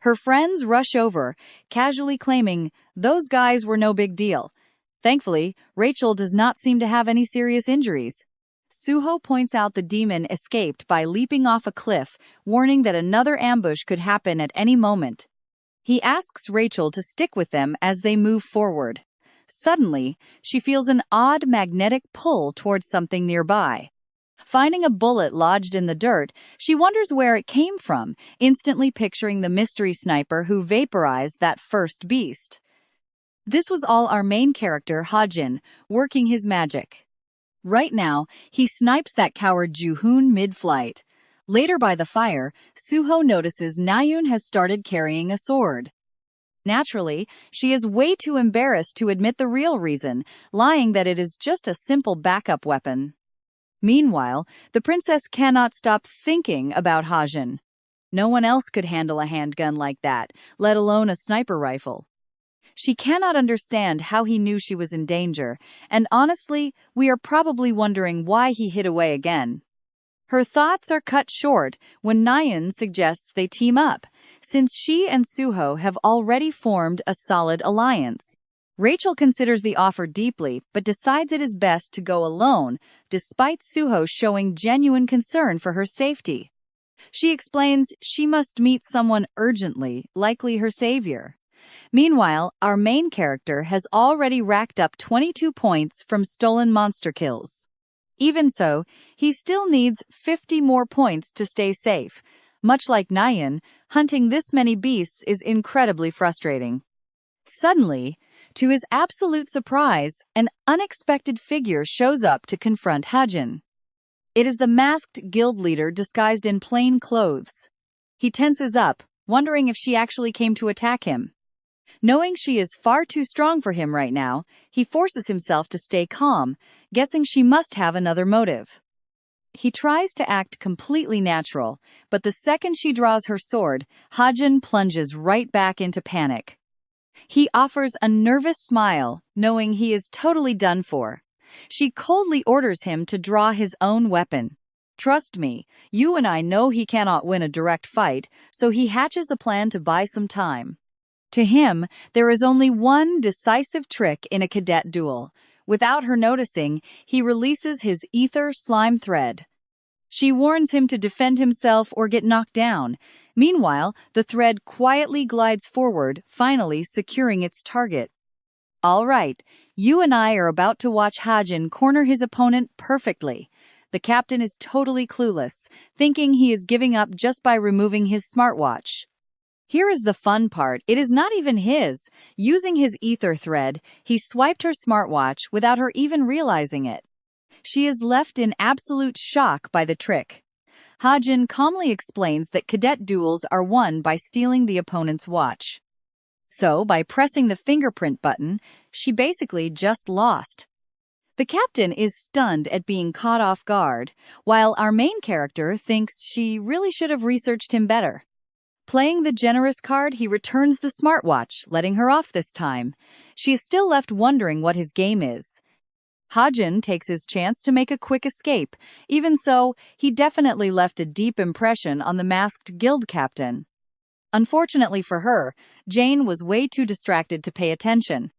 Her friends rush over, casually claiming, "Those guys were no big deal." Thankfully, Rachel does not seem to have any serious injuries. Suho points out the demon escaped by leaping off a cliff, warning that another ambush could happen at any moment. He asks Rachel to stick with them as they move forward. Suddenly, she feels an odd magnetic pull towards something nearby. Finding a bullet lodged in the dirt, she wonders where it came from, instantly picturing the mystery sniper who vaporized that first beast. This was all our main character, Hajin, working his magic. Right now, he snipes that coward Juhoon mid-flight. Later by the fire, Suho notices Nayun has started carrying a sword. Naturally, she is way too embarrassed to admit the real reason, lying that it is just a simple backup weapon. Meanwhile, the princess cannot stop thinking about Hajin. No one else could handle a handgun like that, let alone a sniper rifle. She cannot understand how he knew she was in danger, and honestly, we are probably wondering why he hid away again. Her thoughts are cut short when Nayun suggests they team up, since she and Suho have already formed a solid alliance. Rachel considers the offer deeply, but decides it is best to go alone, despite Suho showing genuine concern for her safety. She explains she must meet someone urgently, likely her savior. Meanwhile, our main character has already racked up 22 points from stolen monster kills. Even so, he still needs 50 more points to stay safe. Much like Nayun, hunting this many beasts is incredibly frustrating. Suddenly, to his absolute surprise, an unexpected figure shows up to confront Hajin. It is the masked guild leader disguised in plain clothes. He tenses up, wondering if she actually came to attack him. Knowing she is far too strong for him right now, he forces himself to stay calm, guessing she must have another motive. He tries to act completely natural, but the second she draws her sword, Hajin plunges right back into panic. He offers a nervous smile, knowing he is totally done for. She coldly orders him to draw his own weapon. "Trust me, you and I know he cannot win a direct fight," so he hatches a plan to buy some time. To him, there is only one decisive trick in a cadet duel. Without her noticing, he releases his ether slime thread. She warns him to defend himself or get knocked down. Meanwhile, the thread quietly glides forward, finally securing its target. All right, you and I are about to watch Hajin corner his opponent perfectly. The captain is totally clueless, thinking he is giving up just by removing his smartwatch. Here is the fun part, it is not even his. Using his ether thread, he swiped her smartwatch without her even realizing it. She is left in absolute shock by the trick. Hajin calmly explains that cadet duels are won by stealing the opponent's watch. So, by pressing the fingerprint button, she basically just lost. The captain is stunned at being caught off guard, while our main character thinks she really should have researched him better. Playing the generous card, he returns the smartwatch, letting her off this time. She is still left wondering what his game is. Hajin takes his chance to make a quick escape. Even so, he definitely left a deep impression on the masked guild captain. Unfortunately for her, Jane was way too distracted to pay attention.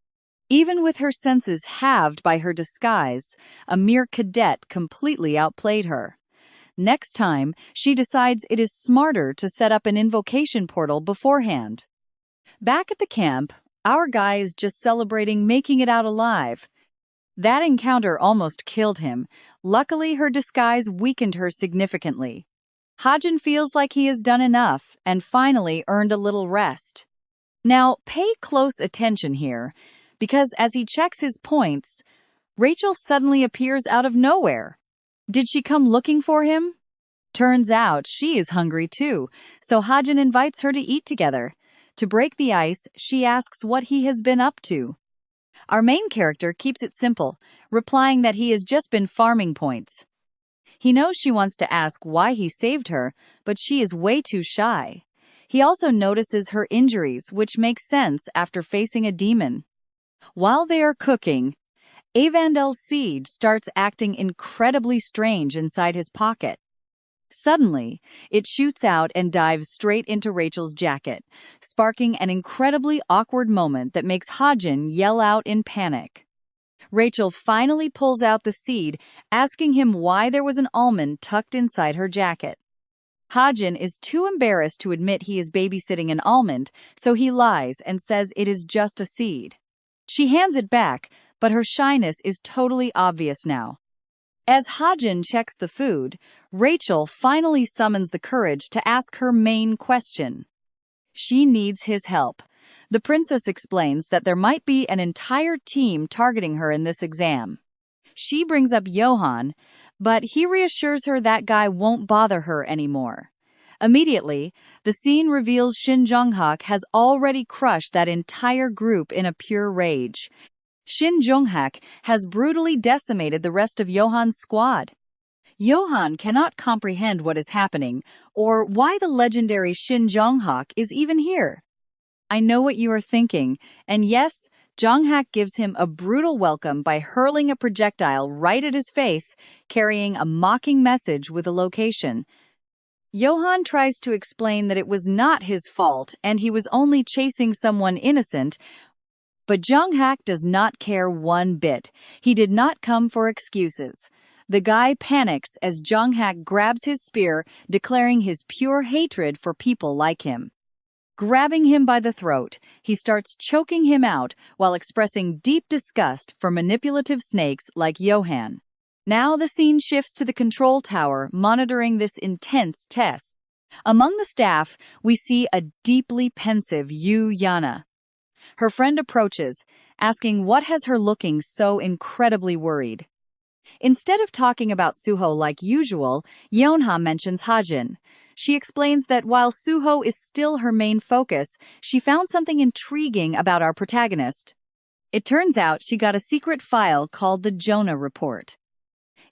Even with her senses halved by her disguise, a mere cadet completely outplayed her. Next time, she decides it is smarter to set up an invocation portal beforehand. Back at the camp, our guy is just celebrating making it out alive. That encounter almost killed him. Luckily, her disguise weakened her significantly. Hajin feels like he has done enough and finally earned a little rest. Now, pay close attention here, because as he checks his points, Rachel suddenly appears out of nowhere. Did she come looking for him? Turns out she is hungry too, so Hajin invites her to eat together. To break the ice, she asks what he has been up to. Our main character keeps it simple, replying that he has just been farming points. He knows she wants to ask why he saved her, but she is way too shy. He also notices her injuries, which makes sense after facing a demon. While they are cooking, Avandel's seed starts acting incredibly strange inside his pocket. Suddenly, it shoots out and dives straight into Rachel's jacket, sparking an incredibly awkward moment that makes Hajin yell out in panic. Rachel finally pulls out the seed, asking him why there was an almond tucked inside her jacket. Hajin is too embarrassed to admit he is babysitting an almond, so he lies and says it is just a seed. She hands it back, but her shyness is totally obvious now. As Hajin checks the food, Rachel finally summons the courage to ask her main question. She needs his help. The princess explains that there might be an entire team targeting her in this exam. She brings up Johan, but he reassures her that guy won't bother her anymore. Immediately, the scene reveals Shin Jong-hak has already crushed that entire group in a pure rage. Shin Jong-hak has brutally decimated the rest of Johan's squad. Johan cannot comprehend what is happening, or why the legendary Shin Jong-hak is even here. I know what you are thinking, and yes, Jong-hak gives him a brutal welcome by hurling a projectile right at his face, carrying a mocking message with a location. Johan tries to explain that it was not his fault and he was only chasing someone innocent, but Jong-hak does not care one bit. He did not come for excuses. The guy panics as Jong-hak grabs his spear, declaring his pure hatred for people like him. Grabbing him by the throat, he starts choking him out while expressing deep disgust for manipulative snakes like Johan. Now the scene shifts to the control tower, monitoring this intense test. Among the staff, we see a deeply pensive Yu Yana. Her friend approaches, asking what has her looking so incredibly worried. Instead of talking about Suho like usual, Yeonha mentions Hajin. She explains that while Suho is still her main focus, she found something intriguing about our protagonist. It turns out she got a secret file called the Jonah Report.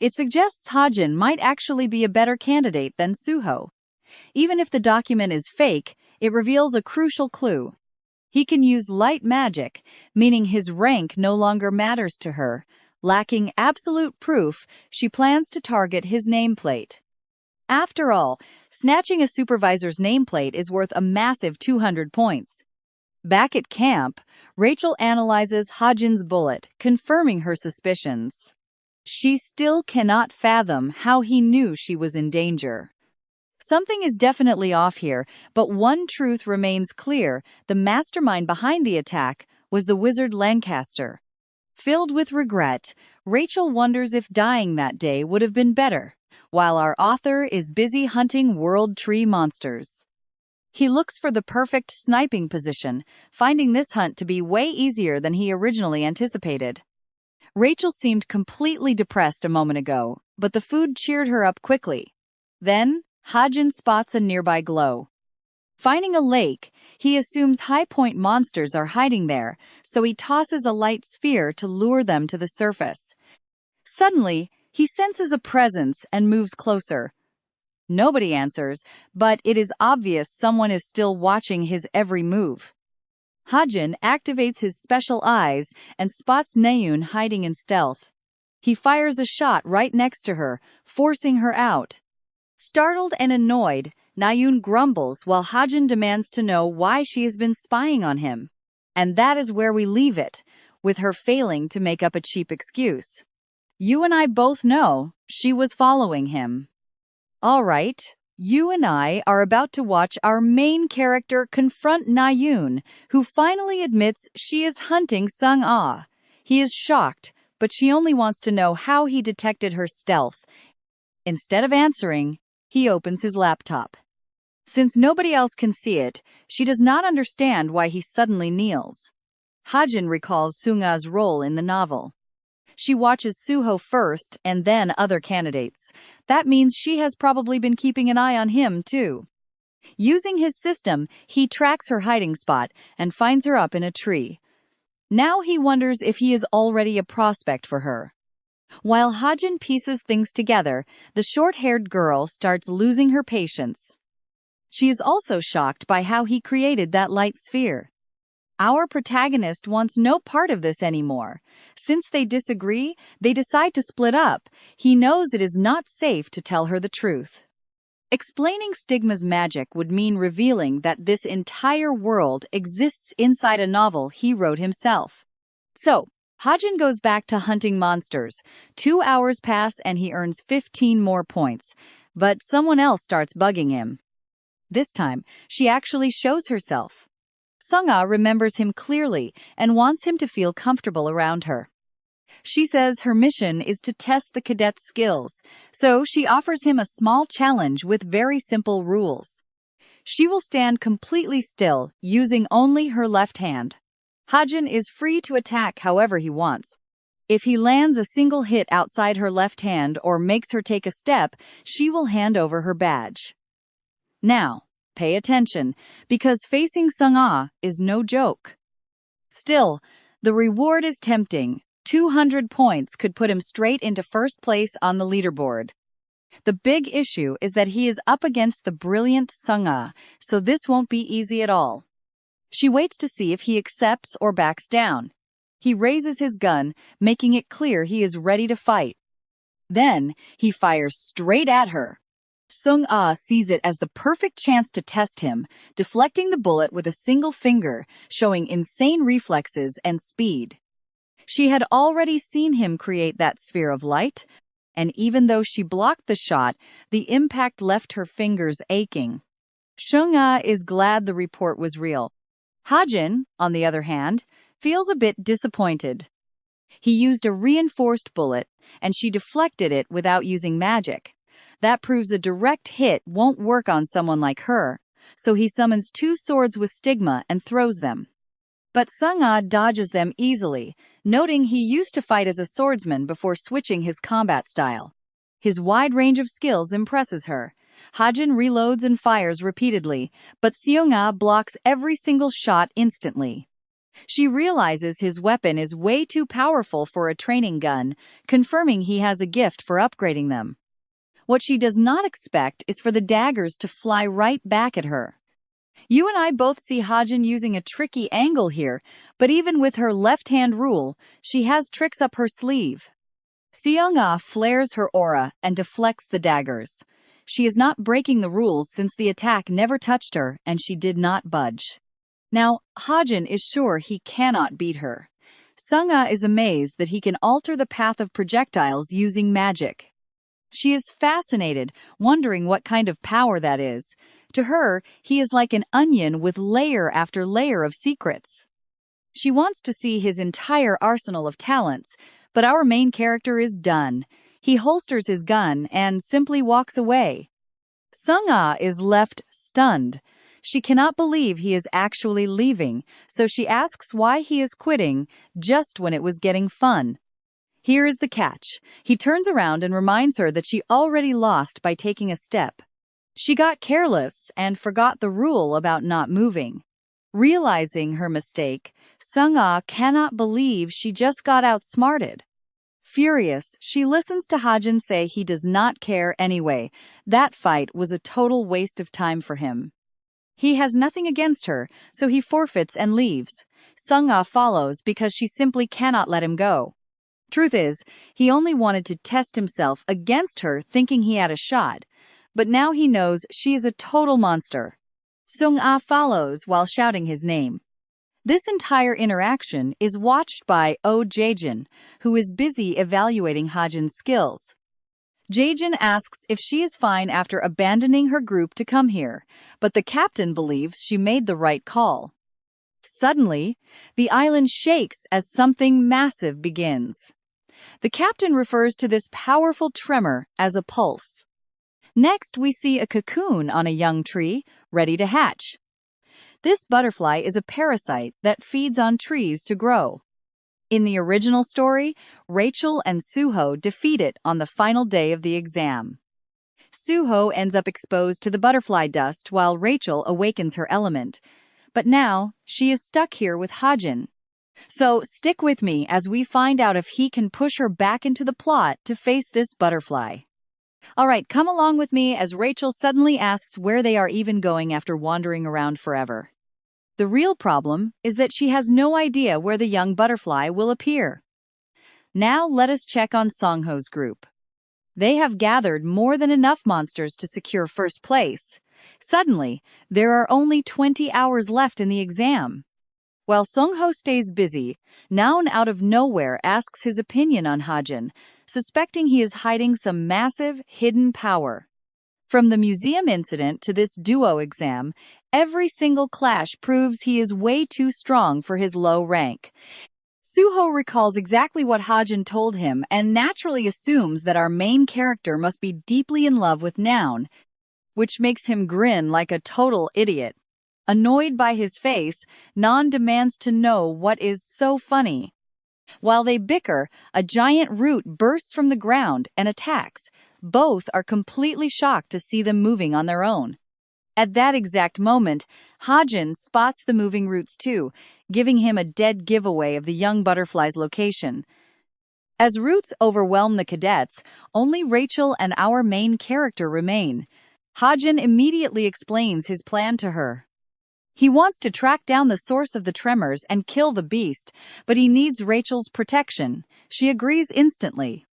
It suggests Hajin might actually be a better candidate than Suho. Even if the document is fake, it reveals a crucial clue. He can use light magic, meaning his rank no longer matters to her. Lacking absolute proof, she plans to target his nameplate. After all, snatching a supervisor's nameplate is worth a massive 200 points. Back at camp, Rachel analyzes Hajin's bullet, confirming her suspicions. She still cannot fathom how he knew she was in danger. Something is definitely off here, but one truth remains clear: the mastermind behind the attack was the wizard Lancaster. Filled with regret, Rachel wonders if dying that day would have been better, while our author is busy hunting world tree monsters. He looks for the perfect sniping position, finding this hunt to be way easier than he originally anticipated. Rachel seemed completely depressed a moment ago, but the food cheered her up quickly. Then, Hajin spots a nearby glow. Finding a lake, he assumes High Point monsters are hiding there, so he tosses a light sphere to lure them to the surface. Suddenly, he senses a presence and moves closer. Nobody answers, but it is obvious someone is still watching his every move. Hajin activates his special eyes and spots Naeun hiding in stealth. He fires a shot right next to her, forcing her out. Startled and annoyed, Naeun grumbles while Hajin demands to know why she has been spying on him. And that is where we leave it, with her failing to make up a cheap excuse. You and I both know she was following him. All right, you and I are about to watch our main character confront Naeun, who finally admits she is hunting Sung-ah. He is shocked, but she only wants to know how he detected her stealth. Instead of answering, he opens his laptop. Since nobody else can see it, she does not understand why he suddenly kneels. Hajin recalls Sung-ah's role in the novel. She watches Suho first and then other candidates. That means she has probably been keeping an eye on him, too. Using his system, he tracks her hiding spot and finds her up in a tree. Now he wonders if he is already a prospect for her. While Hajin pieces things together, the short-haired girl starts losing her patience. She is also shocked by how he created that light sphere. Our protagonist wants no part of this anymore. Since they disagree, they decide to split up. He knows it is not safe to tell her the truth. Explaining Stigma's magic would mean revealing that this entire world exists inside a novel he wrote himself. So, Hajin goes back to hunting monsters. 2 hours pass and he earns 15 more points. But someone else starts bugging him. This time, she actually shows herself. Sung-ah remembers him clearly and wants him to feel comfortable around her. She says her mission is to test the cadet's skills, so she offers him a small challenge with very simple rules. She will stand completely still, using only her left hand. Hajin is free to attack however he wants. If he lands a single hit outside her left hand or makes her take a step, she will hand over her badge. Now, pay attention, because facing Sung-ah is no joke. Still, the reward is tempting. 200 points could put him straight into first place on the leaderboard. The big issue is that he is up against the brilliant Sung-ah, so this won't be easy at all. She waits to see if he accepts or backs down. He raises his gun, making it clear he is ready to fight. Then, he fires straight at her. Sung-ah sees it as the perfect chance to test him, deflecting the bullet with a single finger, showing insane reflexes and speed. She had already seen him create that sphere of light, and even though she blocked the shot, the impact left her fingers aching. Sung-ah is glad the report was real. Hajin, on the other hand, feels a bit disappointed. He used a reinforced bullet, and she deflected it without using magic. That proves a direct hit won't work on someone like her, so he summons 2 swords with stigma and throws them. But Sung-ah dodges them easily, noting he used to fight as a swordsman before switching his combat style. His wide range of skills impresses her. Hajin reloads and fires repeatedly, but Sung-ah blocks every single shot instantly. She realizes his weapon is way too powerful for a training gun, confirming he has a gift for upgrading them. What she does not expect is for the daggers to fly right back at her. You and I both see Hajin using a tricky angle here, but even with her left-hand rule, she has tricks up her sleeve. Sung-ah flares her aura and deflects the daggers. She is not breaking the rules since the attack never touched her and she did not budge. Now, Hajin is sure he cannot beat her. Sung-ah is amazed that he can alter the path of projectiles using magic. She is fascinated, wondering what kind of power that is. To her, he is like an onion with layer after layer of secrets. She wants to see his entire arsenal of talents, but our main character is done. He holsters his gun and simply walks away. Sung-ah is left stunned. She cannot believe he is actually leaving, so she asks why he is quitting just when it was getting fun. Here is the catch. He turns around and reminds her that she already lost by taking a step. She got careless and forgot the rule about not moving. Realizing her mistake, Sung-ah cannot believe she just got outsmarted. Furious, she listens to Hajin say he does not care anyway. That fight was a total waste of time for him. He has nothing against her, so he forfeits and leaves. Sung-ah follows because she simply cannot let him go. Truth is, he only wanted to test himself against her, thinking he had a shot. But now he knows she is a total monster. Sung-ah follows while shouting his name. This entire interaction is watched by Jaejin, who is busy evaluating Hajin's skills. Jaejin asks if she is fine after abandoning her group to come here, but the captain believes she made the right call. Suddenly, the island shakes as something massive begins. The captain refers to this powerful tremor as a pulse. Next, we see a cocoon on a young tree, ready to hatch. This butterfly is a parasite that feeds on trees to grow. In the original story, Rachel and Suho defeat it on the final day of the exam. Suho ends up exposed to the butterfly dust while Rachel awakens her element. But now, she is stuck here with Hajin. So stick with me as we find out if he can push her back into the plot to face this butterfly. Alright, come along with me as Rachel suddenly asks where they are even going after wandering around forever. The real problem is that she has no idea where the young butterfly will appear. Now let us check on Songho's group. They have gathered more than enough monsters to secure first place. Suddenly, there are only 20 hours left in the exam. While Songho stays busy, Naon out of nowhere asks his opinion on Hajin, suspecting he is hiding some massive, hidden power. From the museum incident to this duo exam, every single clash proves he is way too strong for his low rank. Suho recalls exactly what Hajin told him and naturally assumes that our main character must be deeply in love with Noun, which makes him grin like a total idiot. Annoyed by his face, Nan demands to know what is so funny. While they bicker, a giant root bursts from the ground and attacks. Both are completely shocked to see them moving on their own. At that exact moment, Hajin spots the moving roots too, giving him a dead giveaway of the young butterfly's location. As roots overwhelm the cadets, only Rachel and our main character remain. Hajin immediately explains his plan to her. He wants to track down the source of the tremors and kill the beast, but he needs Rachel's protection. She agrees instantly.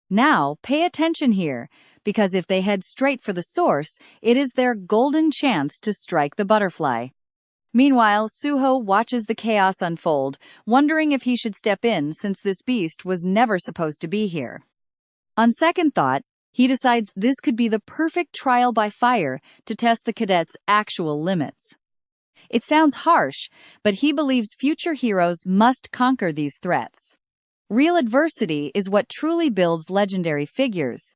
Now, pay attention here, because if they head straight for the source, it is their golden chance to strike the butterfly. Meanwhile, Suho watches the chaos unfold, wondering if he should step in since this beast was never supposed to be here. On second thought, he decides this could be the perfect trial by fire to test the cadets' actual limits. It sounds harsh, but he believes future heroes must conquer these threats. Real adversity is what truly builds legendary figures.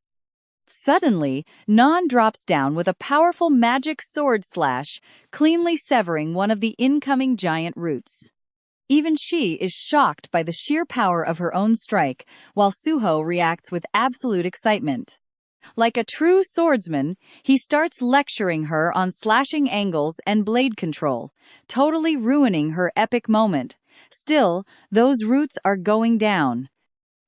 Suddenly, Nan drops down with a powerful magic sword slash, cleanly severing one of the incoming giant roots. Even she is shocked by the sheer power of her own strike, while Suho reacts with absolute excitement. Like a true swordsman, he starts lecturing her on slashing angles and blade control, totally ruining her epic moment. Still, those roots are going down.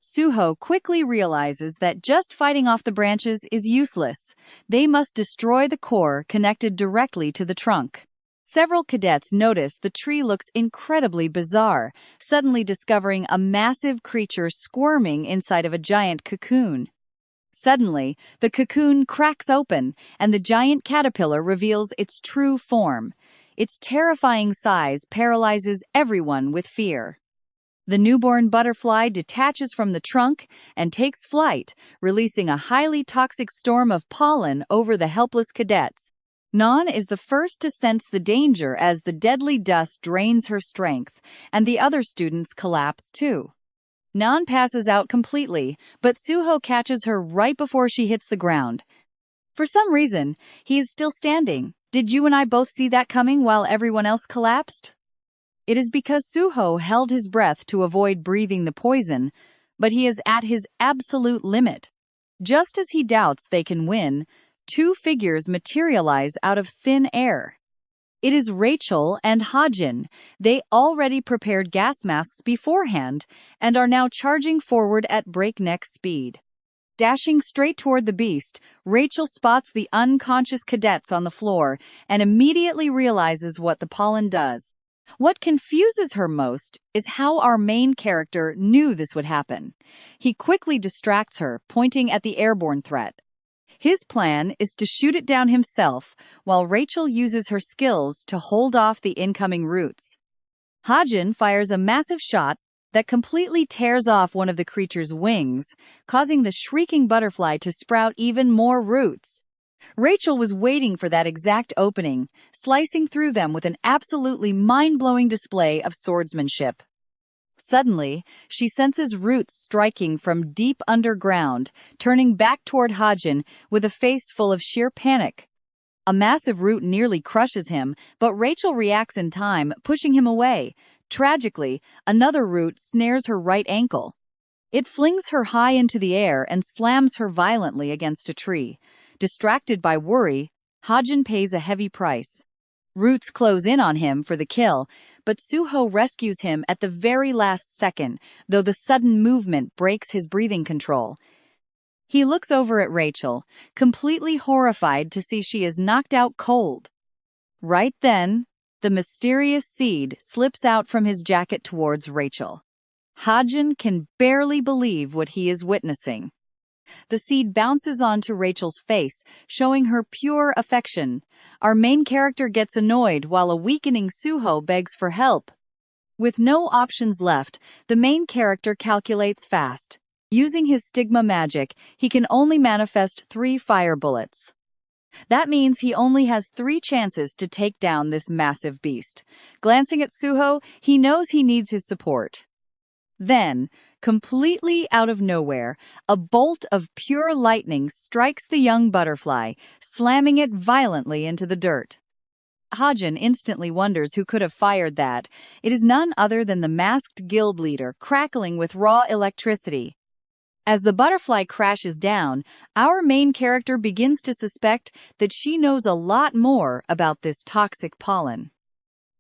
Suho quickly realizes that just fighting off the branches is useless. They must destroy the core connected directly to the trunk. Several cadets notice the tree looks incredibly bizarre, suddenly discovering a massive creature squirming inside of a giant cocoon. Suddenly, the cocoon cracks open, and the giant caterpillar reveals its true form. Its terrifying size paralyzes everyone with fear. The newborn butterfly detaches from the trunk and takes flight, releasing a highly toxic storm of pollen over the helpless cadets. Nan is the first to sense the danger as the deadly dust drains her strength, and the other students collapse too. Nan passes out completely, but Suho catches her right before she hits the ground. For some reason, he is still standing. Did you and I both see that coming while everyone else collapsed? It is because Suho held his breath to avoid breathing the poison, but he is at his absolute limit. Just as he doubts they can win, two figures materialize out of thin air. It is Rachel and Hajin. They already prepared gas masks beforehand and are now charging forward at breakneck speed. Dashing straight toward the beast, Rachel spots the unconscious cadets on the floor and immediately realizes what the pollen does. What confuses her most is how our main character knew this would happen. He quickly distracts her, pointing at the airborne threat. His plan is to shoot it down himself, while Rachel uses her skills to hold off the incoming roots. Hajin fires a massive shot that completely tears off one of the creature's wings, causing the shrieking butterfly to sprout even more roots. Rachel was waiting for that exact opening, slicing through them with an absolutely mind-blowing display of swordsmanship. Suddenly, she senses roots striking from deep underground, turning back toward Hajin with a face full of sheer panic. A massive root nearly crushes him, but Rachel reacts in time, pushing him away. Tragically, another root snares her right ankle. It flings her high into the air and slams her violently against a tree. Distracted by worry, Hajin pays a heavy price. Roots close in on him for the kill, but Suho rescues him at the very last second, though the sudden movement breaks his breathing control. He looks over at Rachel, completely horrified to see she is knocked out cold. Right then, the mysterious seed slips out from his jacket towards Rachel. Hajin can barely believe what he is witnessing. The seed bounces onto Rachel's face, showing her pure affection. Our main character gets annoyed while a weakening Suho begs for help. With no options left, the main character calculates fast. Using his stigma magic, he can only manifest 3 fire bullets. That means he only has 3 chances to take down this massive beast. Glancing at Suho, he knows he needs his support. Then, completely out of nowhere, a bolt of pure lightning strikes the young butterfly, slamming it violently into the dirt. Hajin instantly wonders who could have fired that. It is none other than the masked guild leader, crackling with raw electricity. As the butterfly crashes down, our main character begins to suspect that she knows a lot more about this toxic pollen.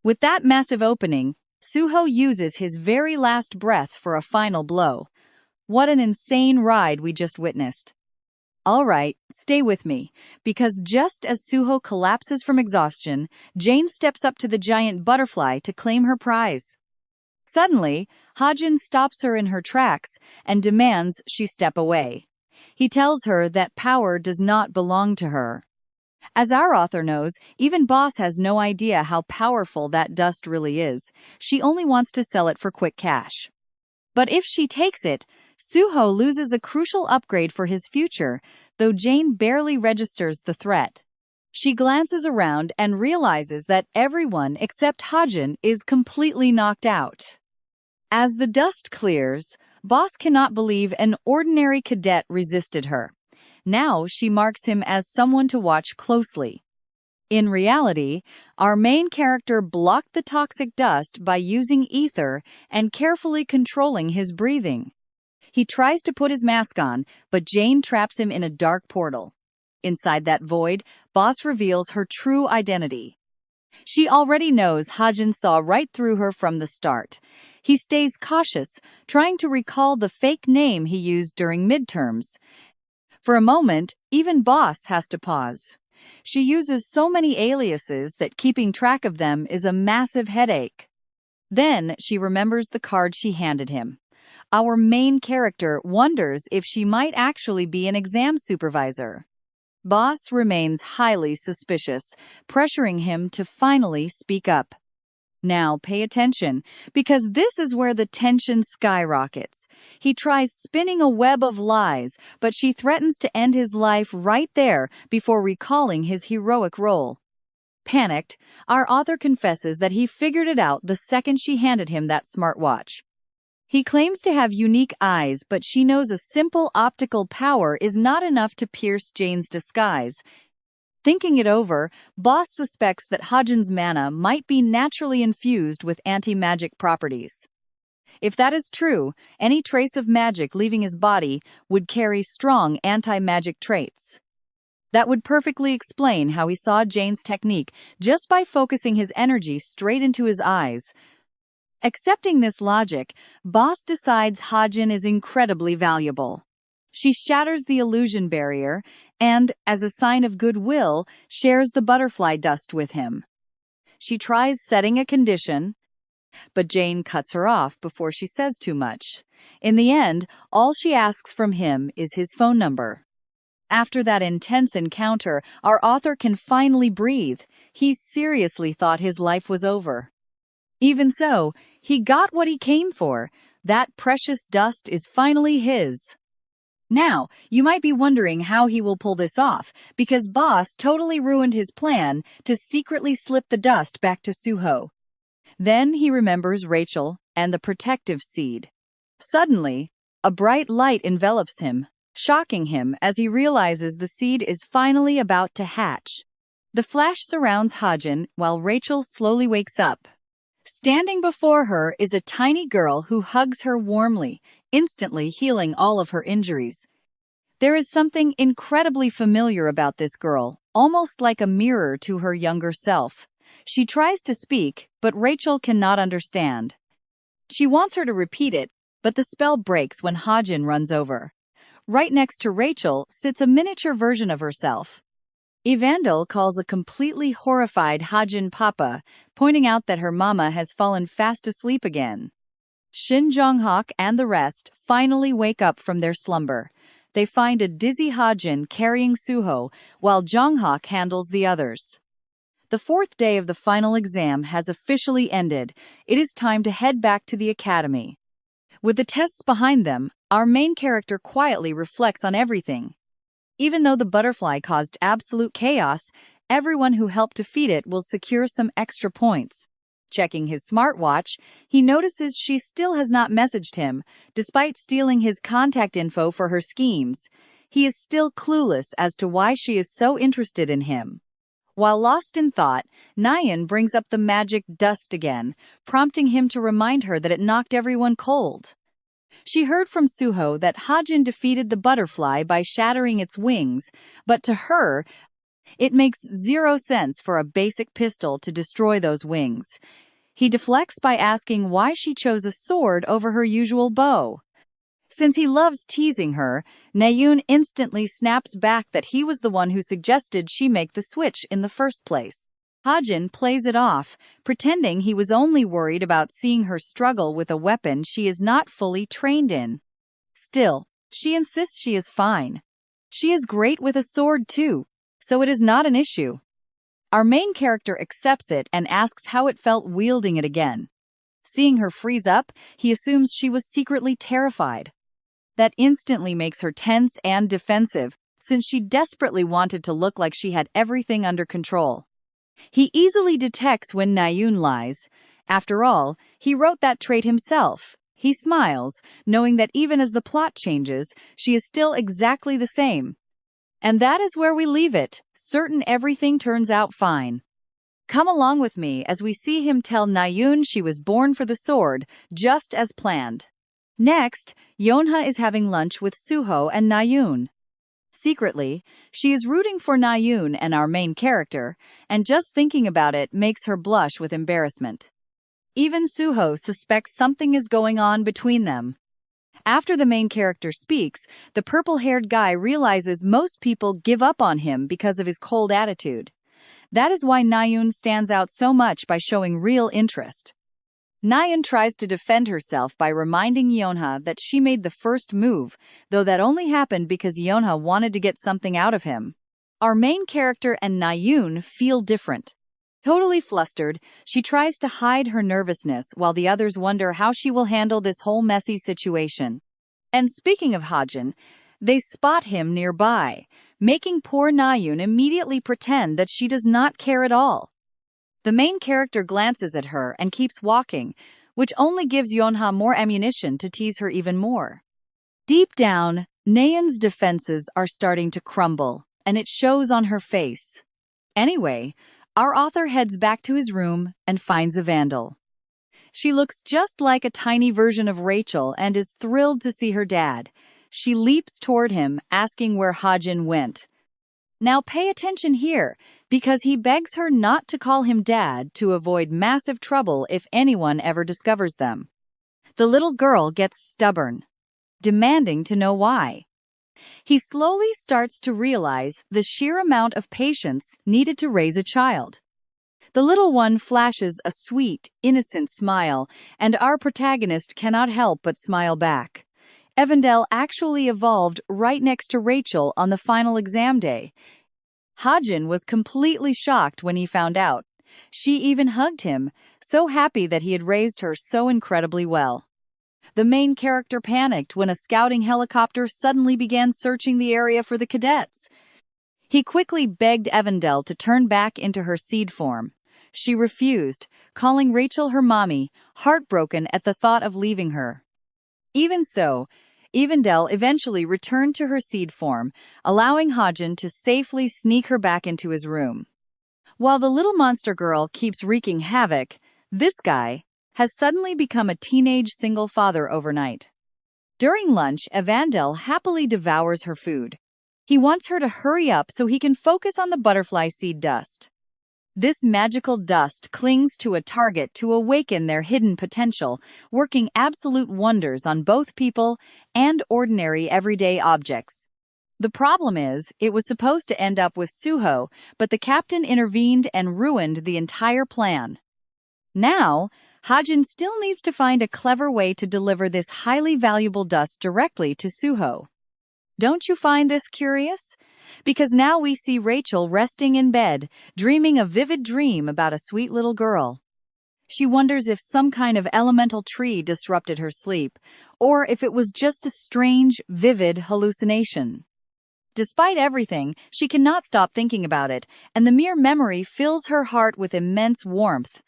With that massive opening, Suho uses his very last breath for a final blow. What an insane ride we just witnessed. Alright, stay with me, because just as Suho collapses from exhaustion, Jane steps up to the giant butterfly to claim her prize. Suddenly, Hajin stops her in her tracks and demands she step away. He tells her that power does not belong to her. As our author knows, even Boss has no idea how powerful that dust really is. She only wants to sell it for quick cash. But if she takes it, Suho loses a crucial upgrade for his future, though Jane barely registers the threat. She glances around and realizes that everyone except Hajin is completely knocked out. As the dust clears, Boss cannot believe an ordinary cadet resisted her. Now she marks him as someone to watch closely. In reality, our main character blocked the toxic dust by using ether and carefully controlling his breathing. He tries to put his mask on, but Jane traps him in a dark portal. Inside that void, Boss reveals her true identity. She already knows Hajin saw right through her from the start. He stays cautious, trying to recall the fake name he used during midterms. For a moment, even Boss has to pause. She uses so many aliases that keeping track of them is a massive headache. Then she remembers the card she handed him. Our main character wonders if she might actually be an exam supervisor. Boss remains highly suspicious, pressuring him to finally speak up. Now pay attention, because this is where the tension skyrockets. He tries spinning a web of lies, but she threatens to end his life right there before recalling his heroic role. Panicked, our author confesses that he figured it out the second she handed him that smartwatch. He claims to have unique eyes, but she knows a simple optical power is not enough to pierce Jane's disguise. Thinking it over, Boss suspects that Hajin's mana might be naturally infused with anti-magic properties. If that is true, any trace of magic leaving his body would carry strong anti-magic traits. That would perfectly explain how he saw Jane's technique just by focusing his energy straight into his eyes. Accepting this logic, Boss decides Hajin is incredibly valuable. She shatters the illusion barrier and, as a sign of goodwill, shares the butterfly dust with him. She tries setting a condition, but Jane cuts her off before she says too much. In the end, all she asks from him is his phone number. After that intense encounter, our author can finally breathe. He seriously thought his life was over. Even so, he got what he came for. That precious dust is finally his. Now, you might be wondering how he will pull this off, because Boss totally ruined his plan to secretly slip the dust back to Suho. Then he remembers Rachel and the protective seed. Suddenly, a bright light envelops him, shocking him as he realizes the seed is finally about to hatch. The flash surrounds Hajin while Rachel slowly wakes up. Standing before her is a tiny girl who hugs her warmly, instantly healing all of her injuries. There is something incredibly familiar about this girl, almost like a mirror to her younger self. She tries to speak, but Rachel cannot understand. She wants her to repeat it, but the spell breaks when Hajin runs over. Right next to Rachel sits a miniature version of herself. Evandel calls a completely horrified Hajin Papa, pointing out that her mama has fallen fast asleep again. Shin Jong-hak and the rest finally wake up from their slumber. They find a dizzy Hajin carrying Suho, while Jong-hak handles the others. The fourth day of the final exam has officially ended. It is time to head back to the academy. With the tests behind them, our main character quietly reflects on everything. Even though the butterfly caused absolute chaos, everyone who helped defeat it will secure some extra points. Checking his smartwatch, he notices she still has not messaged him, despite stealing his contact info for her schemes. He is still clueless as to why she is so interested in him. While lost in thought, Nayeon brings up the magic dust again, prompting him to remind her that it knocked everyone cold. She heard from Suho that Hajin defeated the butterfly by shattering its wings, but to her, it makes zero sense for a basic pistol to destroy those wings. He deflects by asking why she chose a sword over her usual bow. Since he loves teasing her, Nayeon instantly snaps back that he was the one who suggested she make the switch in the first place. Hajin plays it off, pretending he was only worried about seeing her struggle with a weapon she is not fully trained in. Still, she insists she is fine. She is great with a sword too, so it is not an issue. Our main character accepts it and asks how it felt wielding it again. Seeing her freeze up, he assumes she was secretly terrified. That instantly makes her tense and defensive, since she desperately wanted to look like she had everything under control. He easily detects when Nayeon lies. After all, he wrote that trait himself. He smiles, knowing that even as the plot changes, she is still exactly the same. And that is where we leave it, certain everything turns out fine. Come along with me as we see him tell Nayeon she was born for the sword, just as planned. Next, Yonha is having lunch with Suho and Nayeon. Secretly, she is rooting for Nayeon and our main character, and just thinking about it makes her blush with embarrassment. Even Suho suspects something is going on between them. After the main character speaks, the purple-haired guy realizes most people give up on him because of his cold attitude. That is why Nayeon stands out so much by showing real interest. Nayeon tries to defend herself by reminding Yonha that she made the first move, though that only happened because Yonha wanted to get something out of him. Our main character and Nayeon feel different. Totally flustered, she tries to hide her nervousness while the others wonder how she will handle this whole messy situation. And speaking of Hajin, they spot him nearby, making poor Nayeon immediately pretend that she does not care at all. The main character glances at her and keeps walking, which only gives Yonha more ammunition to tease her even more. Deep down, Nayeon's defenses are starting to crumble, and it shows on her face. Anyway, our author heads back to his room and finds Evandel. She looks just like a tiny version of Rachel and is thrilled to see her dad. She leaps toward him, asking where Hajin went. Now pay attention here, because he begs her not to call him dad to avoid massive trouble if anyone ever discovers them. The little girl gets stubborn, demanding to know why. He slowly starts to realize the sheer amount of patience needed to raise a child. The little one flashes a sweet, innocent smile, and our protagonist cannot help but smile back. Evandel actually evolved right next to Rachel on the final exam day. Hajin was completely shocked when he found out. She even hugged him, so happy that he had raised her so incredibly well. The main character panicked when a scouting helicopter suddenly began searching the area for the cadets. He quickly begged Evandel to turn back into her seed form. She refused, calling Rachel her mommy, heartbroken at the thought of leaving her. Even so, Evandel eventually returned to her seed form, allowing Hajin to safely sneak her back into his room. While the little monster girl keeps wreaking havoc, this guy has suddenly become a teenage single father overnight. During lunch, Evandel happily devours her food. He wants her to hurry up so he can focus on the butterfly seed dust. This magical dust clings to a target to awaken their hidden potential, working absolute wonders on both people and ordinary everyday objects. The problem is, it was supposed to end up with Suho, but the captain intervened and ruined the entire plan. Now, Hajin still needs to find a clever way to deliver this highly valuable dust directly to Suho. Don't you find this curious? Because now we see Rachel resting in bed, dreaming a vivid dream about a sweet little girl. She wonders if some kind of elemental tree disrupted her sleep, or if it was just a strange, vivid hallucination. Despite everything, she cannot stop thinking about it, and the mere memory fills her heart with immense warmth.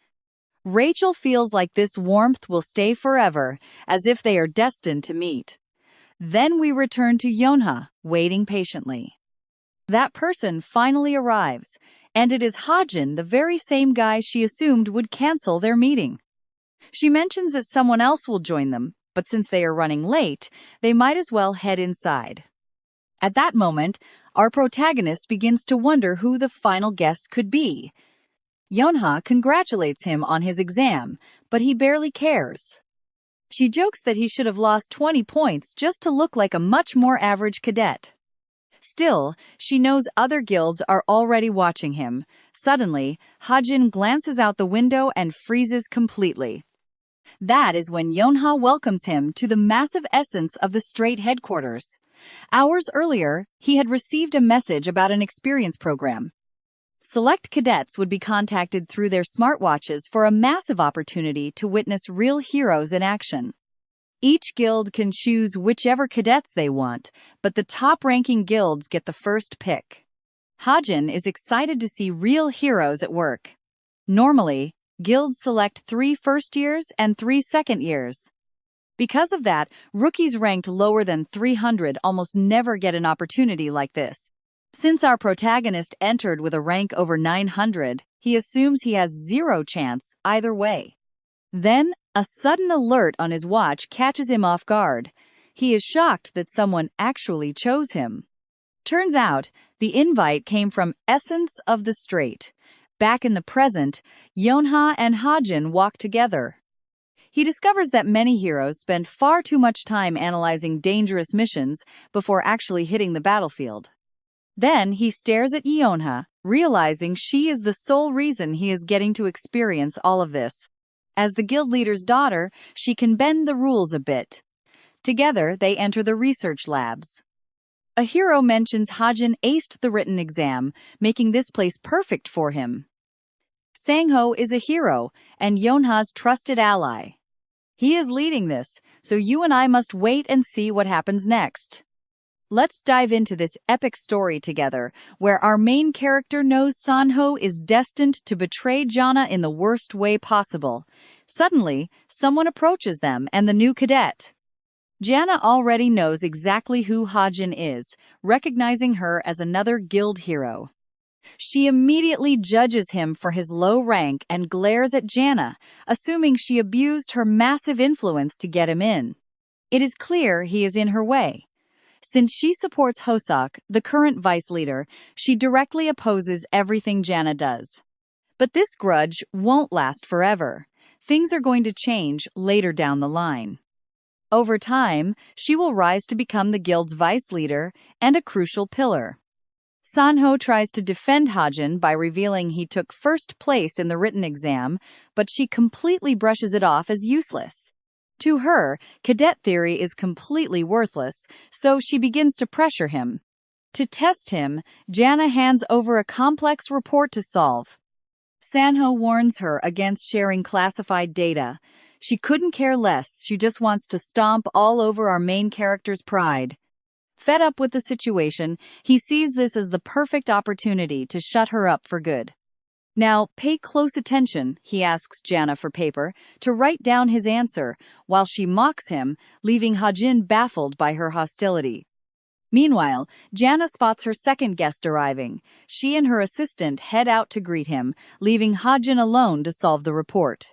Rachel feels like this warmth will stay forever, as if they are destined to meet. Then we return to Yonha, waiting patiently. That person finally arrives, and it is Hajin, the very same guy she assumed would cancel their meeting. She mentions that someone else will join them, but since they are running late, they might as well head inside. At that moment, our protagonist begins to wonder who the final guest could be. Yonha congratulates him on his exam, but he barely cares. She jokes that he should have lost 20 points just to look like a much more average cadet. Still, she knows other guilds are already watching him. Suddenly, Hajin glances out the window and freezes completely. That is when Yonha welcomes him to the massive essence of the Strait headquarters. Hours earlier, he had received a message about an experience program. Select cadets would be contacted through their smartwatches for a massive opportunity to witness real heroes in action. Each guild can choose whichever cadets they want, but the top-ranking guilds get the first pick. Hajin is excited to see real heroes at work. Normally, guilds select 3 first years and 3 second years. Because of that, rookies ranked lower than 300 almost never get an opportunity like this. Since our protagonist entered with a rank over 900, he assumes he has zero chance either way. Then, a sudden alert on his watch catches him off guard. He is shocked that someone actually chose him. Turns out, the invite came from Essence of the Strait. Back in the present, Yonha and Hajin walk together. He discovers that many heroes spend far too much time analyzing dangerous missions before actually hitting the battlefield. Then he stares at Yonha, realizing she is the sole reason he is getting to experience all of this. As the guild leader's daughter, she can bend the rules a bit. Together, they enter the research labs. A hero mentions Hajin aced the written exam, making this place perfect for him. Sangho is a hero, and Yonha's trusted ally. He is leading this, so you and I must wait and see what happens next. Let's dive into this epic story together, where our main character knows Sanho is destined to betray Jana in the worst way possible. Suddenly, someone approaches them and the new cadet. Jana already knows exactly who Hajin is, recognizing her as another guild hero. She immediately judges him for his low rank and glares at Jana, assuming she abused her massive influence to get him in. It is clear he is in her way. Since she supports Hosak, the current vice leader, she directly opposes everything Jana does. But this grudge won't last forever. Things are going to change later down the line. Over time, she will rise to become the guild's vice leader and a crucial pillar. Sanho tries to defend Hajin by revealing he took first place in the written exam, but she completely brushes it off as useless. To her, cadet theory is completely worthless, so she begins to pressure him. To test him, Jana hands over a complex report to solve. Sanho warns her against sharing classified data. She couldn't care less, she just wants to stomp all over our main character's pride. Fed up with the situation, he sees this as the perfect opportunity to shut her up for good. Now, pay close attention, he asks Jana for paper, to write down his answer, while she mocks him, leaving Hajin baffled by her hostility. Meanwhile, Jana spots her second guest arriving. She and her assistant head out to greet him, leaving Hajin alone to solve the report.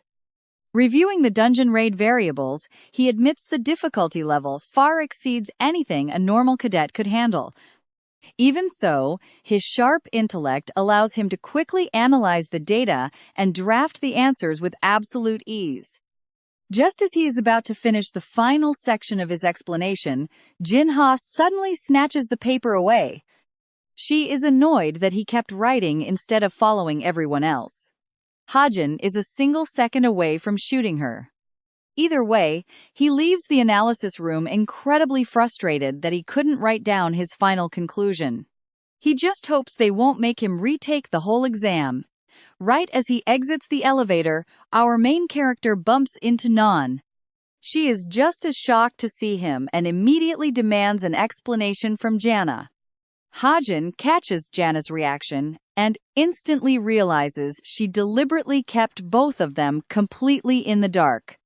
Reviewing the dungeon raid variables, he admits the difficulty level far exceeds anything a normal cadet could handle. Even so, his sharp intellect allows him to quickly analyze the data and draft the answers with absolute ease. Just as he is about to finish the final section of his explanation, Jinha suddenly snatches the paper away. She is annoyed that he kept writing instead of following everyone else. Hajin is a single second away from shooting her. Either way, he leaves the analysis room incredibly frustrated that he couldn't write down his final conclusion. He just hopes they won't make him retake the whole exam. Right as he exits the elevator, our main character bumps into Nan. She is just as shocked to see him and immediately demands an explanation from Jana. Hajin catches Jana's reaction and instantly realizes she deliberately kept both of them completely in the dark.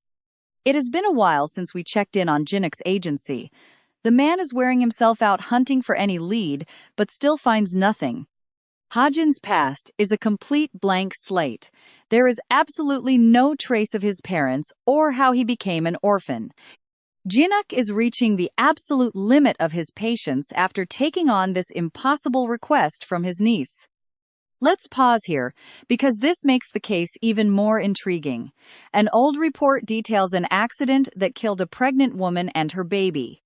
It has been a while since we checked in on Jinuk's agency. The man is wearing himself out hunting for any lead, but still finds nothing. Hajin's past is a complete blank slate. There is absolutely no trace of his parents or how he became an orphan. Jinuk is reaching the absolute limit of his patience after taking on this impossible request from his niece. Let's pause here, because this makes the case even more intriguing. An old report details an accident that killed a pregnant woman and her baby.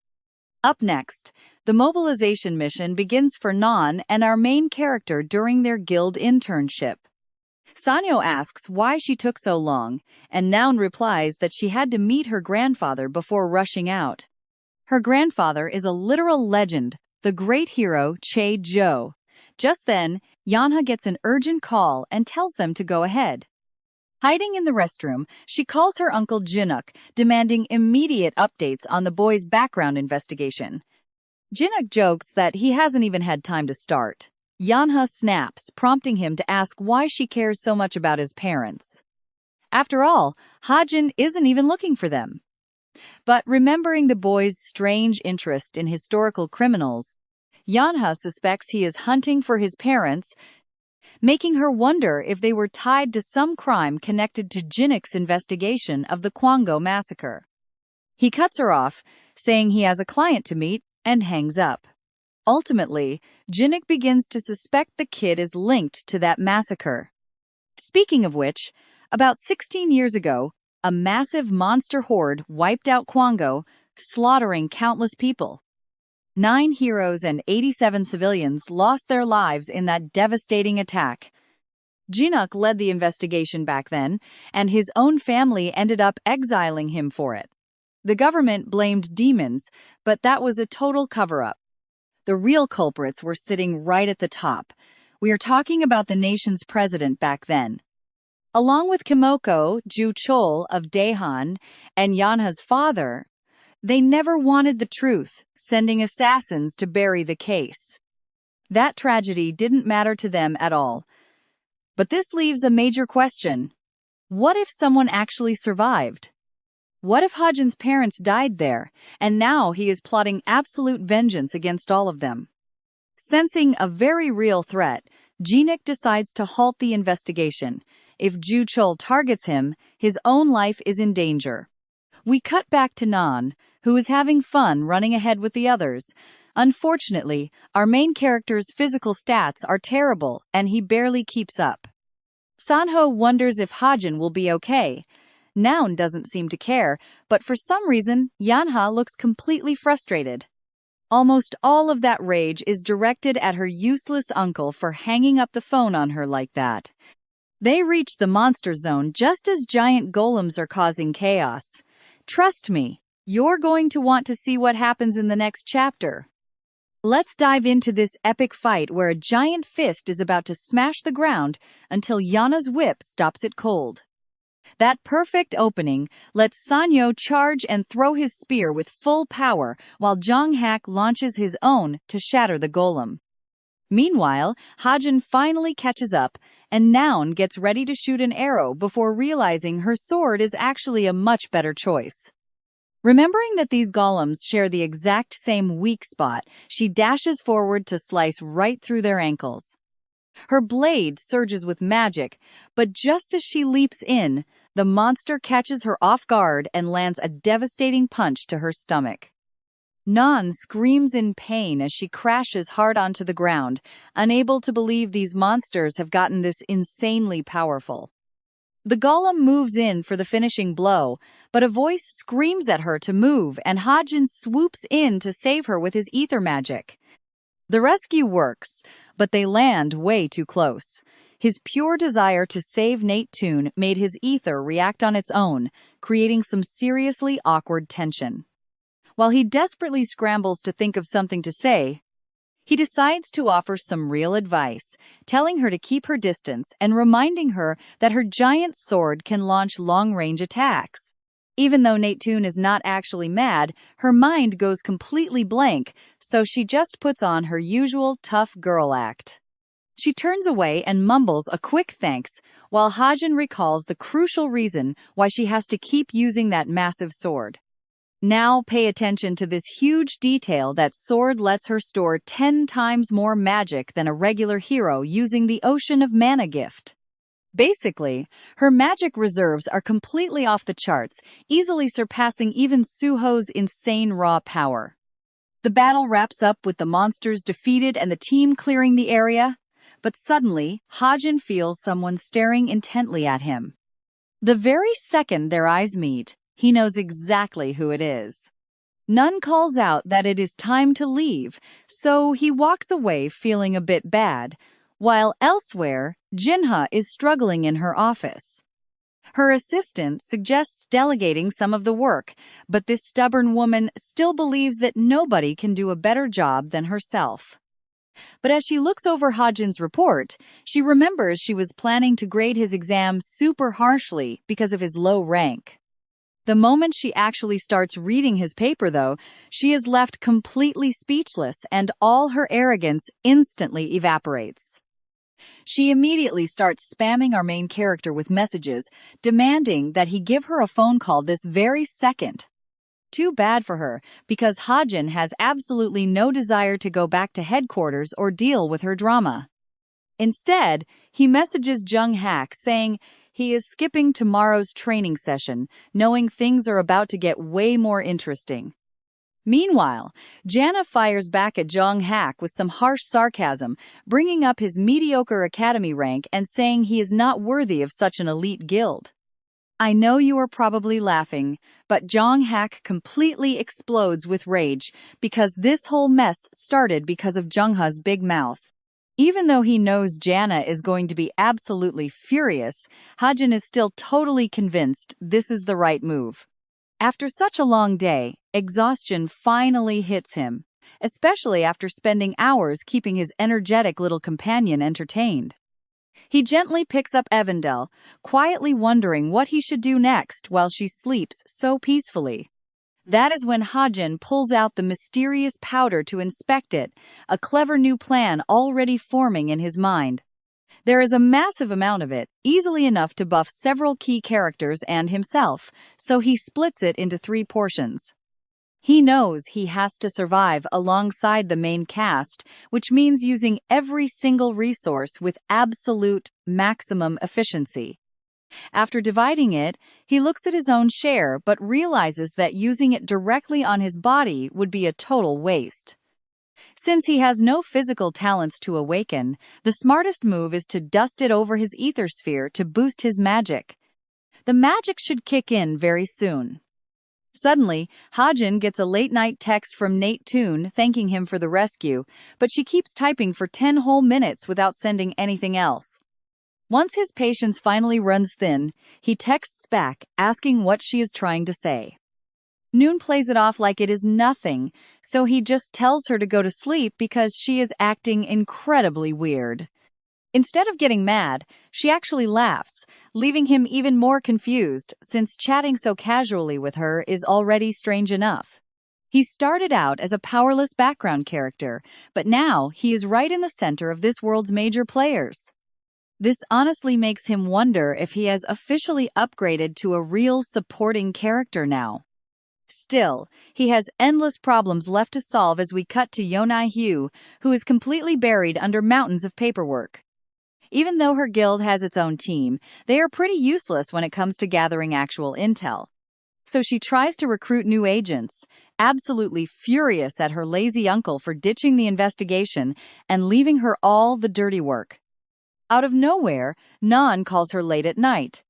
Up next, the mobilization mission begins for Nan and our main character during their guild internship. Sanyo asks why she took so long, and Noun replies that she had to meet her grandfather before rushing out. Her grandfather is a literal legend, the great hero Che Jo. Just then, Yanha gets an urgent call and tells them to go ahead. Hiding in the restroom, she calls her uncle Jinuk, demanding immediate updates on the boy's background investigation. Jinuk jokes that he hasn't even had time to start. Yanha snaps, prompting him to ask why she cares so much about his parents. After all, Hajin isn't even looking for them. But remembering the boy's strange interest in historical criminals, Yanha suspects he is hunting for his parents, making her wonder if they were tied to some crime connected to Jinuk's investigation of the Kwango massacre. He cuts her off, saying he has a client to meet, and hangs up. Ultimately, Jinuk begins to suspect the kid is linked to that massacre. Speaking of which, about 16 years ago, a massive monster horde wiped out Kwango, slaughtering countless people. 9 heroes and 87 civilians lost their lives in that devastating attack. Jinuk led the investigation back then, and his own family ended up exiling him for it. The government blamed demons, but that was a total cover-up. The real culprits were sitting right at the top. We are talking about the nation's president back then. Along with Kimoko, Ju Chol of Daehan, and Yanha's father, they never wanted the truth, sending assassins to bury the case. That tragedy didn't matter to them at all. But this leaves a major question. What if someone actually survived? What if Hajin's parents died there, and now he is plotting absolute vengeance against all of them? Sensing a very real threat, Jinuk decides to halt the investigation. If Ju Chol targets him, his own life is in danger. We cut back to Nan, who is having fun running ahead with the others. Unfortunately, our main character's physical stats are terrible, and he barely keeps up. Sanho wonders if Hajin will be okay. Noun doesn't seem to care, but for some reason, Yanha looks completely frustrated. Almost all of that rage is directed at her useless uncle for hanging up the phone on her like that. They reach the monster zone just as giant golems are causing chaos. Trust me, you're going to want to see what happens in the next chapter. Let's dive into this epic fight where a giant fist is about to smash the ground until Yana's whip stops it cold. That perfect opening lets Sanyo charge and throw his spear with full power while Jonghak launches his own to shatter the golem. Meanwhile, Hajin finally catches up, and Noun gets ready to shoot an arrow before realizing her sword is actually a much better choice. Remembering that these golems share the exact same weak spot, she dashes forward to slice right through their ankles. Her blade surges with magic, but just as she leaps in, the monster catches her off guard and lands a devastating punch to her stomach. Nan screams in pain as she crashes hard onto the ground, unable to believe these monsters have gotten this insanely powerful. The golem moves in for the finishing blow, but a voice screams at her to move, and Hajin swoops in to save her with his ether magic. The rescue works, but they land way too close. His pure desire to save Nate Toon made his ether react on its own, creating some seriously awkward tension. While he desperately scrambles to think of something to say, he decides to offer some real advice, telling her to keep her distance and reminding her that her giant sword can launch long-range attacks. Even though Nate Toon is not actually mad, her mind goes completely blank, so she just puts on her usual tough girl act. She turns away and mumbles a quick thanks, while Hajin recalls the crucial reason why she has to keep using that massive sword. Now pay attention to this huge detail: that sword lets her store 10 times more magic than a regular hero using the Ocean of Mana gift. Basically, her magic reserves are completely off the charts, easily surpassing even Suho's insane raw power. The battle wraps up with the monsters defeated and the team clearing the area, but suddenly, Hajin feels someone staring intently at him. The very second their eyes meet, he knows exactly who it is. Nun calls out that it is time to leave, so he walks away feeling a bit bad, while elsewhere, Jinha is struggling in her office. Her assistant suggests delegating some of the work, but this stubborn woman still believes that nobody can do a better job than herself. But as she looks over Hajin's report, she remembers she was planning to grade his exam super harshly because of his low rank. The moment she actually starts reading his paper, though, she is left completely speechless and all her arrogance instantly evaporates. She immediately starts spamming our main character with messages, demanding that he give her a phone call this very second. Too bad for her, because Hajin has absolutely no desire to go back to headquarters or deal with her drama. Instead, he messages Jung Hak saying he is skipping tomorrow's training session, knowing things are about to get way more interesting. Meanwhile, Jana fires back at Jung Hak with some harsh sarcasm, bringing up his mediocre academy rank and saying he is not worthy of such an elite guild. I know you are probably laughing, but Jung Hak completely explodes with rage because this whole mess started because of Jungha's big mouth. Even though he knows Jana is going to be absolutely furious, Hajin is still totally convinced this is the right move. After such a long day, exhaustion finally hits him, especially after spending hours keeping his energetic little companion entertained. He gently picks up Evandel, quietly wondering what he should do next while she sleeps so peacefully. That is when Hajin pulls out the mysterious powder to inspect it, a clever new plan already forming in his mind. There is a massive amount of it, easily enough to buff several key characters and himself, so he splits it into 3 portions. He knows he has to survive alongside the main cast, which means using every single resource with absolute maximum efficiency. After dividing it, he looks at his own share but realizes that using it directly on his body would be a total waste. Since he has no physical talents to awaken, the smartest move is to dust it over his ether sphere to boost his magic. The magic should kick in very soon. Suddenly, Hajin gets a late-night text from Nate Toon thanking him for the rescue, but she keeps typing for 10 whole minutes without sending anything else. Once his patience finally runs thin, he texts back, asking what she is trying to say. Noon plays it off like it is nothing, so he just tells her to go to sleep because she is acting incredibly weird. Instead of getting mad, she actually laughs, leaving him even more confused, since chatting so casually with her is already strange enough. He started out as a powerless background character, but now he is right in the center of this world's major players. This honestly makes him wonder if he has officially upgraded to a real supporting character now. Still, he has endless problems left to solve as we cut to Yonai Hyu, who is completely buried under mountains of paperwork. Even though her guild has its own team, they are pretty useless when it comes to gathering actual intel. So she tries to recruit new agents, absolutely furious at her lazy uncle for ditching the investigation and leaving her all the dirty work. Out of nowhere, Nan calls her late at night.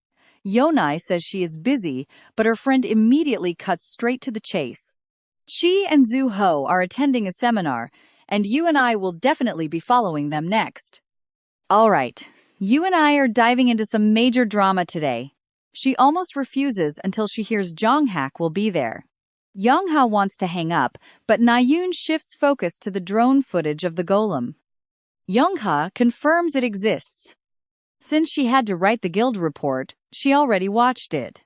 Yonai says she is busy, but her friend immediately cuts straight to the chase. She and Zhu Ho are attending a seminar, and you and I will definitely be following them next. All right, you and I are diving into some major drama today. She almost refuses until she hears Jonghak will be there. Yongha wants to hang up, but Nayun shifts focus to the drone footage of the golem. Yongha confirms it exists. Since she had to write the guild report, she already watched it.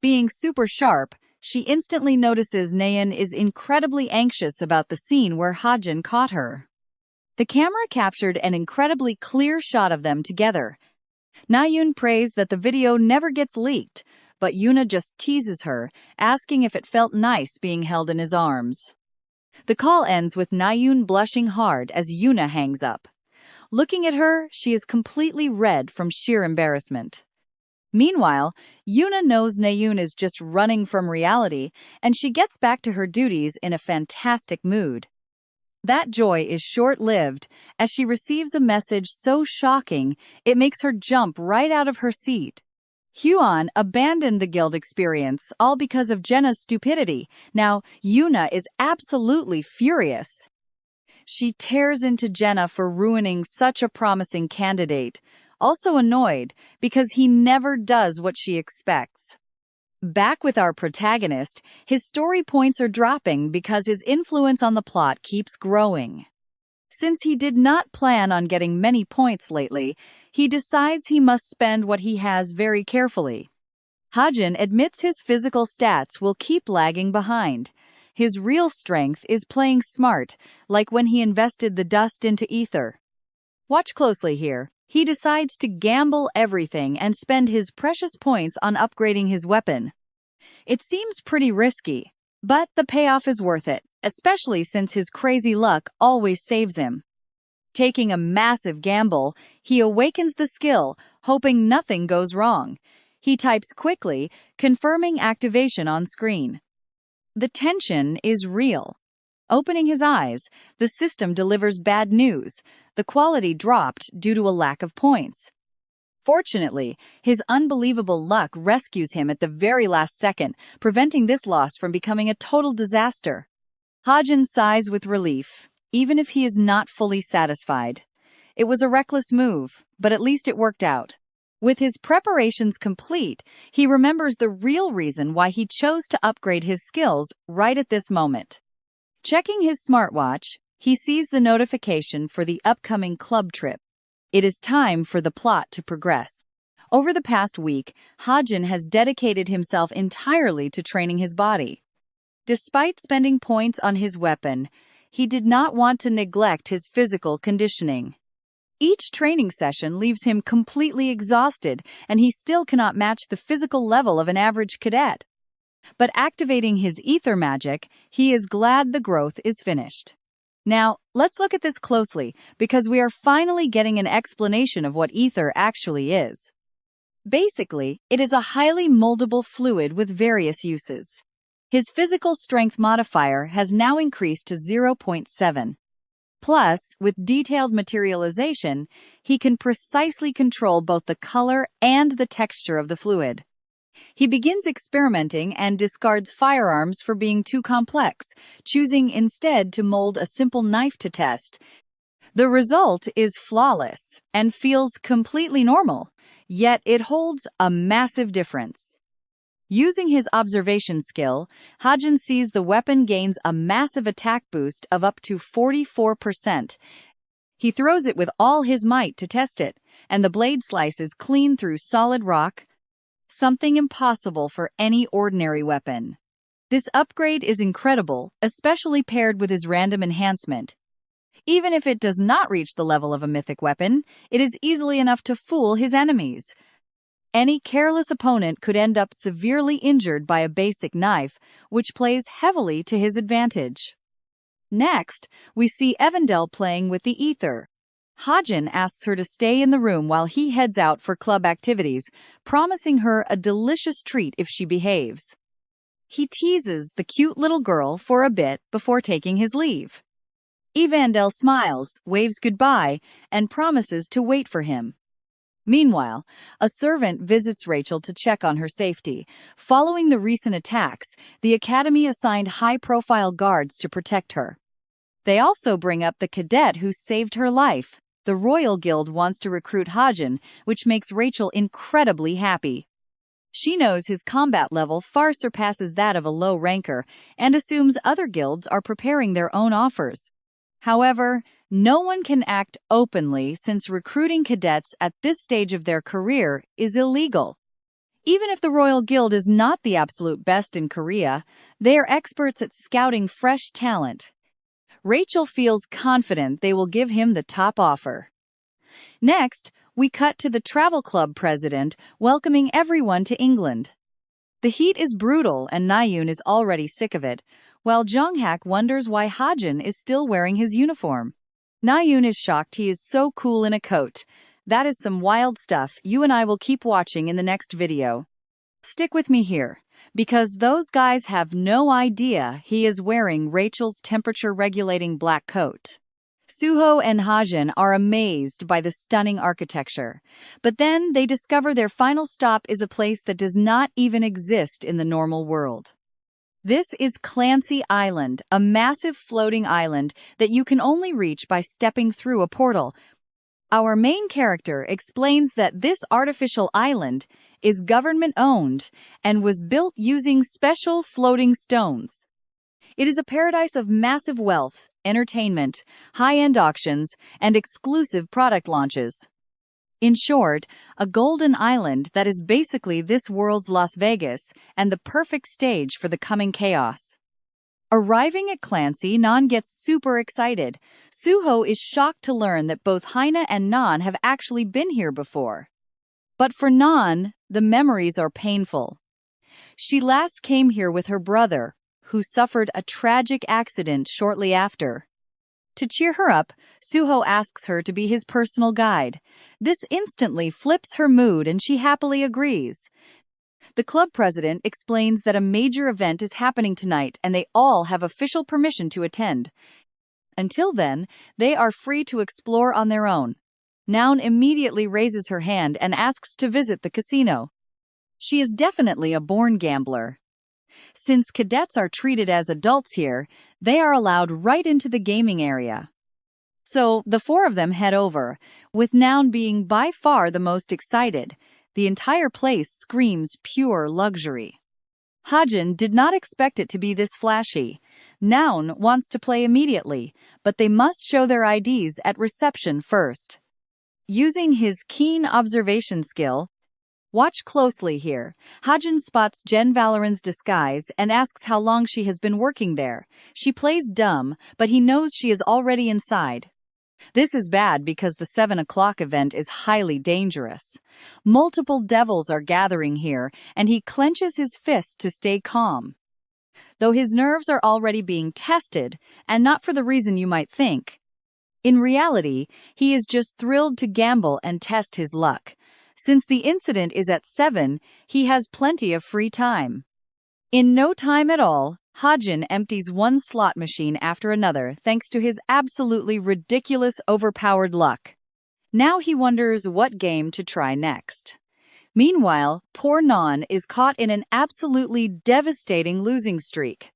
Being super sharp, she instantly notices Nayeon is incredibly anxious about the scene where Hajin caught her. The camera captured an incredibly clear shot of them together. Nayun prays that the video never gets leaked, but Yuna just teases her, asking if it felt nice being held in his arms. The call ends with Nayun blushing hard as Yuna hangs up. Looking at her, she is completely red from sheer embarrassment. Meanwhile, Yuna knows Nayun is just running from reality, and she gets back to her duties in a fantastic mood. That joy is short-lived, as she receives a message so shocking it makes her jump right out of her seat. Huan abandoned the guild experience, all because of Jenna's stupidity. Now, Yuna is absolutely furious. She tears into Jenna for ruining such a promising candidate, also annoyed because he never does what she expects. Back with our protagonist, his story points are dropping because his influence on the plot keeps growing. Since he did not plan on getting many points lately, he decides he must spend what he has very carefully. Hajin admits his physical stats will keep lagging behind. His real strength is playing smart, like when he invested the dust into ether. Watch closely here. He decides to gamble everything and spend his precious points on upgrading his weapon. It seems pretty risky, but the payoff is worth it, especially since his crazy luck always saves him. Taking a massive gamble, he awakens the skill, hoping nothing goes wrong. He types quickly, confirming activation on screen. The tension is real. Opening his eyes, the system delivers bad news. The quality dropped due to a lack of points. Fortunately, his unbelievable luck rescues him at the very last second, preventing this loss from becoming a total disaster. Hajin sighs with relief, even if he is not fully satisfied. It was a reckless move, but at least it worked out. With his preparations complete, he remembers the real reason why he chose to upgrade his skills right at this moment. Checking his smartwatch, he sees the notification for the upcoming club trip. It is time for the plot to progress. Over the past week, Hajin has dedicated himself entirely to training his body. Despite spending points on his weapon, he did not want to neglect his physical conditioning. Each training session leaves him completely exhausted, and he still cannot match the physical level of an average cadet. But activating his ether magic, he is glad the growth is finished. Now, let's look at this closely, because we are finally getting an explanation of what ether actually is. Basically, it is a highly moldable fluid with various uses. His physical strength modifier has now increased to 0.7. Plus, with detailed materialization, he can precisely control both the color and the texture of the fluid. He begins experimenting and discards firearms for being too complex, choosing instead to mold a simple knife to test. The result is flawless and feels completely normal, yet it holds a massive difference. Using his observation skill, Hajin sees the weapon gains a massive attack boost of up to 44%. He throws it with all his might to test it, and the blade slices clean through solid rock, something impossible for any ordinary weapon. This upgrade is incredible, especially paired with his random enhancement. Even if it does not reach the level of a mythic weapon, it is easily enough to fool his enemies. Any careless opponent could end up severely injured by a basic knife, which plays heavily to his advantage. Next, we see Evandel playing with the ether. Hajin asks her to stay in the room while he heads out for club activities, promising her a delicious treat if she behaves. He teases the cute little girl for a bit before taking his leave. Evandel smiles, waves goodbye, and promises to wait for him. Meanwhile, a servant visits Rachel to check on her safety. Following the recent attacks, the Academy assigned high-profile guards to protect her. They also bring up the cadet who saved her life. The Royal Guild wants to recruit Hajin, which makes Rachel incredibly happy. She knows his combat level far surpasses that of a low ranker, and assumes other guilds are preparing their own offers. However, no one can act openly since recruiting cadets at this stage of their career is illegal. Even if the Royal Guild is not the absolute best in Korea, they are experts at scouting fresh talent. Rachel feels confident they will give him the top offer. Next, we cut to the travel club president welcoming everyone to England. The heat is brutal and Nayoon is already sick of it, while Jonghak wonders why Hajin is still wearing his uniform. Nayoon is shocked he is so cool in a coat. That is some wild stuff you and I will keep watching in the next video. Stick with me here, because those guys have no idea he is wearing Rachel's temperature-regulating black coat. Suho and Hajin are amazed by the stunning architecture, but then they discover their final stop is a place that does not even exist in the normal world. This is Clancy Island, a massive floating island that you can only reach by stepping through a portal. Our main character explains that this artificial island is government-owned and was built using special floating stones. It is a paradise of massive wealth, entertainment, high-end auctions, and exclusive product launches. In short, a golden island that is basically this world's Las Vegas and the perfect stage for the coming chaos. Arriving at Clancy, Nan gets super excited. Suho is shocked to learn that both Haina and Nan have actually been here before. But for Nan, the memories are painful. She last came here with her brother, who suffered a tragic accident shortly after. To cheer her up, Suho asks her to be his personal guide. This instantly flips her mood and she happily agrees. The club president explains that a major event is happening tonight and they all have official permission to attend. Until then, they are free to explore on their own. Noun immediately raises her hand and asks to visit the casino. She is definitely a born gambler. Since cadets are treated as adults here, they are allowed right into the gaming area. So, the four of them head over, with Noun being by far the most excited. The entire place screams pure luxury. Hajin did not expect it to be this flashy. Noun wants to play immediately, but they must show their IDs at reception first. Using his keen observation skill, watch closely here. Hajin spots Jen Valoran's disguise and asks how long she has been working there. She plays dumb, but he knows she is already inside. This is bad because the 7 o'clock event is highly dangerous. Multiple devils are gathering here, and he clenches his fist to stay calm. Though his nerves are already being tested, and not for the reason you might think. In reality, he is just thrilled to gamble and test his luck. Since the incident is at 7, he has plenty of free time. In no time at all, Hajin empties one slot machine after another thanks to his absolutely ridiculous overpowered luck. Now he wonders what game to try next. Meanwhile, poor Nan is caught in an absolutely devastating losing streak.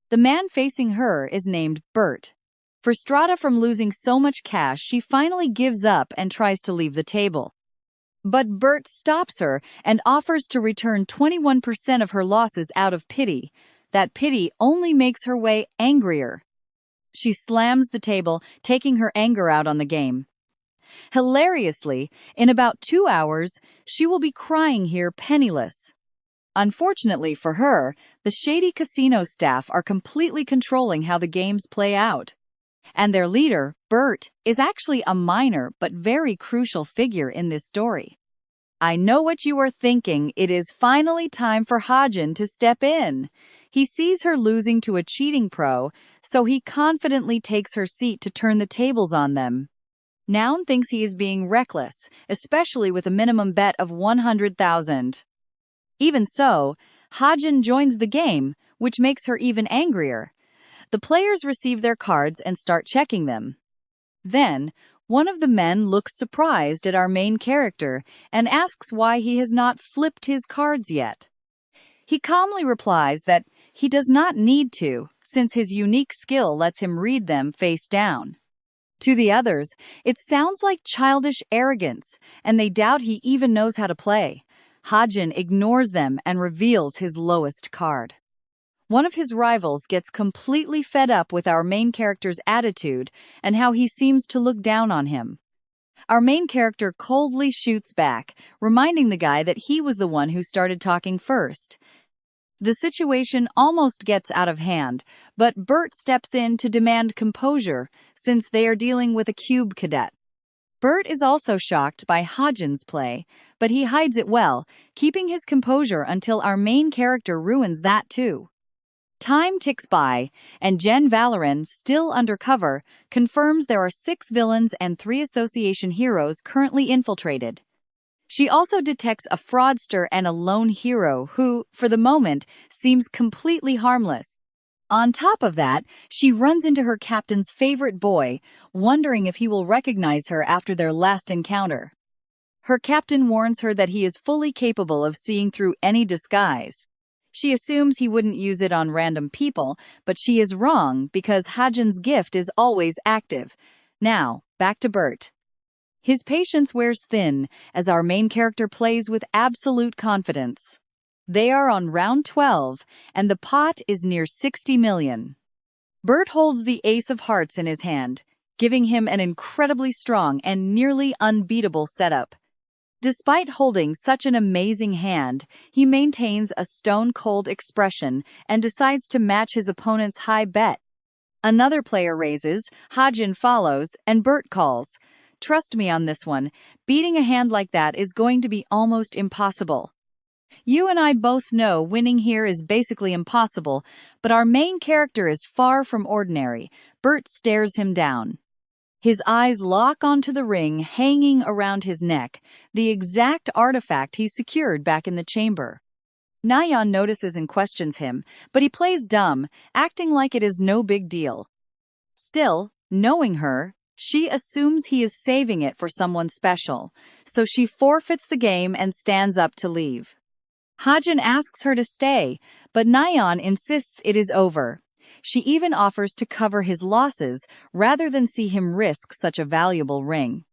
The man facing her is named Bert. Frustrated from losing so much cash, she finally gives up and tries to leave the table. But Bert stops her and offers to return 21% of her losses out of pity. That pity only makes her way angrier. She slams the table, taking her anger out on the game. Hilariously, in about 2 hours, she will be crying here penniless. Unfortunately for her, the shady casino staff are completely controlling how the games play out. And their leader, Bert, is actually a minor but very crucial figure in this story. I know what you are thinking. It is finally time for Hajin to step in. He sees her losing to a cheating pro, so he confidently takes her seat to turn the tables on them. Noun thinks he is being reckless, especially with a minimum bet of 100,000. Even so, Hajin joins the game, which makes her even angrier. The players receive their cards and start checking them. Then, one of the men looks surprised at our main character and asks why he has not flipped his cards yet. He calmly replies that he does not need to, since his unique skill lets him read them face down. To the others, it sounds like childish arrogance, and they doubt he even knows how to play. Hajin ignores them and reveals his lowest card. One of his rivals gets completely fed up with our main character's attitude and how he seems to look down on him. Our main character coldly shoots back, reminding the guy that he was the one who started talking first. The situation almost gets out of hand, but Bert steps in to demand composure, since they are dealing with a cube cadet. Bert is also shocked by Hajin's play, but he hides it well, keeping his composure until our main character ruins that too. Time ticks by, and Jen Valoran, still undercover, confirms there are 6 villains and 3 association heroes currently infiltrated. She also detects a fraudster and a lone hero who, for the moment, seems completely harmless. On top of that, she runs into her captain's favorite boy, wondering if he will recognize her after their last encounter. Her captain warns her that he is fully capable of seeing through any disguise. She assumes he wouldn't use it on random people, but she is wrong because Hajin's gift is always active. Now, back to Bert. His patience wears thin as our main character plays with absolute confidence. They are on round 12, and the pot is near 60 million. Bert holds the ace of hearts in his hand, giving him an incredibly strong and nearly unbeatable setup. Despite holding such an amazing hand, he maintains a stone-cold expression and decides to match his opponent's high bet. Another player raises, Hajin follows, and Bert calls. Trust me on this one, beating a hand like that is going to be almost impossible. You and I both know winning here is basically impossible, but our main character is far from ordinary. Bert stares him down. His eyes lock onto the ring hanging around his neck, the exact artifact he secured back in the chamber. Nayeon notices and questions him, but he plays dumb, acting like it is no big deal. Still, knowing her, she assumes he is saving it for someone special, so she forfeits the game and stands up to leave. Hajin asks her to stay, but Nayeon insists it is over. She even offers to cover his losses rather than see him risk such a valuable ring.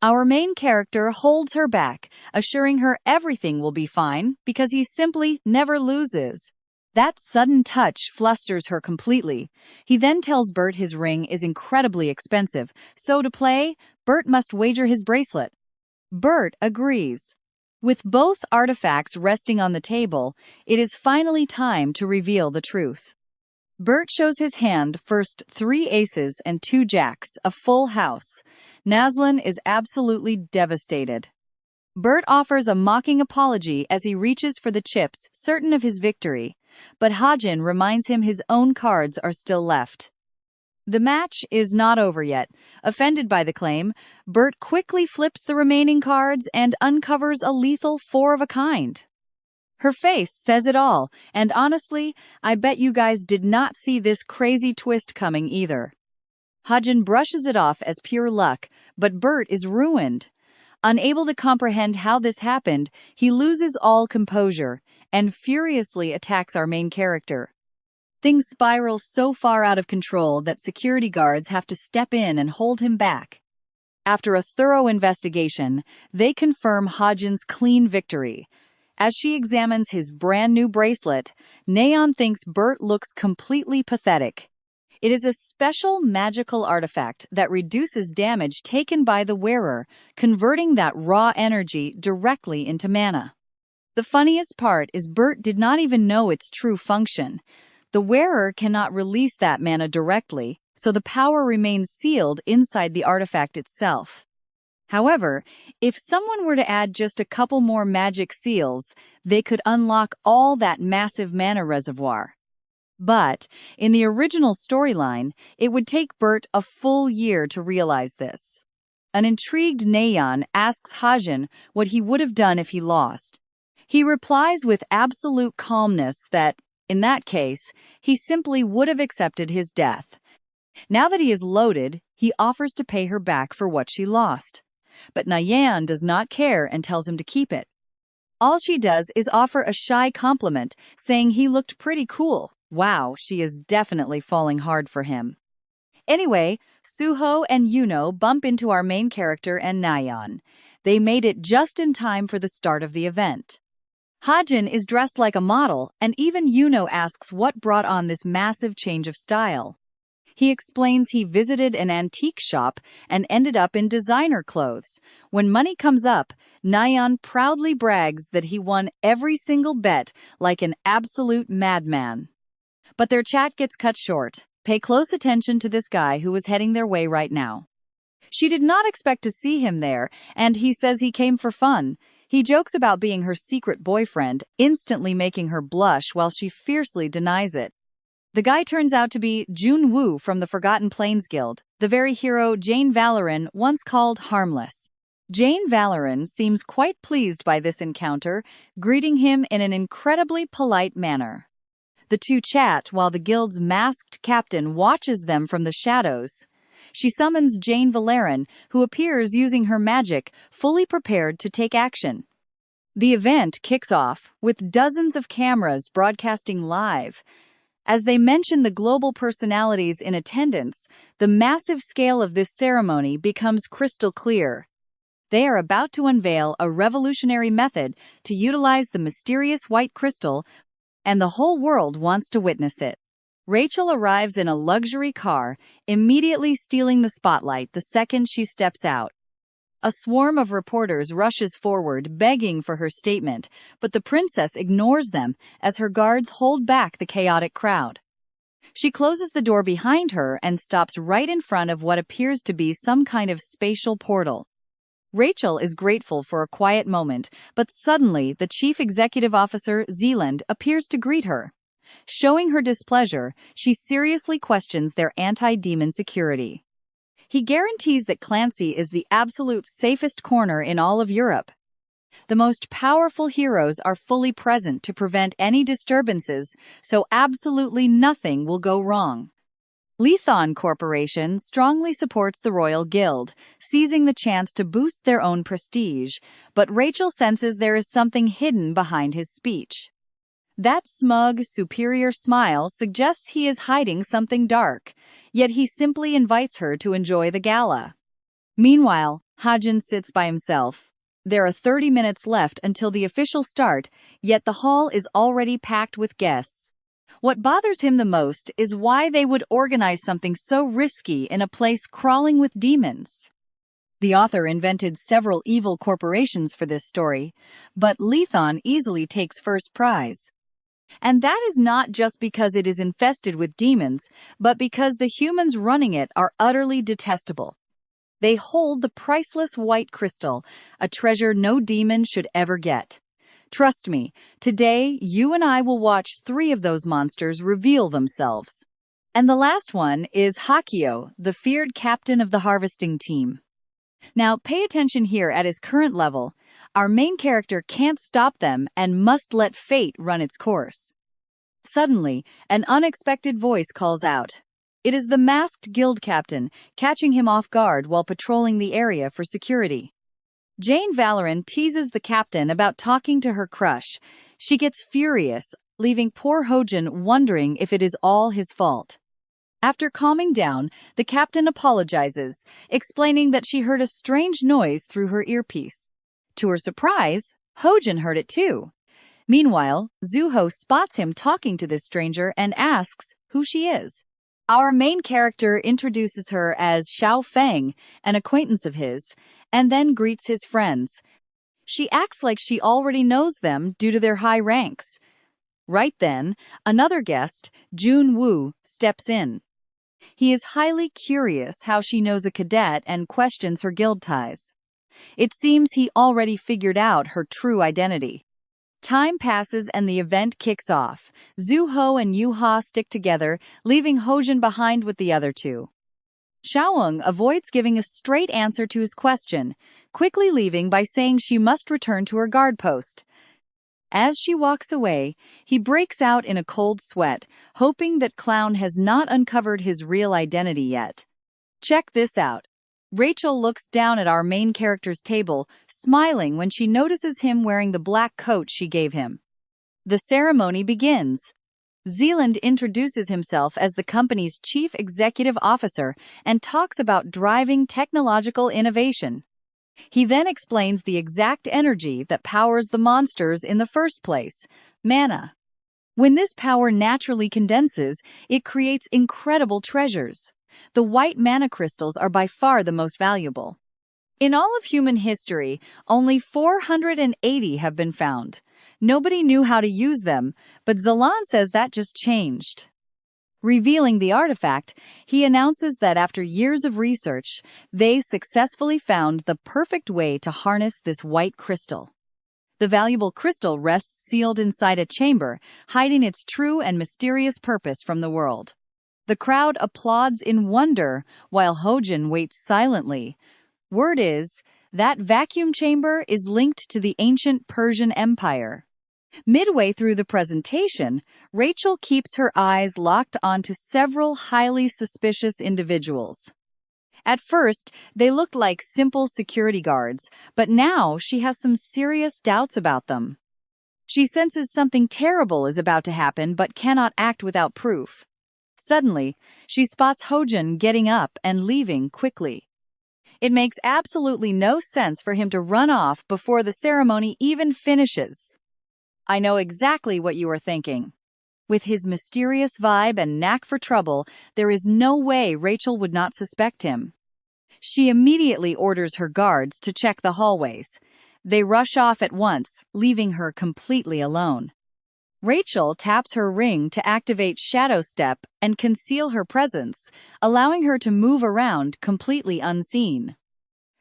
Our main character holds her back, assuring her everything will be fine because he simply never loses. That sudden touch flusters her completely. He then tells Bert his ring is incredibly expensive, so to play, Bert must wager his bracelet. Bert agrees. With both artifacts resting on the table, it is finally time to reveal the truth. Bert shows his hand, first 3 aces and 2 jacks, a full house. Nazlan is absolutely devastated. Bert offers a mocking apology as he reaches for the chips, certain of his victory, but Hajin reminds him his own cards are still left. The match is not over yet. Offended by the claim, Bert quickly flips the remaining cards and uncovers a lethal 4 of a kind. Her face says it all, and honestly, I bet you guys did not see this crazy twist coming either. Hajin brushes it off as pure luck, but Bert is ruined. Unable to comprehend how this happened, he loses all composure and furiously attacks our main character. Things spiral so far out of control that security guards have to step in and hold him back. After a thorough investigation, they confirm Hajin's clean victory. As she examines his brand new bracelet, Nayeon thinks Bert looks completely pathetic. It is a special magical artifact that reduces damage taken by the wearer, converting that raw energy directly into mana. The funniest part is Bert did not even know its true function. The wearer cannot release that mana directly, so the power remains sealed inside the artifact itself. However, if someone were to add just a couple more magic seals, they could unlock all that massive mana reservoir. But, in the original storyline, it would take Bert a full year to realize this. An intrigued Nayeon asks Hajin what he would have done if he lost. He replies with absolute calmness that, in that case, he simply would have accepted his death. Now that he is loaded, he offers to pay her back for what she lost. But Nayan does not care and tells him to keep it. All she does is offer a shy compliment, saying he looked pretty cool. Wow, she is definitely falling hard for him. Anyway, Suho and Yuno bump into our main character and Nayan. They made it just in time for the start of the event. Hajin is dressed like a model, and even Yuno asks what brought on this massive change of style. He explains he visited an antique shop and ended up in designer clothes. When money comes up, Nayan proudly brags that he won every single bet like an absolute madman. But their chat gets cut short. Pay close attention to this guy who was heading their way right now. She did not expect to see him there, and he says he came for fun. He jokes about being her secret boyfriend, instantly making her blush while she fiercely denies it. The guy turns out to be Jun Woo from the Forgotten Plains Guild, the very hero Jane Valoran once called harmless. Jane Valoran seems quite pleased by this encounter, greeting him in an incredibly polite manner. The two chat while the guild's masked captain watches them from the shadows. She summons Jane Valoran, who appears using her magic, fully prepared to take action. The event kicks off, with dozens of cameras broadcasting live. As they mention the global personalities in attendance, the massive scale of this ceremony becomes crystal clear. They are about to unveil a revolutionary method to utilize the mysterious white crystal, and the whole world wants to witness it. Rachel arrives in a luxury car, immediately stealing the spotlight the second she steps out. A swarm of reporters rushes forward, begging for her statement, but the princess ignores them as her guards hold back the chaotic crowd. She closes the door behind her and stops right in front of what appears to be some kind of spatial portal. Rachel is grateful for a quiet moment, but suddenly the chief executive officer, Zealand, appears to greet her. Showing her displeasure, she seriously questions their anti-demon security. He guarantees that Clancy is the absolute safest corner in all of Europe. The most powerful heroes are fully present to prevent any disturbances, so absolutely nothing will go wrong. Lethon Corporation strongly supports the Royal Guild, seizing the chance to boost their own prestige, but Rachel senses there is something hidden behind his speech. That smug, superior smile suggests he is hiding something dark, yet he simply invites her to enjoy the gala. Meanwhile, Hajin sits by himself. There are 30 minutes left until the official start, yet the hall is already packed with guests. What bothers him the most is why they would organize something so risky in a place crawling with demons. The author invented several evil corporations for this story, but Lethon easily takes first prize. And that is not just because it is infested with demons, but because the humans running it are utterly detestable. They hold the priceless white crystal, a treasure no demon should ever get. Trust me, today you and I will watch 3 of those monsters reveal themselves. And the last one is Hakio, the feared captain of the harvesting team. Now, pay attention here at his current level. Our main character can't stop them and must let fate run its course. Suddenly, an unexpected voice calls out. It is the masked guild captain, catching him off guard while patrolling the area for security. Jane Valoran teases the captain about talking to her crush. She gets furious, leaving poor Hojin wondering if it is all his fault. After calming down, the captain apologizes, explaining that she heard a strange noise through her earpiece. To her surprise, Hojin heard it too. Meanwhile, Zuho spots him talking to this stranger and asks who she is. Our main character introduces her as Xiao Feng, an acquaintance of his, and then greets his friends. She acts like she already knows them due to their high ranks. Right then, another guest, Jun Woo, steps in. He is highly curious how she knows a cadet and questions her guild ties. It seems he already figured out her true identity. Time passes and the event kicks off. Zuho and Yuha stick together, leaving Hojin behind with the other 2. Xiaoeng avoids giving a straight answer to his question, quickly leaving by saying she must return to her guard post. As she walks away, he breaks out in a cold sweat, hoping that Clown has not uncovered his real identity yet. Check this out. Rachel looks down at our main character's table, smiling when she notices him wearing the black coat she gave him. The ceremony begins. Zealand introduces himself as the company's chief executive officer and talks about driving technological innovation. He then explains the exact energy that powers the monsters in the first place, mana. When this power naturally condenses, it creates incredible treasures. The white mana crystals are by far the most valuable. In all of human history, only 480 have been found. Nobody knew how to use them, but Zalan says that just changed. Revealing the artifact, he announces that after years of research, they successfully found the perfect way to harness this white crystal. The valuable crystal rests sealed inside a chamber, hiding its true and mysterious purpose from the world. The crowd applauds in wonder, while Hojin waits silently. Word is, that vacuum chamber is linked to the ancient Persian Empire. Midway through the presentation, Rachel keeps her eyes locked onto several highly suspicious individuals. At first, they looked like simple security guards, but now she has some serious doubts about them. She senses something terrible is about to happen but cannot act without proof. Suddenly, she spots Hojin getting up and leaving quickly. It makes absolutely no sense for him to run off before the ceremony even finishes. I know exactly what you are thinking. With his mysterious vibe and knack for trouble, there is no way Rachel would not suspect him. She immediately orders her guards to check the hallways. They rush off at once, leaving her completely alone. Rachel taps her ring to activate Shadow Step and conceal her presence, allowing her to move around completely unseen.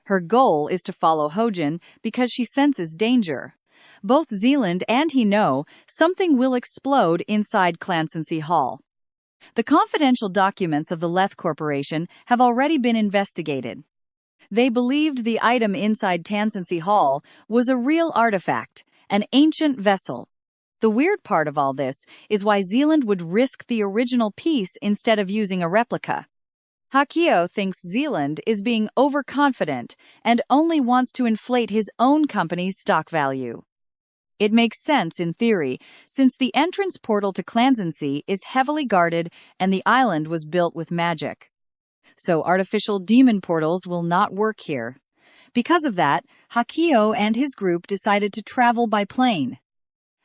Her goal is to follow Hojin because she senses danger. Both Zealand and he know something will explode inside Clancy Hall. The confidential documents of the Leth Corporation have already been investigated. They believed the item inside Clancy Hall was a real artifact, an ancient vessel. The weird part of all this is why Zealand would risk the original piece instead of using a replica. Hakio thinks Zealand is being overconfident and only wants to inflate his own company's stock value. It makes sense in theory, since the entrance portal to Clancy is heavily guarded and the island was built with magic. So artificial demon portals will not work here. Because of that, Hakio and his group decided to travel by plane.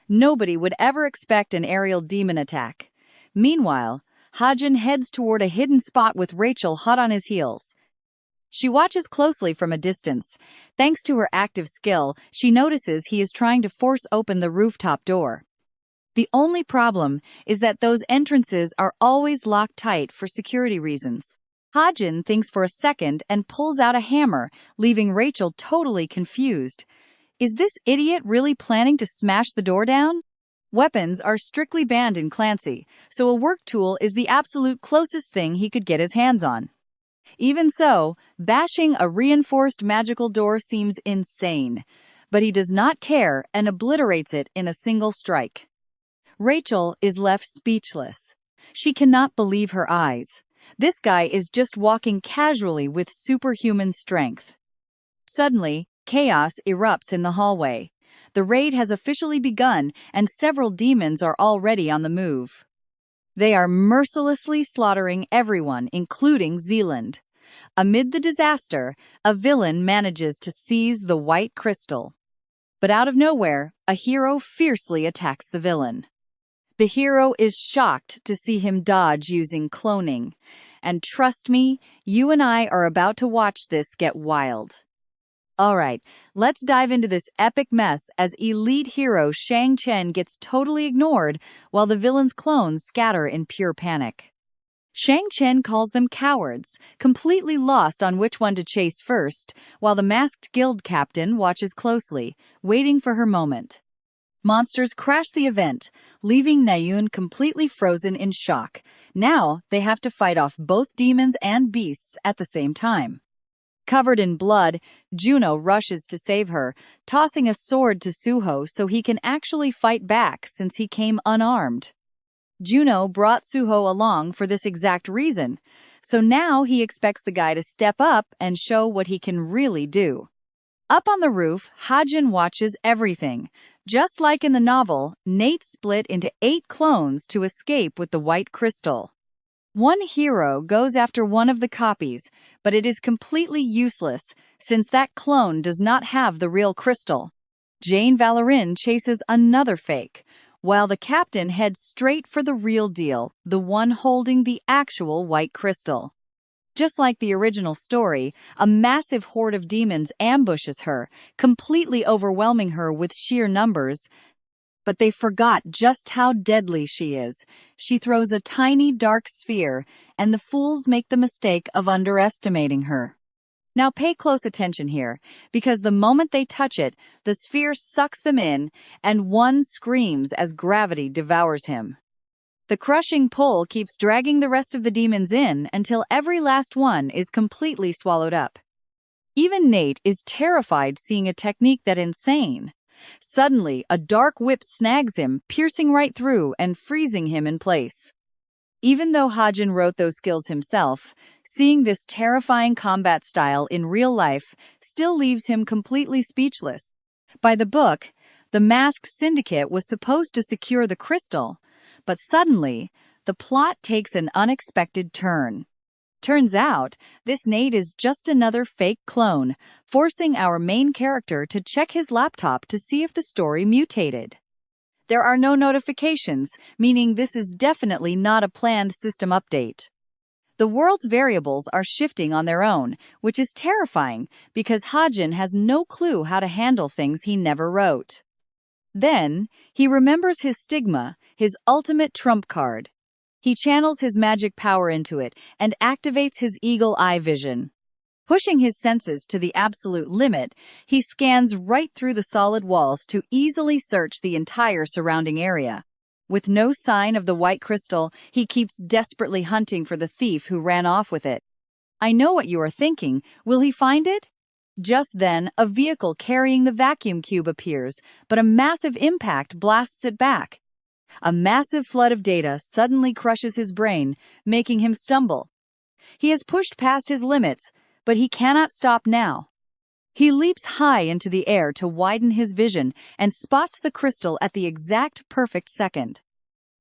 Nobody would ever expect an aerial demon attack. Meanwhile, Hajin heads toward a hidden spot with Rachel hot on his heels. She watches closely from a distance. Thanks to her active skill, she notices he is trying to force open the rooftop door. The only problem is that those entrances are always locked tight for security reasons. Hajin thinks for a second and pulls out a hammer, leaving Rachel totally confused. Is this idiot really planning to smash the door down? Weapons are strictly banned in Clancy, so a work tool is the absolute closest thing he could get his hands on. Even so, bashing a reinforced magical door seems insane, but he does not care and obliterates it in a single strike. Rachel is left speechless. She cannot believe her eyes. This guy is just walking casually with superhuman strength. Suddenly, chaos erupts in the hallway. The raid has officially begun, and several demons are already on the move. They are mercilessly slaughtering everyone, including Zealand. Amid the disaster, a villain manages to seize the white crystal. But out of nowhere, a hero fiercely attacks the villain. The hero is shocked to see him dodge using cloning. And trust me, you and I are about to watch this get wild. Alright, let's dive into this epic mess as elite hero Shang Chen gets totally ignored while the villain's clones scatter in pure panic. Shang Chen calls them cowards, completely lost on which one to chase first, while the masked guild captain watches closely, waiting for her moment. Monsters crash the event, leaving Nayun completely frozen in shock. Now, they have to fight off both demons and beasts at the same time. Covered in blood, Juno rushes to save her, tossing a sword to Suho so he can actually fight back since he came unarmed. Juno brought Suho along for this exact reason, so now he expects the guy to step up and show what he can really do. Up on the roof, Hajin watches everything. Just like in the novel, Nate split into 8 clones to escape with the white crystal. One hero goes after one of the copies, but it is completely useless, since that clone does not have the real crystal. Jane Valerin chases another fake, while the captain heads straight for the real deal, the one holding the actual white crystal. Just like the original story, a massive horde of demons ambushes her, completely overwhelming her with sheer numbers. But they forgot just how deadly she is. She throws a tiny dark sphere, and the fools make the mistake of underestimating her. Now pay close attention here, because the moment they touch it, the sphere sucks them in, and one screams as gravity devours him. The crushing pull keeps dragging the rest of the demons in until every last one is completely swallowed up. Even Nate is terrified seeing a technique that insane. Suddenly, a dark whip snags him, piercing right through and freezing him in place. Even though Hajin wrote those skills himself, seeing this terrifying combat style in real life still leaves him completely speechless. By the book, the masked syndicate was supposed to secure the crystal, but suddenly, the plot takes an unexpected turn. Turns out, this Nate is just another fake clone, forcing our main character to check his laptop to see if the story mutated. There are no notifications, meaning this is definitely not a planned system update. The world's variables are shifting on their own, which is terrifying because Hajin has no clue how to handle things he never wrote. Then, he remembers his stigma, his ultimate trump card. He channels his magic power into it and activates his eagle eye vision. Pushing his senses to the absolute limit, he scans right through the solid walls to easily search the entire surrounding area. With no sign of the white crystal, he keeps desperately hunting for the thief who ran off with it. I know what you are thinking. Will he find it? Just then, a vehicle carrying the vacuum cube appears, but a massive impact blasts it back. A massive flood of data suddenly crushes his brain, making him stumble. He has pushed past his limits, but he cannot stop now. He leaps high into the air to widen his vision and spots the crystal at the exact perfect second.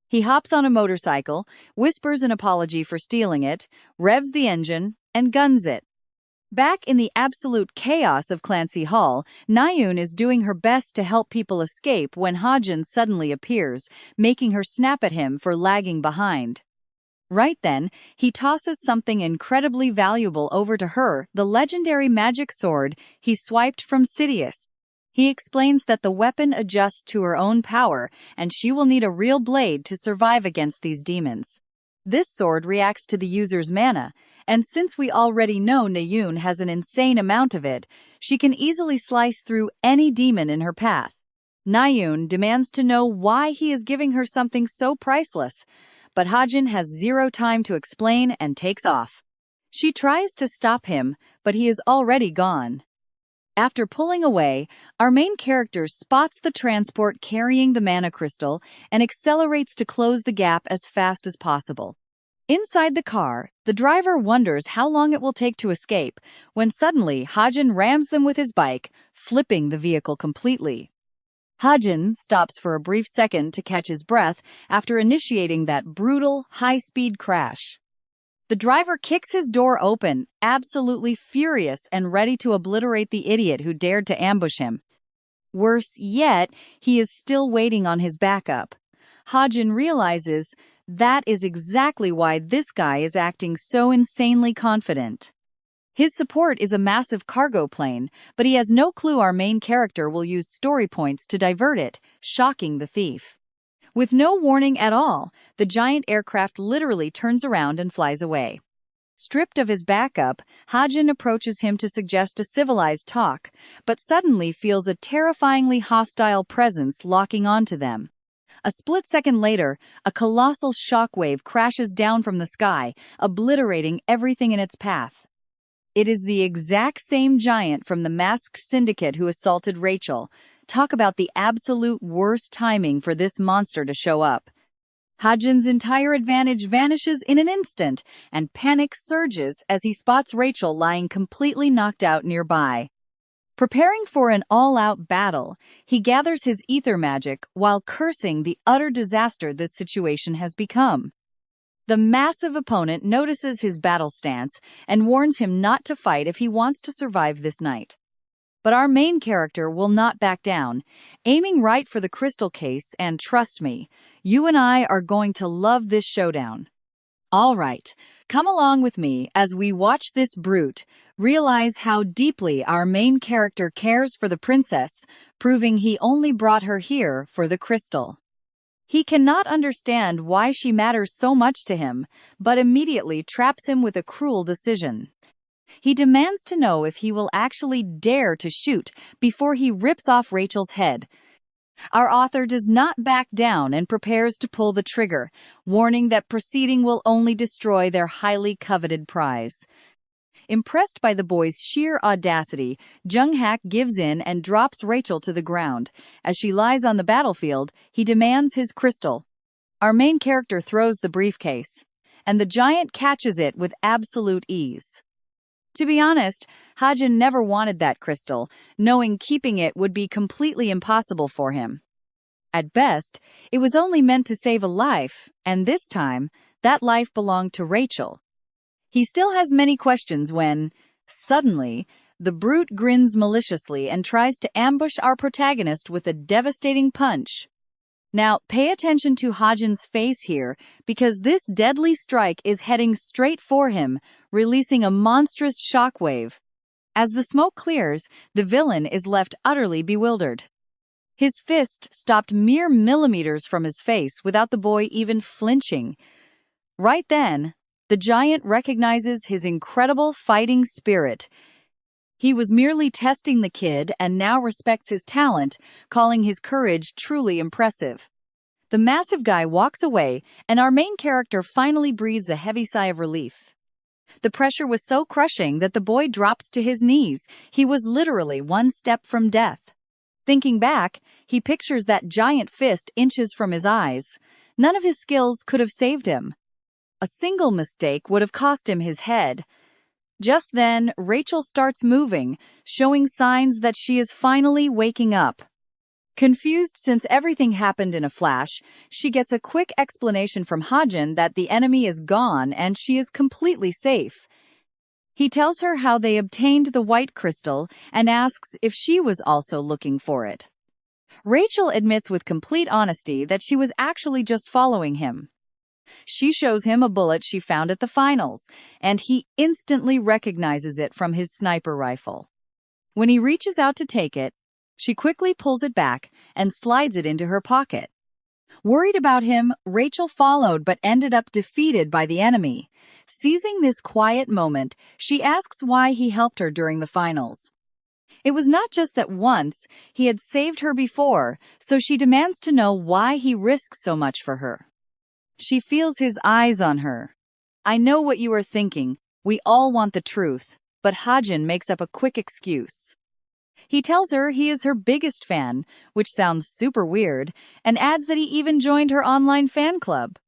He hops on a motorcycle, whispers an apology for stealing it, revs the engine, and guns it. Back in the absolute chaos of Clancy Hall, Nayun is doing her best to help people escape when Hajin suddenly appears, making her snap at him for lagging behind. Right then, he tosses something incredibly valuable over to her, the legendary magic sword he swiped from Sidious. He explains that the weapon adjusts to her own power, and she will need a real blade to survive against these demons. This sword reacts to the user's mana, and since we already know Nayun has an insane amount of it, she can easily slice through any demon in her path. Nayun demands to know why he is giving her something so priceless, but Hajin has zero time to explain and takes off. She tries to stop him, but he is already gone. After pulling away, our main character spots the transport carrying the mana crystal and accelerates to close the gap as fast as possible. Inside the car, the driver wonders how long it will take to escape, when suddenly Hajin rams them with his bike, flipping the vehicle completely. Hajin stops for a brief second to catch his breath after initiating that brutal, high-speed crash. The driver kicks his door open, absolutely furious and ready to obliterate the idiot who dared to ambush him. Worse yet, he is still waiting on his backup. Hajin realizes that is exactly why this guy is acting so insanely confident. His support is a massive cargo plane, but he has no clue our main character will use story points to divert it, shocking the thief. With no warning at all, the giant aircraft literally turns around and flies away. Stripped of his backup, Hajin approaches him to suggest a civilized talk, but suddenly feels a terrifyingly hostile presence locking onto them. A split second later, a colossal shockwave crashes down from the sky, obliterating everything in its path. It is the exact same giant from the Masked Syndicate who assaulted Rachel. Talk about the absolute worst timing for this monster to show up. Hajin's entire advantage vanishes in an instant, and panic surges as he spots Rachel lying completely knocked out nearby. Preparing for an all-out battle, he gathers his ether magic while cursing the utter disaster this situation has become. The massive opponent notices his battle stance and warns him not to fight if he wants to survive this night. But our main character will not back down, aiming right for the crystal case, and trust me, you and I are going to love this showdown. All right, come along with me as we watch this brute realize how deeply our main character cares for the princess, proving he only brought her here for the crystal. He cannot understand why she matters so much to him, but immediately traps him with a cruel decision. He demands to know if he will actually dare to shoot before he rips off Rachel's head. Our author does not back down and prepares to pull the trigger, warning that proceeding will only destroy their highly coveted prize. Impressed by the boy's sheer audacity, Jung-hak gives in and drops Rachel to the ground. As she lies on the battlefield, he demands his crystal. Our main character throws the briefcase, and the giant catches it with absolute ease. To be honest, Hajin never wanted that crystal, knowing keeping it would be completely impossible for him. At best, it was only meant to save a life, and this time, that life belonged to Rachel. He still has many questions when, suddenly, the brute grins maliciously and tries to ambush our protagonist with a devastating punch. Now, pay attention to Hajin's face here, because this deadly strike is heading straight for him, releasing a monstrous shockwave. As the smoke clears, the villain is left utterly bewildered. His fist stopped mere millimeters from his face without the boy even flinching. Right then, the giant recognizes his incredible fighting spirit. He was merely testing the kid and now respects his talent, calling his courage truly impressive. The massive guy walks away, and our main character finally breathes a heavy sigh of relief. The pressure was so crushing that the boy drops to his knees. He was literally one step from death. Thinking back, he pictures that giant fist inches from his eyes. None of his skills could have saved him. A single mistake would have cost him his head. Just then, Rachel starts moving, showing signs that she is finally waking up. Confused since everything happened in a flash, she gets a quick explanation from Hajin that the enemy is gone and she is completely safe. He tells her how they obtained the white crystal and asks if she was also looking for it. Rachel admits with complete honesty that she was actually just following him. She shows him a bullet she found at the finals, and he instantly recognizes it from his sniper rifle. When he reaches out to take it, she quickly pulls it back and slides it into her pocket. Worried about him, Rachel followed but ended up defeated by the enemy. Seizing this quiet moment, she asks why he helped her during the finals. It was not just that once he had saved her before, so she demands to know why he risked so much for her. She feels his eyes on her. I know what you are thinking. We all want the truth. But Hajin makes up a quick excuse. He tells her he is her biggest fan, which sounds super weird, and adds that he even joined her online fan club.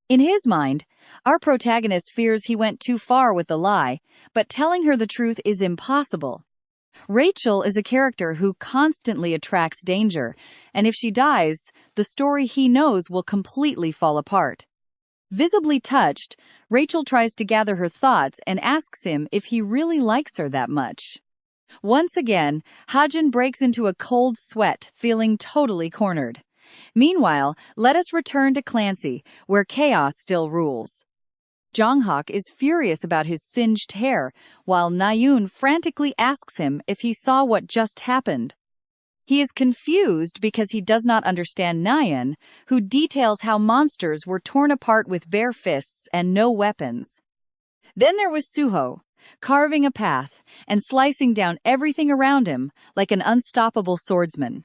In his mind, our protagonist fears he went too far with the lie, but telling her the truth is impossible. Rachel is a character who constantly attracts danger, and if she dies, the story he knows will completely fall apart. Visibly touched, Rachel tries to gather her thoughts and asks him if he really likes her that much. Once again, Hajin breaks into a cold sweat, feeling totally cornered. Meanwhile, let us return to Clancy, where chaos still rules. Jong-hak is furious about his singed hair, while Na-yoon frantically asks him if he saw what just happened. He is confused because he does not understand Na-yeon, who details how monsters were torn apart with bare fists and no weapons. Then there was Suho, carving a path and slicing down everything around him like an unstoppable swordsman.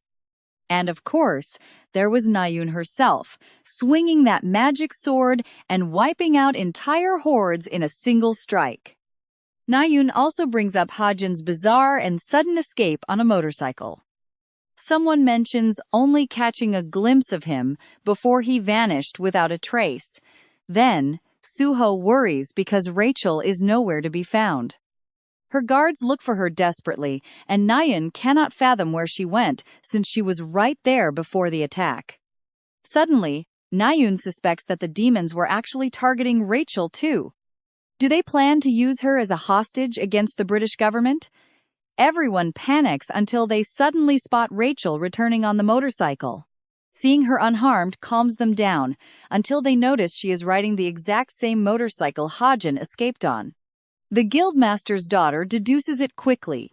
And of course, there was Na-yoon herself, swinging that magic sword and wiping out entire hordes in a single strike. Nayoon also brings up Hajin's bizarre and sudden escape on a motorcycle. Someone mentions only catching a glimpse of him before he vanished without a trace. Then, Suho worries because Rachel is nowhere to be found. Her guards look for her desperately, and Nayeon cannot fathom where she went since she was right there before the attack. Suddenly, Nayeon suspects that the demons were actually targeting Rachel too. Do they plan to use her as a hostage against the British government? Everyone panics until they suddenly spot Rachel returning on the motorcycle. Seeing her unharmed calms them down, until they notice she is riding the exact same motorcycle Hajin escaped on. The guildmaster's daughter deduces it quickly.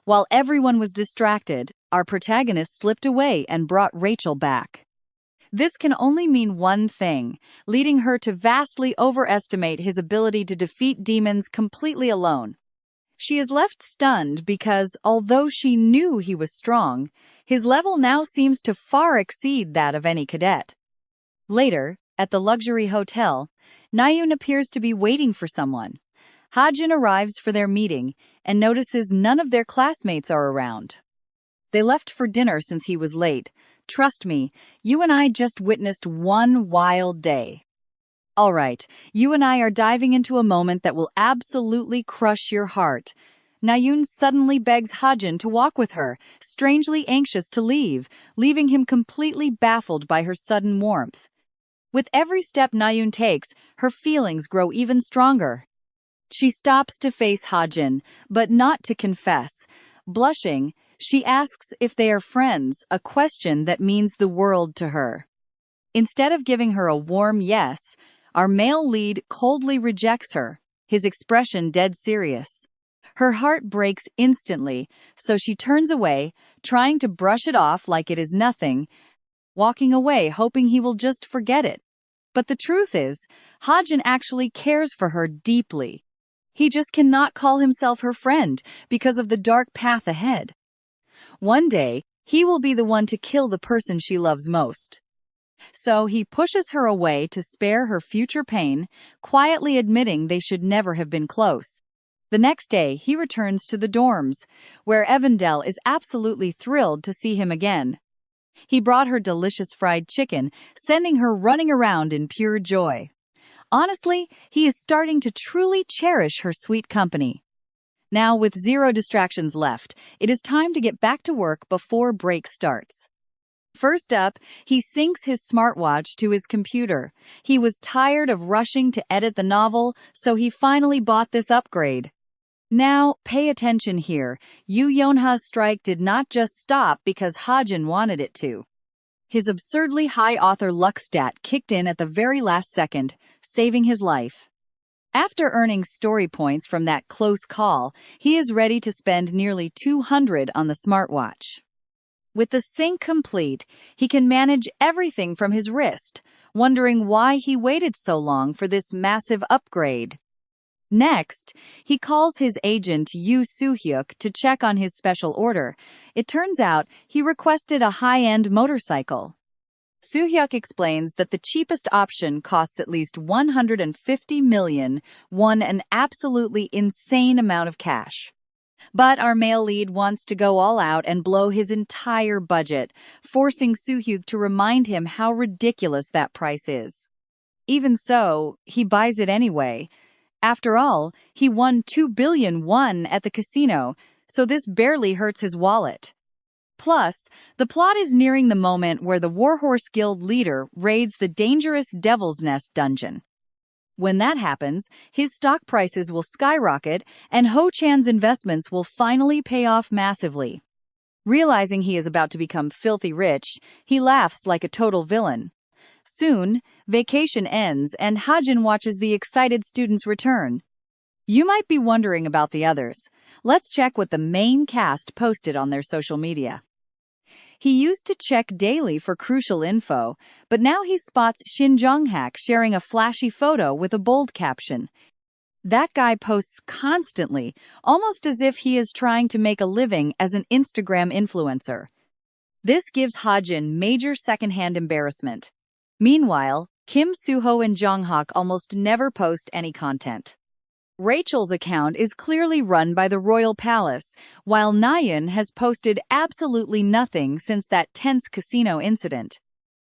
While everyone was distracted, our protagonist slipped away and brought Rachel back. This can only mean one thing, leading her to vastly overestimate his ability to defeat demons completely alone. She is left stunned because, although she knew he was strong, his level now seems to far exceed that of any cadet. Later, at the luxury hotel, Nayoon appears to be waiting for someone. Hajin arrives for their meeting and notices none of their classmates are around. They left for dinner since he was late. Trust me, you and I just witnessed one wild day. All right, you and I are diving into a moment that will absolutely crush your heart. Nayoon suddenly begs Hajin to walk with her, strangely anxious to leave, leaving him completely baffled by her sudden warmth. With every step Nayoon takes, her feelings grow even stronger. She stops to face Hajin, but not to confess. Blushing, she asks if they are friends, a question that means the world to her. Instead of giving her a warm yes, our male lead coldly rejects her, his expression dead serious. Her heart breaks instantly, so she turns away, trying to brush it off like it is nothing, walking away hoping he will just forget it. But the truth is, Hajin actually cares for her deeply. He just cannot call himself her friend because of the dark path ahead. One day, he will be the one to kill the person she loves most. So he pushes her away to spare her future pain, quietly admitting they should never have been close. The next day, he returns to the dorms, where Evandel is absolutely thrilled to see him again. He brought her delicious fried chicken, sending her running around in pure joy. Honestly, he is starting to truly cherish her sweet company. Now, with zero distractions left, it is time to get back to work before break starts. First up, he syncs his smartwatch to his computer. He was tired of rushing to edit the novel, so he finally bought this upgrade. Now, pay attention here. Yoo Yeonha's strike did not just stop because Hajin wanted it to. His absurdly high author luck stat kicked in at the very last second, saving his life. After earning story points from that close call, he is ready to spend nearly 200 on the smartwatch. With the sync complete, he can manage everything from his wrist, wondering why he waited so long for this massive upgrade. Next, he calls his agent Yoo Soo-hyuk to check on his special order. It turns out he requested a high-end motorcycle. Soo-hyuk explains that the cheapest option costs at least 150 million won, an absolutely insane amount of cash. But our male lead wants to go all out and blow his entire budget, forcing Soo-hyuk to remind him how ridiculous that price is. Even so, he buys it anyway. After all, he won 2 billion won at the casino, so this barely hurts his wallet. Plus, the plot is nearing the moment where the Warhorse Guild leader raids the dangerous Devil's Nest dungeon. When that happens, his stock prices will skyrocket, and Ho Chan's investments will finally pay off massively. Realizing he is about to become filthy rich, he laughs like a total villain. Soon, vacation ends and Hajin watches the excited students return. You might be wondering about the others. Let's check what the main cast posted on their social media. He used to check daily for crucial info, but now he spots Shin Jong-hak sharing a flashy photo with a bold caption. That guy posts constantly, almost as if he is trying to make a living as an Instagram influencer. This gives Hajin major secondhand embarrassment. Meanwhile, Kim Soo-ho and Jong-hak almost never post any content. Rachel's account is clearly run by the royal palace, while Nayeon has posted absolutely nothing since that tense casino incident.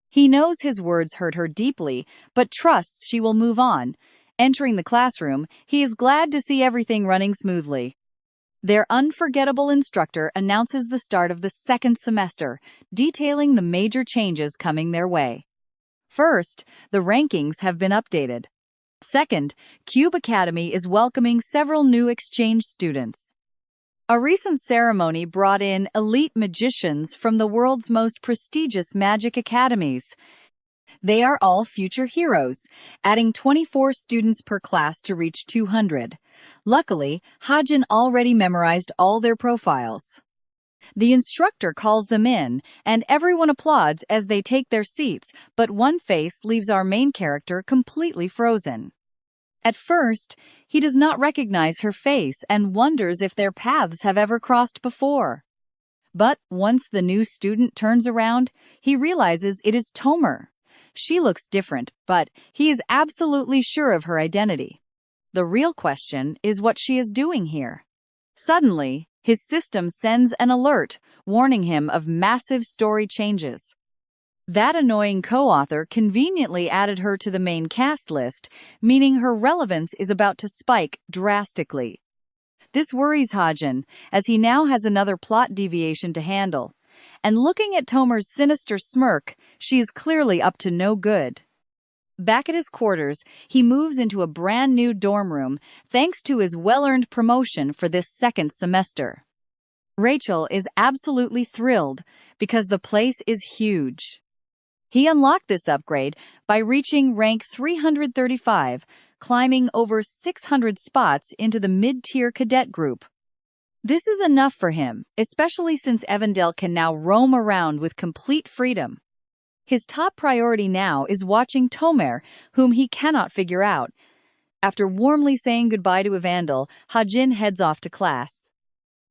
He knows his words hurt her deeply, but trusts she will move on. Entering the classroom, he is glad to see everything running smoothly. Their unforgettable instructor announces the start of the second semester, detailing the major changes coming their way. First, the rankings have been updated. Second, Cube Academy is welcoming several new exchange students. A recent ceremony brought in elite magicians from the world's most prestigious magic academies. They are all future heroes, adding 24 students per class to reach 200. Luckily, Hajin already memorized all their profiles. The instructor calls them in, and everyone applauds as they take their seats, but one face leaves our main character completely frozen. At first, he does not recognize her face and wonders if their paths have ever crossed before. But once the new student turns around, he realizes it is Tomer. She looks different, but he is absolutely sure of her identity. The real question is what she is doing here. Suddenly, his system sends an alert, warning him of massive story changes. That annoying co-author conveniently added her to the main cast list, meaning her relevance is about to spike drastically. This worries Hajin, as he now has another plot deviation to handle. And looking at Tomer's sinister smirk, she is clearly up to no good. Back at his quarters, he moves into a brand new dorm room, thanks to his well-earned promotion for this second semester. Rachel is absolutely thrilled, because the place is huge. He unlocked this upgrade by reaching rank 335, climbing over 600 spots into the mid-tier cadet group. This is enough for him, especially since Evandale can now roam around with complete freedom. His top priority now is watching Tomer, whom he cannot figure out. After warmly saying goodbye to Evandale, Hajin heads off to class.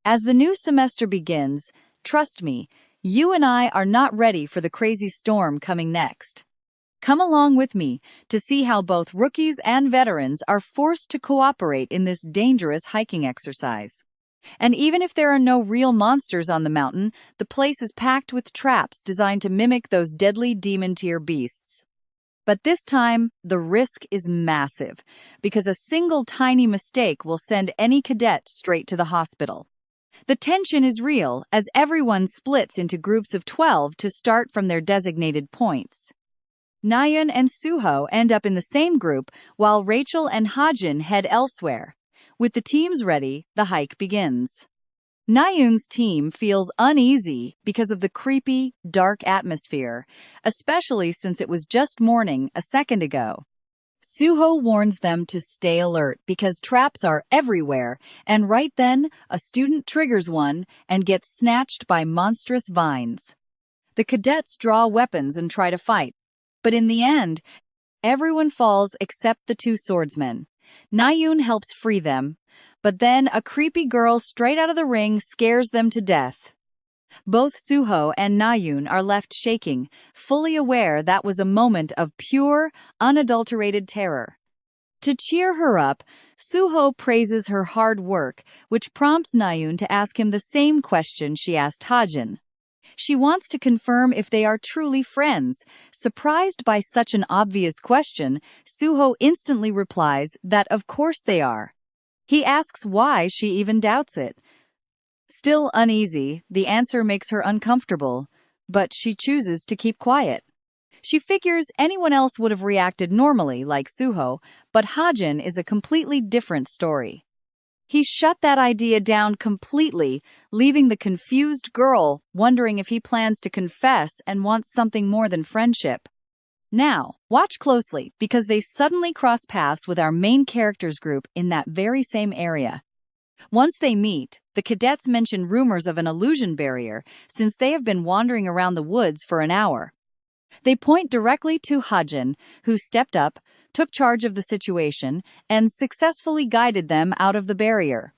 As the new semester begins, trust me, you and I are not ready for the crazy storm coming next. Come along with me to see how both rookies and veterans are forced to cooperate in this dangerous hiking exercise. And even if there are no real monsters on the mountain, the place is packed with traps designed to mimic those deadly demon-tier beasts. But this time, the risk is massive, because a single tiny mistake will send any cadet straight to the hospital. The tension is real, as everyone splits into groups of 12 to start from their designated points. Nayeon and Suho end up in the same group, while Rachel and Hajin head elsewhere. With the teams ready, the hike begins. Nayeon's team feels uneasy because of the creepy, dark atmosphere, especially since it was just morning a second ago. Suho warns them to stay alert because traps are everywhere, and right then, a student triggers one and gets snatched by monstrous vines. The cadets draw weapons and try to fight, but in the end, everyone falls except the two swordsmen. Nayeon helps free them, but then a creepy girl straight out of the ring scares them to death. Both Suho and Nayeon are left shaking, fully aware that was a moment of pure, unadulterated terror. To cheer her up, Suho praises her hard work, which prompts Nayeon to ask him the same question she asked Hajin. She wants to confirm if they are truly friends. Surprised by such an obvious question, Suho instantly replies that of course they are. He asks why she even doubts it. Still uneasy, the answer makes her uncomfortable, but she chooses to keep quiet. She figures anyone else would have reacted normally like Suho, but Hajin is a completely different story. He shut that idea down completely, leaving the confused girl wondering if he plans to confess and wants something more than friendship. Now, watch closely, because they suddenly cross paths with our main characters group in that very same area. Once they meet, the cadets mention rumors of an illusion barrier, since they have been wandering around the woods for an hour. They point directly to Hajin, who stepped up, took charge of the situation, and successfully guided them out of the barrier.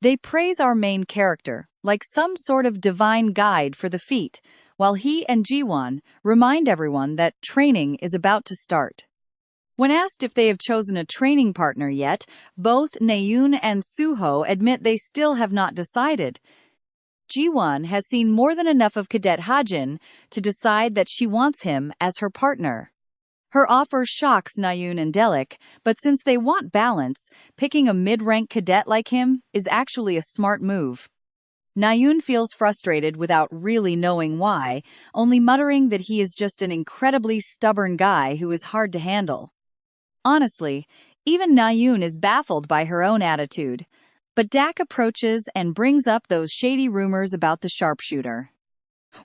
They praise our main character, like some sort of divine guide for the feat, while he and Jiwon remind everyone that training is about to start. When asked if they have chosen a training partner yet, both Naeun and Suho admit they still have not decided. Ji-won has seen more than enough of Cadet Hajin to decide that she wants him as her partner. Her offer shocks Naeun and Delik, but since they want balance, picking a mid-rank cadet like him is actually a smart move. Naeun feels frustrated without really knowing why, only muttering that he is just an incredibly stubborn guy who is hard to handle. Honestly, even Naeun is baffled by her own attitude. But Dak approaches and brings up those shady rumors about the sharpshooter.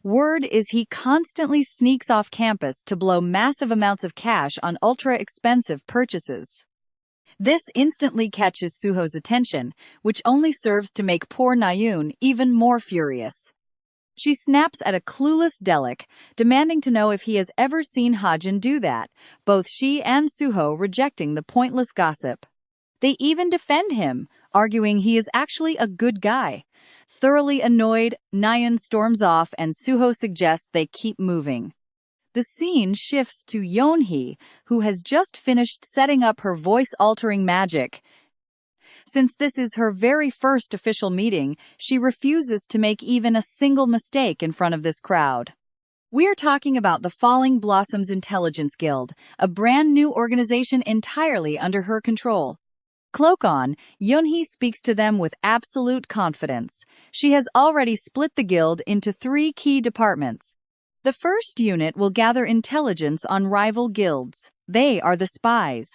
Word is he constantly sneaks off campus to blow massive amounts of cash on ultra-expensive purchases. This instantly catches Suho's attention, which only serves to make poor Naeun even more furious. She snaps at a clueless Delik, demanding to know if he has ever seen Hajin do that, both she and Suho rejecting the pointless gossip. They even defend him, arguing he is actually a good guy. Thoroughly annoyed, Naeun storms off and Suho suggests they keep moving. The scene shifts to Yeonhee, who has just finished setting up her voice-altering magic. Since this is her very first official meeting, she refuses to make even a single mistake in front of this crowd. We're talking about the Falling Blossoms Intelligence Guild, a brand new organization entirely under her control. Cloak on, Yeonhee speaks to them with absolute confidence. She has already split the guild into 3 key departments. The first unit will gather intelligence on rival guilds. They are the spies.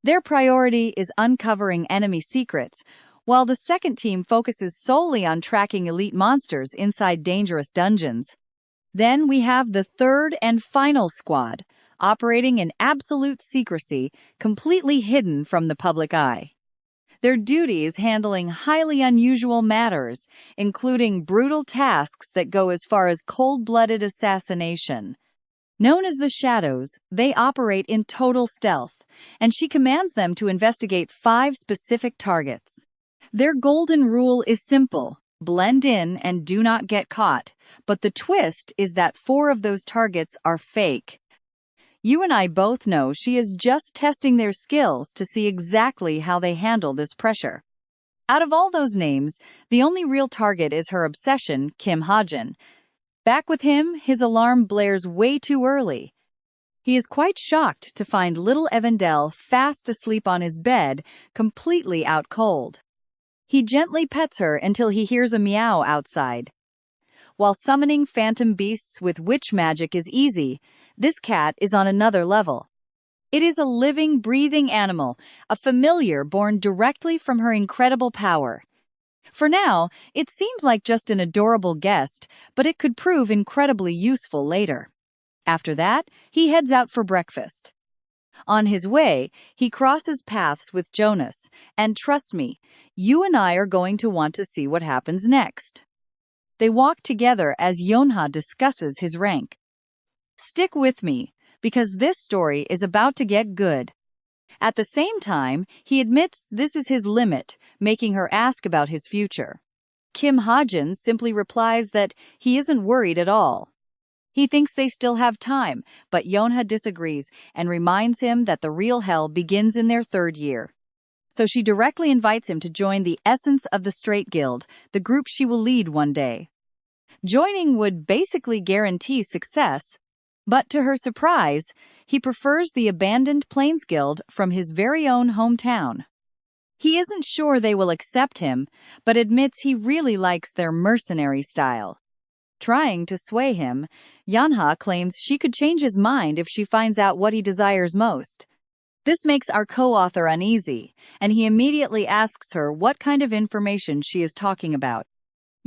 Their priority is uncovering enemy secrets, while the second team focuses solely on tracking elite monsters inside dangerous dungeons. Then we have the third and final squad, operating in absolute secrecy, completely hidden from the public eye. Their duties handling highly unusual matters, including brutal tasks that go as far as cold-blooded assassination. Known as the Shadows, they operate in total stealth, and she commands them to investigate 5 specific targets. Their golden rule is simple: blend in and do not get caught, but the twist is that 4 of those targets are fake. You and I both know she is just testing their skills to see exactly how they handle this pressure. Out of all those names, the only real target is her obsession, Kim Hajin. Back with him, his alarm blares way too early. He is quite shocked to find little Evandel fast asleep on his bed, completely out cold. He gently pets her until he hears a meow outside. While summoning phantom beasts with witch magic is easy, this cat is on another level. It is a living, breathing animal, a familiar born directly from her incredible power. For now, it seems like just an adorable guest, but it could prove incredibly useful later. After that, he heads out for breakfast. On his way, he crosses paths with Jonas, and trust me, you and I are going to want to see what happens next. They walk together as Yeonha discusses his rank. Stick with me, because this story is about to get good. At the same time, he admits this is his limit, making her ask about his future. Kim Hajin simply replies that he isn't worried at all. He thinks they still have time, but Yeonha disagrees and reminds him that the real hell begins in their 3rd year. So she directly invites him to join the Essence of the Straight Guild, the group she will lead one day. Joining would basically guarantee success, but to her surprise, he prefers the abandoned Plains Guild from his very own hometown. He isn't sure they will accept him, but admits he really likes their mercenary style. Trying to sway him, Yeonha claims she could change his mind if she finds out what he desires most. This makes our co-author uneasy, and he immediately asks her what kind of information she is talking about.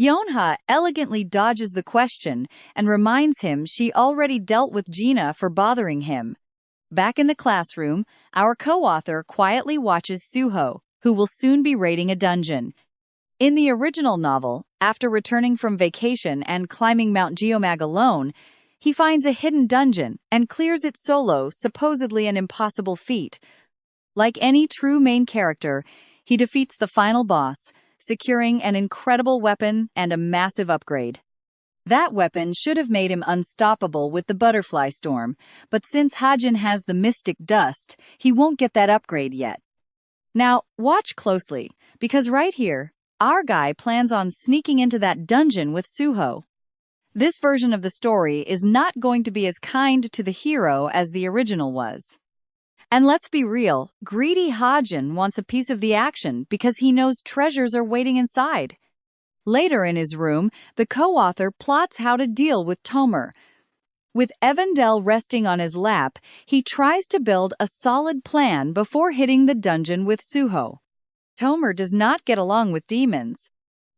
Yeonha elegantly dodges the question and reminds him she already dealt with Gina for bothering him. Back in the classroom, our co-author quietly watches Suho, who will soon be raiding a dungeon. In the original novel, after returning from vacation and climbing Mount Geomag alone, he finds a hidden dungeon and clears it solo, supposedly an impossible feat. Like any true main character, he defeats the final boss, securing an incredible weapon and a massive upgrade. That weapon should have made him unstoppable with the butterfly storm, but since Hajin has the mystic dust, he won't get that upgrade yet. Now, watch closely, because right here, our guy plans on sneaking into that dungeon with Suho. This version of the story is not going to be as kind to the hero as the original was. And let's be real, greedy Hajin wants a piece of the action because he knows treasures are waiting inside. Later in his room, the co-author plots how to deal with Tomer. With Evandel resting on his lap, he tries to build a solid plan before hitting the dungeon with Suho. Tomer does not get along with demons.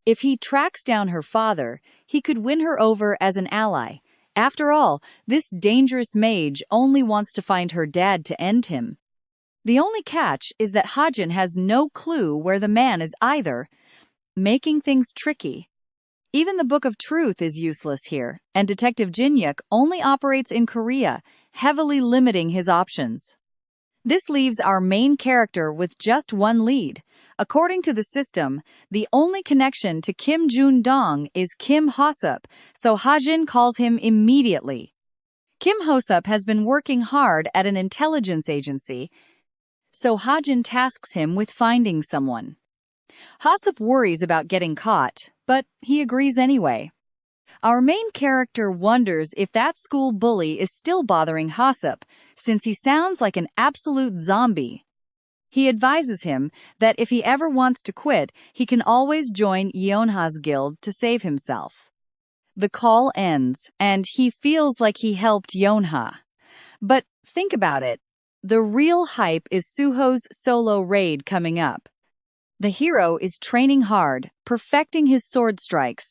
If he tracks down her father, he could win her over as an ally. After all, this dangerous mage only wants to find her dad to end him. The only catch is that Hajin has no clue where the man is either, making things tricky. Even the Book of Truth is useless here, and Detective Jinyuk only operates in Korea, heavily limiting his options. This leaves our main character with just one lead. According to the system, the only connection to Kim Jun-dong is Kim Hosup, so Hajin calls him immediately. Kim Hosup has been working hard at an intelligence agency, so Hajin tasks him with finding someone. Hosup worries about getting caught, but he agrees anyway. Our main character wonders if that school bully is still bothering Hosup, since he sounds like an absolute zombie. He advises him that if he ever wants to quit, he can always join Yeonha's guild to save himself. The call ends, and he feels like he helped Yeonha. But think about it. The real hype is Suho's solo raid coming up. The hero is training hard, perfecting his sword strikes.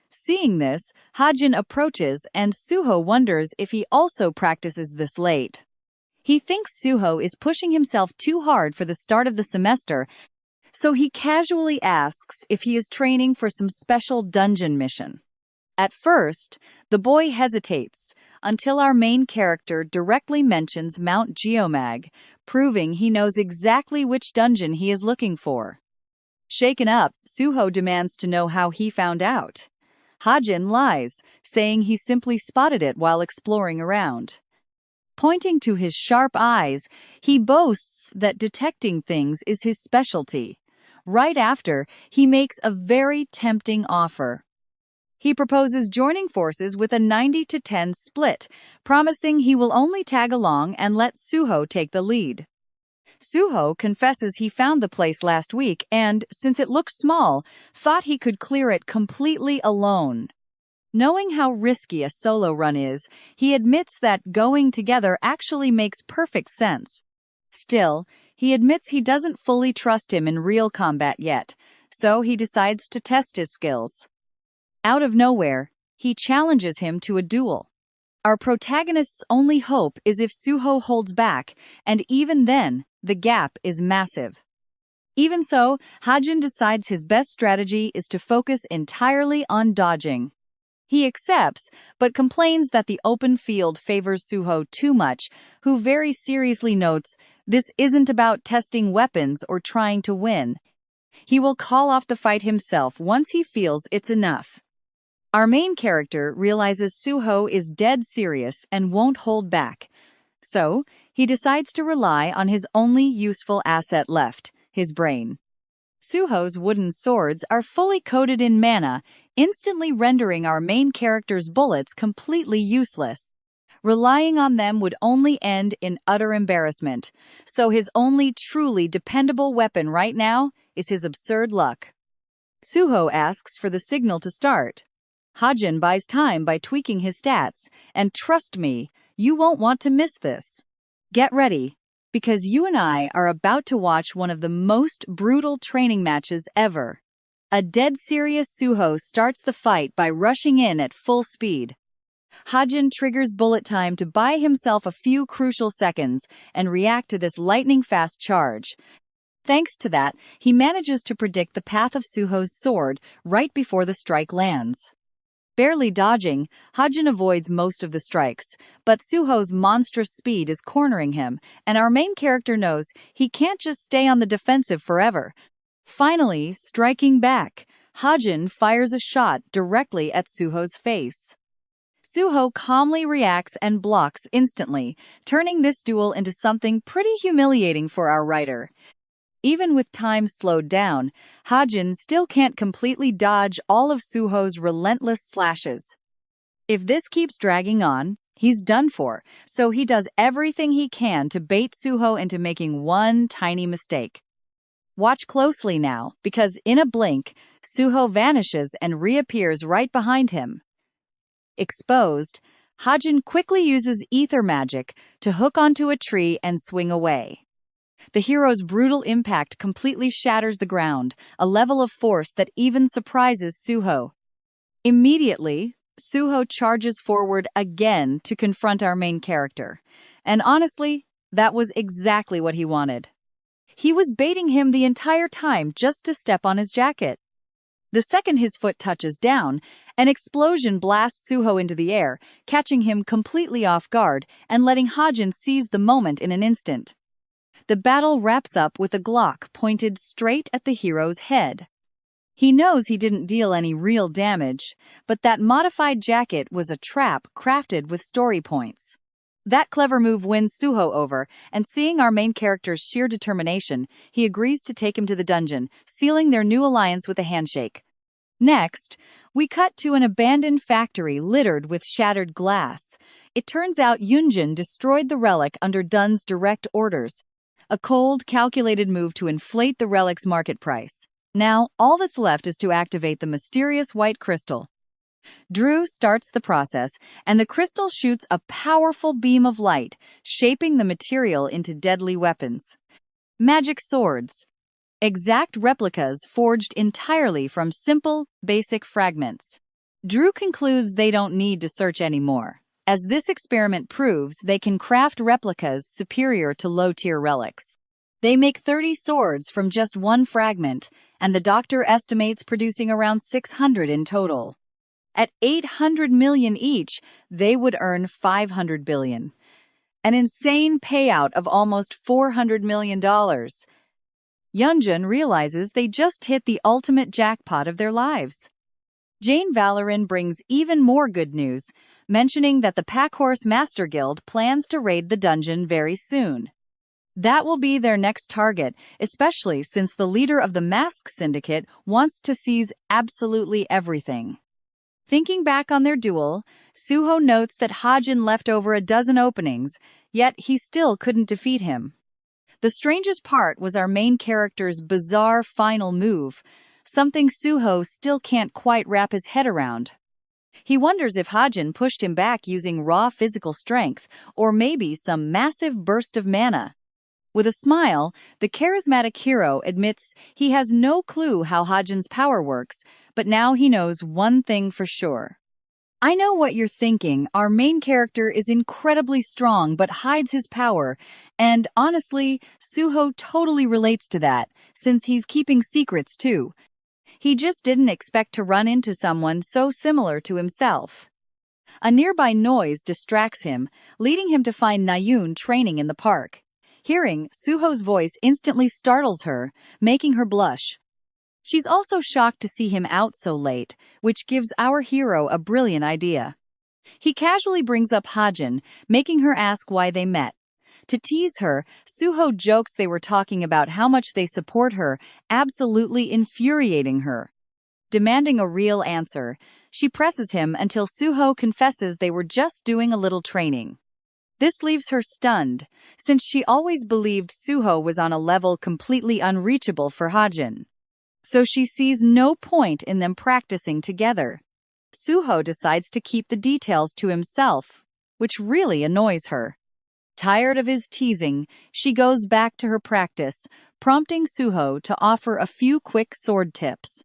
Seeing this, Hajin approaches and Suho wonders if he also practices this late. He thinks Suho is pushing himself too hard for the start of the semester, so he casually asks if he is training for some special dungeon mission. At first, the boy hesitates, until our main character directly mentions Mount Geomag, proving he knows exactly which dungeon he is looking for. Shaken up, Suho demands to know how he found out. Hajin lies, saying he simply spotted it while exploring around. Pointing to his sharp eyes, he boasts that detecting things is his specialty. Right after, he makes a very tempting offer. He proposes joining forces with a 90-10 split, promising he will only tag along and let Suho take the lead. Suho confesses he found the place last week and, since it looked small, thought he could clear it completely alone. Knowing how risky a solo run is, he admits that going together actually makes perfect sense. Still, he admits he doesn't fully trust him in real combat yet, so he decides to test his skills. Out of nowhere, he challenges him to a duel. Our protagonist's only hope is if Suho holds back, and even then, the gap is massive. Even so, Hajin decides his best strategy is to focus entirely on dodging. He accepts, but complains that the open field favors Suho too much, who very seriously notes, this isn't about testing weapons or trying to win. He will call off the fight himself once he feels it's enough. Our main character realizes Suho is dead serious and won't hold back. So, he decides to rely on his only useful asset left, his brain. Suho's wooden swords are fully coated in mana, instantly rendering our main character's bullets completely useless. Relying on them would only end in utter embarrassment, so his only truly dependable weapon right now is his absurd luck. Suho asks for the signal to start. Hajin buys time by tweaking his stats, and trust me, you won't want to miss this. Get ready, because you and I are about to watch one of the most brutal training matches ever. A dead serious Suho starts the fight by rushing in at full speed. Hajin triggers bullet time to buy himself a few crucial seconds and react to this lightning-fast charge. Thanks to that, he manages to predict the path of Suho's sword right before the strike lands. Barely dodging, Hajin avoids most of the strikes, but Suho's monstrous speed is cornering him, and our main character knows he can't just stay on the defensive forever. Finally, striking back, Hajin fires a shot directly at Suho's face. Suho calmly reacts and blocks instantly, turning this duel into something pretty humiliating for our writer. Even with time slowed down, Hajin still can't completely dodge all of Suho's relentless slashes. If this keeps dragging on, he's done for, so he does everything he can to bait Suho into making one tiny mistake. Watch closely now, because in a blink, Suho vanishes and reappears right behind him. Exposed, Hajin quickly uses ether magic to hook onto a tree and swing away. The hero's brutal impact completely shatters the ground, a level of force that even surprises Suho. Immediately, Suho charges forward again to confront our main character. And honestly, that was exactly what he wanted. He was baiting him the entire time just to step on his jacket. The second his foot touches down, an explosion blasts Suho into the air, catching him completely off guard and letting Hajin seize the moment in an instant. The battle wraps up with a Glock pointed straight at the hero's head. He knows he didn't deal any real damage, but that modified jacket was a trap crafted with story points. That clever move wins Suho over, and seeing our main character's sheer determination, he agrees to take him to the dungeon, sealing their new alliance with a handshake. Next, we cut to an abandoned factory littered with shattered glass. It turns out Yunjin destroyed the relic under Dun's direct orders. A cold, calculated move to inflate the relic's market price. Now, all that's left is to activate the mysterious white crystal. Drew starts the process, and the crystal shoots a powerful beam of light, shaping the material into deadly weapons. Magic swords. Exact replicas forged entirely from simple, basic fragments. Drew concludes they don't need to search anymore, as this experiment proves they can craft replicas superior to low-tier relics. They make 30 swords from just one fragment, and the doctor estimates producing around 600 in total. At 800 million each, they would earn 500 billion. An insane payout of almost $400 million. Yunjin realizes they just hit the ultimate jackpot of their lives. Jane Valorin brings even more good news, mentioning that the Packhorse Master Guild plans to raid the dungeon very soon. That will be their next target, especially since the leader of the Mask Syndicate wants to seize absolutely everything. Thinking back on their duel, Suho notes that Hajin left over a dozen openings, yet he still couldn't defeat him. The strangest part was our main character's bizarre final move, something Suho still can't quite wrap his head around. He wonders if Hajin pushed him back using raw physical strength, or maybe some massive burst of mana. With a smile, the charismatic hero admits he has no clue how Hajin's power works, but now he knows one thing for sure. I know what you're thinking. Our main character is incredibly strong but hides his power, and honestly, Suho totally relates to that, since he's keeping secrets too. He just didn't expect to run into someone so similar to himself. A nearby noise distracts him, leading him to find Nayun training in the park. Hearing Suho's voice instantly startles her, making her blush. She's also shocked to see him out so late, which gives our hero a brilliant idea. He casually brings up Hajin, making her ask why they met. To tease her, Suho jokes they were talking about how much they support her, absolutely infuriating her. Demanding a real answer, she presses him until Suho confesses they were just doing a little training. This leaves her stunned, since she always believed Suho was on a level completely unreachable for Hajin. So she sees no point in them practicing together. Suho decides to keep the details to himself, which really annoys her. Tired of his teasing, she goes back to her practice, prompting Suho to offer a few quick sword tips.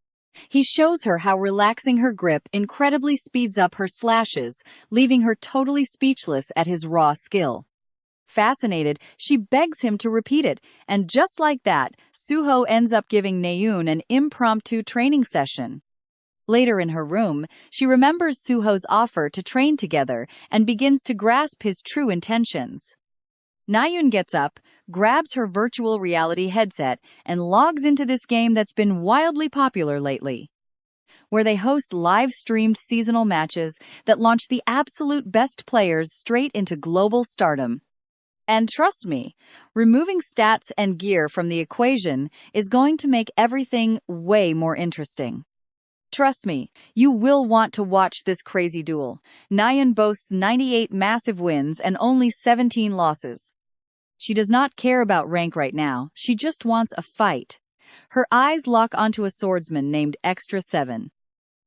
He shows her how relaxing her grip incredibly speeds up her slashes, leaving her totally speechless at his raw skill. Fascinated, she begs him to repeat it, and just like that, Suho ends up giving Nayun an impromptu training session. Later in her room, she remembers Suho's offer to train together and begins to grasp his true intentions. Nayun gets up, grabs her virtual reality headset, and logs into this game that's been wildly popular lately. where they host live-streamed seasonal matches that launch the absolute best players straight into global stardom. And trust me, removing stats and gear from the equation is going to make everything way more interesting. Trust me, you will want to watch this crazy duel. Nayeon boasts 98 massive wins and only 17 losses. She does not care about rank right now, she just wants a fight. Her eyes lock onto a swordsman named Extra 7.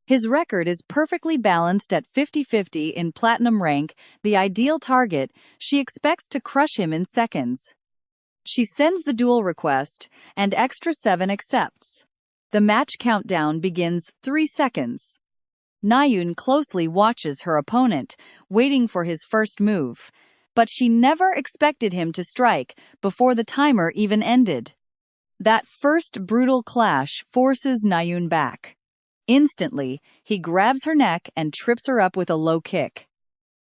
His record is perfectly balanced at 50-50 in platinum rank, the ideal target. She expects to crush him in seconds. She sends the duel request, and Extra 7 accepts. The match countdown begins 3 seconds. Nayeon closely watches her opponent, waiting for his first move. But she never expected him to strike before the timer even ended. That first brutal clash forces Nayeon back. Instantly, he grabs her neck and trips her up with a low kick.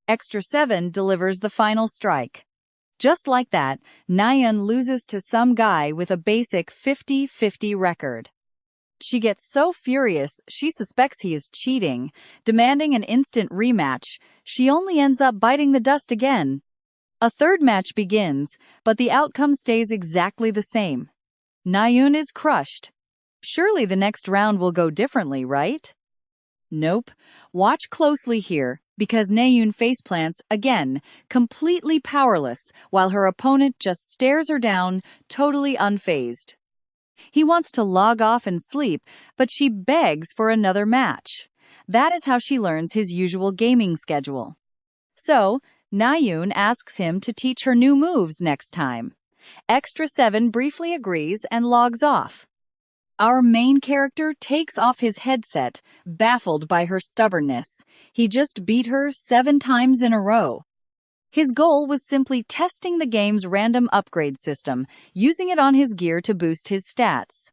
Extra 7 delivers the final strike. Just like that, Nayeon loses to some guy with a basic 50-50 record. She gets so furious she suspects he is cheating, demanding an instant rematch. She only ends up biting the dust again. A third match begins, but the outcome stays exactly the same. Nayeon is crushed. Surely the next round will go differently, right? Nope. Watch closely here, because Nayeon faceplants again, completely powerless, while her opponent just stares her down, totally unfazed. He wants to log off and sleep, but she begs for another match. That is how she learns his usual gaming schedule. So, Nayeon asks him to teach her new moves next time. Extra 7 briefly agrees and logs off. Our main character takes off his headset, baffled by her stubbornness. He just beat her 7 times in a row. His goal was simply testing the game's random upgrade system, using it on his gear to boost his stats.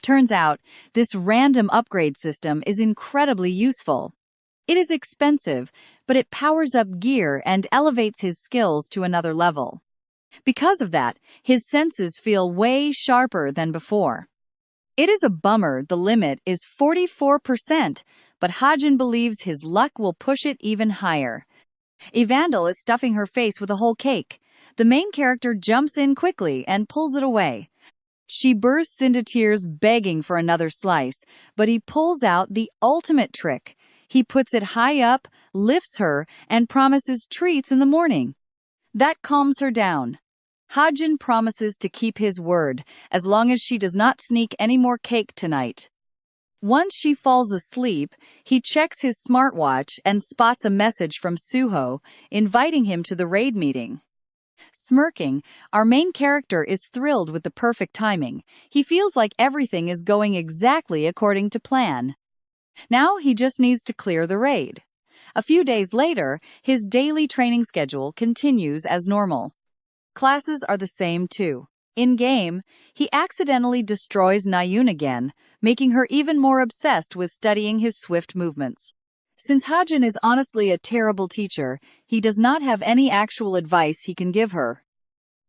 Turns out, this random upgrade system is incredibly useful. It is expensive, but it powers up gear and elevates his skills to another level. Because of that, his senses feel way sharper than before. It is a bummer the limit is 44%, but Hajin believes his luck will push it even higher. Evandel is stuffing her face with a whole cake. The main character jumps in quickly and pulls it away. She bursts into tears begging for another slice, but he pulls out the ultimate trick. He puts it high up, lifts her, and promises treats in the morning. That calms her down. Hajin promises to keep his word, as long as she does not sneak any more cake tonight. Once she falls asleep, he checks his smartwatch and spots a message from Suho, inviting him to the raid meeting. Smirking, our main character is thrilled with the perfect timing. He feels like everything is going exactly according to plan. Now he just needs to clear the raid. A few days later, his daily training schedule continues as normal. Classes are the same too. In-game, he accidentally destroys Nayeon again, making her even more obsessed with studying his swift movements. Since Hajin is honestly a terrible teacher, he does not have any actual advice he can give her.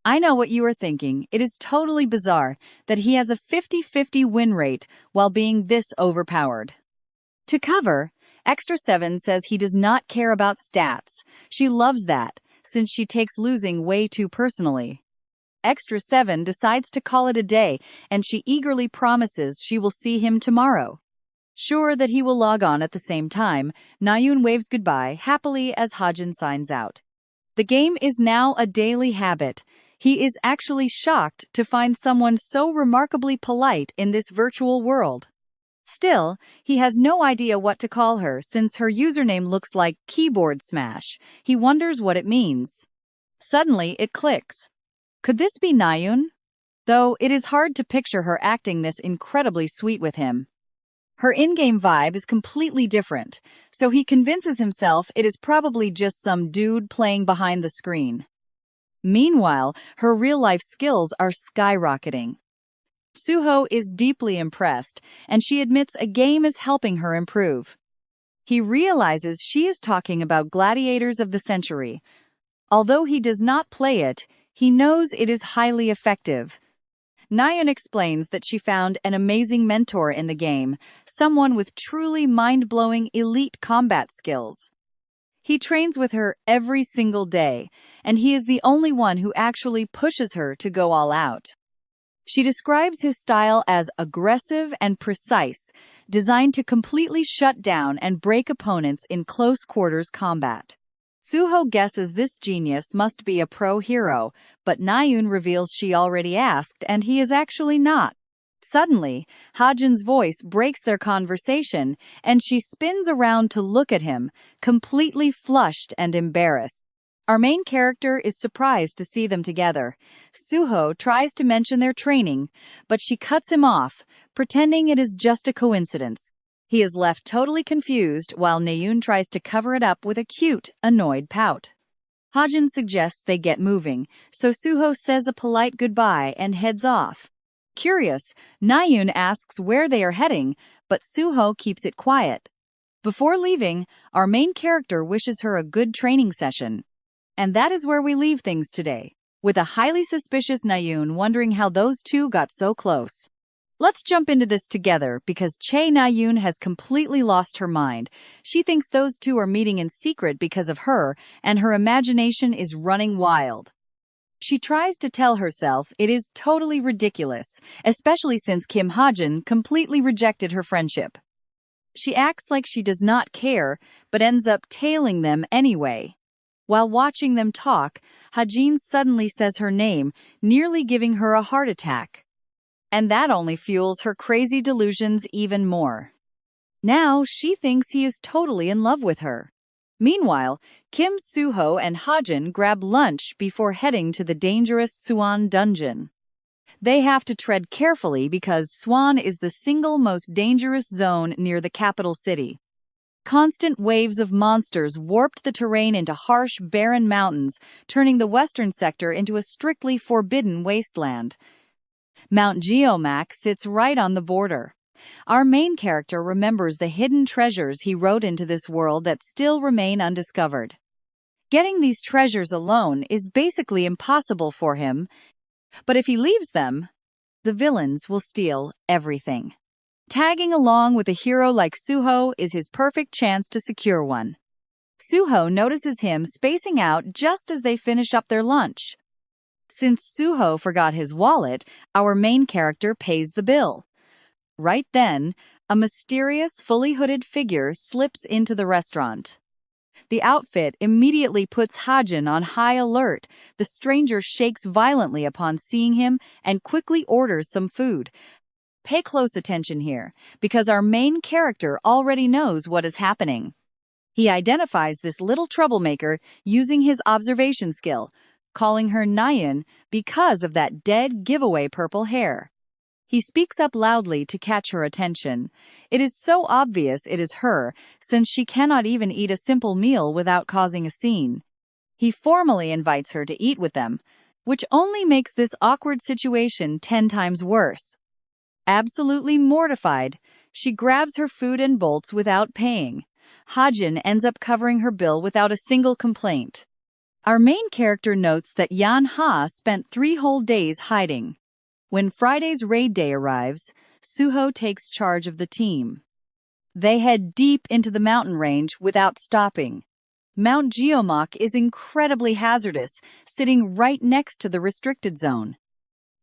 I know what you are thinking. It is totally bizarre that he has a 50-50 win rate while being this overpowered. To cover, Extra 7 says he does not care about stats. She loves that, since she takes losing way too personally. Extra 7 decides to call it a day, and she eagerly promises she will see him tomorrow. Sure that he will log on at the same time, Nayeon waves goodbye happily as Hajin signs out. The game is now a daily habit. He is actually shocked to find someone so remarkably polite in this virtual world. Still, he has no idea what to call her since her username looks like keyboard smash. He wonders what it means. Suddenly, it clicks. Could this be Nayeon? Though it is hard to picture her acting this incredibly sweet with him. Her in-game vibe is completely different, so he convinces himself it is probably just some dude playing behind the screen. Meanwhile, her real-life skills are skyrocketing. Suho is deeply impressed, and she admits a game is helping her improve. He realizes she is talking about Gladiators of the Century. Although he does not play it, he knows it is highly effective. Nayeon explains that she found an amazing mentor in the game, someone with truly mind-blowing elite combat skills. He trains with her every single day, and he is the only one who actually pushes her to go all out. She describes his style as aggressive and precise, designed to completely shut down and break opponents in close quarters combat. Suho guesses this genius must be a pro hero, but Nayeon reveals she already asked and he is actually not. Suddenly, Hajin's voice breaks their conversation, and she spins around to look at him, completely flushed and embarrassed. Our main character is surprised to see them together. Suho tries to mention their training, but she cuts him off, pretending it is just a coincidence. He is left totally confused while Nayeon tries to cover it up with a cute, annoyed pout. Hajin suggests they get moving, so Suho says a polite goodbye and heads off. Curious, Nayeon asks where they are heading, but Suho keeps it quiet. Before leaving, our main character wishes her a good training session. And that is where we leave things today, with a highly suspicious Nayeon wondering how those two got so close. Let's jump into this together because Chae Nayeon has completely lost her mind. She thinks those two are meeting in secret because of her, and her imagination is running wild. She tries to tell herself it is totally ridiculous, especially since Kim Hajin completely rejected her friendship. She acts like she does not care, but ends up tailing them anyway. While watching them talk, Hajin suddenly says her name, nearly giving her a heart attack. And that only fuels her crazy delusions even more. Now she thinks he is totally in love with her. Meanwhile, Kim, Suho, and Hajin grab lunch before heading to the dangerous Suwon dungeon. They have to tread carefully because Suwon is the single most dangerous zone near the capital city. Constant waves of monsters warped the terrain into harsh, barren mountains, turning the western sector into a strictly forbidden wasteland. Mount Geomac sits right on the border. Our main character remembers the hidden treasures he wrote into this world that still remain undiscovered. Getting these treasures alone is basically impossible for him, but if he leaves them, the villains will steal everything. Tagging along with a hero like Suho is his perfect chance to secure one. Suho notices him spacing out just as they finish up their lunch. Since Suho forgot his wallet, our main character pays the bill. Right then, a mysterious, fully hooded figure slips into the restaurant. The outfit immediately puts Hajin on high alert. The stranger shakes violently upon seeing him and quickly orders some food. Pay close attention here, because our main character already knows what is happening. He identifies this little troublemaker using his observation skill, calling her Nayeon because of that dead giveaway purple hair. He speaks up loudly to catch her attention. It is so obvious it is her, since she cannot even eat a simple meal without causing a scene. He formally invites her to eat with them, which only makes this awkward situation 10 times worse. Absolutely mortified, she grabs her food and bolts without paying. Hajin ends up covering her bill without a single complaint. Our main character notes that Yan Ha spent 3 whole days hiding. When Friday's raid day arrives, Suho takes charge of the team. They head deep into the mountain range without stopping. Mount Geomac is incredibly hazardous, sitting right next to the restricted zone.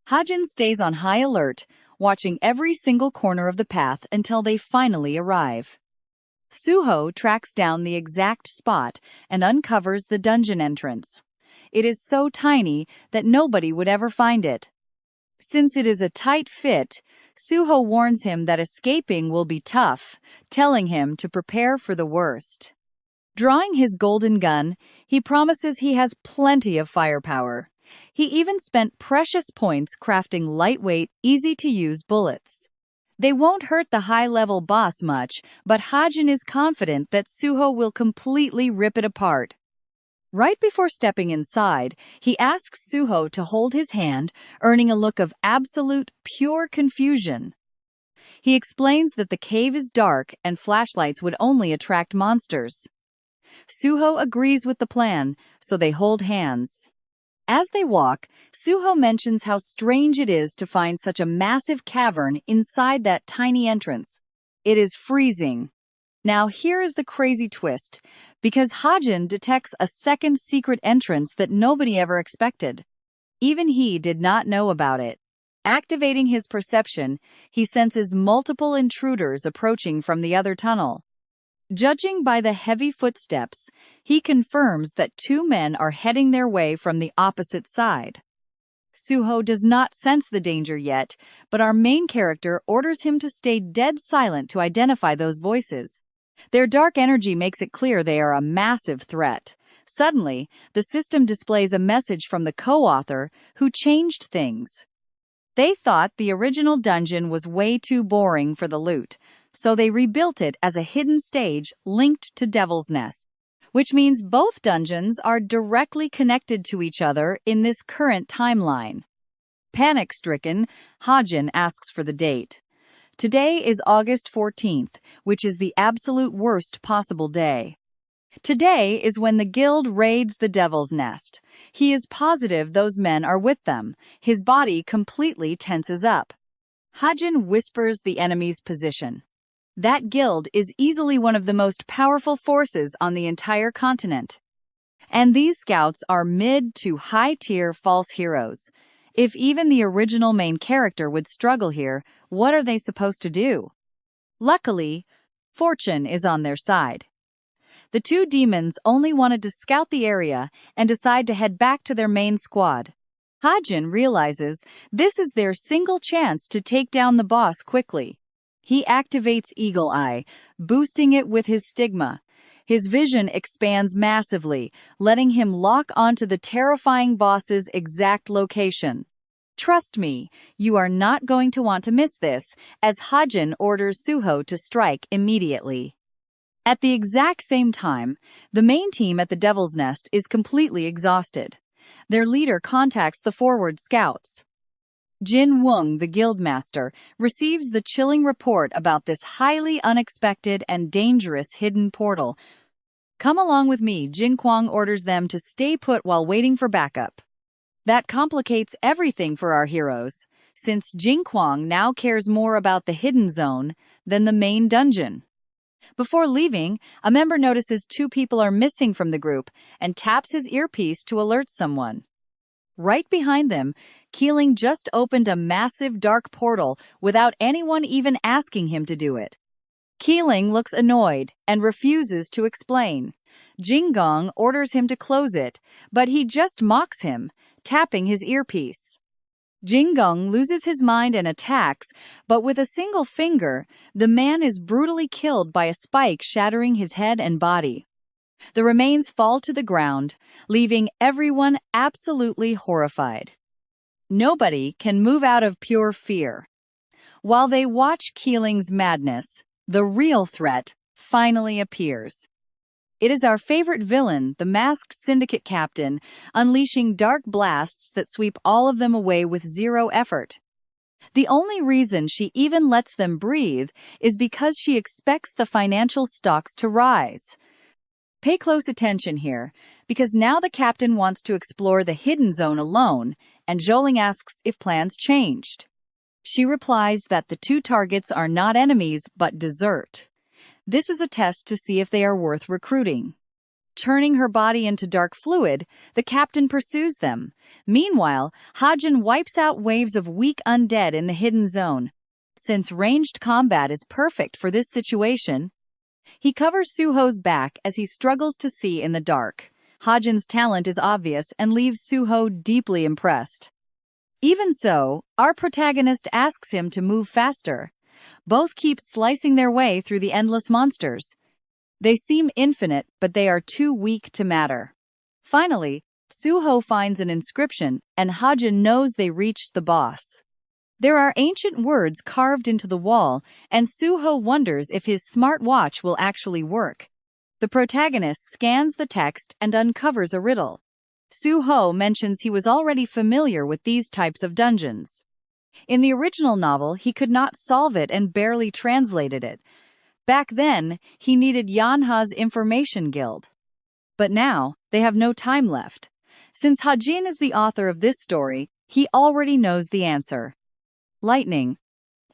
Hajin stays on high alert, watching every single corner of the path until they finally arrive. Suho tracks down the exact spot and uncovers the dungeon entrance. It is so tiny that nobody would ever find it. Since it is a tight fit, Suho warns him that escaping will be tough, telling him to prepare for the worst. Drawing his golden gun, he promises he has plenty of firepower. He even spent precious points crafting lightweight, easy-to-use bullets. They won't hurt the high-level boss much, but Hajin is confident that Suho will completely rip it apart. Right before stepping inside, he asks Suho to hold his hand, earning a look of absolute, pure confusion. He explains that the cave is dark and flashlights would only attract monsters. Suho agrees with the plan, so they hold hands. As they walk, Suho mentions how strange it is to find such a massive cavern inside that tiny entrance. It is freezing. Now here is the crazy twist, because Hajin detects a second secret entrance that nobody ever expected. Even he did not know about it. Activating his perception, he senses multiple intruders approaching from the other tunnel. Judging by the heavy footsteps, he confirms that two men are heading their way from the opposite side. Suho does not sense the danger yet, but our main character orders him to stay dead silent to identify those voices. Their dark energy makes it clear they are a massive threat. Suddenly, the system displays a message from the co-author, who changed things. They thought the original dungeon was way too boring for the loot, so they rebuilt it as a hidden stage linked to Devil's Nest, which means both dungeons are directly connected to each other in this current timeline. Panic-stricken, Hajin asks for the date. Today is August 14th, which is the absolute worst possible day. Today is when the guild raids the Devil's Nest. He is positive those men are with them. His body completely tenses up. Hajin whispers the enemy's position. That guild is easily one of the most powerful forces on the entire continent. And these scouts are mid to high-tier false heroes. If even the original main character would struggle here, what are they supposed to do? Luckily, fortune is on their side. The two demons only wanted to scout the area and decide to head back to their main squad. Hajin realizes this is their single chance to take down the boss quickly. He activates Eagle Eye, boosting it with his stigma. His vision expands massively, letting him lock onto the terrifying boss's exact location. Trust me, you are not going to want to miss this, as Hajin orders Suho to strike immediately. At the exact same time, the main team at the Devil's Nest is completely exhausted. Their leader contacts the forward scouts. Jin Wung, the guildmaster, receives the chilling report about this highly unexpected and dangerous hidden portal. Come along with me, Jin Kwang orders them to stay put while waiting for backup. That complicates everything for our heroes, since Jin Kwang now cares more about the hidden zone than the main dungeon. Before leaving, a member notices two people are missing from the group and taps his earpiece to alert someone. Right behind them, Keeling just opened a massive dark portal without anyone even asking him to do it. Keeling looks annoyed and refuses to explain. Jinggong orders him to close it, but he just mocks him, tapping his earpiece. Jinggong loses his mind and attacks, but with a single finger, the man is brutally killed by a spike shattering his head and body. The remains fall to the ground, leaving everyone absolutely horrified. Nobody can move out of pure fear. While they watch Keeling's madness, the real threat finally appears. It is our favorite villain, the masked syndicate captain, unleashing dark blasts that sweep all of them away with zero effort. The only reason she even lets them breathe is because she expects the financial stocks to rise. Pay close attention here, because now the captain wants to explore the hidden zone alone, and Zhouling asks if plans changed. She replies that the two targets are not enemies but dessert. This is a test to see if they are worth recruiting. Turning her body into dark fluid, the captain pursues them. Meanwhile, Hajin wipes out waves of weak undead in the hidden zone. Since ranged combat is perfect for this situation, he covers Suho's back as he struggles to see in the dark. Hajin's talent is obvious and leaves Suho deeply impressed. Even so, our protagonist asks him to move faster. Both keep slicing their way through the endless monsters. They seem infinite, but they are too weak to matter. Finally, Suho finds an inscription, and Hajin knows they reached the boss. There are ancient words carved into the wall, and Suho wonders if his smartwatch will actually work. The protagonist scans the text and uncovers a riddle. Suho mentions he was already familiar with these types of dungeons. In the original novel, he could not solve it and barely translated it. Back then, he needed Yanha's information guild. But now, they have no time left. Since Hajin is the author of this story, he already knows the answer. Lightning.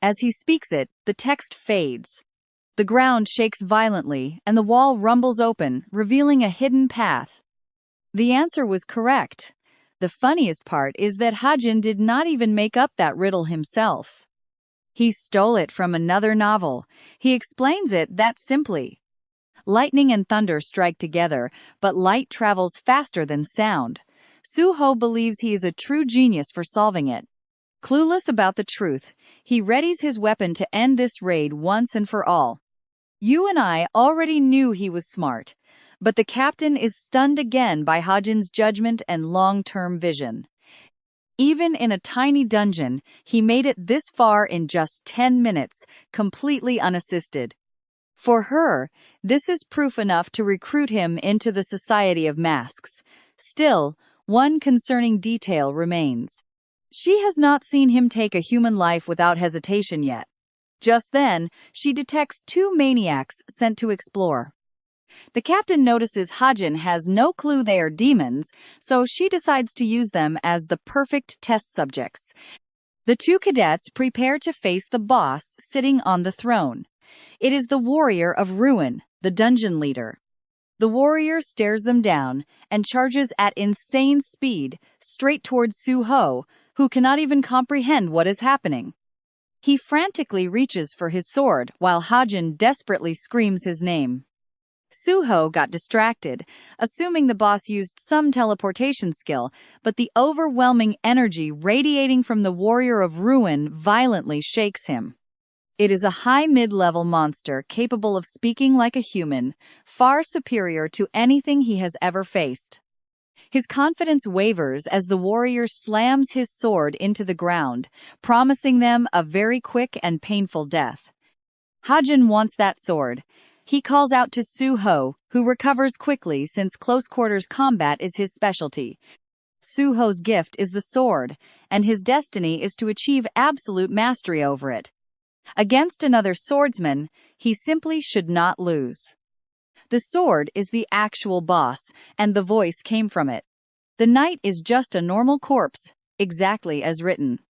As he speaks it, the text fades. The ground shakes violently, and the wall rumbles open, revealing a hidden path. The answer was correct. The funniest part is that Hajin did not even make up that riddle himself. He stole it from another novel. He explains it that simply. Lightning and thunder strike together, but light travels faster than sound. Suho believes he is a true genius for solving it. Clueless about the truth, he readies his weapon to end this raid once and for all. You and I already knew he was smart, but the captain is stunned again by Hajin's judgment and long-term vision. Even in a tiny dungeon, he made it this far in just 10 minutes, completely unassisted. For her, this is proof enough to recruit him into the Society of Masks. Still, one concerning detail remains. She has not seen him take a human life without hesitation yet. Just then, she detects two maniacs sent to explore. The captain notices Hajin has no clue they are demons, so she decides to use them as the perfect test subjects. The two cadets prepare to face the boss sitting on the throne. It is the warrior of ruin, the dungeon leader. The warrior stares them down and charges at insane speed straight towards Suho, who cannot even comprehend what is happening. He frantically reaches for his sword while Hajin desperately screams his name. Suho got distracted, assuming the boss used some teleportation skill, but the overwhelming energy radiating from the warrior of ruin violently shakes him. It is a high mid-level monster capable of speaking like a human, far superior to anything he has ever faced. His confidence wavers as the warrior slams his sword into the ground, promising them a very quick and painful death. Hajin wants that sword. He calls out to Suho, who recovers quickly since close-quarters combat is his specialty. Suho's gift is the sword, and his destiny is to achieve absolute mastery over it. Against another swordsman, he simply should not lose. The sword is the actual boss, and the voice came from it. The knight is just a normal corpse, exactly as written.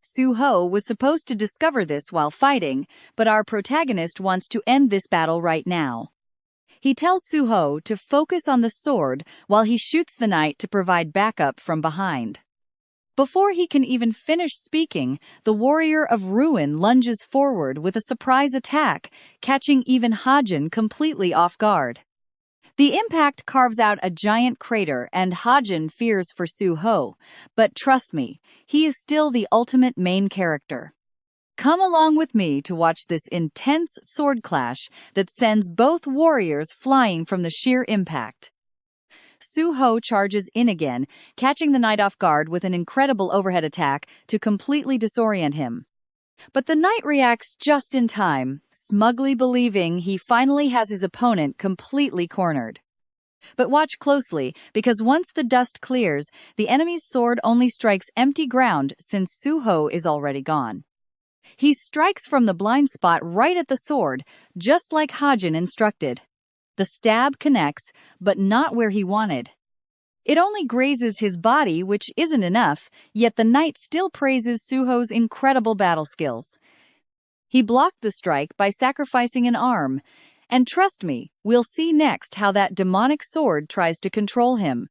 Suho was supposed to discover this while fighting, but our protagonist wants to end this battle right now. He tells Suho to focus on the sword while he shoots the knight to provide backup from behind. Before he can even finish speaking, the warrior of ruin lunges forward with a surprise attack, catching even Hajin completely off guard. The impact carves out a giant crater and Hajin fears for Suho, but trust me, he is still the ultimate main character. Come along with me to watch this intense sword clash that sends both warriors flying from the sheer impact. Suho charges in again, catching the knight off guard with an incredible overhead attack to completely disorient him. But the knight reacts just in time, smugly believing he finally has his opponent completely cornered. But watch closely, because once the dust clears, the enemy's sword only strikes empty ground since Suho is already gone. He strikes from the blind spot right at the sword, just like Hajin instructed. The stab connects, but not where he wanted. It only grazes his body, which isn't enough, yet the knight still praises Suho's incredible battle skills. He blocked the strike by sacrificing an arm, and trust me, we'll see next how that demonic sword tries to control him.